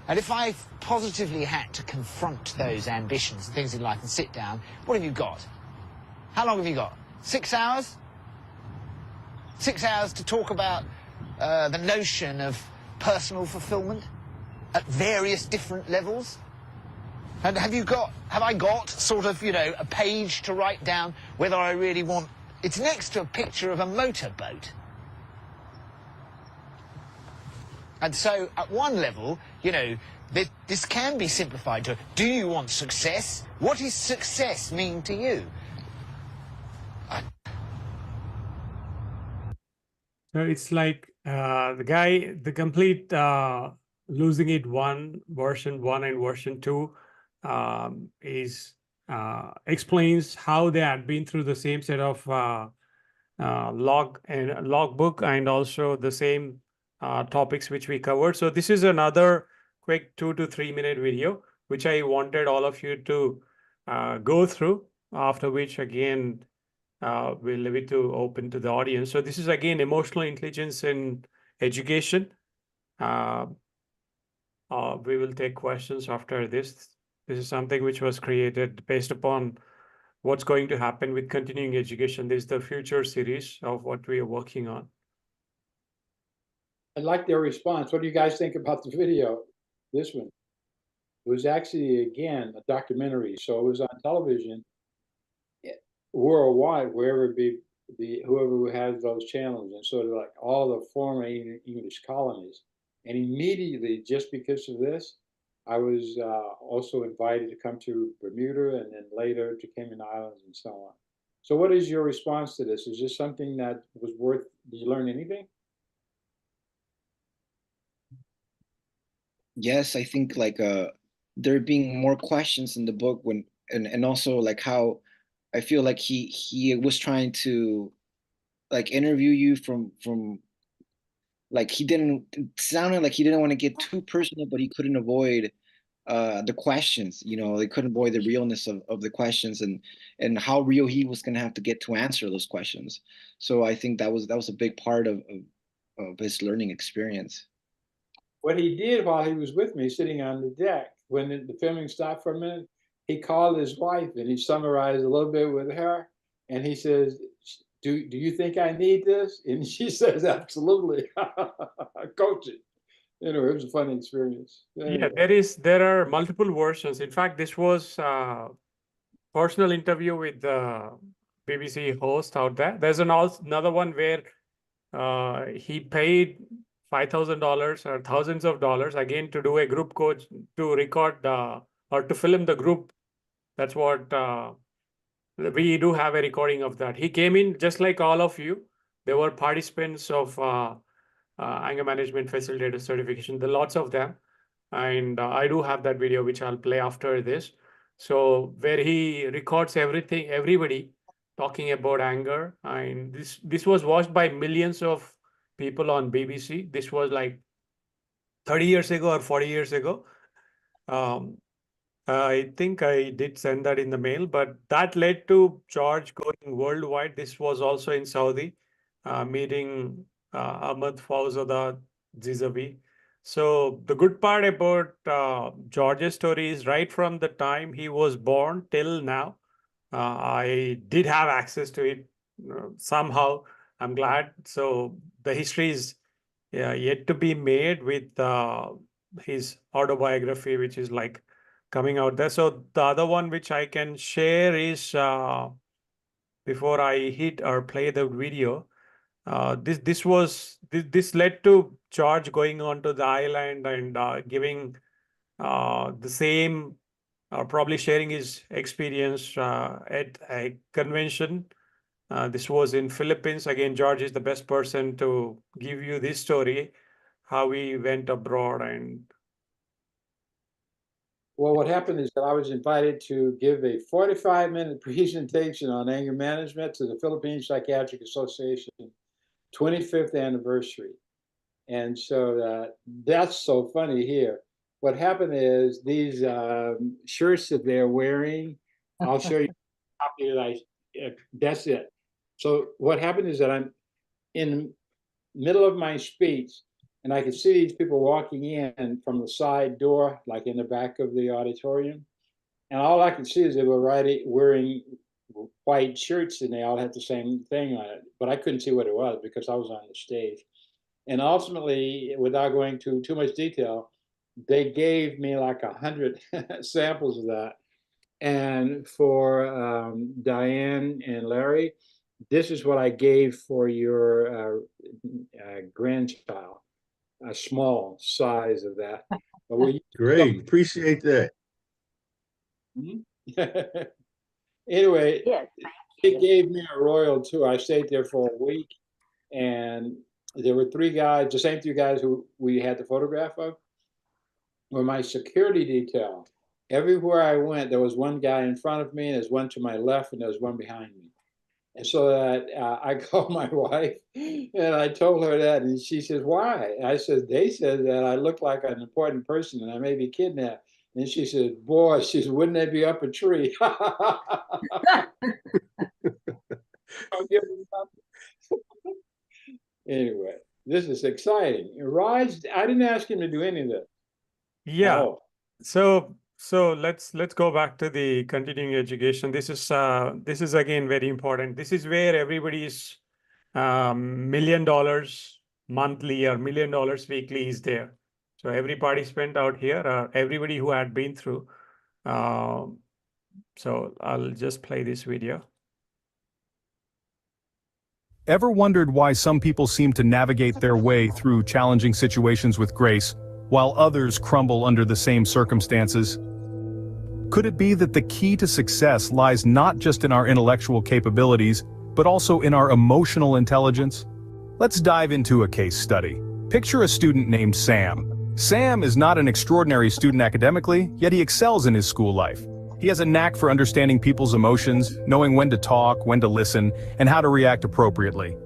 And if I positively had to confront those ambitions and things in life and sit down, what have you got? How long have you got? 6 hours? 6 hours to talk about the notion of personal fulfillment at various different levels? And have I got sort of, you know, a page to write down whether I really want... It's next to a picture of a motorboat. And so, at one level, you know, this can be simplified to, do you want success? What does success mean to you? So it's like the complete losing it version 1 and version 2 explains how they had been through the same set of logbook and also the same topics which we covered. So this is another quick 2 to 3 minute video which I wanted all of you to go through, after which again we'll leave it to open to the audience. So this is again emotional intelligence in education. We will take questions after this. This is something which was created based upon what's going to happen with continuing education. This is the future series of what we are working on. I like their response. What do you guys think about the video? This one. It was actually, again, a documentary. So it was on television worldwide, whoever has those channels, and sort of like all the former English colonies. And immediately, just because of this, I was also invited to come to Bermuda and then later to Cayman Islands and so on. So what is your response to this? Is this something that was worth, did you learn anything? Yes, I think like there being more questions in the book when and also like how I feel like he was trying to like interview you from like it sounded like he didn't want to get too personal, but he couldn't avoid the questions, you know, they couldn't avoid the realness of the questions and how real he was going to have to get to answer those questions. So I think that was a big part of his learning experience. What he did while he was with me sitting on the deck, when the filming stopped for a minute, he called his wife and he summarized a little bit with her. And he says, do you think I need this? And she says, absolutely. Coach it. You know, it was a fun experience. Yeah, there are multiple versions. In fact, this was a personal interview with the BBC host out there. There's another one where he paid $5,000 or thousands of dollars again to do a group coach to record or to film the group. That's what we do have a recording of that. He came in just like all of you. There were participants of anger management facilitator certification. There are lots of them. And I do have that video, which I'll play after this. So where he records everything, everybody talking about anger. And this was watched by millions of people on BBC. This was like 30 years ago or 40 years ago. I think I did send that in the mail, but that led to George going worldwide. This was also in Saudi, meeting Ahmad Fawzada Zizavi. So the good part about George's story is right from the time he was born till now, I did have access to it somehow. I'm glad. So the history is yet to be made with his autobiography, which is like coming out there. So the other one which I can share is before I hit or play the video. This led to George going onto the island and giving the same, probably sharing his experience at a convention. This was in Philippines. Again, George is the best person to give you this story, how he went abroad. And well, what happened is that I was invited to give a 45-minute presentation on anger management to the Philippine Psychiatric Association 25th anniversary. And so that's so funny here. What happened is these shirts that they're wearing, I'll show you a copy that that's it. So what happened is that I'm in the middle of my speech, and I could see these people walking in from the side door, like in the back of the auditorium. And all I could see is they were wearing white shirts, and they all had the same thing on it. But I couldn't see what it was because I was on the stage. And ultimately, without going to too much detail, they gave me like 100 samples of that. And for Diane and Larry, this is what I gave for your grandchild, a small size of that. Great, appreciate that. Anyway, yes, it gave me a royal tour. I stayed there for a week, and there were three guys, the same three guys who we had the photograph of, were my security detail. Everywhere I went, there was one guy in front of me, and there's one to my left, and there was one behind me. And so that I called my wife, and I told her that, and she says, "Why?" I said, "They said that I look like an important person, and I may be kidnapped." And she said, "Boy," she said, "wouldn't they be up a tree?" Anyway, this is exciting. Raj, I didn't ask him to do any of this. yeah, Oh. so let's go back to the continuing education. This is again very important. This is where everybody's $1 million monthly or $1 million weekly is there. So every participant out here, everybody who had been through. So I'll just play this video. Ever wondered why some people seem to navigate their way through challenging situations with grace, while others crumble under the same circumstances? Could it be that the key to success lies not just in our intellectual capabilities, but also in our emotional intelligence? Let's dive into a case study. Picture a student named Sam. Sam is not an extraordinary student academically, yet he excels in his school life. He has a knack for understanding people's emotions, knowing when to talk, when to listen, and how to react appropriately.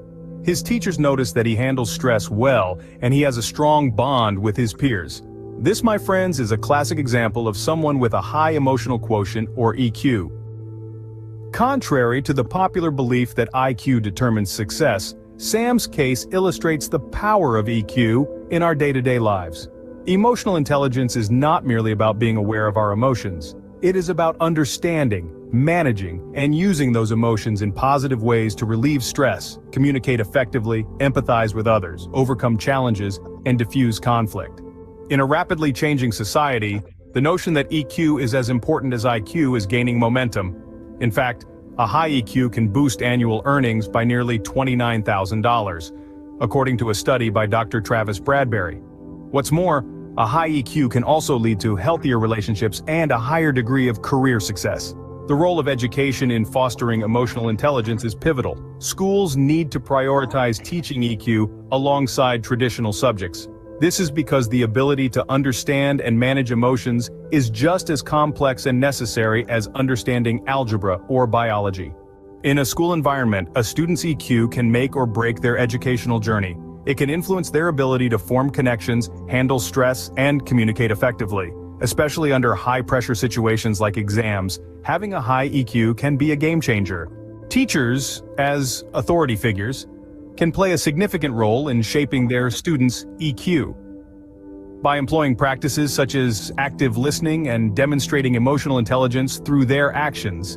His teachers notice that he handles stress well, and he has a strong bond with his peers. This, my friends, is a classic example of someone with a high emotional quotient, or EQ. Contrary to the popular belief that IQ determines success, Sam's case illustrates the power of EQ in our day-to-day lives. Emotional intelligence is not merely about being aware of our emotions. It is about understanding, managing, and using those emotions in positive ways to relieve stress, communicate effectively, empathize with others, overcome challenges, and diffuse conflict. In a rapidly changing society, the notion that EQ is as important as IQ is gaining momentum. In fact, a high EQ can boost annual earnings by nearly $29,000, according to a study by Dr. Travis Bradbury. What's more, a high EQ can also lead to healthier relationships and a higher degree of career success. The role of education in fostering emotional intelligence is pivotal. Schools need to prioritize teaching EQ alongside traditional subjects. This is because the ability to understand and manage emotions is just as complex and necessary as understanding algebra or biology. In a school environment, a student's EQ can make or break their educational journey. It can influence their ability to form connections, handle stress, and communicate effectively. Especially under high-pressure situations like exams, having a high EQ can be a game changer. Teachers, as authority figures, can play a significant role in shaping their students' EQ. By employing practices such as active listening and demonstrating emotional intelligence through their actions,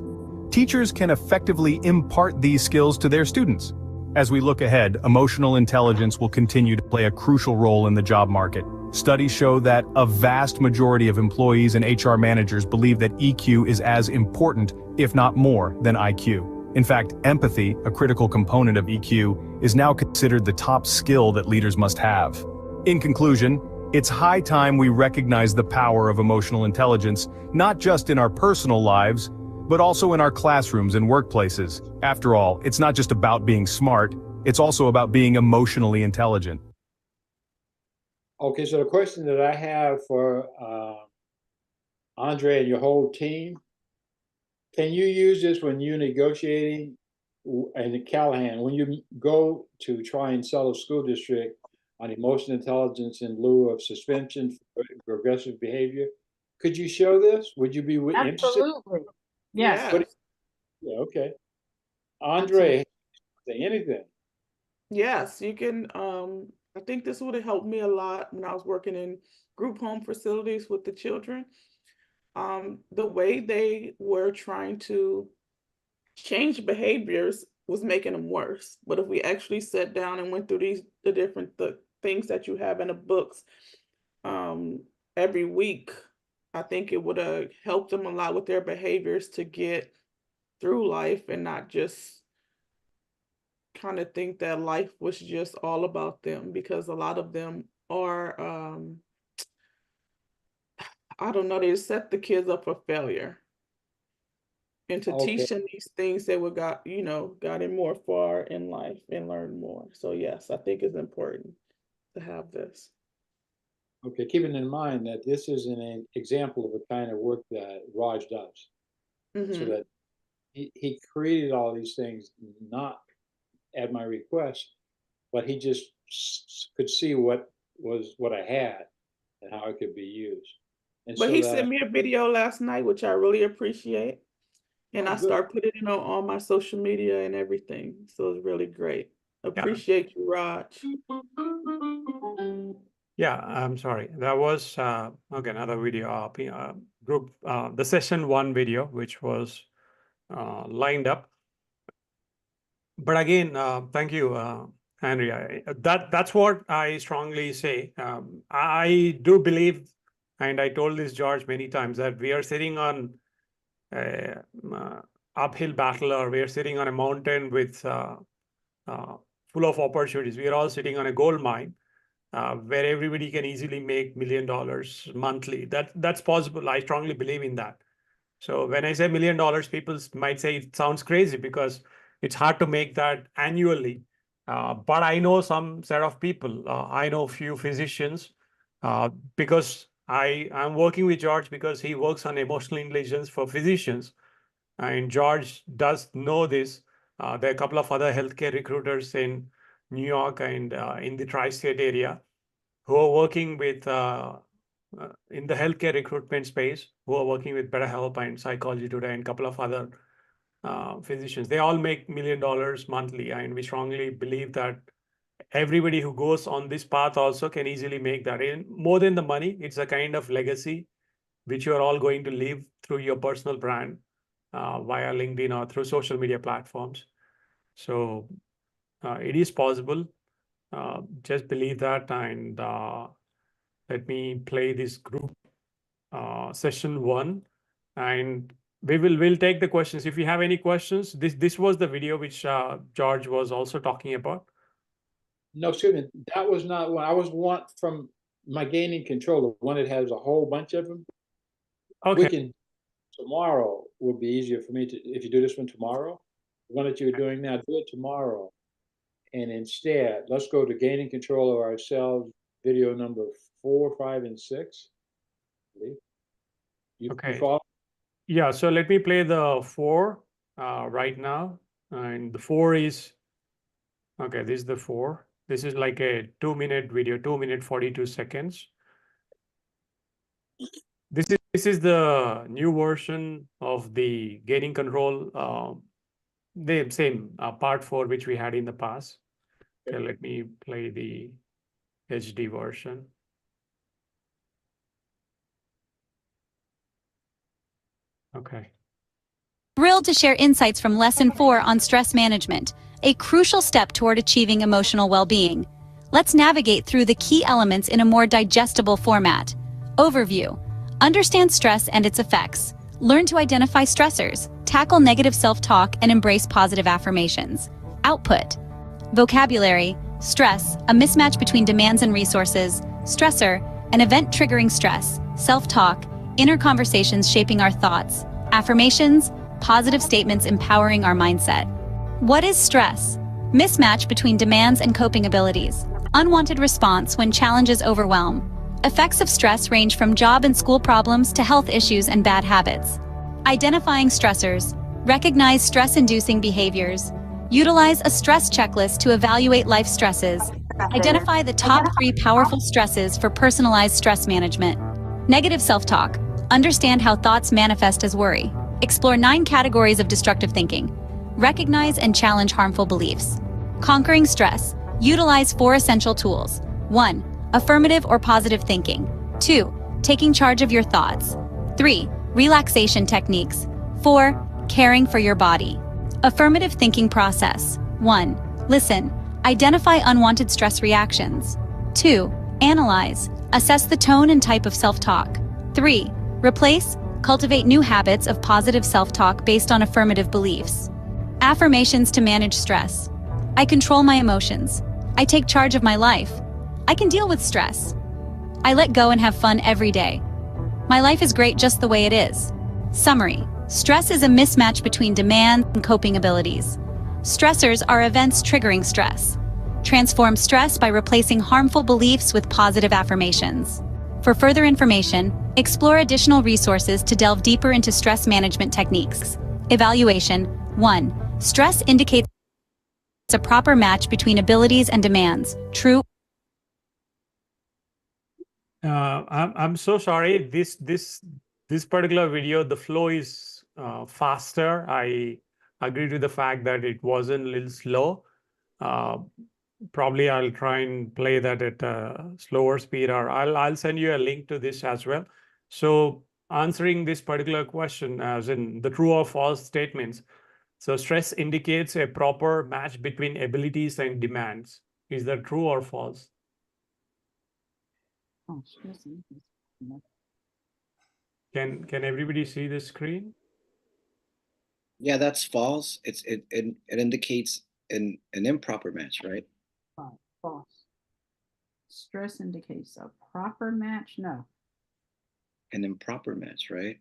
teachers can effectively impart these skills to their students. As we look ahead, emotional intelligence will continue to play a crucial role in the job market. Studies show that a vast majority of employees and HR managers believe that EQ is as important, if not more, than IQ. In fact, empathy, a critical component of EQ, is now considered the top skill that leaders must have. In conclusion, it's high time we recognize the power of emotional intelligence, not just in our personal lives, but also in our classrooms and workplaces. After all, it's not just about being smart, it's also about being emotionally intelligent. Okay, so the question that I have for Andre and your whole team, can you use this when you're negotiating, and Callahan, when you go to try and sell a school district on emotional intelligence in lieu of suspension for progressive behavior? Could you show this? Would you be interested? Absolutely. Yes. What, yeah, okay. Andre, say anything. Yes, you can. I think this would have helped me a lot when I was working in group home facilities with the children. The way they were trying to change behaviors was making them worse. But if we actually sat down and went through the different things that you have in the books every week, I think it would have helped them a lot with their behaviors to get through life and not just kind of think that life was just all about them, because a lot of them are I don't know, they set the kids up for failure. And to Okay. teach them these things, they would got in more far in life and learn more. So yes, I think it's important to have this. Okay, keeping in mind that this is an example of the kind of work that Raj does. So that he created all these things not at my request, but he just could see what I had and how it could be used. And But so he that, sent me a video last night, which I really appreciate. And I good. start putting it on all my social media and everything. So it's really great. Appreciate you, Raj. Yeah, I'm sorry. That was okay, another video group, the session 1 video, which was lined up. But again, thank you, Andrea. That's what I strongly say. I do believe, and I told this George many times, that we are sitting on a uphill battle, or we are sitting on a mountain with full of opportunities. We are all sitting on a gold mine. Where everybody can easily make $1 million monthly. That's possible. I strongly believe in that. So when I say $1 million, people might say it sounds crazy because it's hard to make that annually. But I know some set of people. I know a few physicians because I'm working with George because he works on emotional intelligence for physicians. And George does know this. There are a couple of other healthcare recruiters in New York and in the tri-state area who are working with in the healthcare recruitment space, who are working with BetterHelp and Psychology Today and a couple of other physicians. They all make $1 million monthly, and we strongly believe that everybody who goes on this path also can easily make that. And more than the money, it's a kind of legacy which you are all going to leave through your personal brand via LinkedIn or through social media platforms. So it is possible. Just believe that, and let me play this group session 1, and we'll take the questions. If you have any questions, this was the video which George was also talking about. No, excuse me, that was not one. I was one from my gaining control, the one that has a whole bunch of them. Okay. We can tomorrow would be easier for me to, if you do this one tomorrow, the one that you're doing now, do it tomorrow. And instead, let's go to gaining control of ourselves, video number 4, 5, and 6. You Okay. follow? Yeah, so let me play the 4 right now. And the 4 is, okay, this is the 4. This is like a 2-minute video, 2 minute 42 seconds. This is the new version of the gaining control, the same part 4 which we had in the past. Okay, let me play the HD version. Okay. Thrilled to share insights from Lesson 4 on stress management, a crucial step toward achieving emotional well-being. Let's navigate through the key elements in a more digestible format. Overview. Understand stress and its effects. Learn to identify stressors, tackle negative self-talk, and embrace positive affirmations. Output. Vocabulary. Stress, a mismatch between demands and resources. Stressor, an event triggering stress. Self-talk, inner conversations shaping our thoughts. Affirmations, positive statements empowering our mindset. What is stress? Mismatch between demands and coping abilities. Unwanted response when challenges overwhelm. Effects of stress range from job and school problems to health issues and bad habits. Identifying stressors. Recognize stress-inducing behaviors. Utilize a stress checklist to evaluate life stresses. Identify the top 3 powerful stresses for personalized stress management. Negative self-talk. Understand how thoughts manifest as worry. Explore 9 categories of destructive thinking. Recognize and challenge harmful beliefs. Conquering stress. Utilize 4 essential tools. 1. Affirmative or positive thinking. 2. Taking charge of your thoughts. 3. Relaxation techniques. 4. Caring for your body. Affirmative thinking process. 1. Listen. Identify unwanted stress reactions. 2. Analyze. Assess the tone and type of self-talk. 3. Replace. Cultivate new habits of positive self-talk based on affirmative beliefs. Affirmations to manage stress. I control my emotions. I take charge of my life. I can deal with stress. I let go and have fun every day. My life is great just the way it is. Summary. Stress is a mismatch between demand and coping abilities. Stressors are events triggering stress. Transform stress by replacing harmful beliefs with positive affirmations. For further information, explore additional resources to delve deeper into stress management techniques. Evaluation. 1. Stress indicates a proper match between abilities and demands. True. I'm so sorry. This particular video, the flow is faster. I agree to the fact that it wasn't a little slow. Probably I'll try and play that at a slower speed, or I'll send you a link to this as well. So answering this particular question, as in the true or false statements. So stress indicates a proper match between abilities and demands. Is that true or false? Can everybody see the screen? Yeah, that's false. It indicates an improper match, right? False. Stress indicates a proper match? No. An improper match, right?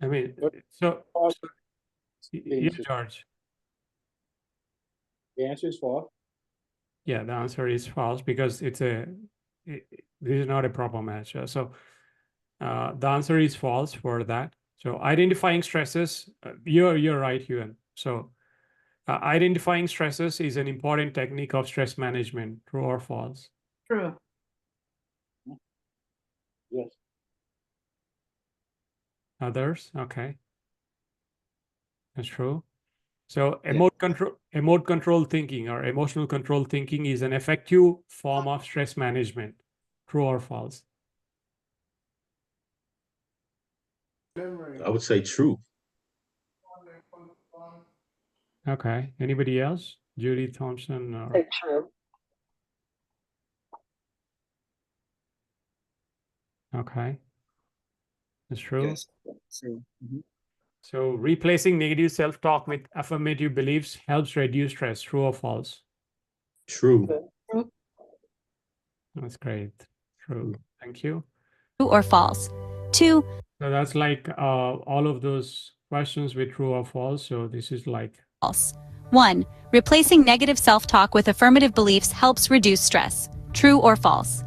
I mean, so yeah, George. The answer is false. Yeah, the answer is false because this is not a proper match. So the answer is false for that. So identifying stresses, you're right, Ewan. So identifying stresses is an important technique of stress management. True or false? True. Yes. Others? Okay. That's true. So emote control thinking or emotional control thinking is an effective form of stress management. True or false? I would say true. Okay. Anybody else? Judy Thompson or Say true. okay. That's true. Yes. So, So replacing negative self-talk with affirmative beliefs helps reduce stress. True or false? True. That's great. True. Thank you. True or false. 2. So that's like all of those questions with true or false. So this is like False. 1. Replacing negative self-talk with affirmative beliefs helps reduce stress. True or false?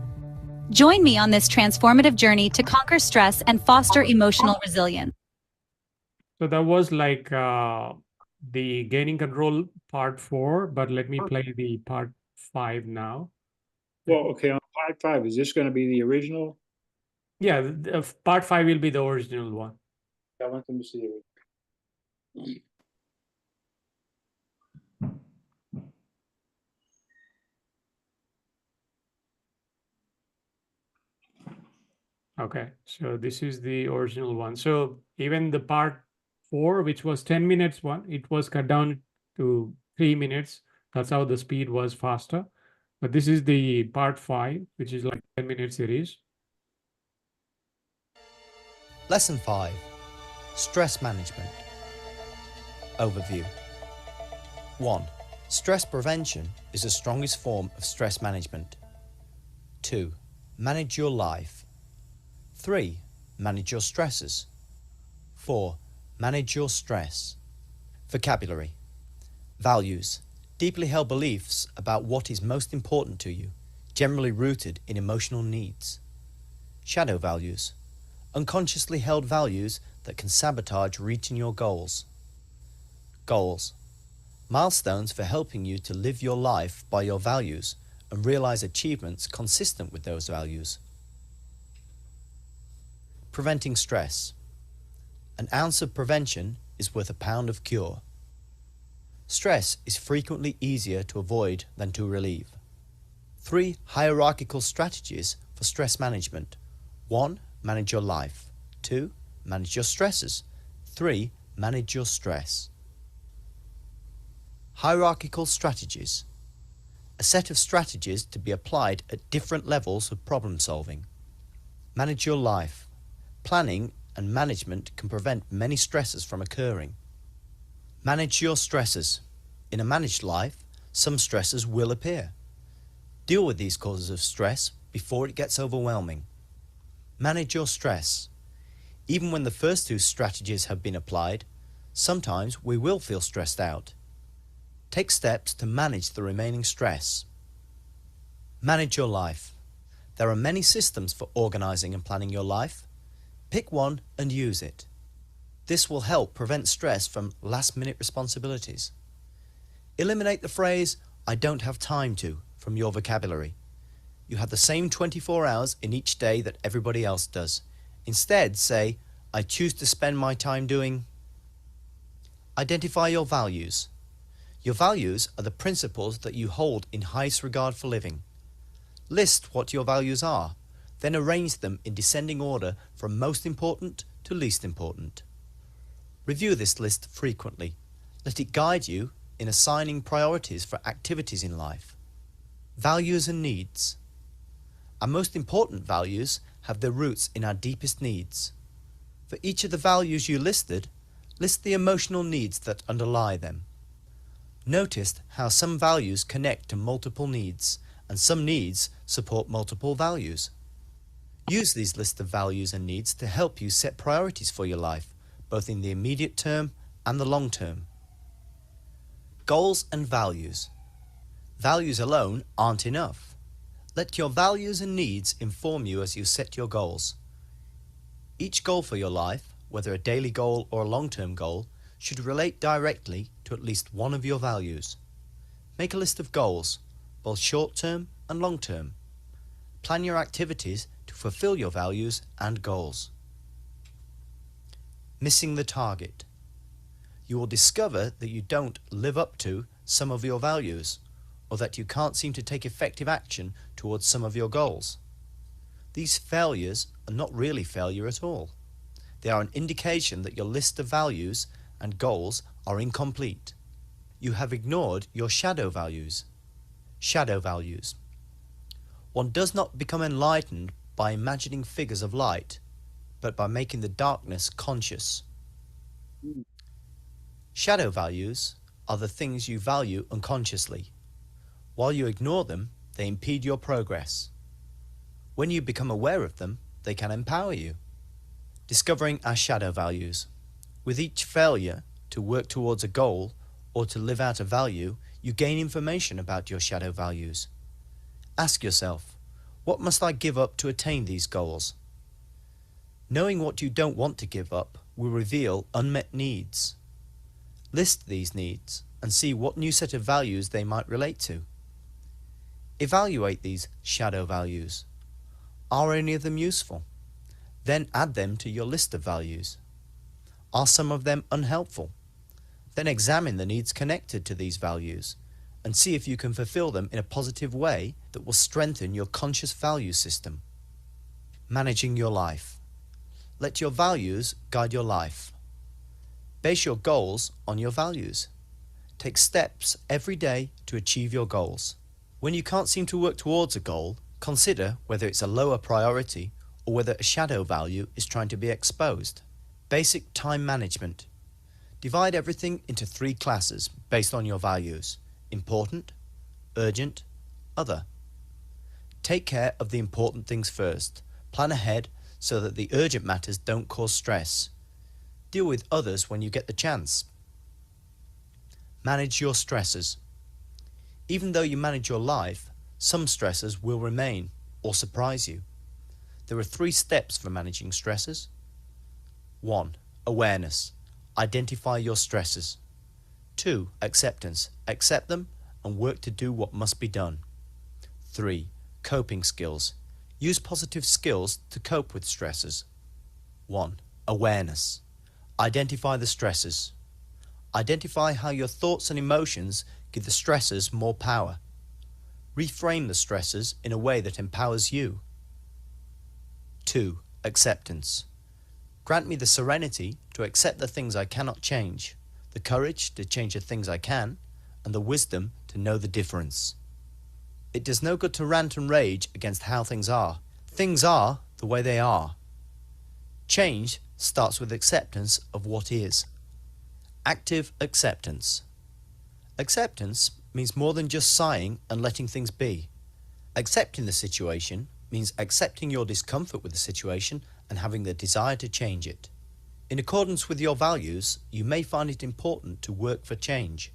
Join me on this transformative journey to conquer stress and foster emotional resilience. so that was like the gaining control part 4, but let me play the part 5 now. Well, okay, on part 5, is this going to be the original? Yeah, part 5 will be the original one. I want them to see it. Okay, so this is the original one. So even the part 4, which was 10 minutes one, it was cut down to 3 minutes. That's how the speed was faster. But this is the part 5, which is like 10 minute series. Lesson 5. Stress Management. Overview. 1. Stress prevention is the strongest form of stress management. 2. Manage your life. 3. Manage your stresses. 4. Manage your stress. Vocabulary. Values. Deeply held beliefs about what is most important to you, generally rooted in emotional needs. Shadow values. Unconsciously held values that can sabotage reaching your goals. Goals. Milestones for helping you to live your life by your values and realize achievements consistent with those values. Preventing stress. An ounce of prevention is worth a pound of cure. Stress is frequently easier to avoid than to relieve. 3 hierarchical strategies for stress management. 1. Manage your life. 2. Manage your stresses. 3. Manage your stress. Hierarchical strategies. A set of strategies to be applied at different levels of problem solving. Manage your life. Planning and management can prevent many stresses from occurring. Manage your stresses. In a managed life, some stresses will appear. Deal with these causes of stress before it gets overwhelming. Manage your stress. Even when the first 2 strategies have been applied, sometimes we will feel stressed out. Take steps to manage the remaining stress. Manage your life. There are many systems for organizing and planning your life. Pick one and use it. This will help prevent stress from last-minute responsibilities. Eliminate the phrase, "I don't have time to," from your vocabulary. You have the same 24 hours in each day that everybody else does. Instead, say, "I choose to spend my time doing." Identify your values. Your values are the principles that you hold in highest regard for living. List what your values are, then arrange them in descending order from most important to least important. Review this list frequently. Let it guide you in assigning priorities for activities in life. Values and needs. Our most important values have their roots in our deepest needs. For each of the values you listed, list the emotional needs that underlie them. Notice how some values connect to multiple needs, and some needs support multiple values. Use these lists of values and needs to help you set priorities for your life, both in the immediate term and the long term. Goals and values. Values alone aren't enough. Let your values and needs inform you as you set your goals. Each goal for your life, whether a daily goal or a long-term goal, should relate directly to at least one of your values. Make a list of goals, both short-term and long-term. Plan your activities to fulfill your values and goals. Missing the target. You will discover that you don't live up to some of your values, or that you can't seem to take effective action towards some of your goals. These failures are not really failure at all. They are an indication that your list of values and goals are incomplete. You have ignored your shadow values. Shadow values. One does not become enlightened by imagining figures of light, but by making the darkness conscious. Shadow values are the things you value unconsciously. While you ignore them, they impede your progress. When you become aware of them, they can empower you. Discovering our shadow values. With each failure to work towards a goal or to live out a value, you gain information about your shadow values. Ask yourself, what must I give up to attain these goals? Knowing what you don't want to give up will reveal unmet needs. List these needs and see what new set of values they might relate to. Evaluate these shadow values. Are any of them useful? Then add them to your list of values. Are some of them unhelpful? Then examine the needs connected to these values and see if you can fulfill them in a positive way that will strengthen your conscious value system. Managing your life. Let your values guide your life. Base your goals on your values. Take steps every day to achieve your goals. When you can't seem to work towards a goal, consider whether it's a lower priority or whether a shadow value is trying to be exposed. Basic time management. Divide everything into 3 classes based on your values: important, urgent, other. Take care of the important things first. Plan ahead so that the urgent matters don't cause stress. Deal with others when you get the chance. Manage your stresses. Even though you manage your life, some stresses will remain or surprise you. There are 3 steps for managing stresses. 1. Awareness. Identify your stresses. 2. Acceptance. Accept them and work to do what must be done. 3. Coping skills. Use positive skills to cope with stresses. 1. Awareness. Identify the stresses. Identify how your thoughts and emotions give the stresses more power. Reframe the stresses in a way that empowers you. 2. Acceptance. Grant me the serenity to accept the things I cannot change, the courage to change the things I can, and the wisdom to know the difference. It does no good to rant and rage against how things are. Things are the way they are. Change starts with acceptance of what is. Active acceptance. Acceptance means more than just sighing and letting things be. Accepting the situation means accepting your discomfort with the situation and having the desire to change it. In accordance with your values, you may find it important to work for change,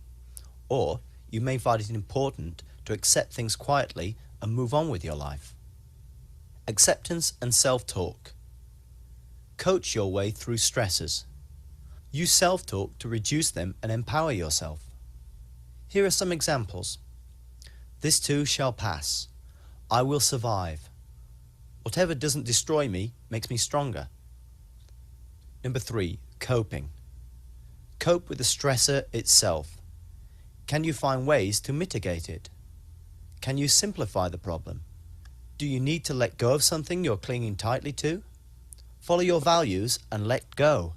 or you may find it important to accept things quietly and move on with your life. Acceptance and self-talk. Coach your way through stresses. Use self-talk to reduce them and empower yourself. Here are some examples. This too shall pass. I will survive. Whatever doesn't destroy me makes me stronger. Number 3, coping. Cope with the stressor itself. Can you find ways to mitigate it? Can you simplify the problem? Do you need to let go of something you're clinging tightly to? Follow your values and let go.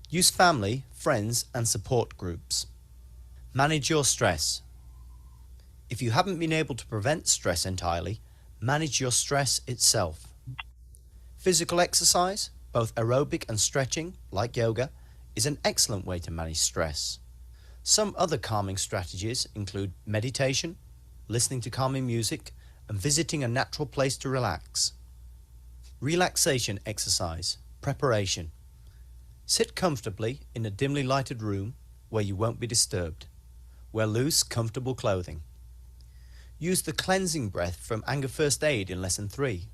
Use family, friends, and support groups. Manage your stress. If you haven't been able to prevent stress entirely, manage your stress itself. Physical exercise, both aerobic and stretching, like yoga, is an excellent way to manage stress. Some other calming strategies include meditation, listening to calming music, and visiting a natural place to relax. Relaxation exercise, preparation. Sit comfortably in a dimly lighted room where you won't be disturbed. Wear loose, comfortable clothing. Use the cleansing breath from Anger First Aid in Lesson 3.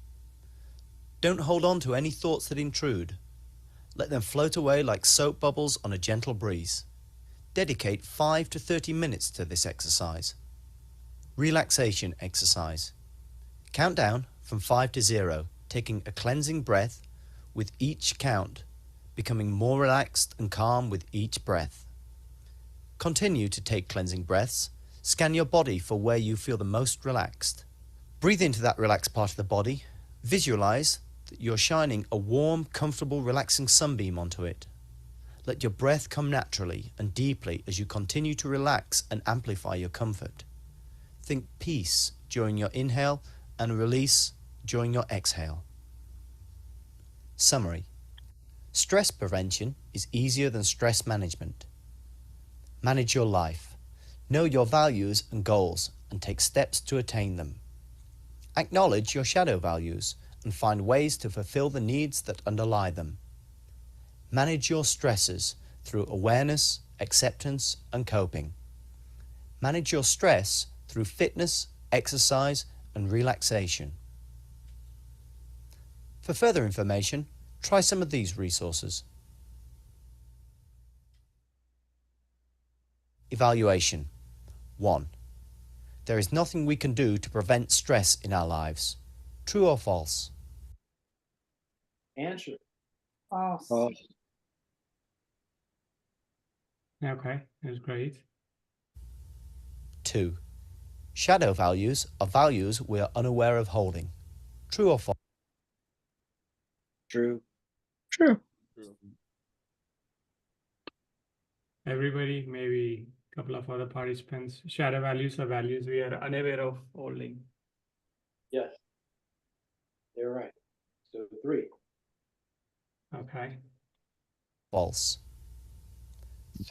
Don't hold on to any thoughts that intrude. Let them float away like soap bubbles on a gentle breeze. Dedicate 5 to 30 minutes to this exercise. Relaxation exercise. Count down from 5 to 0, taking a cleansing breath with each count, becoming more relaxed and calm with each breath. Continue to take cleansing breaths. Scan your body for where you feel the most relaxed. Breathe into that relaxed part of the body. Visualize that you're shining a warm, comfortable, relaxing sunbeam onto it. Let your breath come naturally and deeply as you continue to relax and amplify your comfort. Think peace during your inhale and release during your exhale. Summary. Stress prevention is easier than stress management. Manage your life. Know your values and goals and take steps to attain them. Acknowledge your shadow values and find ways to fulfill the needs that underlie them. Manage your stresses through awareness, acceptance, and coping. Manage your stress through fitness, exercise, and relaxation. For further information, try some of these resources. Evaluation. 1. There is nothing we can do to prevent stress in our lives. True or false? Answer. False. Okay, that's great. 2. Shadow values are values we are unaware of holding. True or false? True. True. Everybody, maybe a couple of other participants. Shadow values are values we are unaware of holding. Yes. You're right. So 3. Okay. False.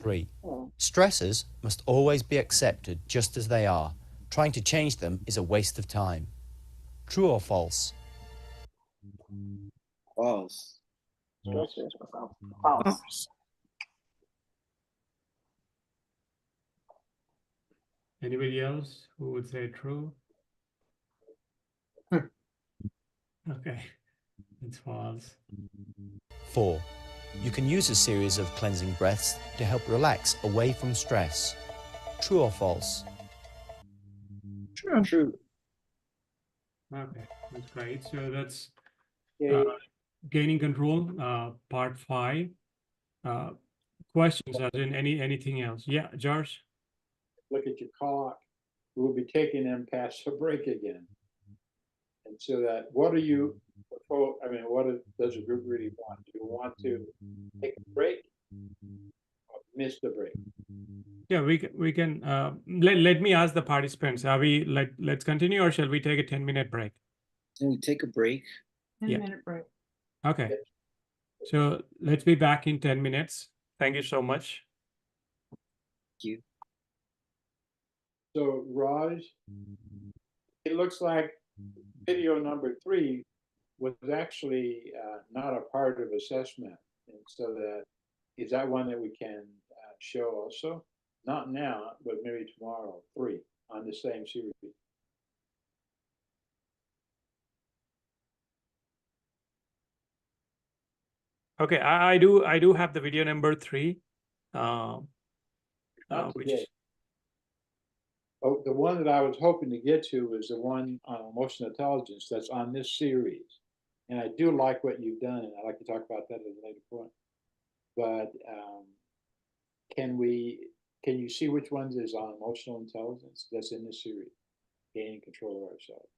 3. Stresses must always be accepted just as they are. Trying to change them is a waste of time. True or false? False. False. Anybody else who would say true? Okay, it's false. 4. You can use a series of cleansing breaths to help relax away from stress. True or false? True. Okay, that's great. So that's Okay. gaining control, part 5. Questions, as in anything else? Yeah, George? Look at your clock. We'll be taking them past the break again. And so that, what are you, what does the group really want? Do you want to take a break or miss the break? Yeah, we can let me ask the participants. Are we let's continue, or shall we take a 10-minute break? Can we take a break? 10-minute break. Okay. So let's be back in 10 minutes. Thank you so much. Thank you. So Raj, it looks like video number 3 was actually not a part of assessment. And so is that one that we can show also? Not now, but maybe tomorrow, 3 on the same series. Okay, I do have the video number 3. Which Oh, the one that I was hoping to get to was the one on emotional intelligence that's on this series. And I do like what you've done, and I'd like to talk about that at a later point. But can you see which ones is on emotional intelligence that's in this series? Gaining control of ourselves.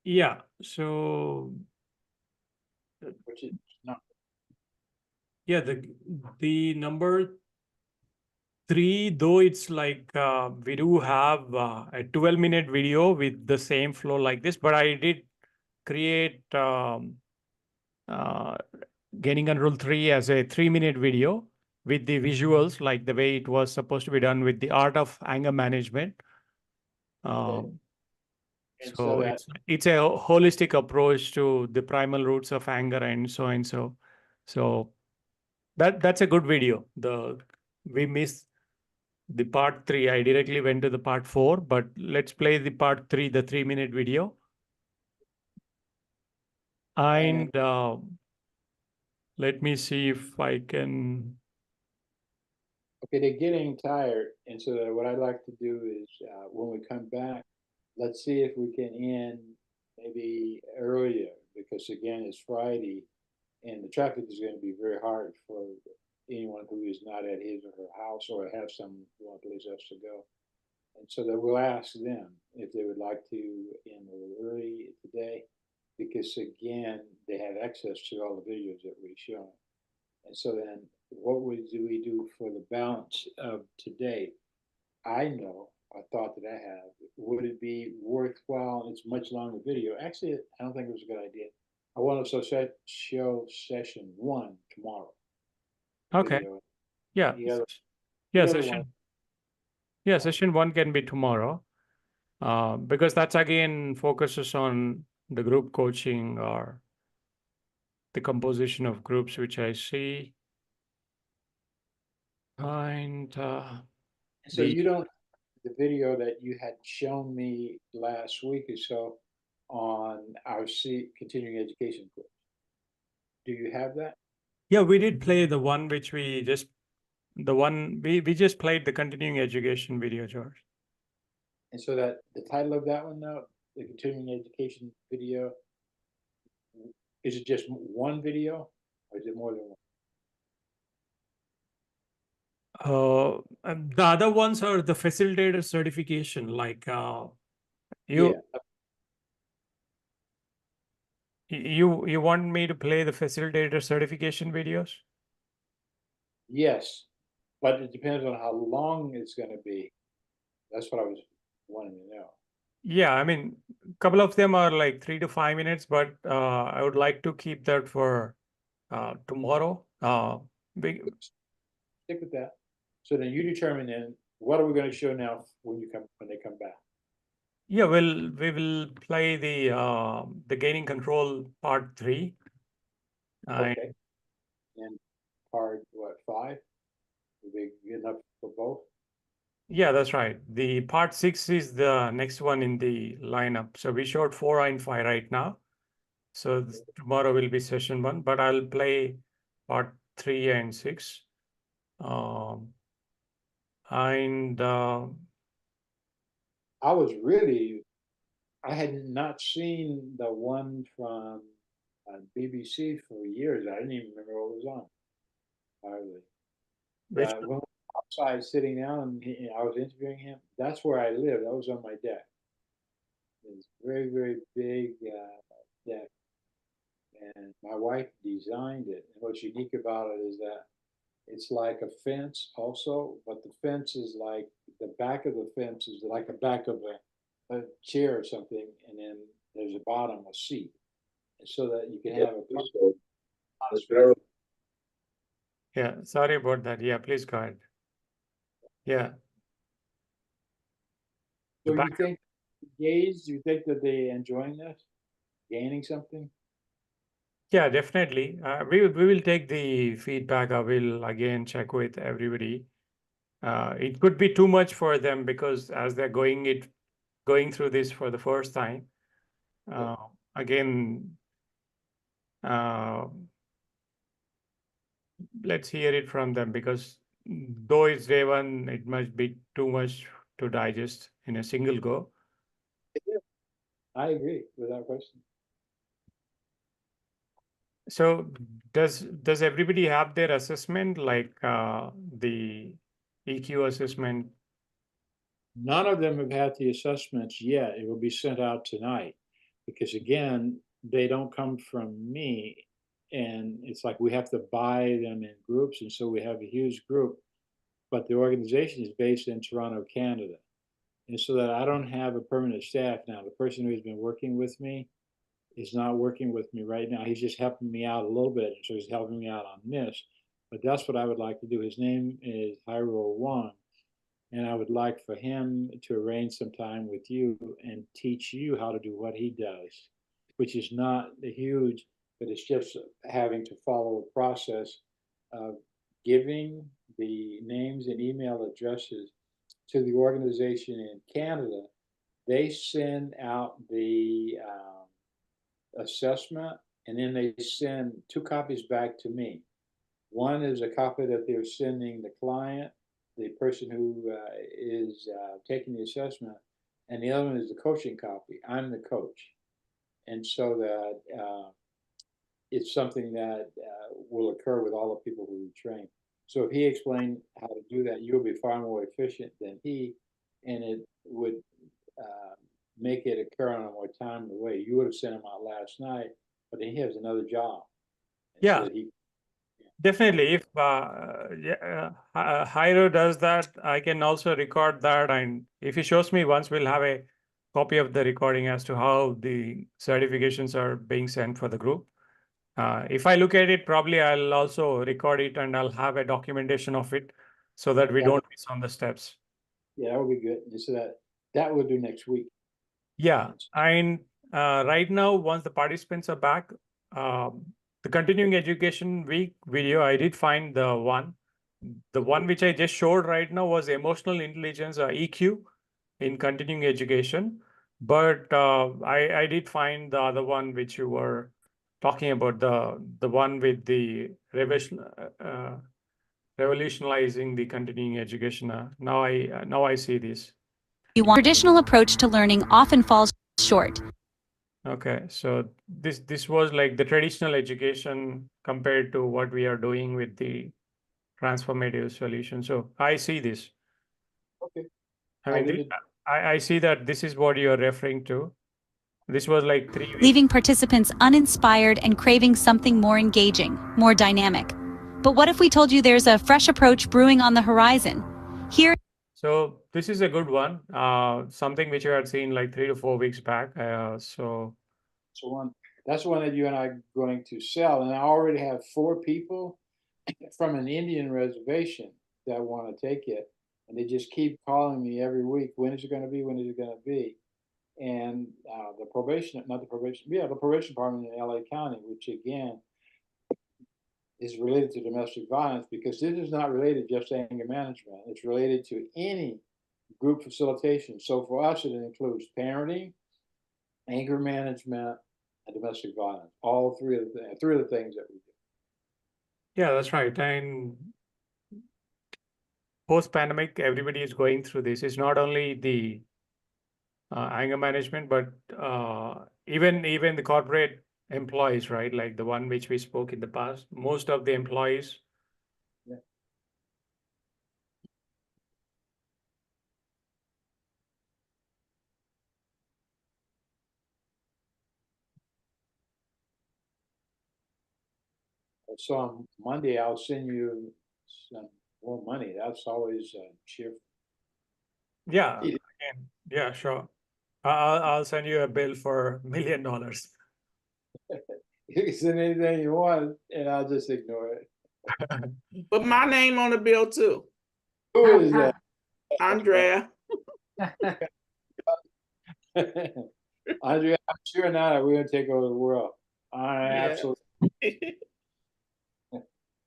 Yeah, so which is not. Yeah, the number 3, though it's like we do have a 12-minute video with the same flow like this, but I did create Gaining Control 3 as a 3-minute video with the visuals, like the way it was supposed to be done with the art of anger management. So it's a holistic approach to the primal roots of anger and so and so. So that's a good video. We missed the part 3. I directly went to the part 4, but let's play the part 3, the 3-minute video. And let me see if I can. Okay, they're getting tired. And so what I'd like to do is when we come back, let's see if we can end maybe earlier, because again, it's Friday and the traffic is going to be very hard for anyone who is not at his or her house or have some place else to go. And so that we'll ask them if they would like to end a little early today, because again, they have access to all the videos that we've shown. And so then what do we do for the balance of today? I know a thought that I have, would it be worthwhile? It's a much longer video. Actually, I don't think it was a good idea. I want to show session 1 tomorrow. Okay. Video. Yeah. Session 1 can be tomorrow, because that's again focuses on the group coaching or the composition of groups, which I see. And So you don't, the video that you had shown me last week or so on our continuing education course. Do you have that? yeah, we did play the one which we just, we just played the continuing education video, George. And so that the title of that one now, the continuing education video, is it just one video or is it more than one? The other ones are the facilitator certification, like you want me to play the facilitator certification videos? Yes, but it depends on how long it's going to be. That's what I was wanting to know. Yeah, I mean, a couple of them are like 3 to 5 minutes, but I would like to keep that for tomorrow. Stick with that. So then you determine then what are we going to show now when they come back? Yeah, we will play the gaining control part 3. Okay. And part what, 5? Will be good enough for both? Yeah, that's right. The part 6 is the next one in the lineup. So we showed 4 and 5 right now. So tomorrow will be session 1, but I'll play part 3 and 6. I had not seen the one from BBC for years. I didn't even remember what was on. Hardly. When we were outside sitting down and I was interviewing him, that's where I lived. That was on my deck. It's very, very big deck. And my wife designed it. And what's unique about it is that it's like a fence also, but the fence is like the back of the fence is like the back of a chair or something, and then there's a bottom, a seat, so that you can have a. Yeah, sorry about that. Yeah, please go ahead. Yeah. So you think you think that they enjoying this, gaining something? Yeah, definitely. We will take the feedback. I will again check with everybody. It could be too much for them because as they're going through this for the first time. Again, let's hear it from them, because though it's day 1, it must be too much to digest in a single go. I agree, without question. So does everybody have their assessment, like the EQ assessment? None of them have had the assessments yet. It will be sent out tonight because, again, they don't come from me. And it's like we have to buy them in groups. And so we have a huge group, but the organization is based in Toronto, Canada. And so that I don't have a permanent staff now. The person who's been working with me is not working with me right now. He's just helping me out a little bit. So he's helping me out on this. But that's what I would like to do. His name is Hyro Wong. And I would like for him to arrange some time with you and teach you how to do what he does, which is not huge, but it's just having to follow a process of giving the names and email addresses to the organization in Canada. They send out the assessment, and then they send 2 copies back to me. One is a copy that they're sending the client, the person who is taking the assessment, and the other one is the coaching copy. I'm the coach. And so that it's something that will occur with all the people who we train. So if he explained how to do that, you'll be far more efficient than he, and it would make it occur on a more timely way. You would have sent him out last night, but then he has another job. Yeah. So Definitely. If Hyro does that, I can also record that. And if he shows me once, we'll have a copy of the recording as to how the certifications are being sent for the group. If I look at it, probably I'll also record it and I'll have a documentation of it so that we don't miss on the steps. Yeah, that would be good. So that we'll do next week. Yeah. And right now, once the participants are back, the continuing education week video, I did find the one. The one which I just showed right now was emotional intelligence, EQ, in continuing education. But I did find the other one which you were talking about, the one with the revolutionizing the continuing education. Now I see this. Traditional approach to learning often falls short. Okay, so this was like the traditional education compared to what we are doing with the transformative solution. So I see this. Okay. I mean, I see that this is what you're referring to. This was like 3 weeks. Leaving participants uninspired and craving something more engaging, more dynamic. But what if we told you there's a fresh approach brewing on the horizon? Here. So this is a good one. Something which you had seen like 3 to 4 weeks back. That's one that you and I are going to sell, and I already have 4 people from an Indian reservation that want to take it, and they just keep calling me every week. When is it going to be? When is it going to be? And the probation department in LA County, which again is related to domestic violence, because this is not related just to anger management. It's related to any group facilitation. So for us, it includes parenting, anger management, and domestic violence. All three of the things that we do. Yeah, that's right. And post-pandemic, everybody is going through this. It's not only the anger management, but even the corporate employees, right? Like the one which we spoke in the past. Most of the employees. Yeah. So on Monday, I'll send you some more money. That's always cheerful. Yeah, again, yeah, sure. I'll send you a bill for $1 million. You can send anything you want, and I'll just ignore it. Put my name on the bill too. Who is that? Andrea. Andrea, I'm sure now that we're going to take over the world. Absolutely.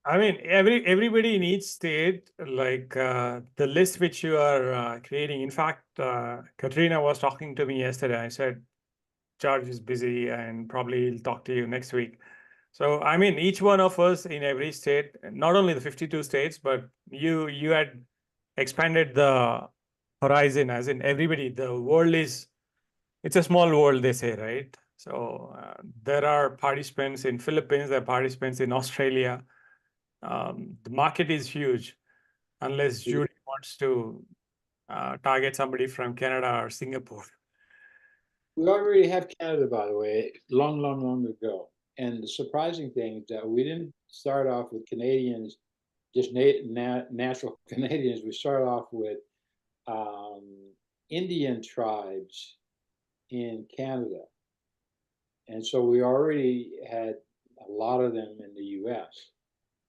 I mean, everybody needs state, like the list which you are creating. In fact, Katrina was talking to me yesterday. I said, George is busy and probably he'll talk to you next week. So, I mean, each one of us in every state, not only the 52 states, but you had expanded the horizon, as in everybody. The world it's a small world, they say, right? So there are participants in Philippines, there are participants in Australia. The market is huge, unless Judy wants to target somebody from Canada or Singapore. We already have Canada, by the way, long, long, long ago. And the surprising thing is that we didn't start off with Canadians, just natural Canadians. We started off with Indian tribes in Canada. And so we already had a lot of them in the US.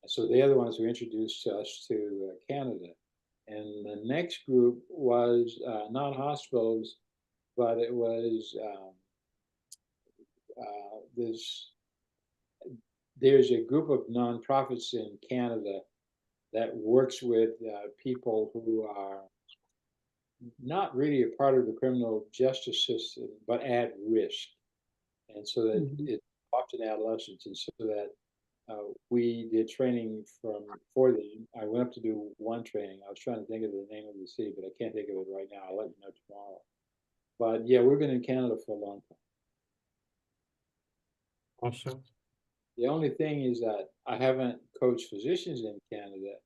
So they're the ones who introduced us to Canada. And the next group was not hospitals, but it was there's a group of nonprofits in Canada that works with people who are not really a part of the criminal justice system, but at risk. And so that it's often adolescents, and so that we did training for them. I went up to do one training. I was trying to think of the name of the city, but I can't think of it right now. I'll let you know tomorrow. But yeah, we've been in Canada for a long time. Awesome. The only thing is that I haven't coached physicians in Canada,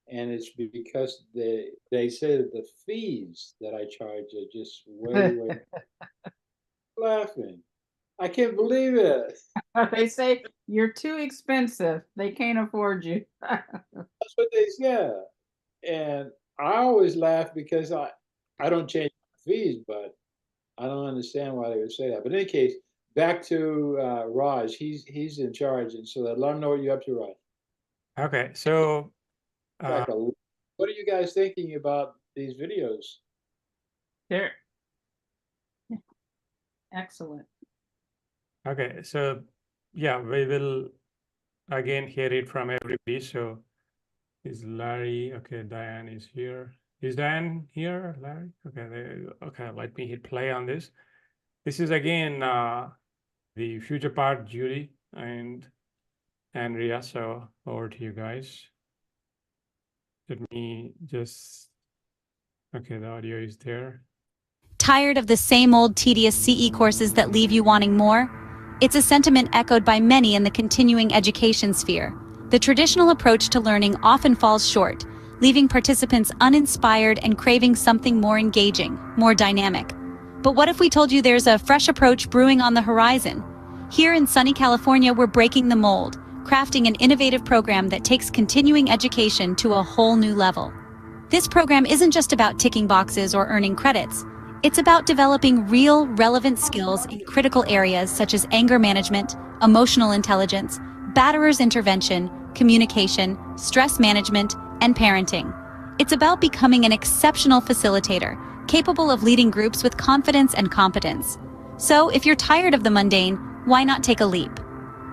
and it's because they say that the fees that I charge are just way laughing. I can't believe it. They say you're too expensive. They can't afford you. That's what they said. And I always laugh because I don't change my fees, but I don't understand why they would say that. But in any case, back to Raj. He's in charge, and so let him know what you're up to, Raj. Okay, so what are you guys thinking about these videos? They're excellent. Okay, so yeah, we will again hear it from everybody. So is Larry, okay, Diane is here. Is Diane here, Larry? Okay, let me hit play on this. This is again the future part, Judy and Andrea. So over to you guys. Let me just, okay, the audio is there. Tired of the same old tedious CE courses that leave you wanting more? It's a sentiment echoed by many in the continuing education sphere. The traditional approach to learning often falls short, leaving participants uninspired and craving something more engaging, more dynamic. But what if we told you there's a fresh approach brewing on the horizon? Here in sunny California, we're breaking the mold, crafting an innovative program that takes continuing education to a whole new level. This program isn't just about ticking boxes or earning credits. It's about developing real, relevant skills in critical areas such as anger management, emotional intelligence, batterer's intervention, communication, stress management, and parenting. It's about becoming an exceptional facilitator, capable of leading groups with confidence and competence. So, if you're tired of the mundane, why not take a leap?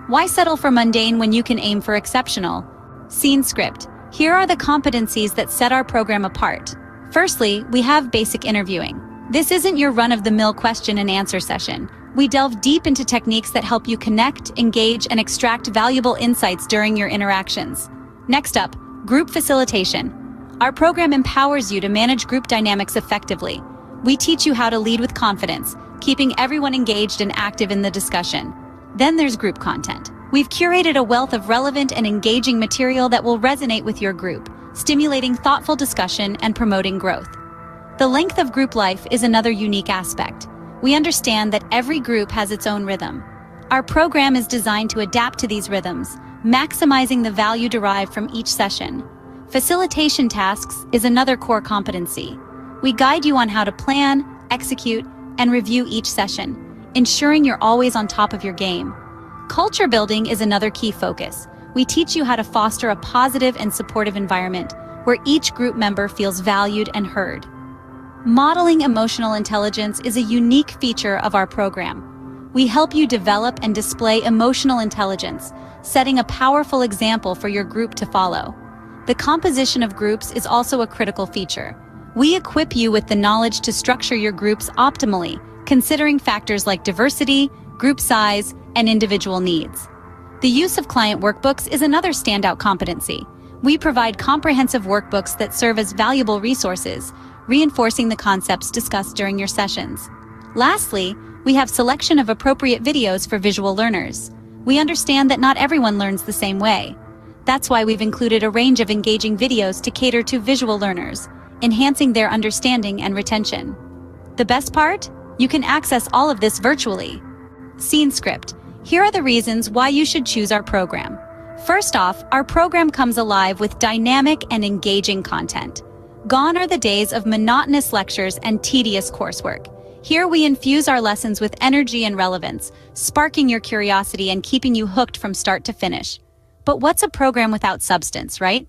Why settle for mundane when you can aim for exceptional? Scene script. Here are the competencies that set our program apart. Firstly, we have basic interviewing. This isn't your run-of-the-mill question and answer session. We delve deep into techniques that help you connect, engage, and extract valuable insights during your interactions. Next up, group facilitation. Our program empowers you to manage group dynamics effectively. We teach you how to lead with confidence, keeping everyone engaged and active in the discussion. Then there's group content. We've curated a wealth of relevant and engaging material that will resonate with your group, stimulating thoughtful discussion and promoting growth. The length of group life is another unique aspect. We understand that every group has its own rhythm. Our program is designed to adapt to these rhythms, maximizing the value derived from each session. Facilitation tasks is another core competency. We guide you on how to plan, execute, and review each session, ensuring you're always on top of your game. Culture building is another key focus. We teach you how to foster a positive and supportive environment where each group member feels valued and heard. Modeling emotional intelligence is a unique feature of our program. We help you develop and display emotional intelligence, setting a powerful example for your group to follow. The composition of groups is also a critical feature. We equip you with the knowledge to structure your groups optimally, considering factors like diversity, group size, and individual needs. The use of client workbooks is another standout competency. We provide comprehensive workbooks that serve as valuable resources, reinforcing the concepts discussed during your sessions. Lastly, we have selection of appropriate videos for visual learners. We understand that not everyone learns the same way. That's why we've included a range of engaging videos to cater to visual learners, enhancing their understanding and retention. The best part? You can access all of this virtually. Scene script. Here are the reasons why you should choose our program. First off, our program comes alive with dynamic and engaging content. Gone are the days of monotonous lectures and tedious coursework. Here we infuse our lessons with energy and relevance, sparking your curiosity and keeping you hooked from start to finish. But what's a program without substance, right?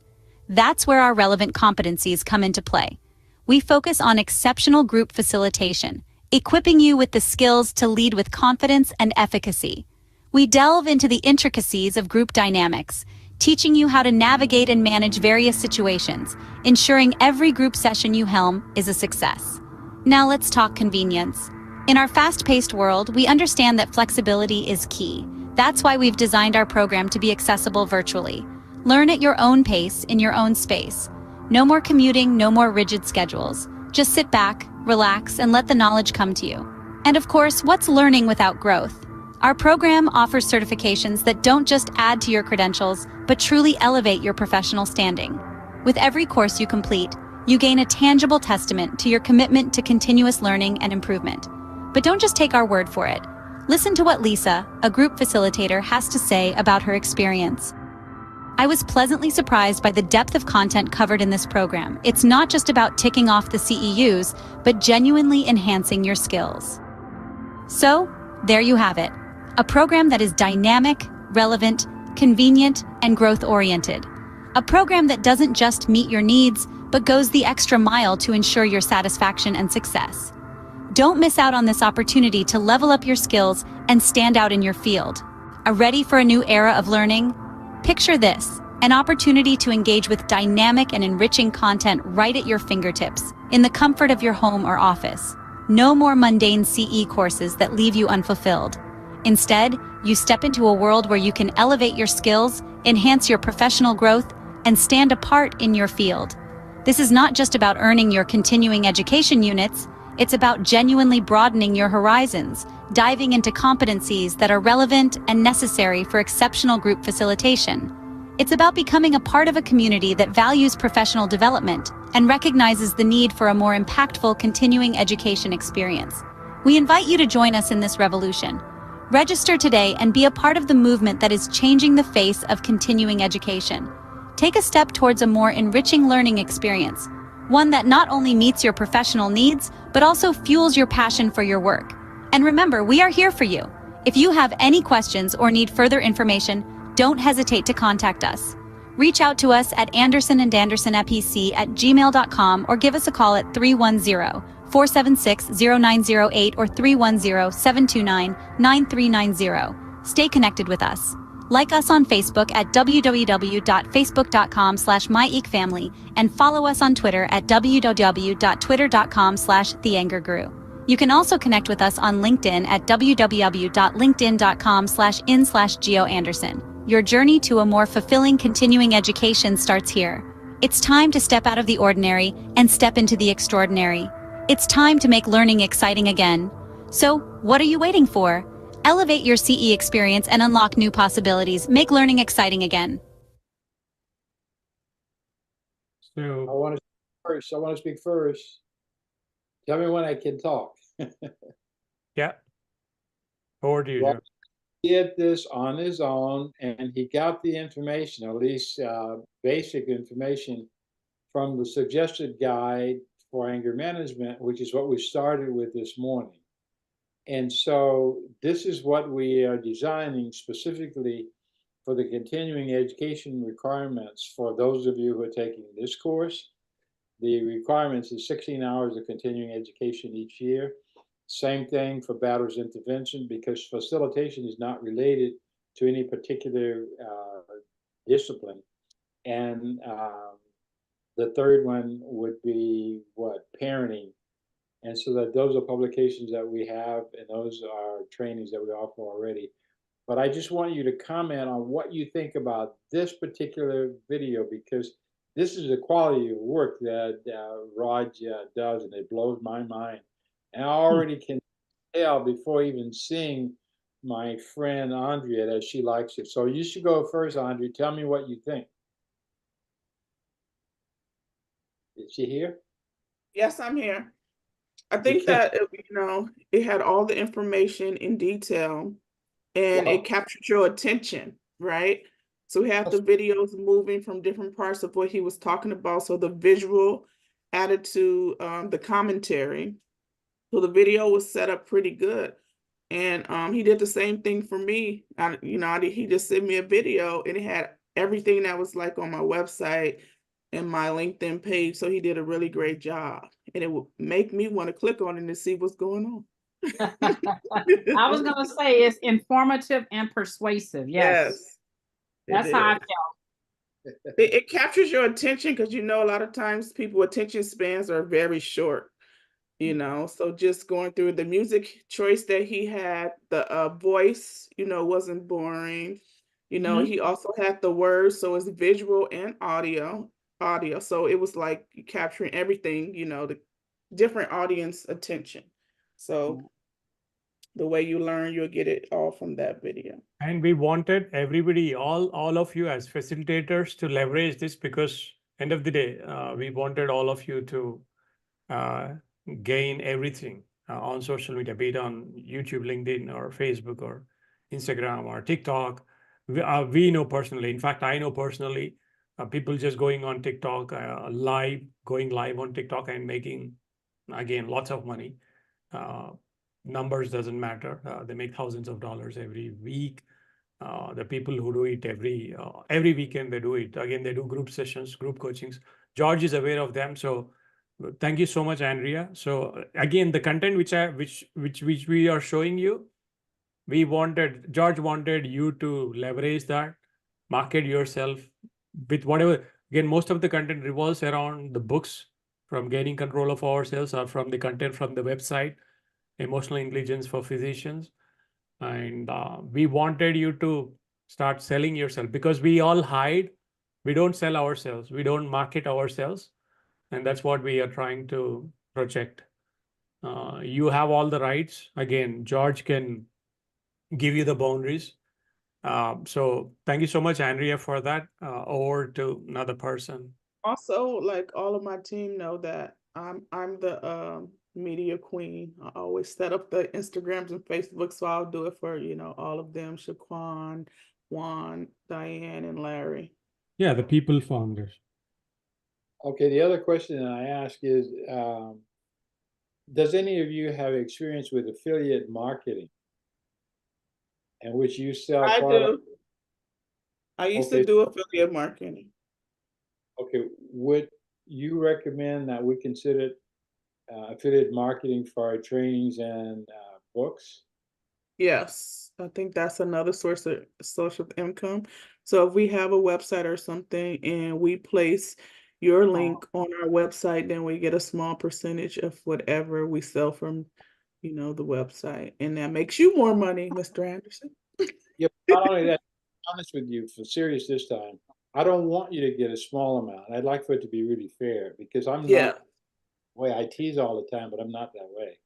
That's where our relevant competencies come into play. We focus on exceptional group facilitation, equipping you with the skills to lead with confidence and efficacy. We delve into the intricacies of group dynamics, teaching you how to navigate and manage various situations, ensuring every group session you helm is a success. Now let's talk convenience. In our fast-paced world, we understand that flexibility is key. That's why we've designed our program to be accessible virtually. Learn at your own pace, in your own space. No more commuting, no more rigid schedules. Just sit back, relax, and let the knowledge come to you. And of course, what's learning without growth? Our program offers certifications that don't just add to your credentials, but truly elevate your professional standing. With every course you complete, you gain a tangible testament to your commitment to continuous learning and improvement. But don't just take our word for it. Listen to what Lisa, a group facilitator, has to say about her experience. I was pleasantly surprised by the depth of content covered in this program. It's not just about ticking off the CEUs, but genuinely enhancing your skills. So, there you have it. A program that is dynamic, relevant, convenient, and growth-oriented. A program that doesn't just meet your needs, but goes the extra mile to ensure your satisfaction and success. Don't miss out on this opportunity to level up your skills and stand out in your field. Are ready for a new era of learning? Picture this, an opportunity to engage with dynamic and enriching content right at your fingertips, in the comfort of your home or office. No more mundane CE courses that leave you unfulfilled. Instead, you step into a world where you can elevate your skills, enhance your professional growth, and stand apart in your field. This is not just about earning your continuing education units, it's about genuinely broadening your horizons, diving into competencies that are relevant and necessary for exceptional group facilitation. It's about becoming a part of a community that values professional development and recognizes the need for a more impactful continuing education experience. We invite you to join us in this revolution. Register today and be a part of the movement that is changing the face of continuing education. Take a step towards a more enriching learning experience, one that not only meets your professional needs, but also fuels your passion for your work. And remember, we are here for you. If you have any questions or need further information, don't hesitate to contact us. Reach out to us at andersonandandersonfec@gmail.com or give us a call at 310-476-0908 or 310-729-9390. Stay connected with us. Like us on Facebook at www.facebook.com/myeekfamily and follow us on Twitter at www.twitter.com/theangergrew. You can also connect with us on LinkedIn at www.linkedin.com/in/geoanderson. Your journey to a more fulfilling continuing education starts here. It's time to step out of the ordinary and step into the extraordinary. It's time to make learning exciting again. So, what are you waiting for? Elevate your CE experience and unlock new possibilities. Make learning exciting again. So I want to speak first. Tell me when I can talk. yeah. Over to you, Joe. He did this on his own, and he got the information, at least basic information, from the suggested guide for anger management, which is what we started with this morning. And so this is what we are designing specifically for the continuing education requirements for those of you who are taking this course. The requirements is 16 hours of continuing education each year. Same thing for batter's intervention, because facilitation is not related to any particular discipline. And the third one would be what? Parenting. And so that those are publications that we have, and those are trainings that we offer already. But I just want you to comment on what you think about this particular video, because this is the quality of work that Raj does, and it blows my mind. And I already can tell before even seeing my friend Andrea that she likes it. So you should go first, Andrea. Tell me what you think. Is she here? Yes, I'm here. I think that, it had all the information in detail, and it captured your attention, right? So we have the videos moving from different parts of what he was talking about. So the visual added to the commentary. So the video was set up pretty good. And he did the same thing for me. He just sent me a video, and it had everything that was like on my website and my LinkedIn page. So he did a really great job, and it would make me want to click on it and see what's going on. I was going to say it's informative and persuasive. Yes. That's how I felt. It captures your attention, because a lot of times people's attention spans are very short. So just going through the music choice that he had, the voice, wasn't boring. He also had the words, so it's visual and audio. So it was like capturing everything, the different audience attention. So the way you learn, you'll get it all from that video. And we wanted everybody, all of you as facilitators, to leverage this, because end of the day, we wanted all of you to gain everything on social media, be it on YouTube, LinkedIn, or Facebook, or Instagram, or TikTok. We know personally. In fact, I know personally people just going on TikTok, going live on TikTok and making, again, lots of money. Numbers doesn't matter. They make thousands of dollars every week. The people who do it every weekend, they do it. Again, they do group sessions, group coachings. George is aware of them. So Thank you so much, Andrea. So again, the content which we are showing you, George wanted you to leverage that, market yourself with whatever. Again, most of the content revolves around the books, from gaining control of ourselves, or from the content from the website, Emotional Intelligence for Physicians. And we wanted you to start selling yourself, because we all hide. We don't sell ourselves. We don't market ourselves. And that's what we are trying to project. You have all the rights. Again, George can give you the boundaries. So thank you so much, Andrea, for that. Over to another person. Also, like, all of my team know that I'm the media queen. I always set up the Instagrams and Facebook, so I'll do it for, all of them: Shaquan, Juan, Diane, and Larry. Yeah, the people founders. Okay, the other question that I ask is, does any of you have experience with affiliate marketing, in which you sell I product? do. I used Okay. to do affiliate marketing. Okay, would you recommend that we consider affiliate marketing for our trainings and books? Yes, I think that's another source of income. So if we have a website or something and we place your link on our website, then we get a small percentage of whatever we sell from, the website. And that makes you more money, Mr. Anderson. Yeah, not only that, to be honest with you, for serious this time, I don't want you to get a small amount. I'd like for it to be really fair, because I'm Yeah. not the way I tease all the time, but I'm not that way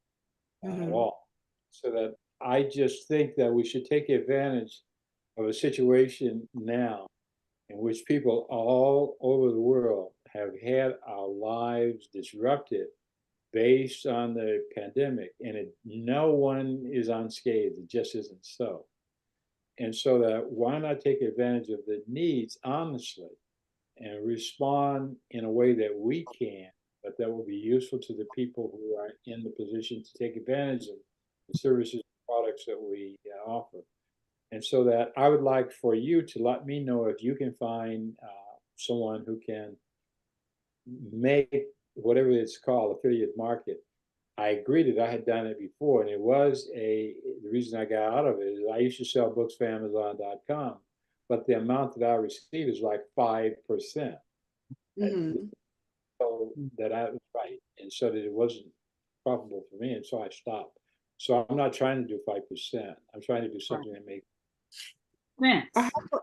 at all. So that I just think that we should take advantage of a situation now in which people all over the world have had our lives disrupted based on the pandemic, and no one is unscathed. It just isn't so. And so that why not take advantage of the needs honestly and respond in a way that we can, but that will be useful to the people who are in the position to take advantage of the services and products that we offer. And so that I would like for you to let me know if you can find someone who can make whatever it's called, affiliate market. I agree that I had done it before, and the reason I got out of it is I used to sell books for Amazon.com, but the amount that I receive is like 5%. So that I was right, and so that it wasn't profitable for me, and so I stopped. So I'm not trying to do 5%. I'm trying to do something that makes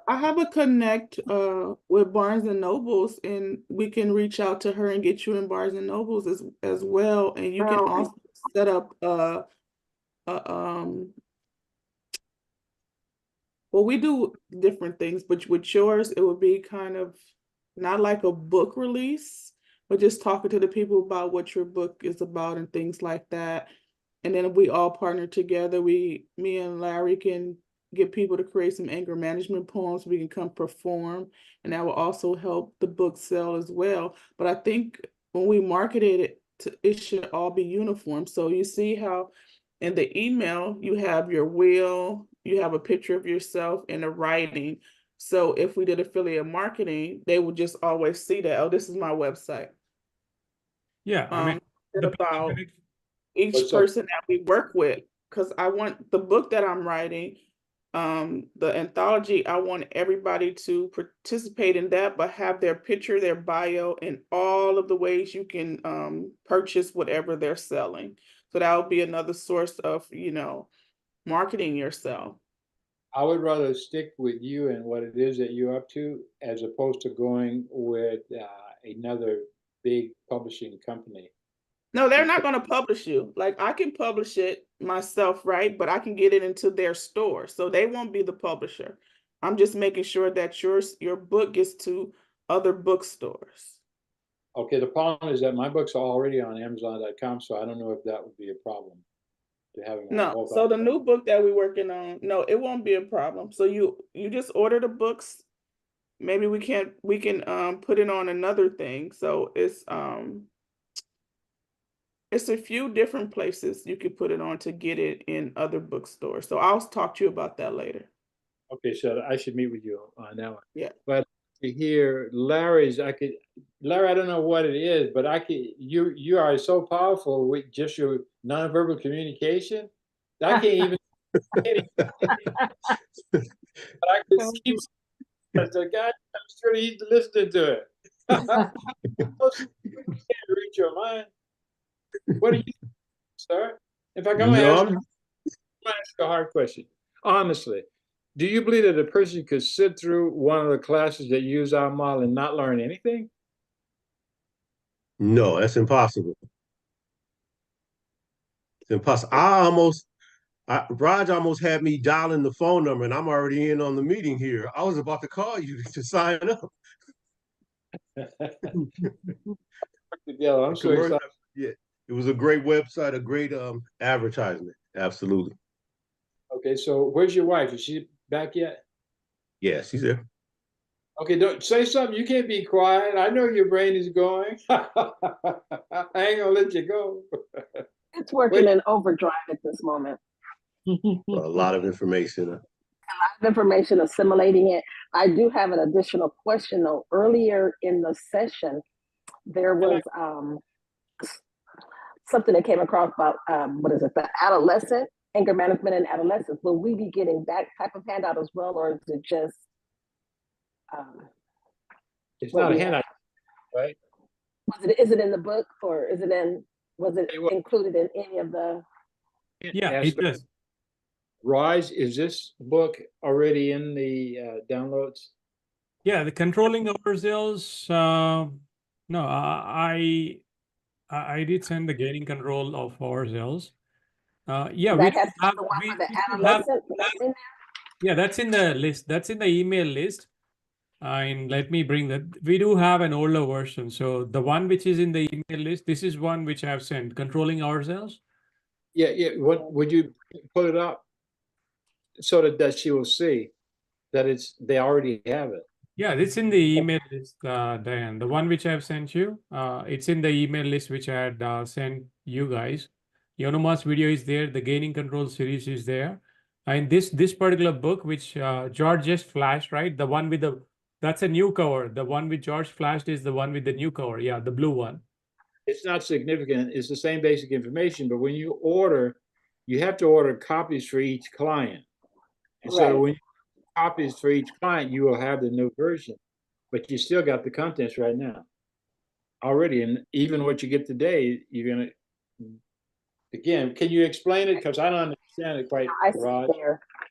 I have a connect with Barnes and Nobles, and we can reach out to her and get you in Barnes and Nobles as well. And you can also set up well, we do different things, but with yours, it would be kind of not like a book release, but just talking to the people about what your book is about and things like that. And then if we all partner together, me and Larry can get people to create some anger management poems. We can come perform, and that will also help the book sell as well. But I think when we market it, it should all be uniform. So you see how in the email you have your will, you have a picture of yourself and a writing. So if we did affiliate marketing, they would just always see that, oh, this is my website. Yeah, I mean, about each person that we work with, because I want the book that I'm writing, the anthology, I want everybody to participate in that, but have their picture, their bio, and all of the ways you can purchase whatever they're selling. So that would be another source of, marketing yourself. I would rather stick with you and what it is that you're up to, as opposed to going with another big publishing company. No, they're not going to publish you. Like, I can publish it myself, right? But I can get it into their store. So they won't be the publisher. I'm just making sure that your book gets to other bookstores. Okay, the problem is that my books are already on Amazon.com, so I don't know if that would be a problem to having No, so the new book that we're working on, no, it won't be a problem. So you just order the books. Maybe we can put it on another thing. So it's a few different places you could put it on to get it in other bookstores. So I'll talk to you about that later. Okay, so I should meet with you on that one. Yeah. But to hear Larry's. Larry, I don't know what it is, but you are so powerful with just your nonverbal communication. I can't even. But I can keep. The guy, I'm sure he's listening to it. You can't read your mind. What do you think, sir? In fact, I'm going to ask a hard question. Honestly, do you believe that a person could sit through one of the classes that use our model and not learn anything? No, that's impossible. It's impossible. Raj almost had me dialing the phone number, and I'm already in on the meeting here. I was about to call you to sign up. Yeah, I'm so excited. Yeah, it was a great website, a great advertisement. Absolutely. Okay, so where's your wife? Is she back yet? Yeah, she's there. Okay, don't say something. You can't be quiet. I know your brain is going. I ain't gonna let you go. It's working in overdrive at this moment. A lot of information. A lot of information, assimilating it. I do have an additional question though. Earlier in the session, there was something that came across about the adolescent, anger management and adolescence. Will we be getting that type of handout as well, or is it just it's not a handout, right? Is it in the book, or was it included in any of the? Yeah, it does. Raj, is this book already in the downloads? Yeah, the controlling ourselves. No, I did send the gaining control of ourselves. Yeah, that has the one for the adolescent. Yeah, that's in the list. That's in the email list. And let me bring that. We do have an older version. So the one which is in the email list, this is one which I have sent. Controlling ourselves. Yeah, yeah. What would you put it up so that she will see that they already have it? Yeah, it's in the email list, Diane. The one which I've sent you, it's in the email list which I had sent you guys. Yonoma's video is there. The Gaining Control series is there. And this particular book, which George just flashed, right? The one with that's a new cover. The one with George flashed is the one with the new cover. Yeah, the blue one. It's not significant. It's the same basic information, but when you order, you have to order copies for each client. And so when you copies for each client, you will have the new version, but you still got the contents right now already. And even what you get today, you're going to, again, can you explain it? Because I don't understand it quite, Raj.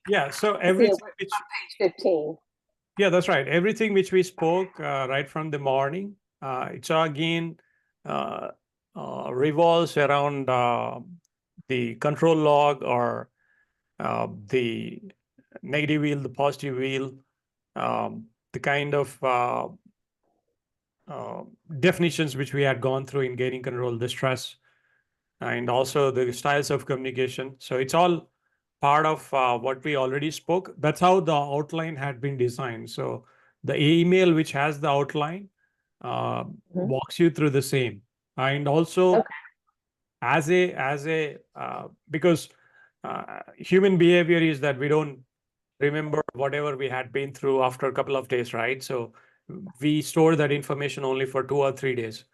Yeah, so everything on page 15. Yeah, that's right. Everything which we spoke right from the morning, it's again revolves around the control log or the negative wheel, the positive wheel, the kind of definitions which we had gone through in gaining control, the stress, and also the styles of communication. So it's all part of what we already spoke. That's how the outline had been designed. So the email which has the outline walks you through the same. And also because human behavior is that we don't remember whatever we had been through after a couple of days, right? So we store that information only for 2 or 3 days.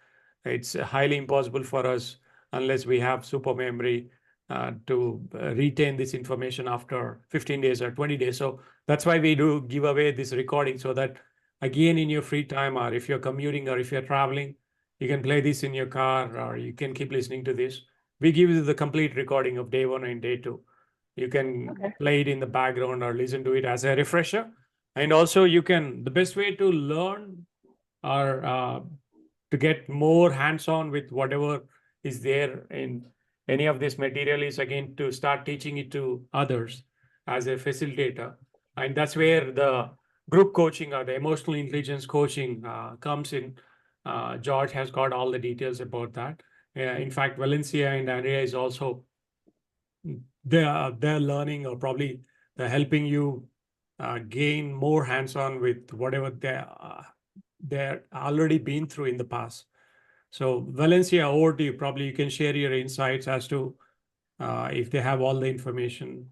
It's highly impossible for us unless we have super memory to retain this information after 15 days or 20 days. So that's why we do give away this recording so that again in your free time, or if you're commuting or if you're traveling, you can play this in your car or you can keep listening to this. We give you the complete recording of day 1 and day 2. You can play it in the background or listen to it as a refresher. And also the best way to learn or to get more hands-on with whatever is there in any of this material is again to start teaching it to others as a facilitator. And that's where the group coaching or the emotional intelligence coaching comes in. George has got all the details about that. In fact, Valencia and Andrea is also, they're learning or probably they're helping you gain more hands-on with whatever they're already been through in the past. So Valencia, over to you. Probably you can share your insights as to if they have all the information.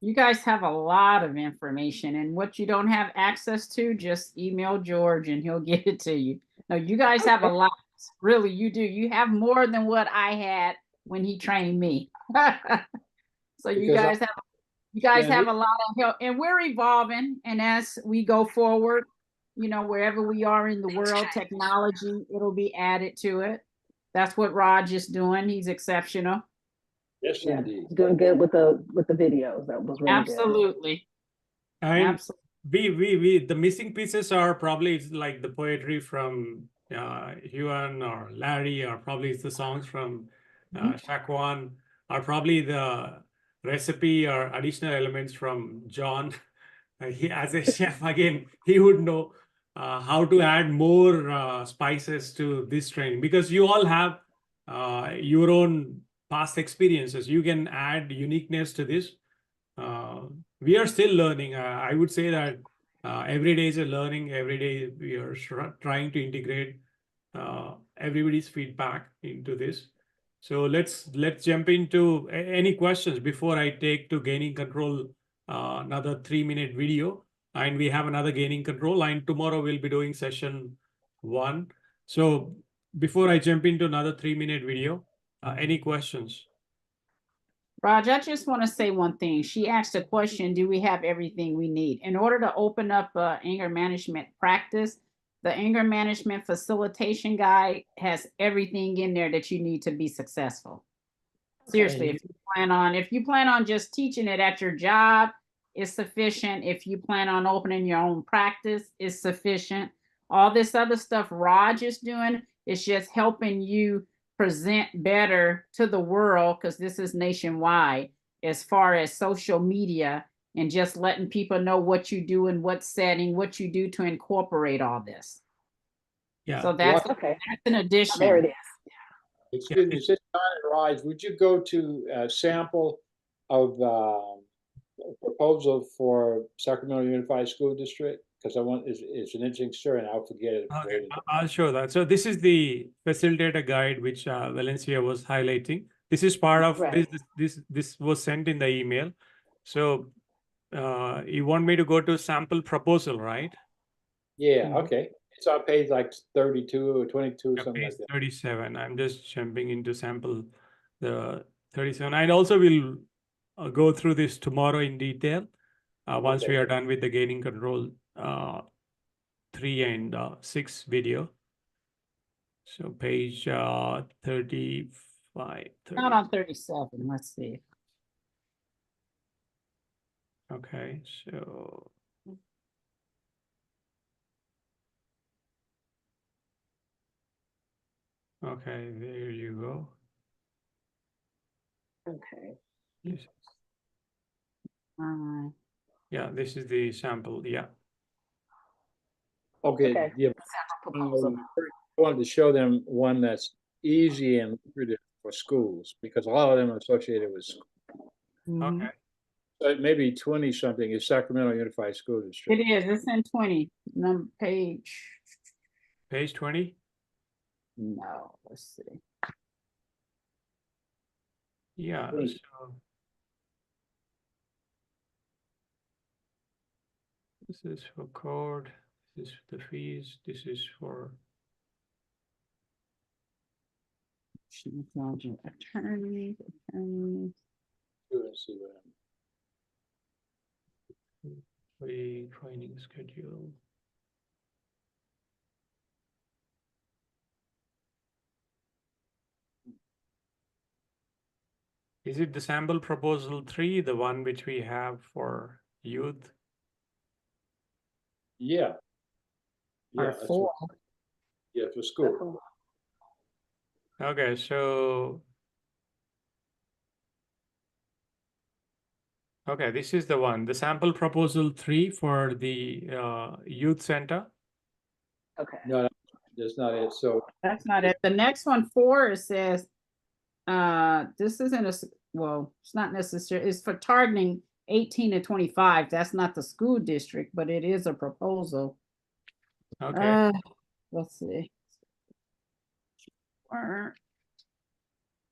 You guys have a lot of information, and what you don't have access to, just email George and he'll get it to you. No, you guys have a lot. Really, you do. You have more than what I had when he trained me. So you Because guys have a lot of help, and we're evolving. And as we go forward, you know, wherever we are in the world, technology, it'll be added to it. That's what Raj is doing. He's exceptional. Yes, Yeah, indeed. doing good with the videos. That was really Absolutely. And Absolutely. we the missing pieces are probably like the poetry from Huan or Larry, or probably it's the songs from Shakwan, or probably the recipe or additional elements from John. He, as a chef, again, he would know how to add more spices to this training, because you all have your own past experiences. You can add uniqueness to this. We are still learning. I would say that every day is a learning. Every day we are trying to integrate everybody's feedback into this. So let's jump into any questions before I take to gaining control another 3-minute video, and we have another gaining control, and tomorrow we'll be doing session 1. So before I jump into another 3-minute video, any questions? Raj, I just want to say one thing. She asked a question, do we have everything we need? In order to open up anger management practice, the anger management facilitation guide has everything in there that you need to be successful. Seriously, if you plan on just teaching it at your job, it's sufficient. If you plan on opening your own practice, it's sufficient. All this other stuff Raj is doing is just helping you present better to the world, because this is nationwide, as far as social media and just letting people know what you do in what setting, what you do to incorporate all this. Yeah. So that's an addition. There it is. Excuse me, since Raj, would you go to a sample of proposal for Sacramento Unified School District? Because I want it's an interesting story, and I'll forget it. Okay, I'll show that. So this is the facilitator guide which Valencia was highlighting. This is part of this was sent in the email. So you want me to go to sample proposal, right? Yeah. Okay. It's on page like 32 or 22, something like that. 37. I'm just jumping into sample the 37. I also will go through this tomorrow in detail once we are done with the gaining control 3 and 6 video. So page 35. Not on 37. Let's see. Okay, so okay, there you go. Okay. Yeah, this is the sample. Yeah. Okay. Yeah. I wanted to show them one that's easy and lucrative for schools, because a lot of them are associated with school. Okay. So maybe 20 something is Sacramento Unified School District. It is. It's in 20. Number page. Page 20? No, let's see. Yeah. So this is for code. This is the fees. This is for attorneys. Let's see what free training schedule. Is it the sample proposal 3, the one which we have for youth? Yeah. Yeah. Or 4. Yeah, for school. Okay, so okay, this is the one, the sample proposal 3 for the youth center. Okay. No, that's not it. So that's not it. The next one, 4, it says, this isn't well, it's not necessary. It's for targeting 18 to 25. That's not the school district, but it is a proposal. Okay. Let's see.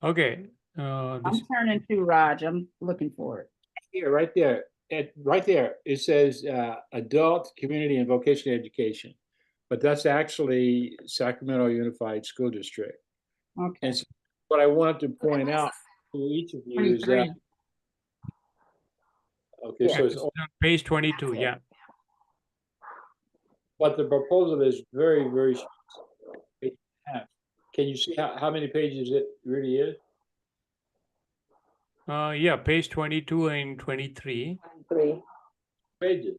Okay. I'm turning to Raj. I'm looking for it. here, right there, right there, it says adult, community, and vocational education. But that's actually Sacramento Unified School District. Okay. And so what I wanted to point out to each of you is that, 23. okay, Yeah, so it's, it's on page 22, yeah. but the proposal is very, very short. Can you see how many pages it really is? Yeah, page 22 and 23. 3. Pages.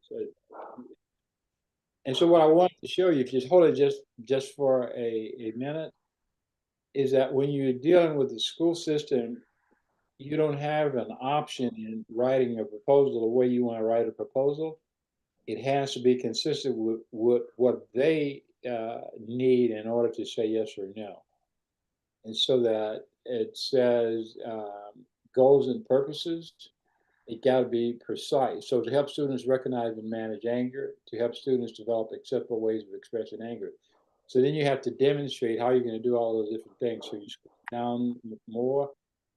And so what I wanted to show you, if you just hold it just for a minute, is that when you're dealing with the school system, you don't have an option in writing a proposal the way you want to write a proposal. It has to be consistent with what they need in order to say yes or no. And so that it says goals and purposes, it got to be precise. So to help students recognize and manage anger, to help students develop acceptable ways of expressing anger. So then you have to demonstrate how you're going to do all those different things. So you scroll down more,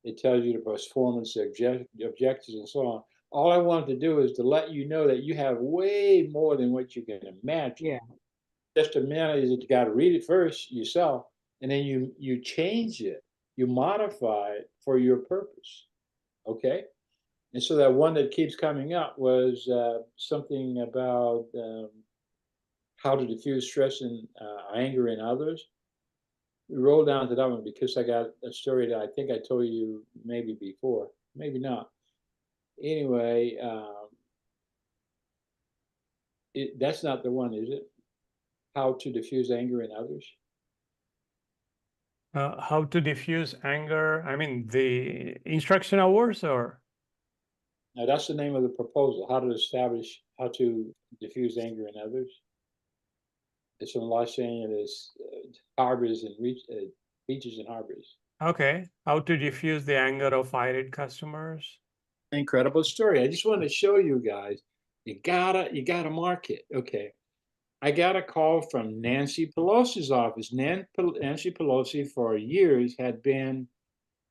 it tells you the performance objectives and so on. All I wanted to do is to let you know that you have way more than what you can imagine. Yeah. Just a minute is that you got to read it first yourself, and then you change it, you modify it for your purpose. Okay? And so that one that keeps coming up was something about how to diffuse stress and anger in others. We roll down to that one because I got a story that I think I told you maybe before, maybe not. Anyway, that's not the one, is it? How to diffuse anger in others? How to diffuse anger? I mean, the instruction hours or? Now, that's the name of the proposal, how to diffuse anger in others. It's from Los Angeles harbors and beaches and harbors. Okay. How to diffuse the anger of irate customers? Incredible story. I just wanted to show you guys, you gotta mark it. Okay. I got a call from Nancy Pelosi's office. Nancy Pelosi for years had been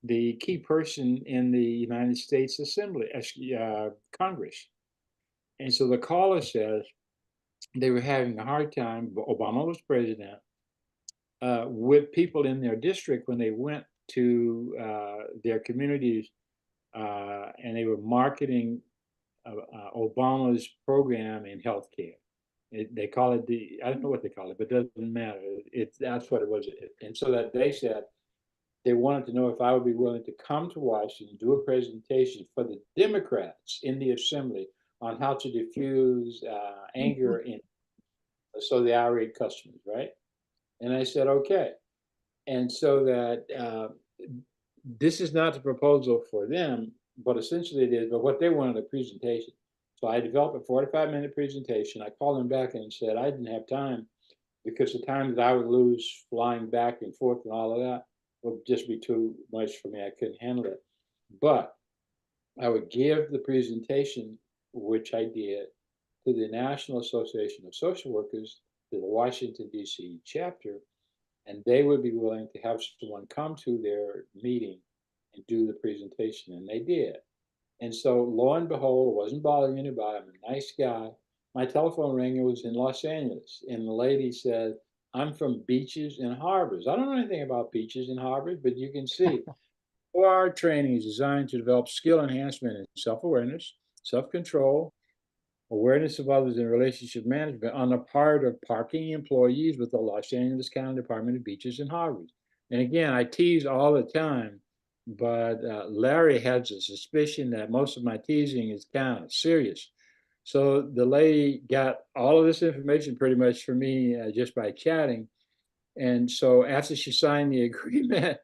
the key person in the United States Assembly, Congress. And so the caller says they were having a hard time, Obama was president, with people in their district when they went to their communities and they were marketing Obama's program in healthcare. They call it I don't know what they call it, but it doesn't matter. That's what it was. And so that they said they wanted to know if I would be willing to come to Washington, do a presentation for the Democrats in the assembly on how to diffuse anger in the irate customers, right? And I said, okay. And so that this is not the proposal for them, but essentially it is, but what they wanted a presentation. So I developed a 45-minute presentation. I called them back and said I didn't have time because the time that I would lose flying back and forth and all of that would just be too much for me. I couldn't handle it. But I would give the presentation, which I did, to the National Association of Social Workers, to the Washington, D.C. chapter, and they would be willing to have someone come to their meeting and do the presentation, and they did. And so, lo and behold, it wasn't bothering anybody. I'm a nice guy. My telephone rang. It was in Los Angeles, and the lady said, "I'm from beaches and harbors." I don't know anything about beaches and harbors, but you can see 4-hour training is designed to develop skill enhancement in self-awareness, self-control, awareness of others, and relationship management on the part of parking employees with the Los Angeles County Department of Beaches and Harbors. And again, I tease all the time, but Larry has a suspicion that most of my teasing is kind of serious. So the lady got all of this information pretty much from me just by chatting. And so after she signed the agreement,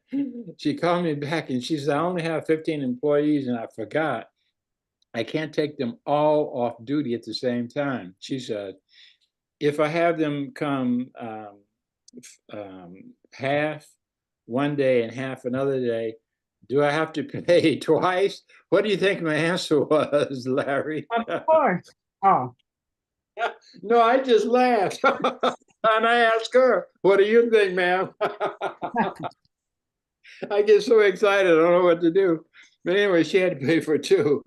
she called me back and she said, I only have 15 employees and I forgot. I can't take them all off duty at the same time. She said, if I have them come half one day and half another day, do I have to pay twice? What do you think my answer was, Larry? Of course. Oh. No, I just laughed. And I asked her, what do you think, ma'am? I get so excited, I don't know what to do. But anyway, she had to pay for two.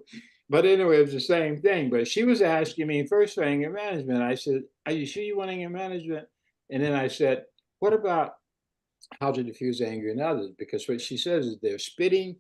But anyway, it was the same thing. But she was asking me first for anger management. I said, "Are you sure you want anger management?" And then I said, "What about how to diffuse anger in others?" Because what she says is they're spitting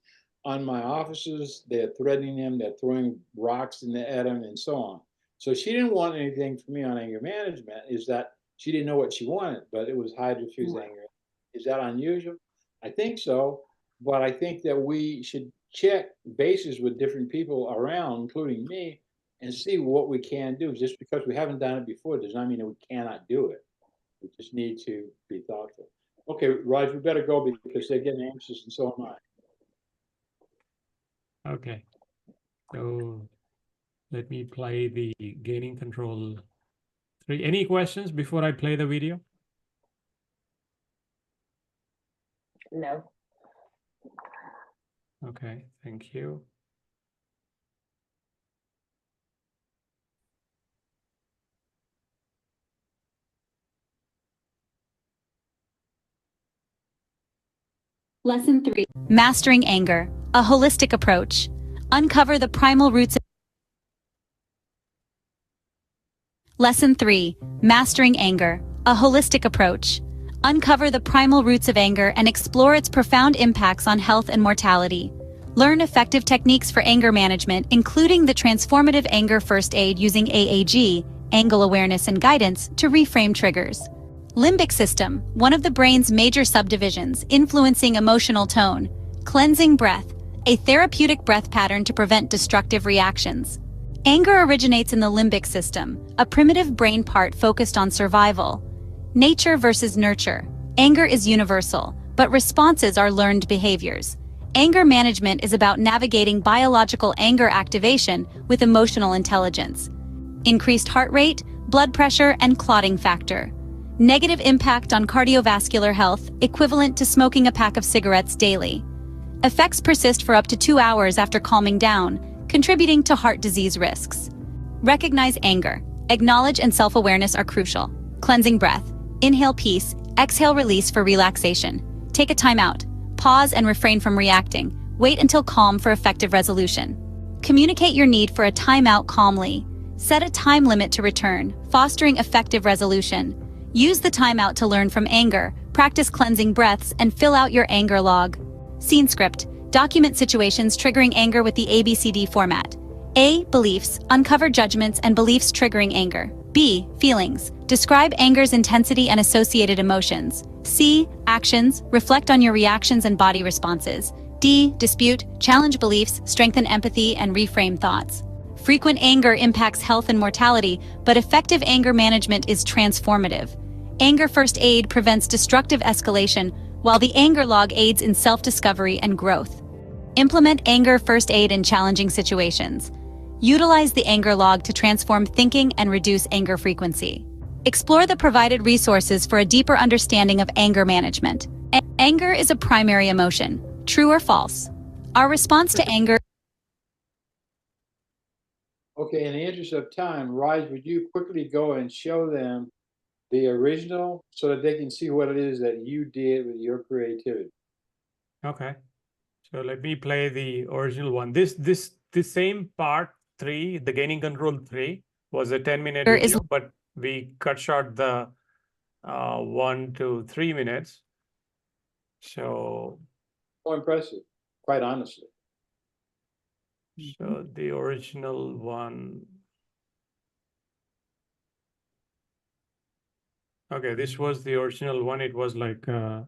on my officers, they're threatening them, they're throwing rocks at them, and so on. So she didn't want anything from me on anger management. Is that she didn't know what she wanted, but it was how to diffuse anger. Is that unusual? I think so, but I think that we should check bases with different people around, including me, and see what we can do. Just because we haven't done it before does not mean that we cannot do it. We just need to be thoughtful. Okay, Raj, we better go because they're getting anxious, and so am I. Okay, so let me play the gaining control 3. Any questions before I play the video? No. Okay, thank you. Lesson 3. Mastering anger, a holistic approach. Uncover the primal roots of... Lesson 3. Mastering anger, a holistic approach. Uncover the primal roots of anger and explore its profound impacts on health and mortality. Learn effective techniques for anger management, including the transformative anger first aid using AAG, angle awareness and guidance, to reframe triggers. Limbic system, one of the brain's major subdivisions, influencing emotional tone. Cleansing breath, a therapeutic breath pattern to prevent destructive reactions. Anger originates in the limbic system, a primitive brain part focused on survival. Nature versus nurture. Anger is universal, but responses are learned behaviors. Anger management is about navigating biological anger activation with emotional intelligence. Increased heart rate, blood pressure, and clotting factor. Negative impact on cardiovascular health, equivalent to smoking a pack of cigarettes daily. Effects persist for up to 2 hours after calming down, contributing to heart disease risks. Recognize anger. Acknowledge and self-awareness are crucial. Cleansing breath. Inhale peace, exhale release for relaxation. Take a time out. Pause and refrain from reacting. Wait until calm for effective resolution. Communicate your need for a timeout calmly. Set a time limit to return, fostering effective resolution. Use the timeout to learn from anger, practice cleansing breaths, and fill out your anger log. Scene script. Document situations triggering anger with the ABCD format. A. Beliefs. Uncover judgments and beliefs triggering anger. B. Feelings. Describe anger's intensity and associated emotions. C. Actions. Reflect on your reactions and body responses. D. Dispute. Challenge beliefs, strengthen empathy, and reframe thoughts. Frequent anger impacts health and mortality, but effective anger management is transformative. Anger first aid prevents destructive escalation, while the anger log aids in self-discovery and growth. Implement anger first aid in challenging situations. Utilize the anger log to transform thinking and reduce anger frequency. Explore the provided resources for a deeper understanding of anger management. Anger is a primary emotion. True or false? Our response to anger... Okay, in the interest of time, Raj, would you quickly go and show them the original so that they can see what it is that you did with your creativity? Okay, so let me play the original one. This same part 3, the gaining control 3, was a 10-minute video, but we cut short the 1 to 3 minutes. So more impressive, quite honestly. So the original one. Okay, this was the original one. It was like 12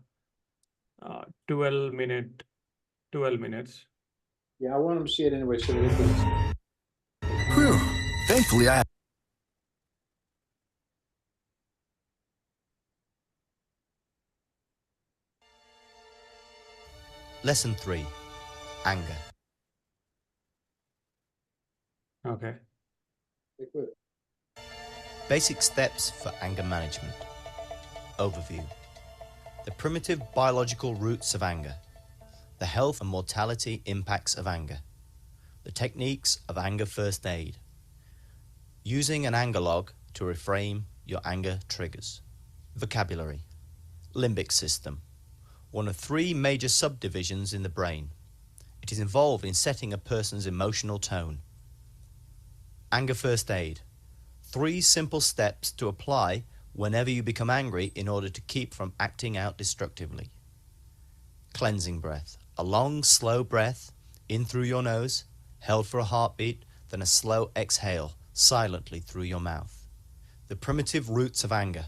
minutes. Yeah, I want them to see it anyway, so they can. Whew. Thankfully, I. Lesson 3. Anger. Okay. Basic steps for anger management. Overview. The primitive biological roots of anger. The health and mortality impacts of anger. The techniques of anger first aid. Using an anger log to reframe your anger triggers. Vocabulary. Limbic system. One of 3 major subdivisions in the brain. It is involved in setting a person's emotional tone. Anger First Aid. 3 simple steps to apply whenever you become angry in order to keep from acting out destructively. Cleansing breath. A long, slow breath in through your nose, held for a heartbeat, then a slow exhale silently through your mouth. The primitive roots of anger.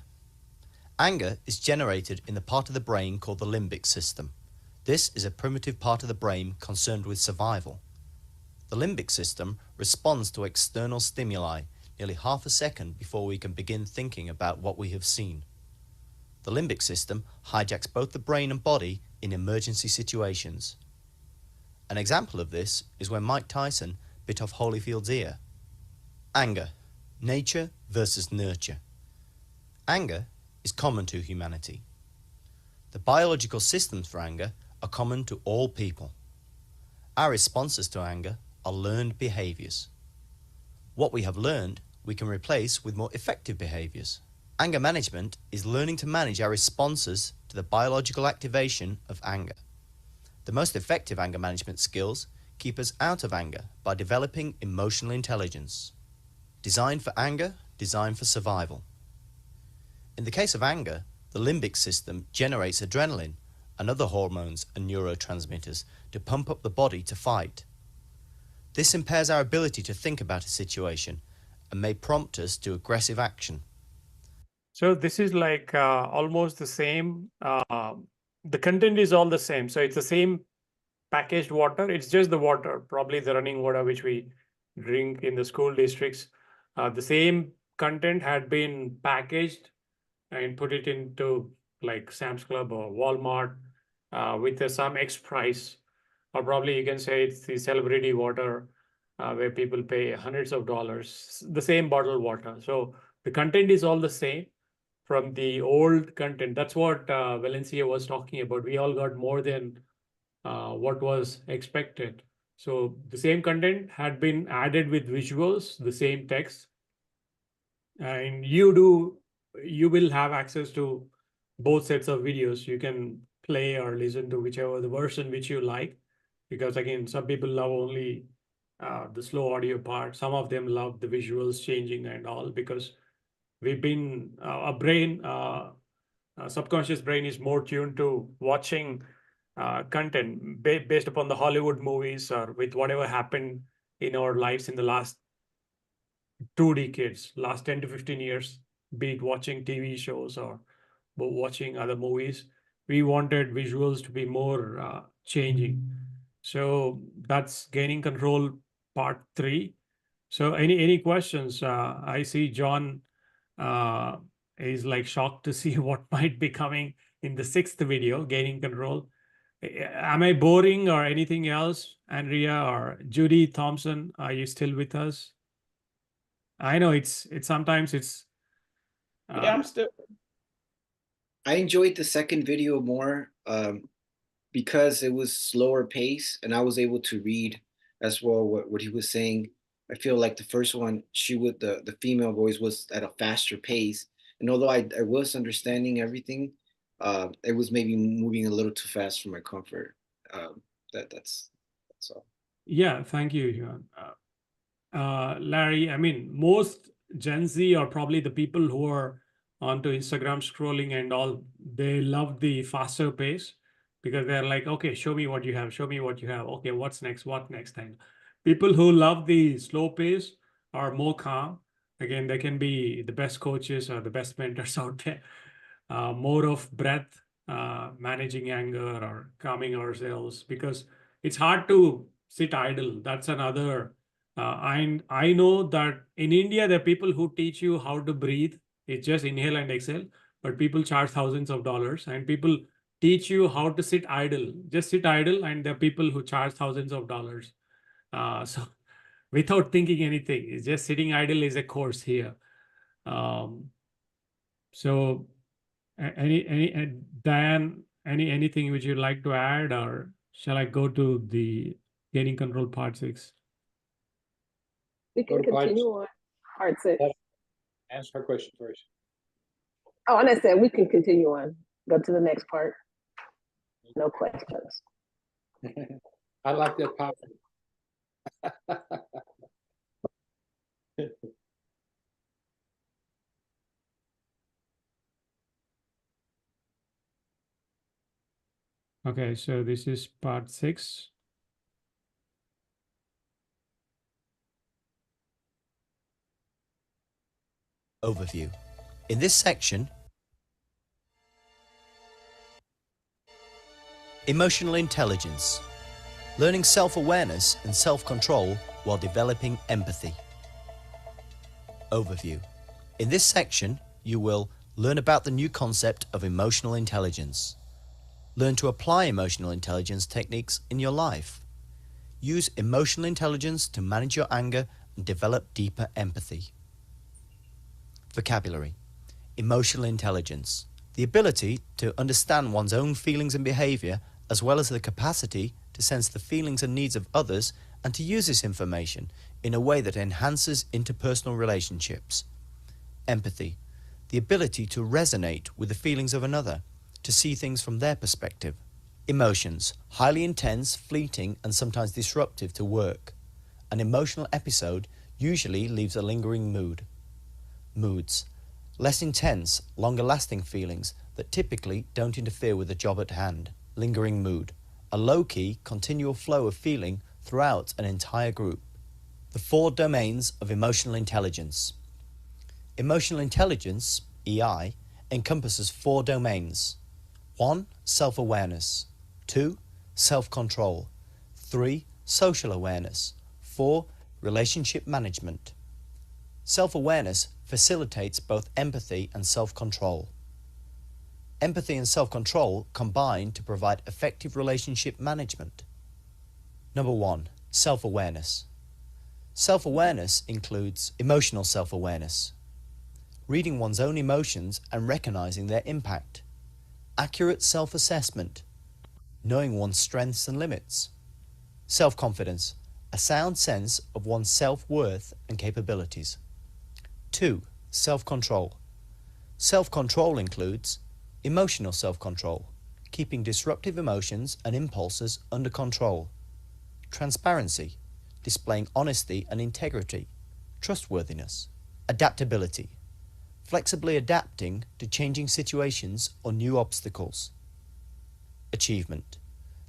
Anger is generated in the part of the brain called the limbic system. This is a primitive part of the brain concerned with survival. The limbic system responds to external stimuli nearly half a second before we can begin thinking about what we have seen. The limbic system hijacks both the brain and body in emergency situations. An example of this is when Mike Tyson bit off Holyfield's ear. Anger, nature versus nurture. Anger is common to humanity. The biological systems for anger are common to all people. Our responses to anger are learned behaviors. What we have learned, we can replace with more effective behaviors. Anger management is learning to manage our responses to the biological activation of anger. The most effective anger management skills keep us out of anger by developing emotional intelligence. Designed for anger, designed for survival. In the case of anger, the limbic system generates adrenaline and other hormones and neurotransmitters to pump up the body to fight. This impairs our ability to think about a situation and may prompt us to aggressive action. So this is like almost the same. The content is all the same. So it's the same packaged water. It's just the water, probably the running water which we drink in the school districts. The same content had been packaged and put it into like Sam's Club or Walmart with some X price. Or probably you can say it's the celebrity water where people pay hundreds of dollars, the same bottled water. So the content is all the same from the old content. That's what Valencia was talking about. We all got more than what was expected. So the same content had been added with visuals, the same text. And you will have access to both sets of videos. You can play or listen to whichever the version which you like. Because again, some people love only the slow audio part. Some of them love the visuals changing and all, because we've been, a brain, subconscious brain is more tuned to watching content based upon the Hollywood movies or with whatever happened in our lives in the last 2 decades, last 10 to 15 years, be it watching TV shows or watching other movies. We wanted visuals to be more changing. So that's gaining control part 3. So any questions? I see John is like shocked to see what might be coming in the 6th video, gaining control. Am I boring or anything else? Andrea or Judy Thompson, are you still with us? I know it's sometimes it's. Yeah, I'm still. I enjoyed the second video more because it was slower pace and I was able to read as well what he was saying. I feel like the first one, the female voice was at a faster pace. And although I was understanding everything, it was maybe moving a little too fast for my comfort. That's all. Yeah, thank you, John. Larry, I mean, most Gen Z or probably the people who are onto Instagram scrolling and all, they love the faster pace because they're like, okay, show me what you have, show me what you have. Okay, what's next? What next? And people who love the slow pace are more calm. Again, they can be the best coaches or the best mentors out there. More of breath, managing anger or calming ourselves, because it's hard to sit idle. That's another. I know that in India, there are people who teach you how to breathe. It's just inhale and exhale, but people charge thousands of dollars, and people teach you how to sit idle. Just sit idle, and there are people who charge thousands of dollars. So without thinking anything, it's just sitting idle is a course here. So Diane, anything which you'd like to add, or shall I go to the gaining control part 6? We can continue on part 6. Ask her question first. Oh, and I said we can continue on. Go to the next part. No questions. I like that pop. Okay, so this is part 6. Overview. In this section, emotional intelligence, learning self-awareness and self-control while developing empathy. Overview. In this section, you will learn about the new concept of emotional intelligence. Learn to apply emotional intelligence techniques in your life. Use emotional intelligence to manage your anger and develop deeper empathy. Vocabulary. Emotional intelligence. The ability to understand one's own feelings and behavior, as well as the capacity to sense the feelings and needs of others and to use this information in a way that enhances interpersonal relationships. Empathy. The ability to resonate with the feelings of another, to see things from their perspective. Emotions. Highly intense, fleeting, and sometimes disruptive to work. An emotional episode usually leaves a lingering mood. Moods. Less intense, longer-lasting feelings that typically don't interfere with the job at hand. Lingering mood. A low-key, continual flow of feeling throughout an entire group. The 4 domains of emotional intelligence. Emotional intelligence, EI, encompasses 4 domains. 1. Self-awareness. 2. Self-control. 3. Social awareness. 4. Relationship management. Self-awareness facilitates both empathy and self-control. Empathy and self-control combine to provide effective relationship management. Number 1. Self-awareness. Self-awareness includes emotional self-awareness, reading one's own emotions and recognizing their impact. Accurate self-assessment, knowing one's strengths and limits. Self-confidence, a sound sense of one's self-worth and capabilities. 2. Self-control. Self-control includes emotional self-control, keeping disruptive emotions and impulses under control. Transparency, displaying honesty and integrity. Trustworthiness. Adaptability, flexibly adapting to changing situations or new obstacles. Achievement,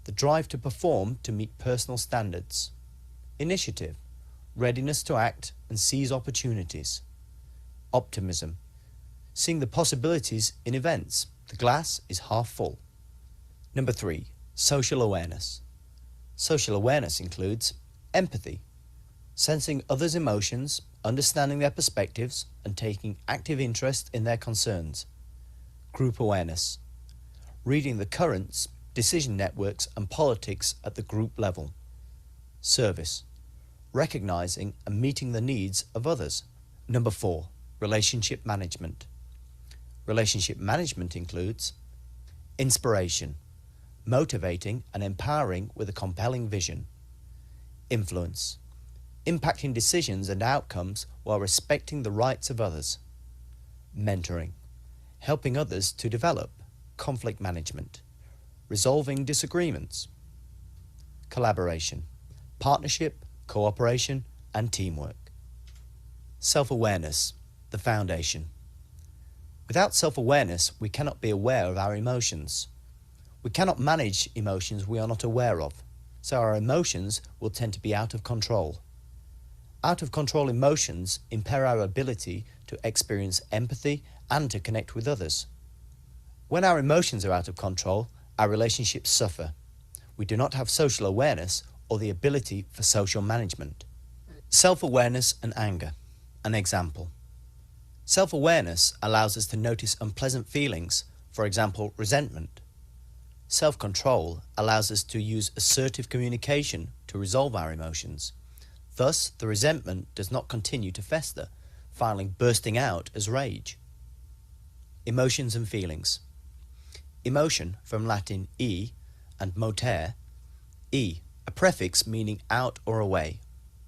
the drive to perform to meet personal standards. Initiative, readiness to act and seize opportunities. Optimism, seeing the possibilities in events. The glass is half full. Number 3. Social awareness. Social awareness includes empathy, sensing others' emotions, understanding their perspectives, and taking active interest in their concerns. Group awareness, reading the currents, decision networks, and politics at the group level. Service, recognizing and meeting the needs of others. Number 4. Relationship management. Relationship management includes inspiration, motivating and empowering with a compelling vision. Influence, impacting decisions and outcomes while respecting the rights of others. Mentoring, helping others to develop. Conflict management, resolving disagreements. Collaboration, partnership, cooperation, and teamwork. Self-awareness, the foundation. Without self-awareness, we cannot be aware of our emotions. We cannot manage emotions we are not aware of, so our emotions will tend to be out of control. Out of control emotions impair our ability to experience empathy and to connect with others. When our emotions are out of control, our relationships suffer. We do not have social awareness or the ability for social management. Self-awareness and anger. An example. Self-awareness allows us to notice unpleasant feelings, for example, resentment. Self-control allows us to use assertive communication to resolve our emotions. Thus, the resentment does not continue to fester, finally bursting out as rage. Emotions and feelings. Emotion, from Latin e and motere. E, a prefix meaning out or away.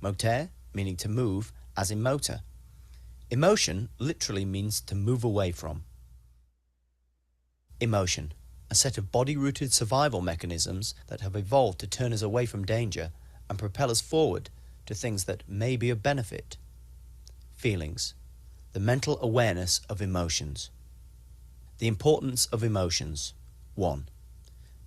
Motere, meaning to move, as in motor. Emotion literally means to move away from. Emotion, a set of body-rooted survival mechanisms that have evolved to turn us away from danger and propel us forward to things that may be of benefit. feelings, the mental awareness of emotions. The importance of emotions. 1.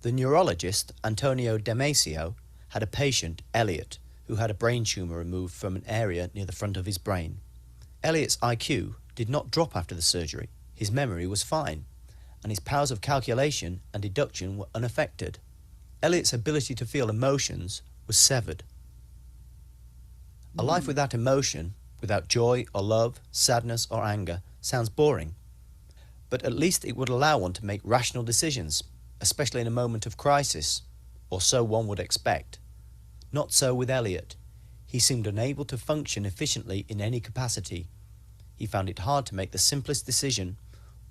The neurologist Antonio Damasio had a patient, Elliot, who had a brain tumour removed from an area near the front of his brain. Elliot's IQ did not drop after the surgery. His memory was fine, and his powers of calculation and deduction were unaffected. Elliot's ability to feel emotions was severed. A life without emotion, without joy or love, sadness or anger, sounds boring. But at least it would allow one to make rational decisions, especially in a moment of crisis, or so one would expect. Not so with Elliot. He seemed unable to function efficiently in any capacity. He found it hard to make the simplest decision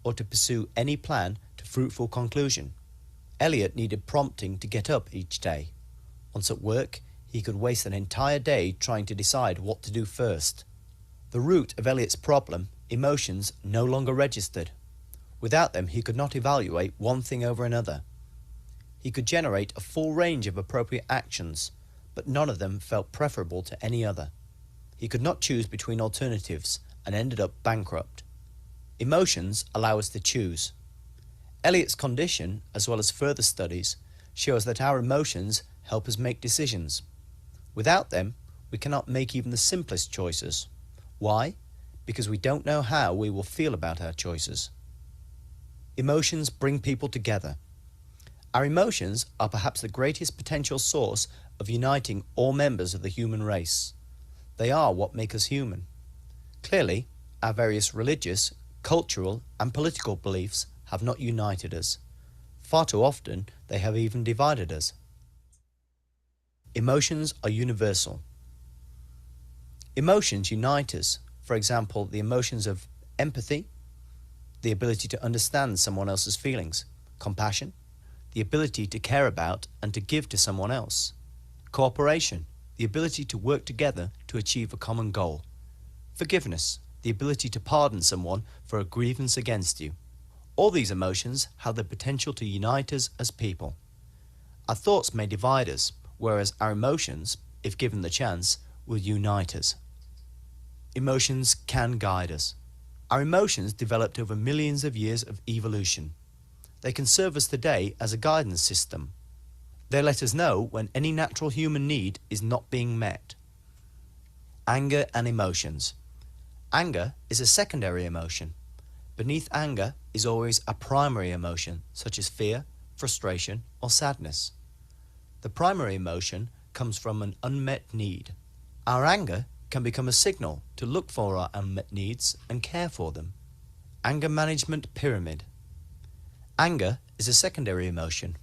or to pursue any plan to fruitful conclusion. Elliot needed prompting to get up each day. Once at work, he could waste an entire day trying to decide what to do first. The root of Elliot's problem, emotions, no longer registered. Without them, he could not evaluate one thing over another. He could generate a full range of appropriate actions, but none of them felt preferable to any other. He could not choose between alternatives and ended up bankrupt. Emotions allow us to choose. Elliot's condition, as well as further studies, shows that our emotions help us make decisions. Without them, we cannot make even the simplest choices. Why? Because we don't know how we will feel about our choices. Emotions bring people together. Our emotions are perhaps the greatest potential source of uniting all members of the human race. They are what make us human. Clearly, our various religious, cultural, and political beliefs have not united us. Far too often, they have even divided us. Emotions are universal. Emotions unite us. For example, the emotions of empathy, the ability to understand someone else's feelings, compassion, the ability to care about and to give to someone else, cooperation, the ability to work together to achieve a common goal, forgiveness, the ability to pardon someone for a grievance against you. All these emotions have the potential to unite us as people. Our thoughts may divide us, whereas our emotions, if given the chance, will unite us. Emotions can guide us. Our emotions developed over millions of years of evolution. They can serve us today as a guidance system. They let us know when any natural human need is not being met. Anger and emotions. Anger is a secondary emotion. Beneath anger is always a primary emotion, such as fear, frustration, or sadness. The primary emotion comes from an unmet need. Our anger can become a signal to look for our unmet needs and care for them. Anger management pyramid. Anger is a secondary emotion,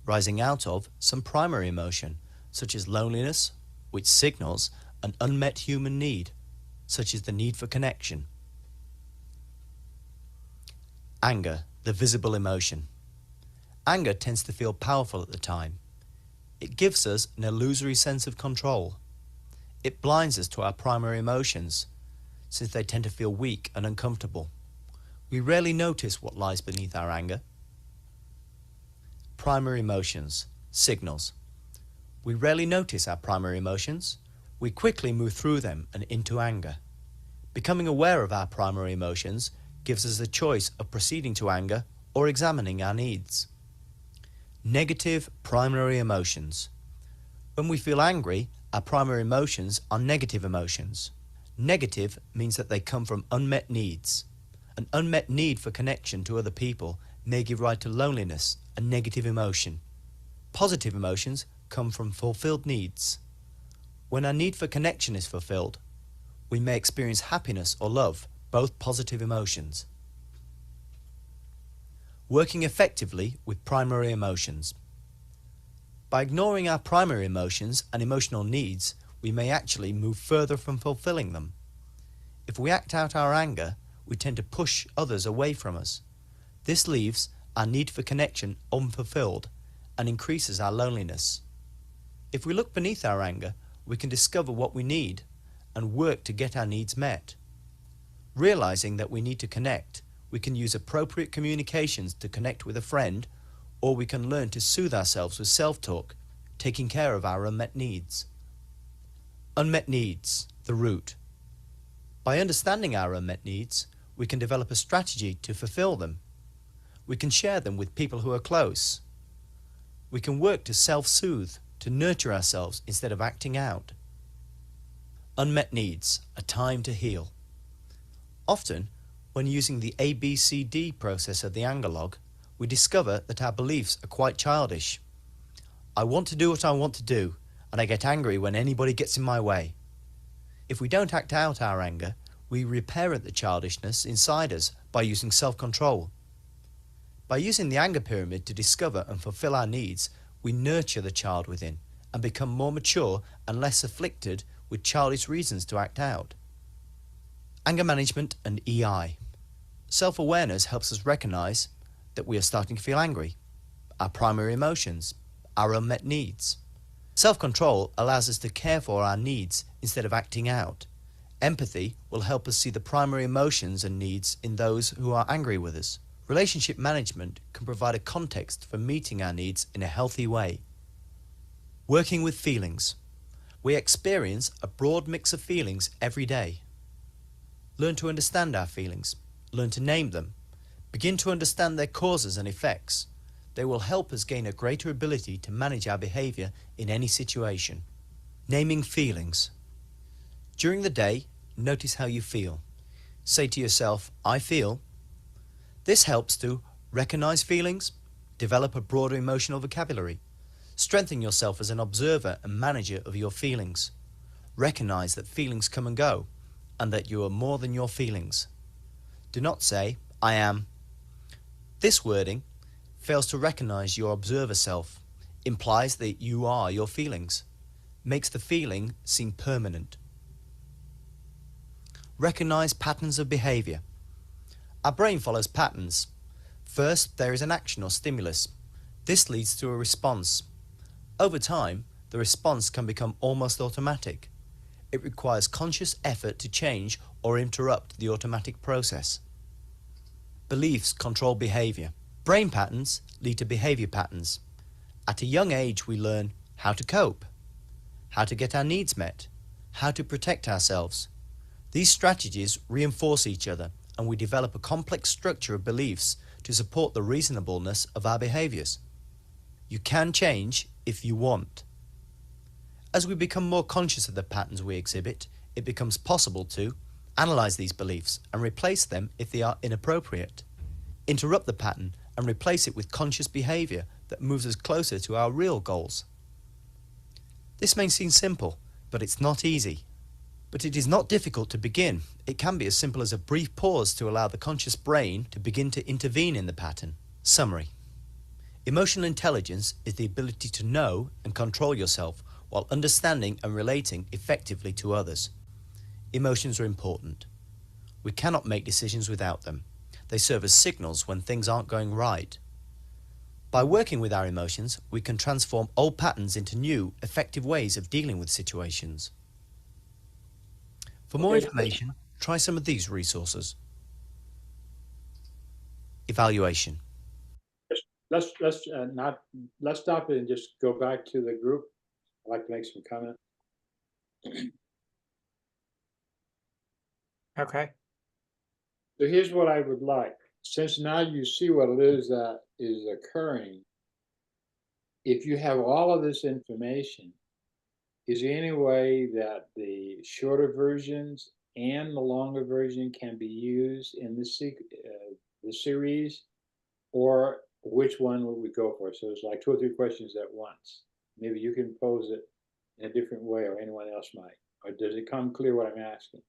rising out of some primary emotion, such as loneliness, which signals an unmet human need, such as the need for connection. Anger, the visible emotion. Anger tends to feel powerful at the time. It gives us an illusory sense of control. It blinds us to our primary emotions, since they tend to feel weak and uncomfortable. We rarely notice what lies beneath our anger. Primary emotions, signals. We rarely notice our primary emotions. We quickly move through them and into anger. Becoming aware of our primary emotions gives us the choice of proceeding to anger or examining our needs. Negative primary emotions. When we feel angry, our primary emotions are negative emotions. Negative means that they come from unmet needs. An unmet need for connection to other people may give rise to loneliness, a negative emotion. Positive emotions come from fulfilled needs. When our need for connection is fulfilled, we may experience happiness or love, both positive emotions. Working effectively with primary emotions. By ignoring our primary emotions and emotional needs, we may actually move further from fulfilling them. If we act out our anger, we tend to push others away from us. This leaves our need for connection unfulfilled and increases our loneliness. If we look beneath our anger, we can discover what we need and work to get our needs met. Realizing that we need to connect, we can use appropriate communications to connect with a friend, or we can learn to soothe ourselves with self-talk, taking care of our unmet needs. Unmet needs, the root. By understanding our unmet needs, we can develop a strategy to fulfill them. We can share them with people who are close. We can work to self-soothe, to nurture ourselves instead of acting out. Unmet needs, a time to heal. Often, when using the ABCD process of the anger log, we discover that our beliefs are quite childish. I want to do what I want to do, and I get angry when anybody gets in my way. If we don't act out our anger, we reparent the childishness inside us by using self-control. By using the anger pyramid to discover and fulfill our needs, we nurture the child within and become more mature and less afflicted with childish reasons to act out. Anger management and EI. Self-awareness helps us recognize that we are starting to feel angry, our primary emotions, our unmet needs. Self-control allows us to care for our needs instead of acting out. Empathy will help us see the primary emotions and needs in those who are angry with us. Relationship management can provide a context for meeting our needs in a healthy way. Working with feelings. We experience a broad mix of feelings every day. Learn to understand our feelings. Learn to name them. Begin to understand their causes and effects. They will help us gain a greater ability to manage our behavior in any situation. Naming feelings. During the day, notice how you feel. Say to yourself, I feel. This helps to recognize feelings, develop a broader emotional vocabulary, strengthen yourself as an observer and manager of your feelings. Recognize that feelings come and go, and that you are more than your feelings. Do not say, I am. This wording fails to recognize your observer self, implies that you are your feelings, makes the feeling seem permanent. Recognize patterns of behavior. Our brain follows patterns. First, there is an action or stimulus. This leads to a response. Over time, the response can become almost automatic. It requires conscious effort to change or interrupt the automatic process. Beliefs control behavior. Brain patterns lead to behavior patterns. At a young age, we learn how to cope, how to get our needs met, how to protect ourselves. These strategies reinforce each other, and we develop a complex structure of beliefs to support the reasonableness of our behaviors. You can change if you want. As we become more conscious of the patterns we exhibit, it becomes possible to analyze these beliefs and replace them if they are inappropriate. Interrupt the pattern and replace it with conscious behavior that moves us closer to our real goals. This may seem simple, but it's not easy. But it is not difficult to begin. It can be as simple as a brief pause to allow the conscious brain to begin to intervene in the pattern. Summary. Emotional intelligence is the ability to know and control yourself while understanding and relating effectively to others. Emotions are important. We cannot make decisions without them. They serve as signals when things aren't going right. By working with our emotions, we can transform old patterns into new, effective ways of dealing with situations. For more information, try some of these resources. Evaluation. Let's stop it and just go back to the group. I'd like to make some comment. Okay. So here's what I would like. Since now you see what it is that is occurring, if you have all of this information, is there any way that the shorter versions and the longer version can be used in the series, or which one would we go for? So it's like 2 or 3 questions at once. Maybe you can pose it in a different way, or anyone else might. Or does it come clear what I'm asking?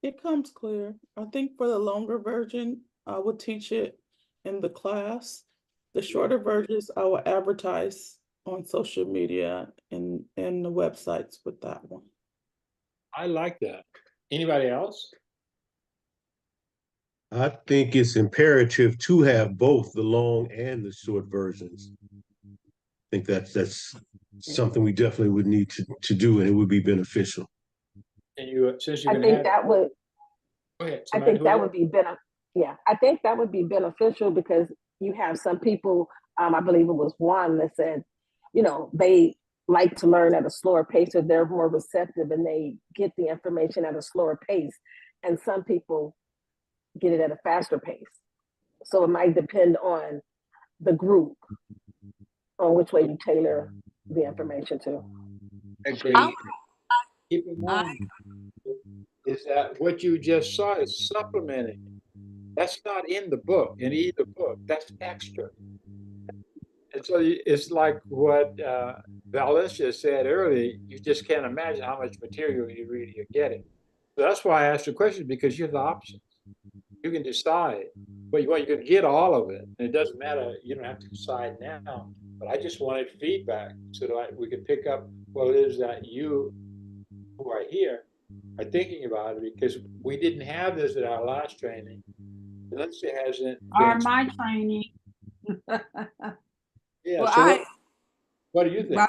It comes clear. I think for the longer version, I would teach it in the class. The shorter versions, I will advertise on social media and the websites with that one. I like that. Anybody else? I think it's imperative to have both the long and the short versions. I think that's something we definitely would need to do, and it would be beneficial. And you, since you're I think that would. Go ahead. I think that would be I think that would be beneficial because you have some people. I believe it was one that said, you know, they like to learn at a slower pace, or they're more receptive and they get the information at a slower pace. And some people get it at a faster pace. So it might depend on the group, on which way you tailor the information to. Agree. Keep in mind is that what you just saw is supplementing. That's not in the book, in either book. That's extra. And so it's like what Valencia said earlier, you just can't imagine how much material you really are getting. So that's why I asked the question, because you have the options. You can decide, but you can get all of it. And it doesn't matter, you don't have to decide now. But I just wanted feedback so that we could pick up what it is that you who are here are thinking about it, because we didn't have this at our last training. Valencia hasn't been. My training. Yeah. Well, So what do you think?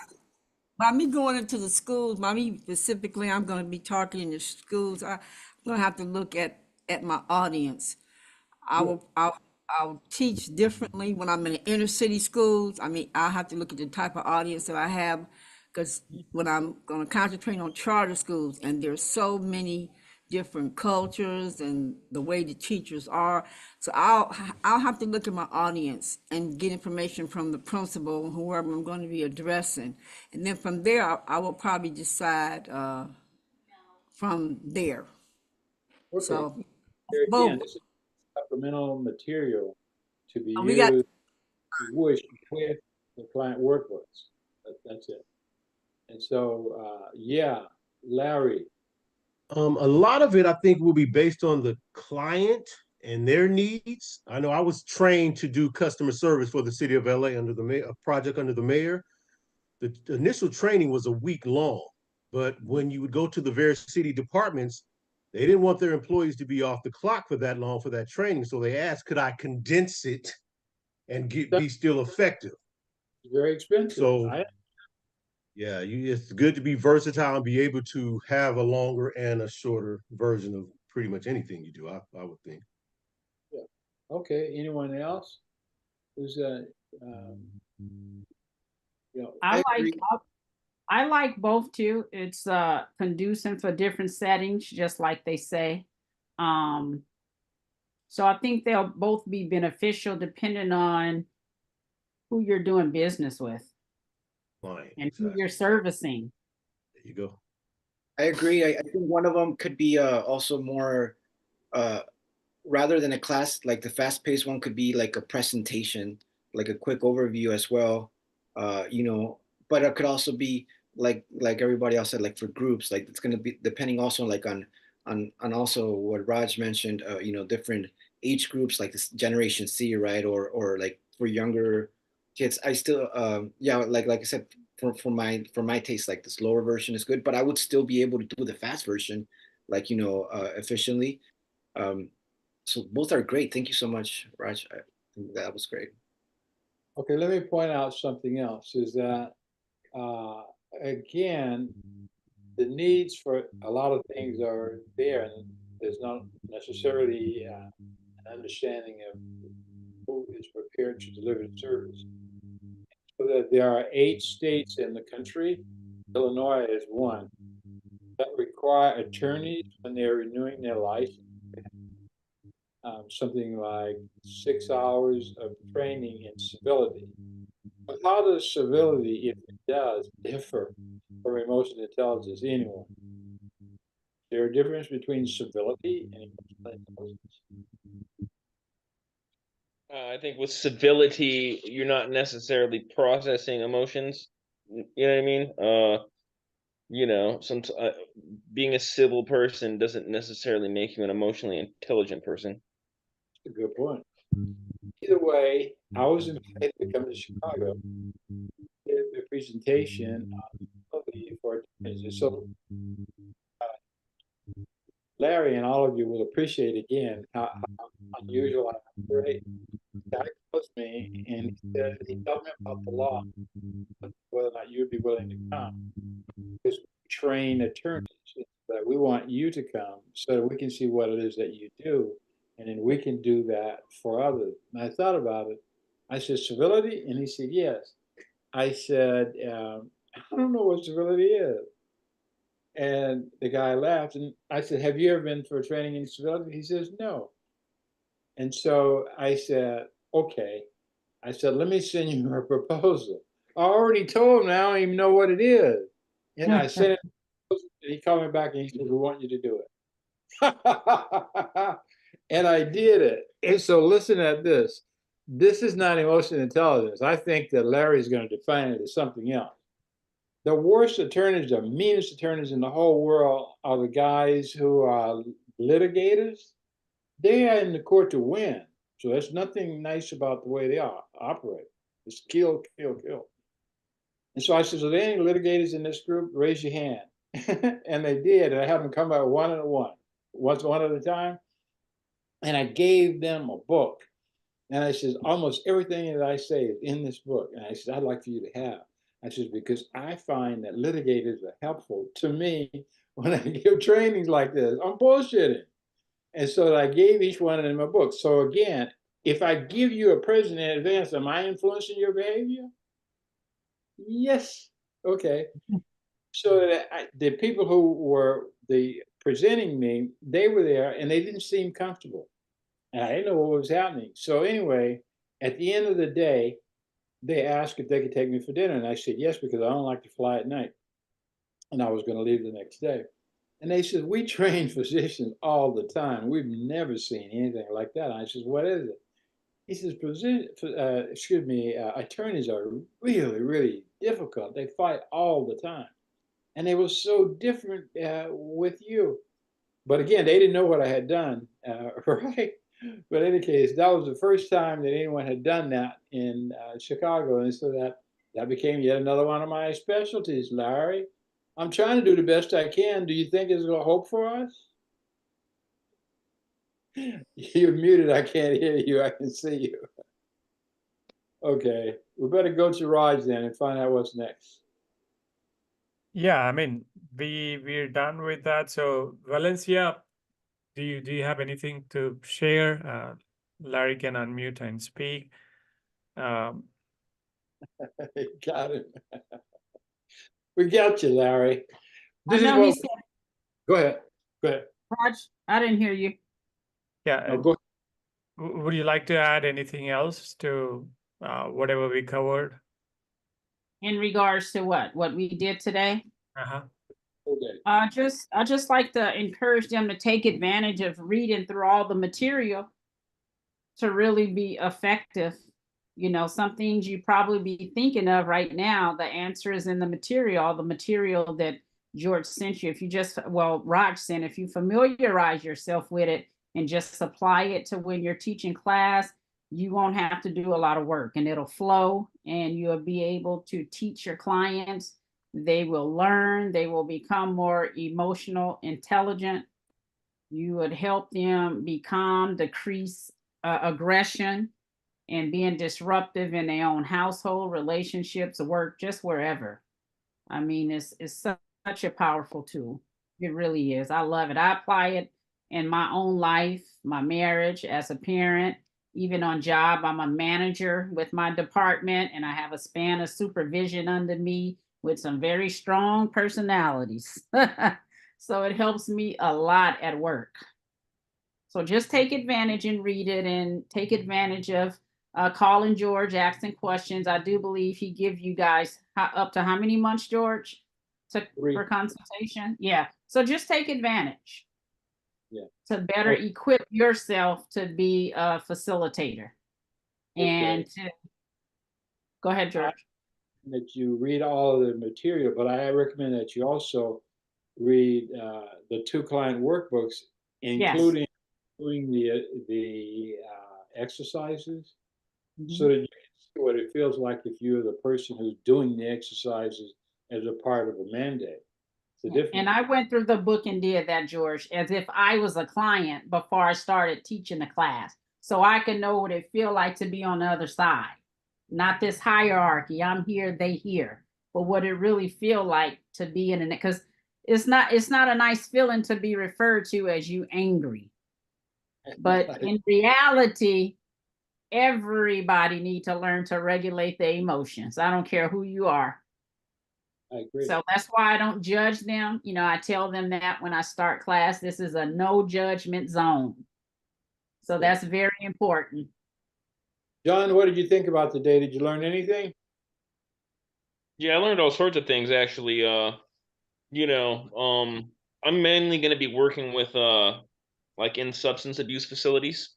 By me going into the schools, by me specifically, I'm going to be targeting the schools. I'm going to have to look at my audience. I'll teach differently when I'm in the inner city schools. I mean, I'll have to look at the type of audience that I have, because when I'm going to concentrate on charter schools, and there's so many different cultures and the way the teachers are. So I'll have to look at my audience and get information from the principal, whoever I'm going to be addressing. And then from there, I will probably decide from there. Okay. So There both. again, this is supplemental material to be We got used with the client workbooks. That's it. And so, yeah, Larry. A lot of it, I think, will be based on the client and their needs. I know I was trained to do customer service for the city of LA under a project under the mayor. The initial training was a week long, but when you would go to the various city departments, they didn't want their employees to be off the clock for that long for that training. So they asked, could I condense it and be still effective? Very expensive. So yeah, it's good to be versatile and be able to have a longer and a shorter version of pretty much anything you do, I would think. Yeah. Okay. Anyone else? Who's I like both too. It's conducive for different settings, just like they say. So I think they'll both be beneficial depending on who you're doing business with. Fine, and who you're servicing. There you go. I agree. I think one of them could be also more, rather than a class, like the fast-paced one could be like a presentation, like a quick overview as well. But it could also be like everybody else said, like for groups, like it's going to be depending also like on also what Raj mentioned, different age groups, like this Generation C, right? Or like for younger kids. I still, like I said, for my taste, like the slower version is good, but I would still be able to do the fast version, like, efficiently. So both are great. Thank you so much, Raj. I think that was great. Okay, let me point out something else, is that, again, the needs for a lot of things are there, and there's not necessarily an understanding of who is prepared to deliver the service. So that there are 8 states in the country, Illinois is one, that require attorneys when they're renewing their license. Something like 6 hours of training in civility. But how does civility, if it does, differ from emotional intelligence anyway? Is there a difference between civility and emotional intelligence? I think with civility, you're not necessarily processing emotions. You know what I mean? Being a civil person doesn't necessarily make you an emotionally intelligent person. That's a good point. Either way, I was invited to come to Chicago, give a presentation on civility for attorneys. So Larry and all of you will appreciate again how unusual and great. Guy calls me and he told me about the law, whether or not you'd be willing to come. Because we train attorneys, but we want you to come so we can see what it is that you do, and then we can do that for others. And I thought about it. I said, civility? And he said, yes. I said, I don't know what civility is. And the guy laughed, and I said, have you ever been for training in civility? He says, no. And so I said, okay. I said, let me send you a proposal. I already told him I don't even know what it is. And I sent it, and he called me back and he said, we want you to do it. And I did it. And so listen at this. This is not emotional intelligence. I think that Larry's going to define it as something else. The worst attorneys, the meanest attorneys in the whole world are the guys who are litigators. They are in the court to win. So there's nothing nice about the way they operate. It's kill, kill, kill. And so I said, are there any litigators in this group? Raise your hand. And they did. And I had them come by one at a time. And I gave them a book. And I said, almost everything that I say is in this book. And I said, I'd like for you to have. I said, because I find that litigators are helpful to me when I give trainings like this. I'm bullshitting. And so I gave each one of them a book. So again, if I give you a present in advance, am I influencing your behavior? Yes. Okay. So the people who were presenting me, they were there and they didn't seem comfortable. And I didn't know what was happening. So anyway, at the end of the day, they asked if they could take me for dinner. And I said, yes, because I don't like to fly at night. And I was going to leave the next day. And they said, we train physicians all the time. We've never seen anything like that. And I said, what is it? He says, attorneys are really, really difficult. They fight all the time. And they were so different with you. But again, they didn't know what I had done, right? But in any case, that was the first time that anyone had done that in Chicago. And so that became yet another one of my specialties, Larry. I'm trying to do the best I can. Do you think there's a hope for us? You're muted. I can't hear you. I can see you. Okay. We better go to Raj then and find out what's next. Yeah, I mean, we're done with that. So Valencia, do you have anything to share? Larry can unmute and speak. Got it. We got you, Larry. I know he said. Go ahead. Go ahead. Raj, I didn't hear you. Yeah. No, go ahead. Would you like to add anything else to whatever we covered? In regards to what we did today? Uh-huh. Okay. I just like to encourage them to take advantage of reading through all the material to really be effective. You know, some things you probably be thinking of right now, the answer is in the material that George sent you. If you just, Raj sent, if you familiarize yourself with it and just apply it to when you're teaching class, you won't have to do a lot of work and it'll flow and you'll be able to teach your clients. They will learn, they will become more emotional, intelligent. You would help them be calm, decrease aggression, and being disruptive in their own household, relationships, work, just wherever. I mean, it's such a powerful tool. It really is. I love it. I apply it in my own life, my marriage, as a parent, even on job. I'm a manager with my department and I have a span of supervision under me with some very strong personalities. So it helps me a lot at work. So just take advantage and read it and take advantage of calling George, asking questions. I do believe he gives you guys up to how many months, George, for consultation? Yeah. So just take advantage. Yeah. To better equip yourself to be a facilitator. And go ahead, George. That you read all of the material, but I recommend that you also read the 2 client workbooks, including the exercises, so that you can see what it feels like if you're the person who's doing the exercises as a part of a mandate. And I went through the book and did that, George, as if I was a client before I started teaching the class. So I can know what it feels like to be on the other side. Not this hierarchy, I'm here, they here. But what it really feels like to be in it, because it's not a nice feeling to be referred to as you angry. But in reality, everybody needs to learn to regulate their emotions. I don't care who you are. I agree. So that's why I don't judge them. You know, I tell them that when I start class, this is a no judgment zone. So that's very important. John, what did you think about today? Did you learn anything? Yeah, I learned all sorts of things actually. You know, I'm mainly going to be working with like in substance abuse facilities,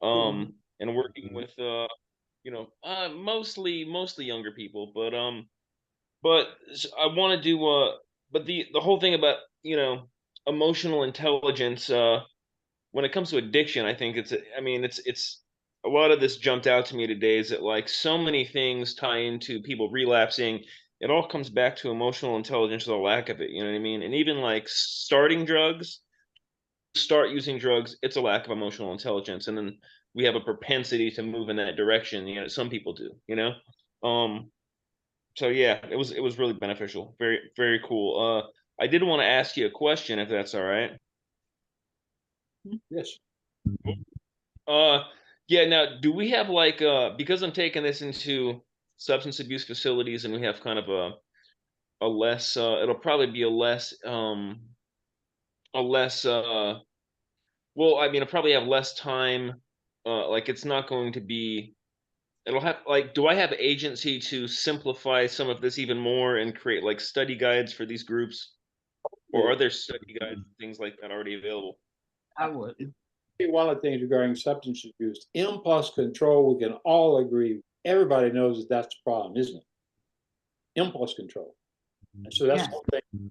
and working with you know, mostly younger people, but I want to do but the whole thing about, you know, emotional intelligence when it comes to addiction, I think I mean it's a lot of this jumped out to me today is that like so many things tie into people relapsing. It all comes back to emotional intelligence or the lack of it, you know what I mean? And even like start using drugs, it's a lack of emotional intelligence. And then we have a propensity to move in that direction, you know, some people do, you know? So yeah, it was really beneficial. Very, very cool. I did want to ask you a question if that's all right. Yes. Uh, yeah, now do we have like because I'm taking this into substance abuse facilities and we have kind of a less it'll probably be a less well, I mean, it'll probably have less time like it's not going to be it'll have like do I have agency to simplify some of this even more and create like study guides for these groups? Or are there study guides and things like that already available? I would. One of the things regarding substance abuse, impulse control, we can all agree, everybody knows that that's the problem, isn't it? Impulse control. And so that's the whole thing.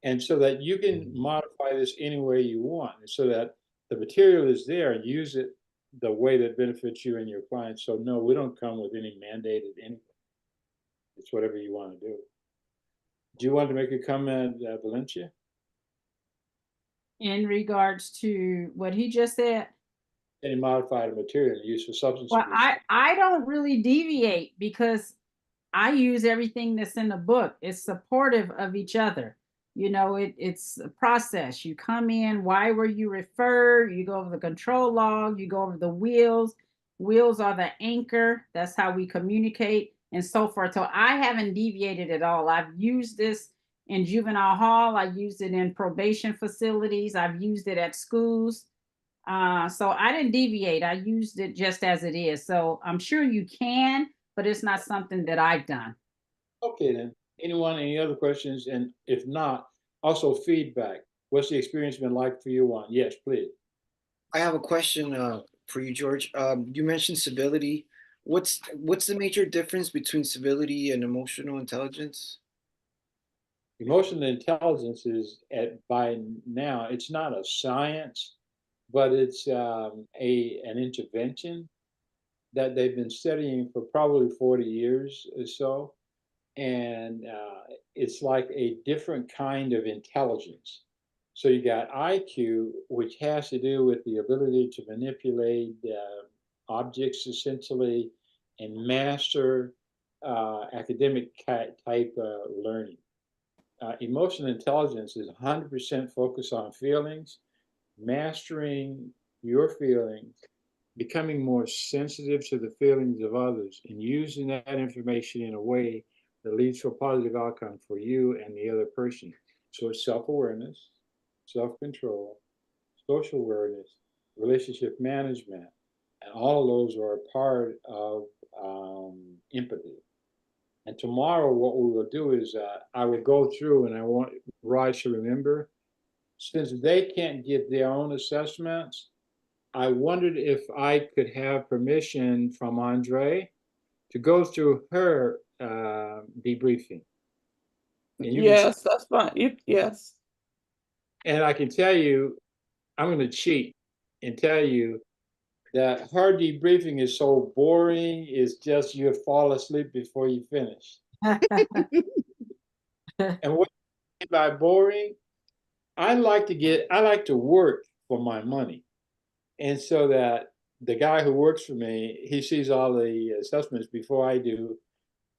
And so that you can modify this any way you want, and so that the material is there and use it the way that benefits you and your clients. So no, we don't come with any mandated anything. It's whatever you want to do. Do you want to make a comment, Valencia? In regards to what he just said? Any modified material used for substance Well, abuse? I don't really deviate because I use everything that's in the book. It's supportive of each other. You know, it's a process. You come in, why were you referred? You go over the control log, you go over the wheels. Wheels are the anchor. That's how we communicate and so forth. So I haven't deviated at all. I've used this in juvenile hall. I used it in probation facilities. I've used it at schools. So I didn't deviate. I used it just as it is. So I'm sure you can, but it's not something that I've done. Okay, then. Anyone, any other questions? And if not, also feedback. What's the experience been like for you, Juan? Yes, please. I have a question for you, George. You mentioned civility. What's the major difference between civility and emotional intelligence? Emotional intelligence is by now, it's not a science, but it's an intervention that they've been studying for probably 40 years or so. And it's like a different kind of intelligence. So you got IQ, which has to do with the ability to manipulate objects essentially and master academic type learning. Emotional intelligence is 100% focused on feelings, mastering your feelings, becoming more sensitive to the feelings of others, and using that information in a way that leads to a positive outcome for you and the other person. So it's self-awareness, self-control, social awareness, relationship management, and all of those are a part of empathy. And tomorrow, what we will do is I will go through, and I want Raj to remember, since they can't give their own assessments, I wondered if I could have permission from Andre to go through her debriefing. Yes, that's fine. Yes. And I can tell you, I'm going to cheat and tell you that her debriefing is so boring. It's just you fall asleep before you finish. And what I mean by boring, I like to work for my money. And so that the guy who works for me, he sees all the assessments before I do.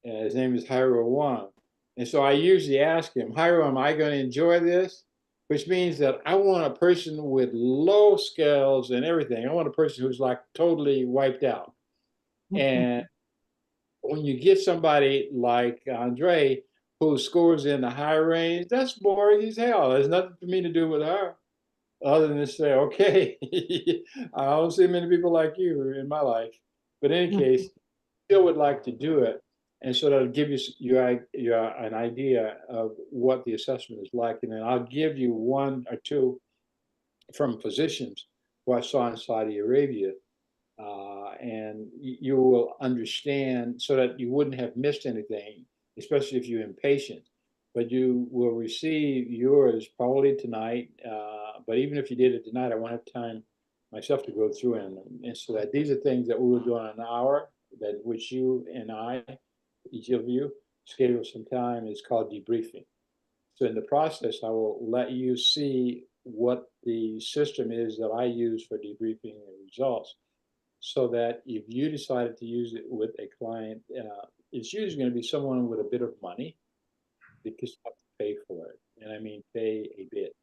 His name is Jairo Wang. And so I usually ask him, Jairo, am I going to enjoy this? Which means that I want a person with low skills and everything. I want a person who's like totally wiped out. And When you get somebody like Andre who scores in the high range, that's boring as hell. There's nothing for me to do with her other than to say, okay, I don't see many people like you in my life. But in any case, still would like to do it. And so that'll give you an idea of what the assessment is like. And then I'll give you one or two from physicians who I saw in Saudi Arabia. And you will understand so that you wouldn't have missed anything, especially if you're impatient. But you will receive yours probably tonight. But even if you did it tonight, I won't have time myself to go through them. And so that these are things that we will do in an hour, that which you and I, each of you, schedule some time. It's called debriefing. So in the process, I will let you see what the system is that I use for debriefing the results, so that if you decided to use it with a client, it's usually going to be someone with a bit of money, because you have to pay for it. And I mean pay a bit.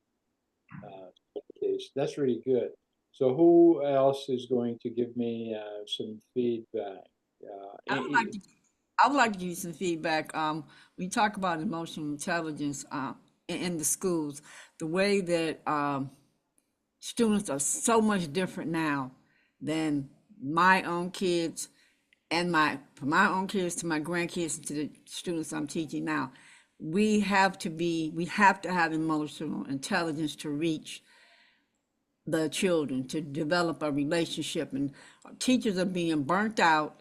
That's really good. So who else is going to give me some feedback? I would like to give you some feedback. We talk about emotional intelligence in the schools, the way that students are so much different now than my own kids, and from my own kids to my grandkids and to the students I'm teaching now. We have to have emotional intelligence to reach the children, to develop a relationship. And teachers are being burnt out,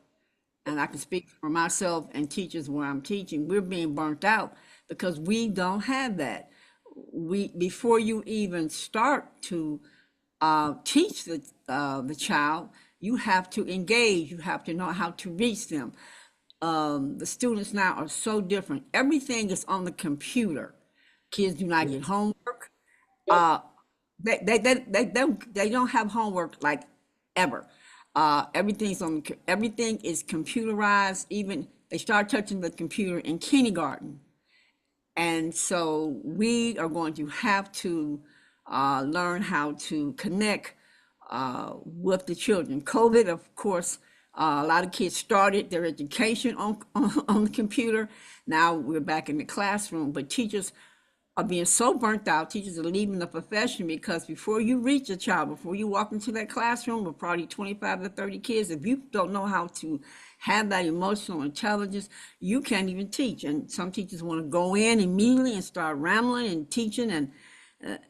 and I can speak for myself and teachers where I'm teaching, we're being burnt out because we don't have that. Before you even start to teach the child, you have to engage, you have to know how to reach them. The students now are so different. Everything is on the computer. Kids do not get homework. They don't have homework like ever. Everything is computerized. Even they start touching the computer in kindergarten. And so we are going to have to learn how to connect with the children. COVID, of course, a lot of kids started their education on the computer. Now we're back in the classroom, but teachers are being so burnt out. Teachers are leaving the profession because before you reach a child, before you walk into that classroom with probably 25 to 30 kids, if you don't know how to have that emotional intelligence, you can't even teach. And some teachers want to go in immediately and start rambling and teaching, and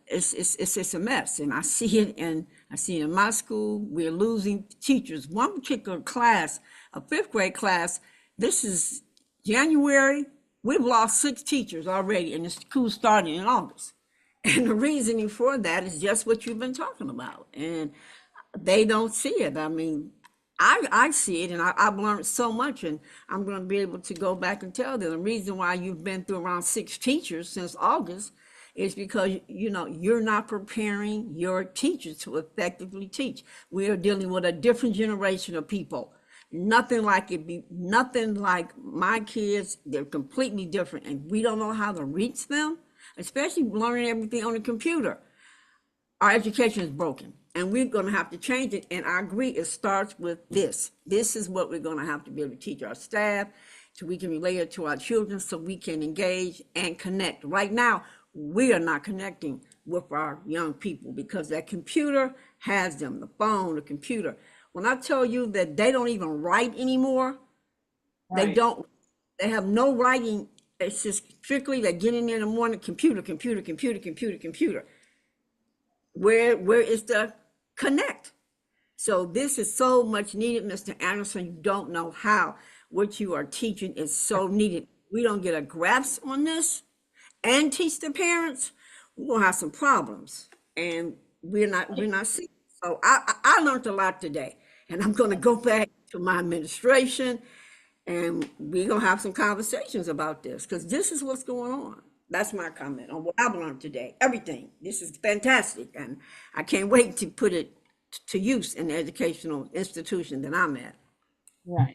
it's a mess. And I see it in my school. We're losing teachers. One particular class, a 5th grade class, this is January. We've lost 6 teachers already, and the school started in August. And the reasoning for that is just what you've been talking about. And they don't see it. I mean, I see it, and I've learned so much, and I'm going to be able to go back and tell them the reason why you've been through around 6 teachers since August is because, you're not preparing your teachers to effectively teach. We are dealing with a different generation of people. Nothing like my kids. They're completely different, and we don't know how to reach them, especially learning everything on the computer. Our education is broken, and we're going to have to change it. And I agree, it starts with this. This is what we're going to have to be able to teach our staff, so we can relate it to our children, so we can engage and connect. Right now, we are not connecting with our young people because that computer has them, the phone, the computer. When I tell you that they don't even write anymore, right. They have no writing. It's just strictly they get in there in the morning, computer. Where is the connect? So this is so much needed, Mr. Anderson. You don't know how. What you are teaching is so needed. We don't get a grasp on this and teach the parents, we're gonna have some problems, and we're not seeing. So I learned a lot today, and I'm going to go back to my administration, and we're going to have some conversations about this, because this is what's going on. That's my comment on what I've learned today. Everything. This is fantastic, and I can't wait to put it to use in the educational institution that I'm at. Right.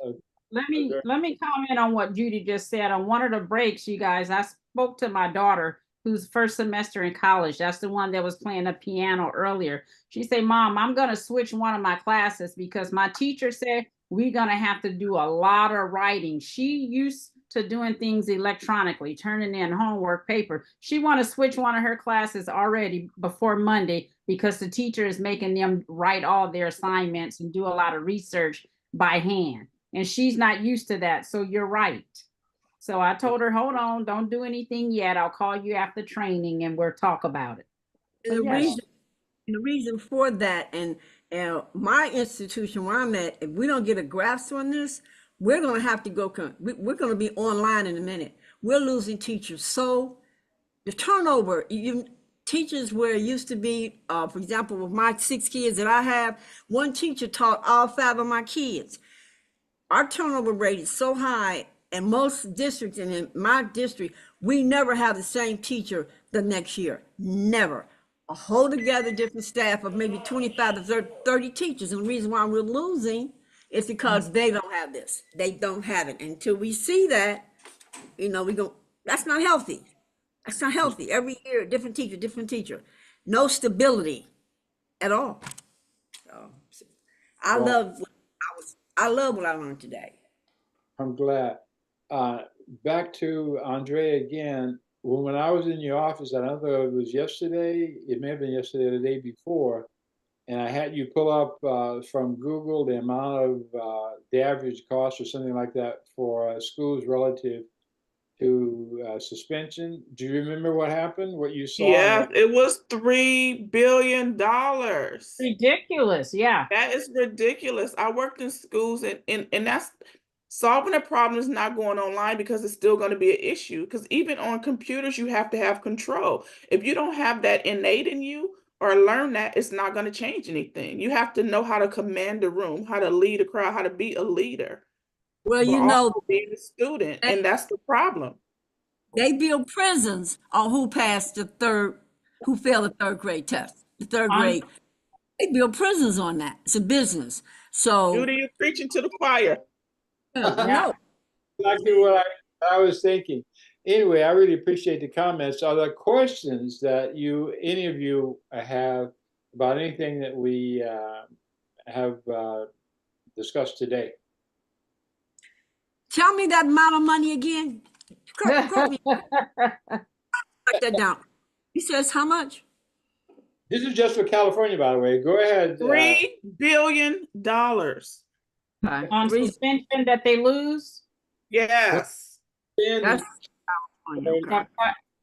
Let me comment on what Judy just said. On one of the breaks, you guys, I spoke to my daughter who's first semester in college. That's the one that was playing the piano earlier. She said, Mom, I'm going to switch one of my classes because my teacher said we're going to have to do a lot of writing. She used to doing things electronically, turning in homework paper. She want to switch one of her classes already before Monday because the teacher is making them write all their assignments and do a lot of research by hand. And she's not used to that. So you're right. So I told her, hold on, don't do anything yet. I'll call you after training and we'll talk about it. And the reason for that, and my institution where I'm at, if we don't get a grasp on this, we're going to have to go, we're going to be online in a minute. We're losing teachers. So the turnover, teachers where it used to be, for example, with my 6 kids that I have, one teacher taught all 5 of my kids. Our turnover rate is so high in most districts, and in my district, we never have the same teacher the next year. Never. A whole together different staff of maybe 25 to 30 teachers. And the reason why we're losing is because they don't have this. They don't have it. Until we see that, we go, that's not healthy. That's not healthy. Every year, different teacher. No stability at all. So I love what I learned today. I'm glad. Back to Andrea again. When I was in your office, I don't know if it was yesterday, it may have been yesterday or the day before, and I had you pull up from Google the amount of the average cost or something like that for schools relative to suspension. Do you remember what happened, what you saw? Yeah, it was $3 billion. Ridiculous, yeah. That is ridiculous. I worked in schools, and that's solving a problem is not going online because it's still going to be an issue. Because even on computers, you have to have control. If you don't have that innate in you or learn that, it's not going to change anything. You have to know how to command a room, how to lead a crowd, how to be a leader. Well, also being a student, and that's the problem. They build prisons on who failed the 3rd grade test. The 3rd grade, they build prisons on that. It's a business. So Judy, you're preaching to the choir. No. Exactly what I was thinking. Anyway, I really appreciate the comments. Are there questions that any of you have about anything that we have discussed today? Tell me that amount of money again. Write that down. He says how much? This is just for California, by the way. Go ahead. $3 billion. On suspension that they lose? Yes.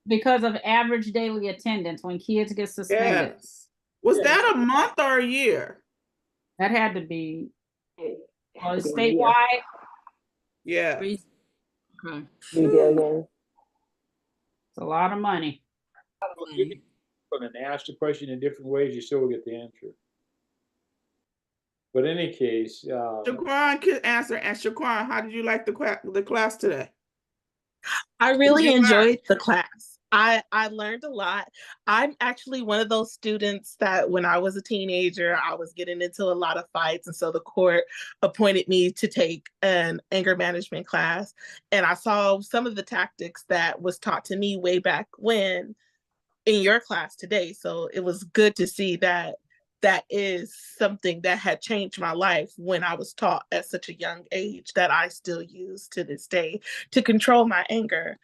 Because of average daily attendance when kids get suspended. Yes. Was that a month or a year? That had to be statewide. Yeah. $3 billion. It's a lot of money. And ask the question in different ways, you still will get the answer. But in any case, Shaquan can answer. And Shaquan, how did you like the class today? I really enjoyed the class. I learned a lot. I'm actually one of those students that when I was a teenager, I was getting into a lot of fights. And so the court appointed me to take an anger management class. And I saw some of the tactics that was taught to me way back when in your class today. So it was good to see that that is something that had changed my life when I was taught at such a young age that I still use to this day to control my anger.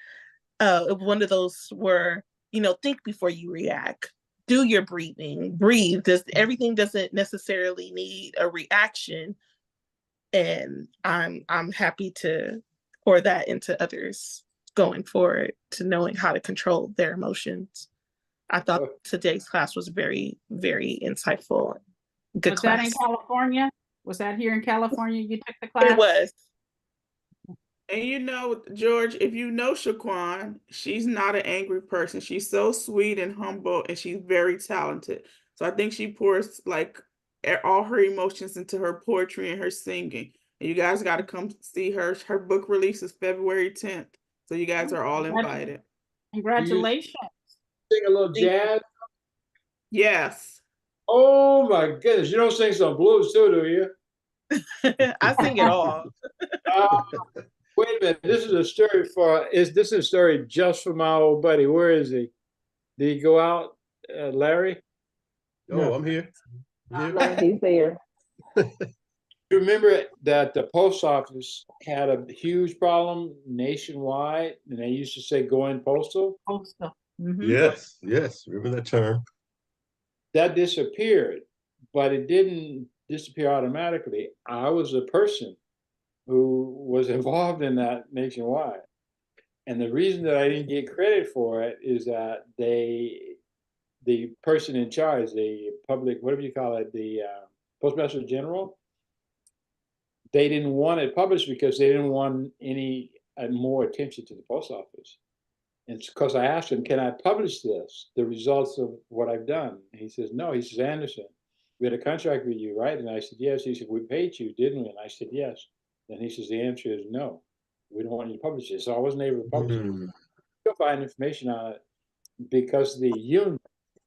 One of those were, think before you react, do your breathing, breathe. Everything doesn't necessarily need a reaction. And I'm happy to pour that into others going forward to knowing how to control their emotions. I thought today's class was very, very insightful. Good was class. that in California? Was that here in California you took the class? It was. And George, if you know Shaquan, she's not an angry person. She's so sweet and humble, and she's very talented. So I think she pours all her emotions into her poetry and her singing. And you guys got to come see her. Her book release is February 10th. So you guys are all invited. Congratulations. Sing a little jazz? Yes. Oh my goodness. You don't sing some blues too, do you? I sing it all. Wait a minute. This is a story just for my old buddy. Where is he? Did he go out, Larry? Oh, I'm here. He's there. Remember that the post office had a huge problem nationwide, and they used to say "going postal." Postal. Yes, yes, remember that term. That disappeared, but it didn't disappear automatically. I was a person who was involved in that nationwide. And the reason that I didn't get credit for it is that the person in charge, the public, whatever you call it, the Postmaster General, they didn't want it published because they didn't want any more attention to the post office. And because I asked him, can I publish this, the results of what I've done? And he says, no. He says, Anderson, we had a contract with you, right? And I said, yes. He said, we paid you, didn't we? And I said, yes. And he says, the answer is no. We don't want you to publish it. So I wasn't able to publish it. You'll find information on it because the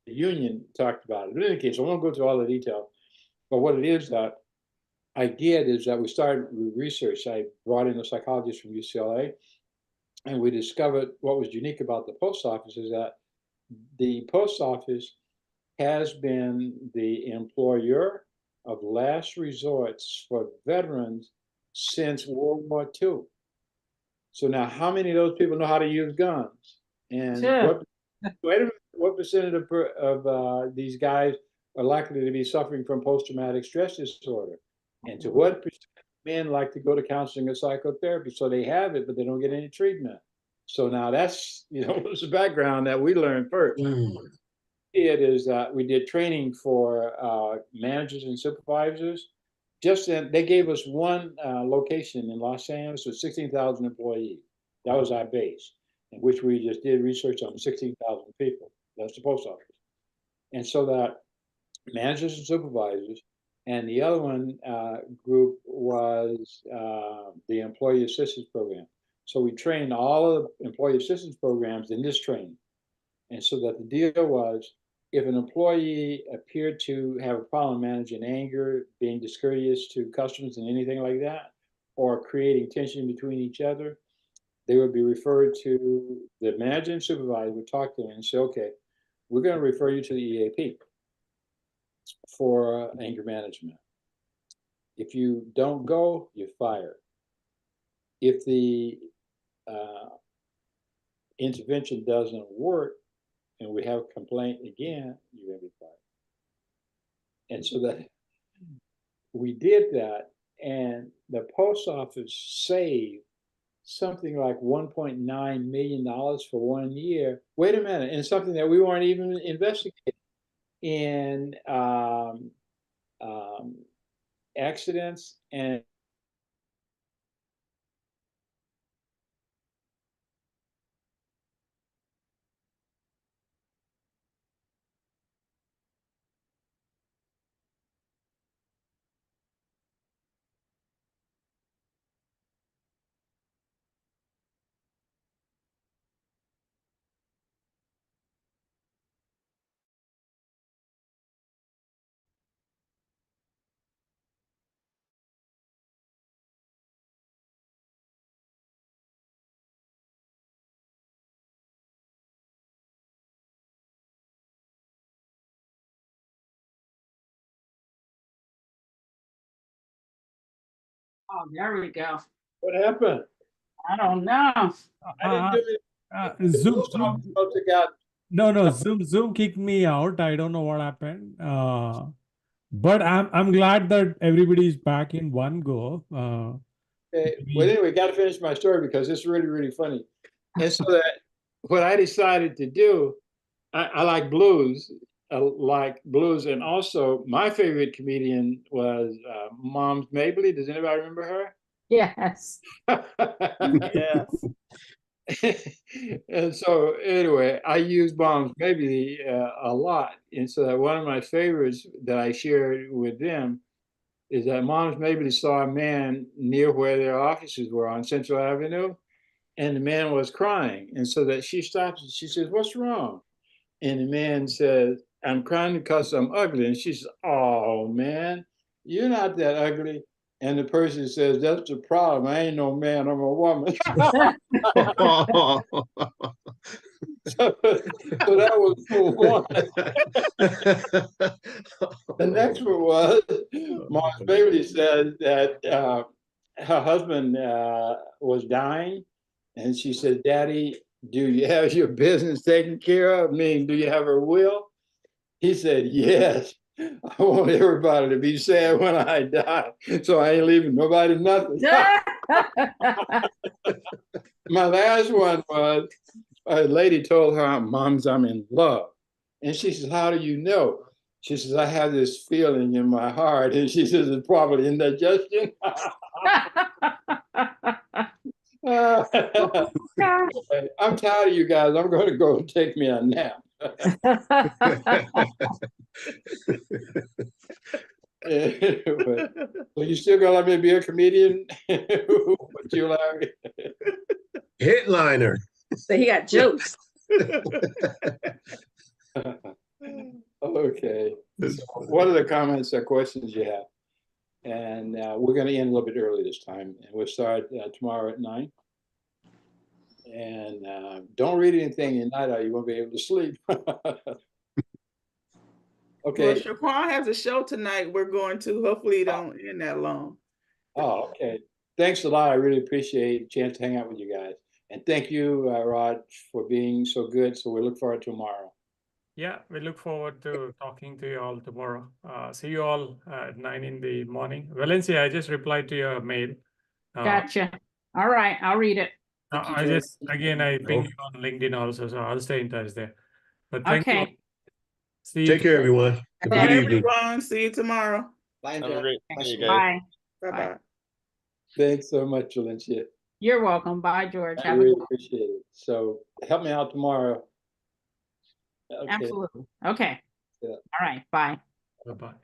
union talked about it. But in any case, I won't go through all the detail. But what it is that I did is that we started with research. I brought in a psychologist from UCLA, and we discovered what was unique about the post office is that the post office has been the employer of last resorts for veterans since World War II. So now, how many of those people know how to use guns? And what percentage of these guys are likely to be suffering from post-traumatic stress disorder? And to what percent of men like to go to counseling or psychotherapy? So they have it, but they don't get any treatment. So now that's, it's the background that we learned first. It is that we did training for managers and supervisors. Just then, they gave us one location in Los Angeles with 16,000 employees. That was our base, in which we just did research on 16,000 people. That's the post office. And so that managers and supervisors, and the other one group was the employee assistance program. So we trained all of the employee assistance programs in this training. And so that the deal was, if an employee appeared to have a problem managing anger, being discourteous to customers and anything like that, or creating tension between each other, they would be referred to the manager and supervisor would talk to them and say, okay, we're going to refer you to the EAP for anger management. If you don't go, you're fired. If the intervention doesn't work and we have a complaint again, you're going to be fired. And so that we did that, and the post office saved something like $1.9 million for 1 year. Wait a minute, and something that we weren't even investigating in accidents and Oh, there we go. what happened? I don't know. I didn't do it. Zoom, No, Zoom kicked me out. I don't know what happened. But I'm glad that everybody's back in one go. Okay. Well, anyway, got to finish my story because it's really, really funny. And so that what I decided to do, I like blues. And also my favorite comedian was Moms Mabley. Does anybody remember her? Yes. Yes. And so anyway, I use Moms Mabley a lot. And so that one of my favorites that I shared with them is that Moms Mabley saw a man near where their offices were on Central Avenue, and the man was crying. And so that she stops and she says, "What's wrong?" And the man says, "I'm crying because I'm ugly." And she says, "Oh, man, you're not that ugly." And the person says, "That's the problem. I ain't no man, I'm a woman." So that was for one. The next one was Mars Bailey said that her husband was dying, and she said, "Daddy, do you have your business taken care of? I mean, do you have a will?" He said, "Yes. I want everybody to be sad when I die, so I ain't leaving nobody nothing." My last one was a lady told her, "Moms, I'm in love." And she says, "How do you know?" She says, "I have this feeling in my heart." And she says, "It's probably indigestion." I'm tired of you guys. I'm going to go and take me a nap. Anyway, so you still gonna let me be a comedian? What you, Larry? Headliner. So he got jokes. Okay. So what are the comments or questions you have? And we're going to end a little bit early this time, and we'll start tomorrow at 9. And don't read anything at night, or you won't be able to sleep. Okay. Well, Shaquan has a show tonight we're going to. Hopefully it don't end that long. Oh, okay. Thanks a lot. I really appreciate a chance to hang out with you guys. And thank you, Raj, for being so good. So we look forward to tomorrow. Yeah, we look forward to talking to you all tomorrow. See you all at 9 in the morning. Valencia, I just replied to your mail. Gotcha. All right, I'll read it. I just, again, I pinged you on LinkedIn also, so I'll stay in touch there. But thank you. See you Take care, everyone. Have a Bye, good evening. everyone. See you tomorrow. Bye, Have a great day, guys. Bye. Bye-bye. Thanks so much, Valencia. You're welcome. Bye, George. I Have a really good appreciate it. So help me out tomorrow. Okay. Absolutely. Okay. Yeah. All right. Bye. Bye-bye.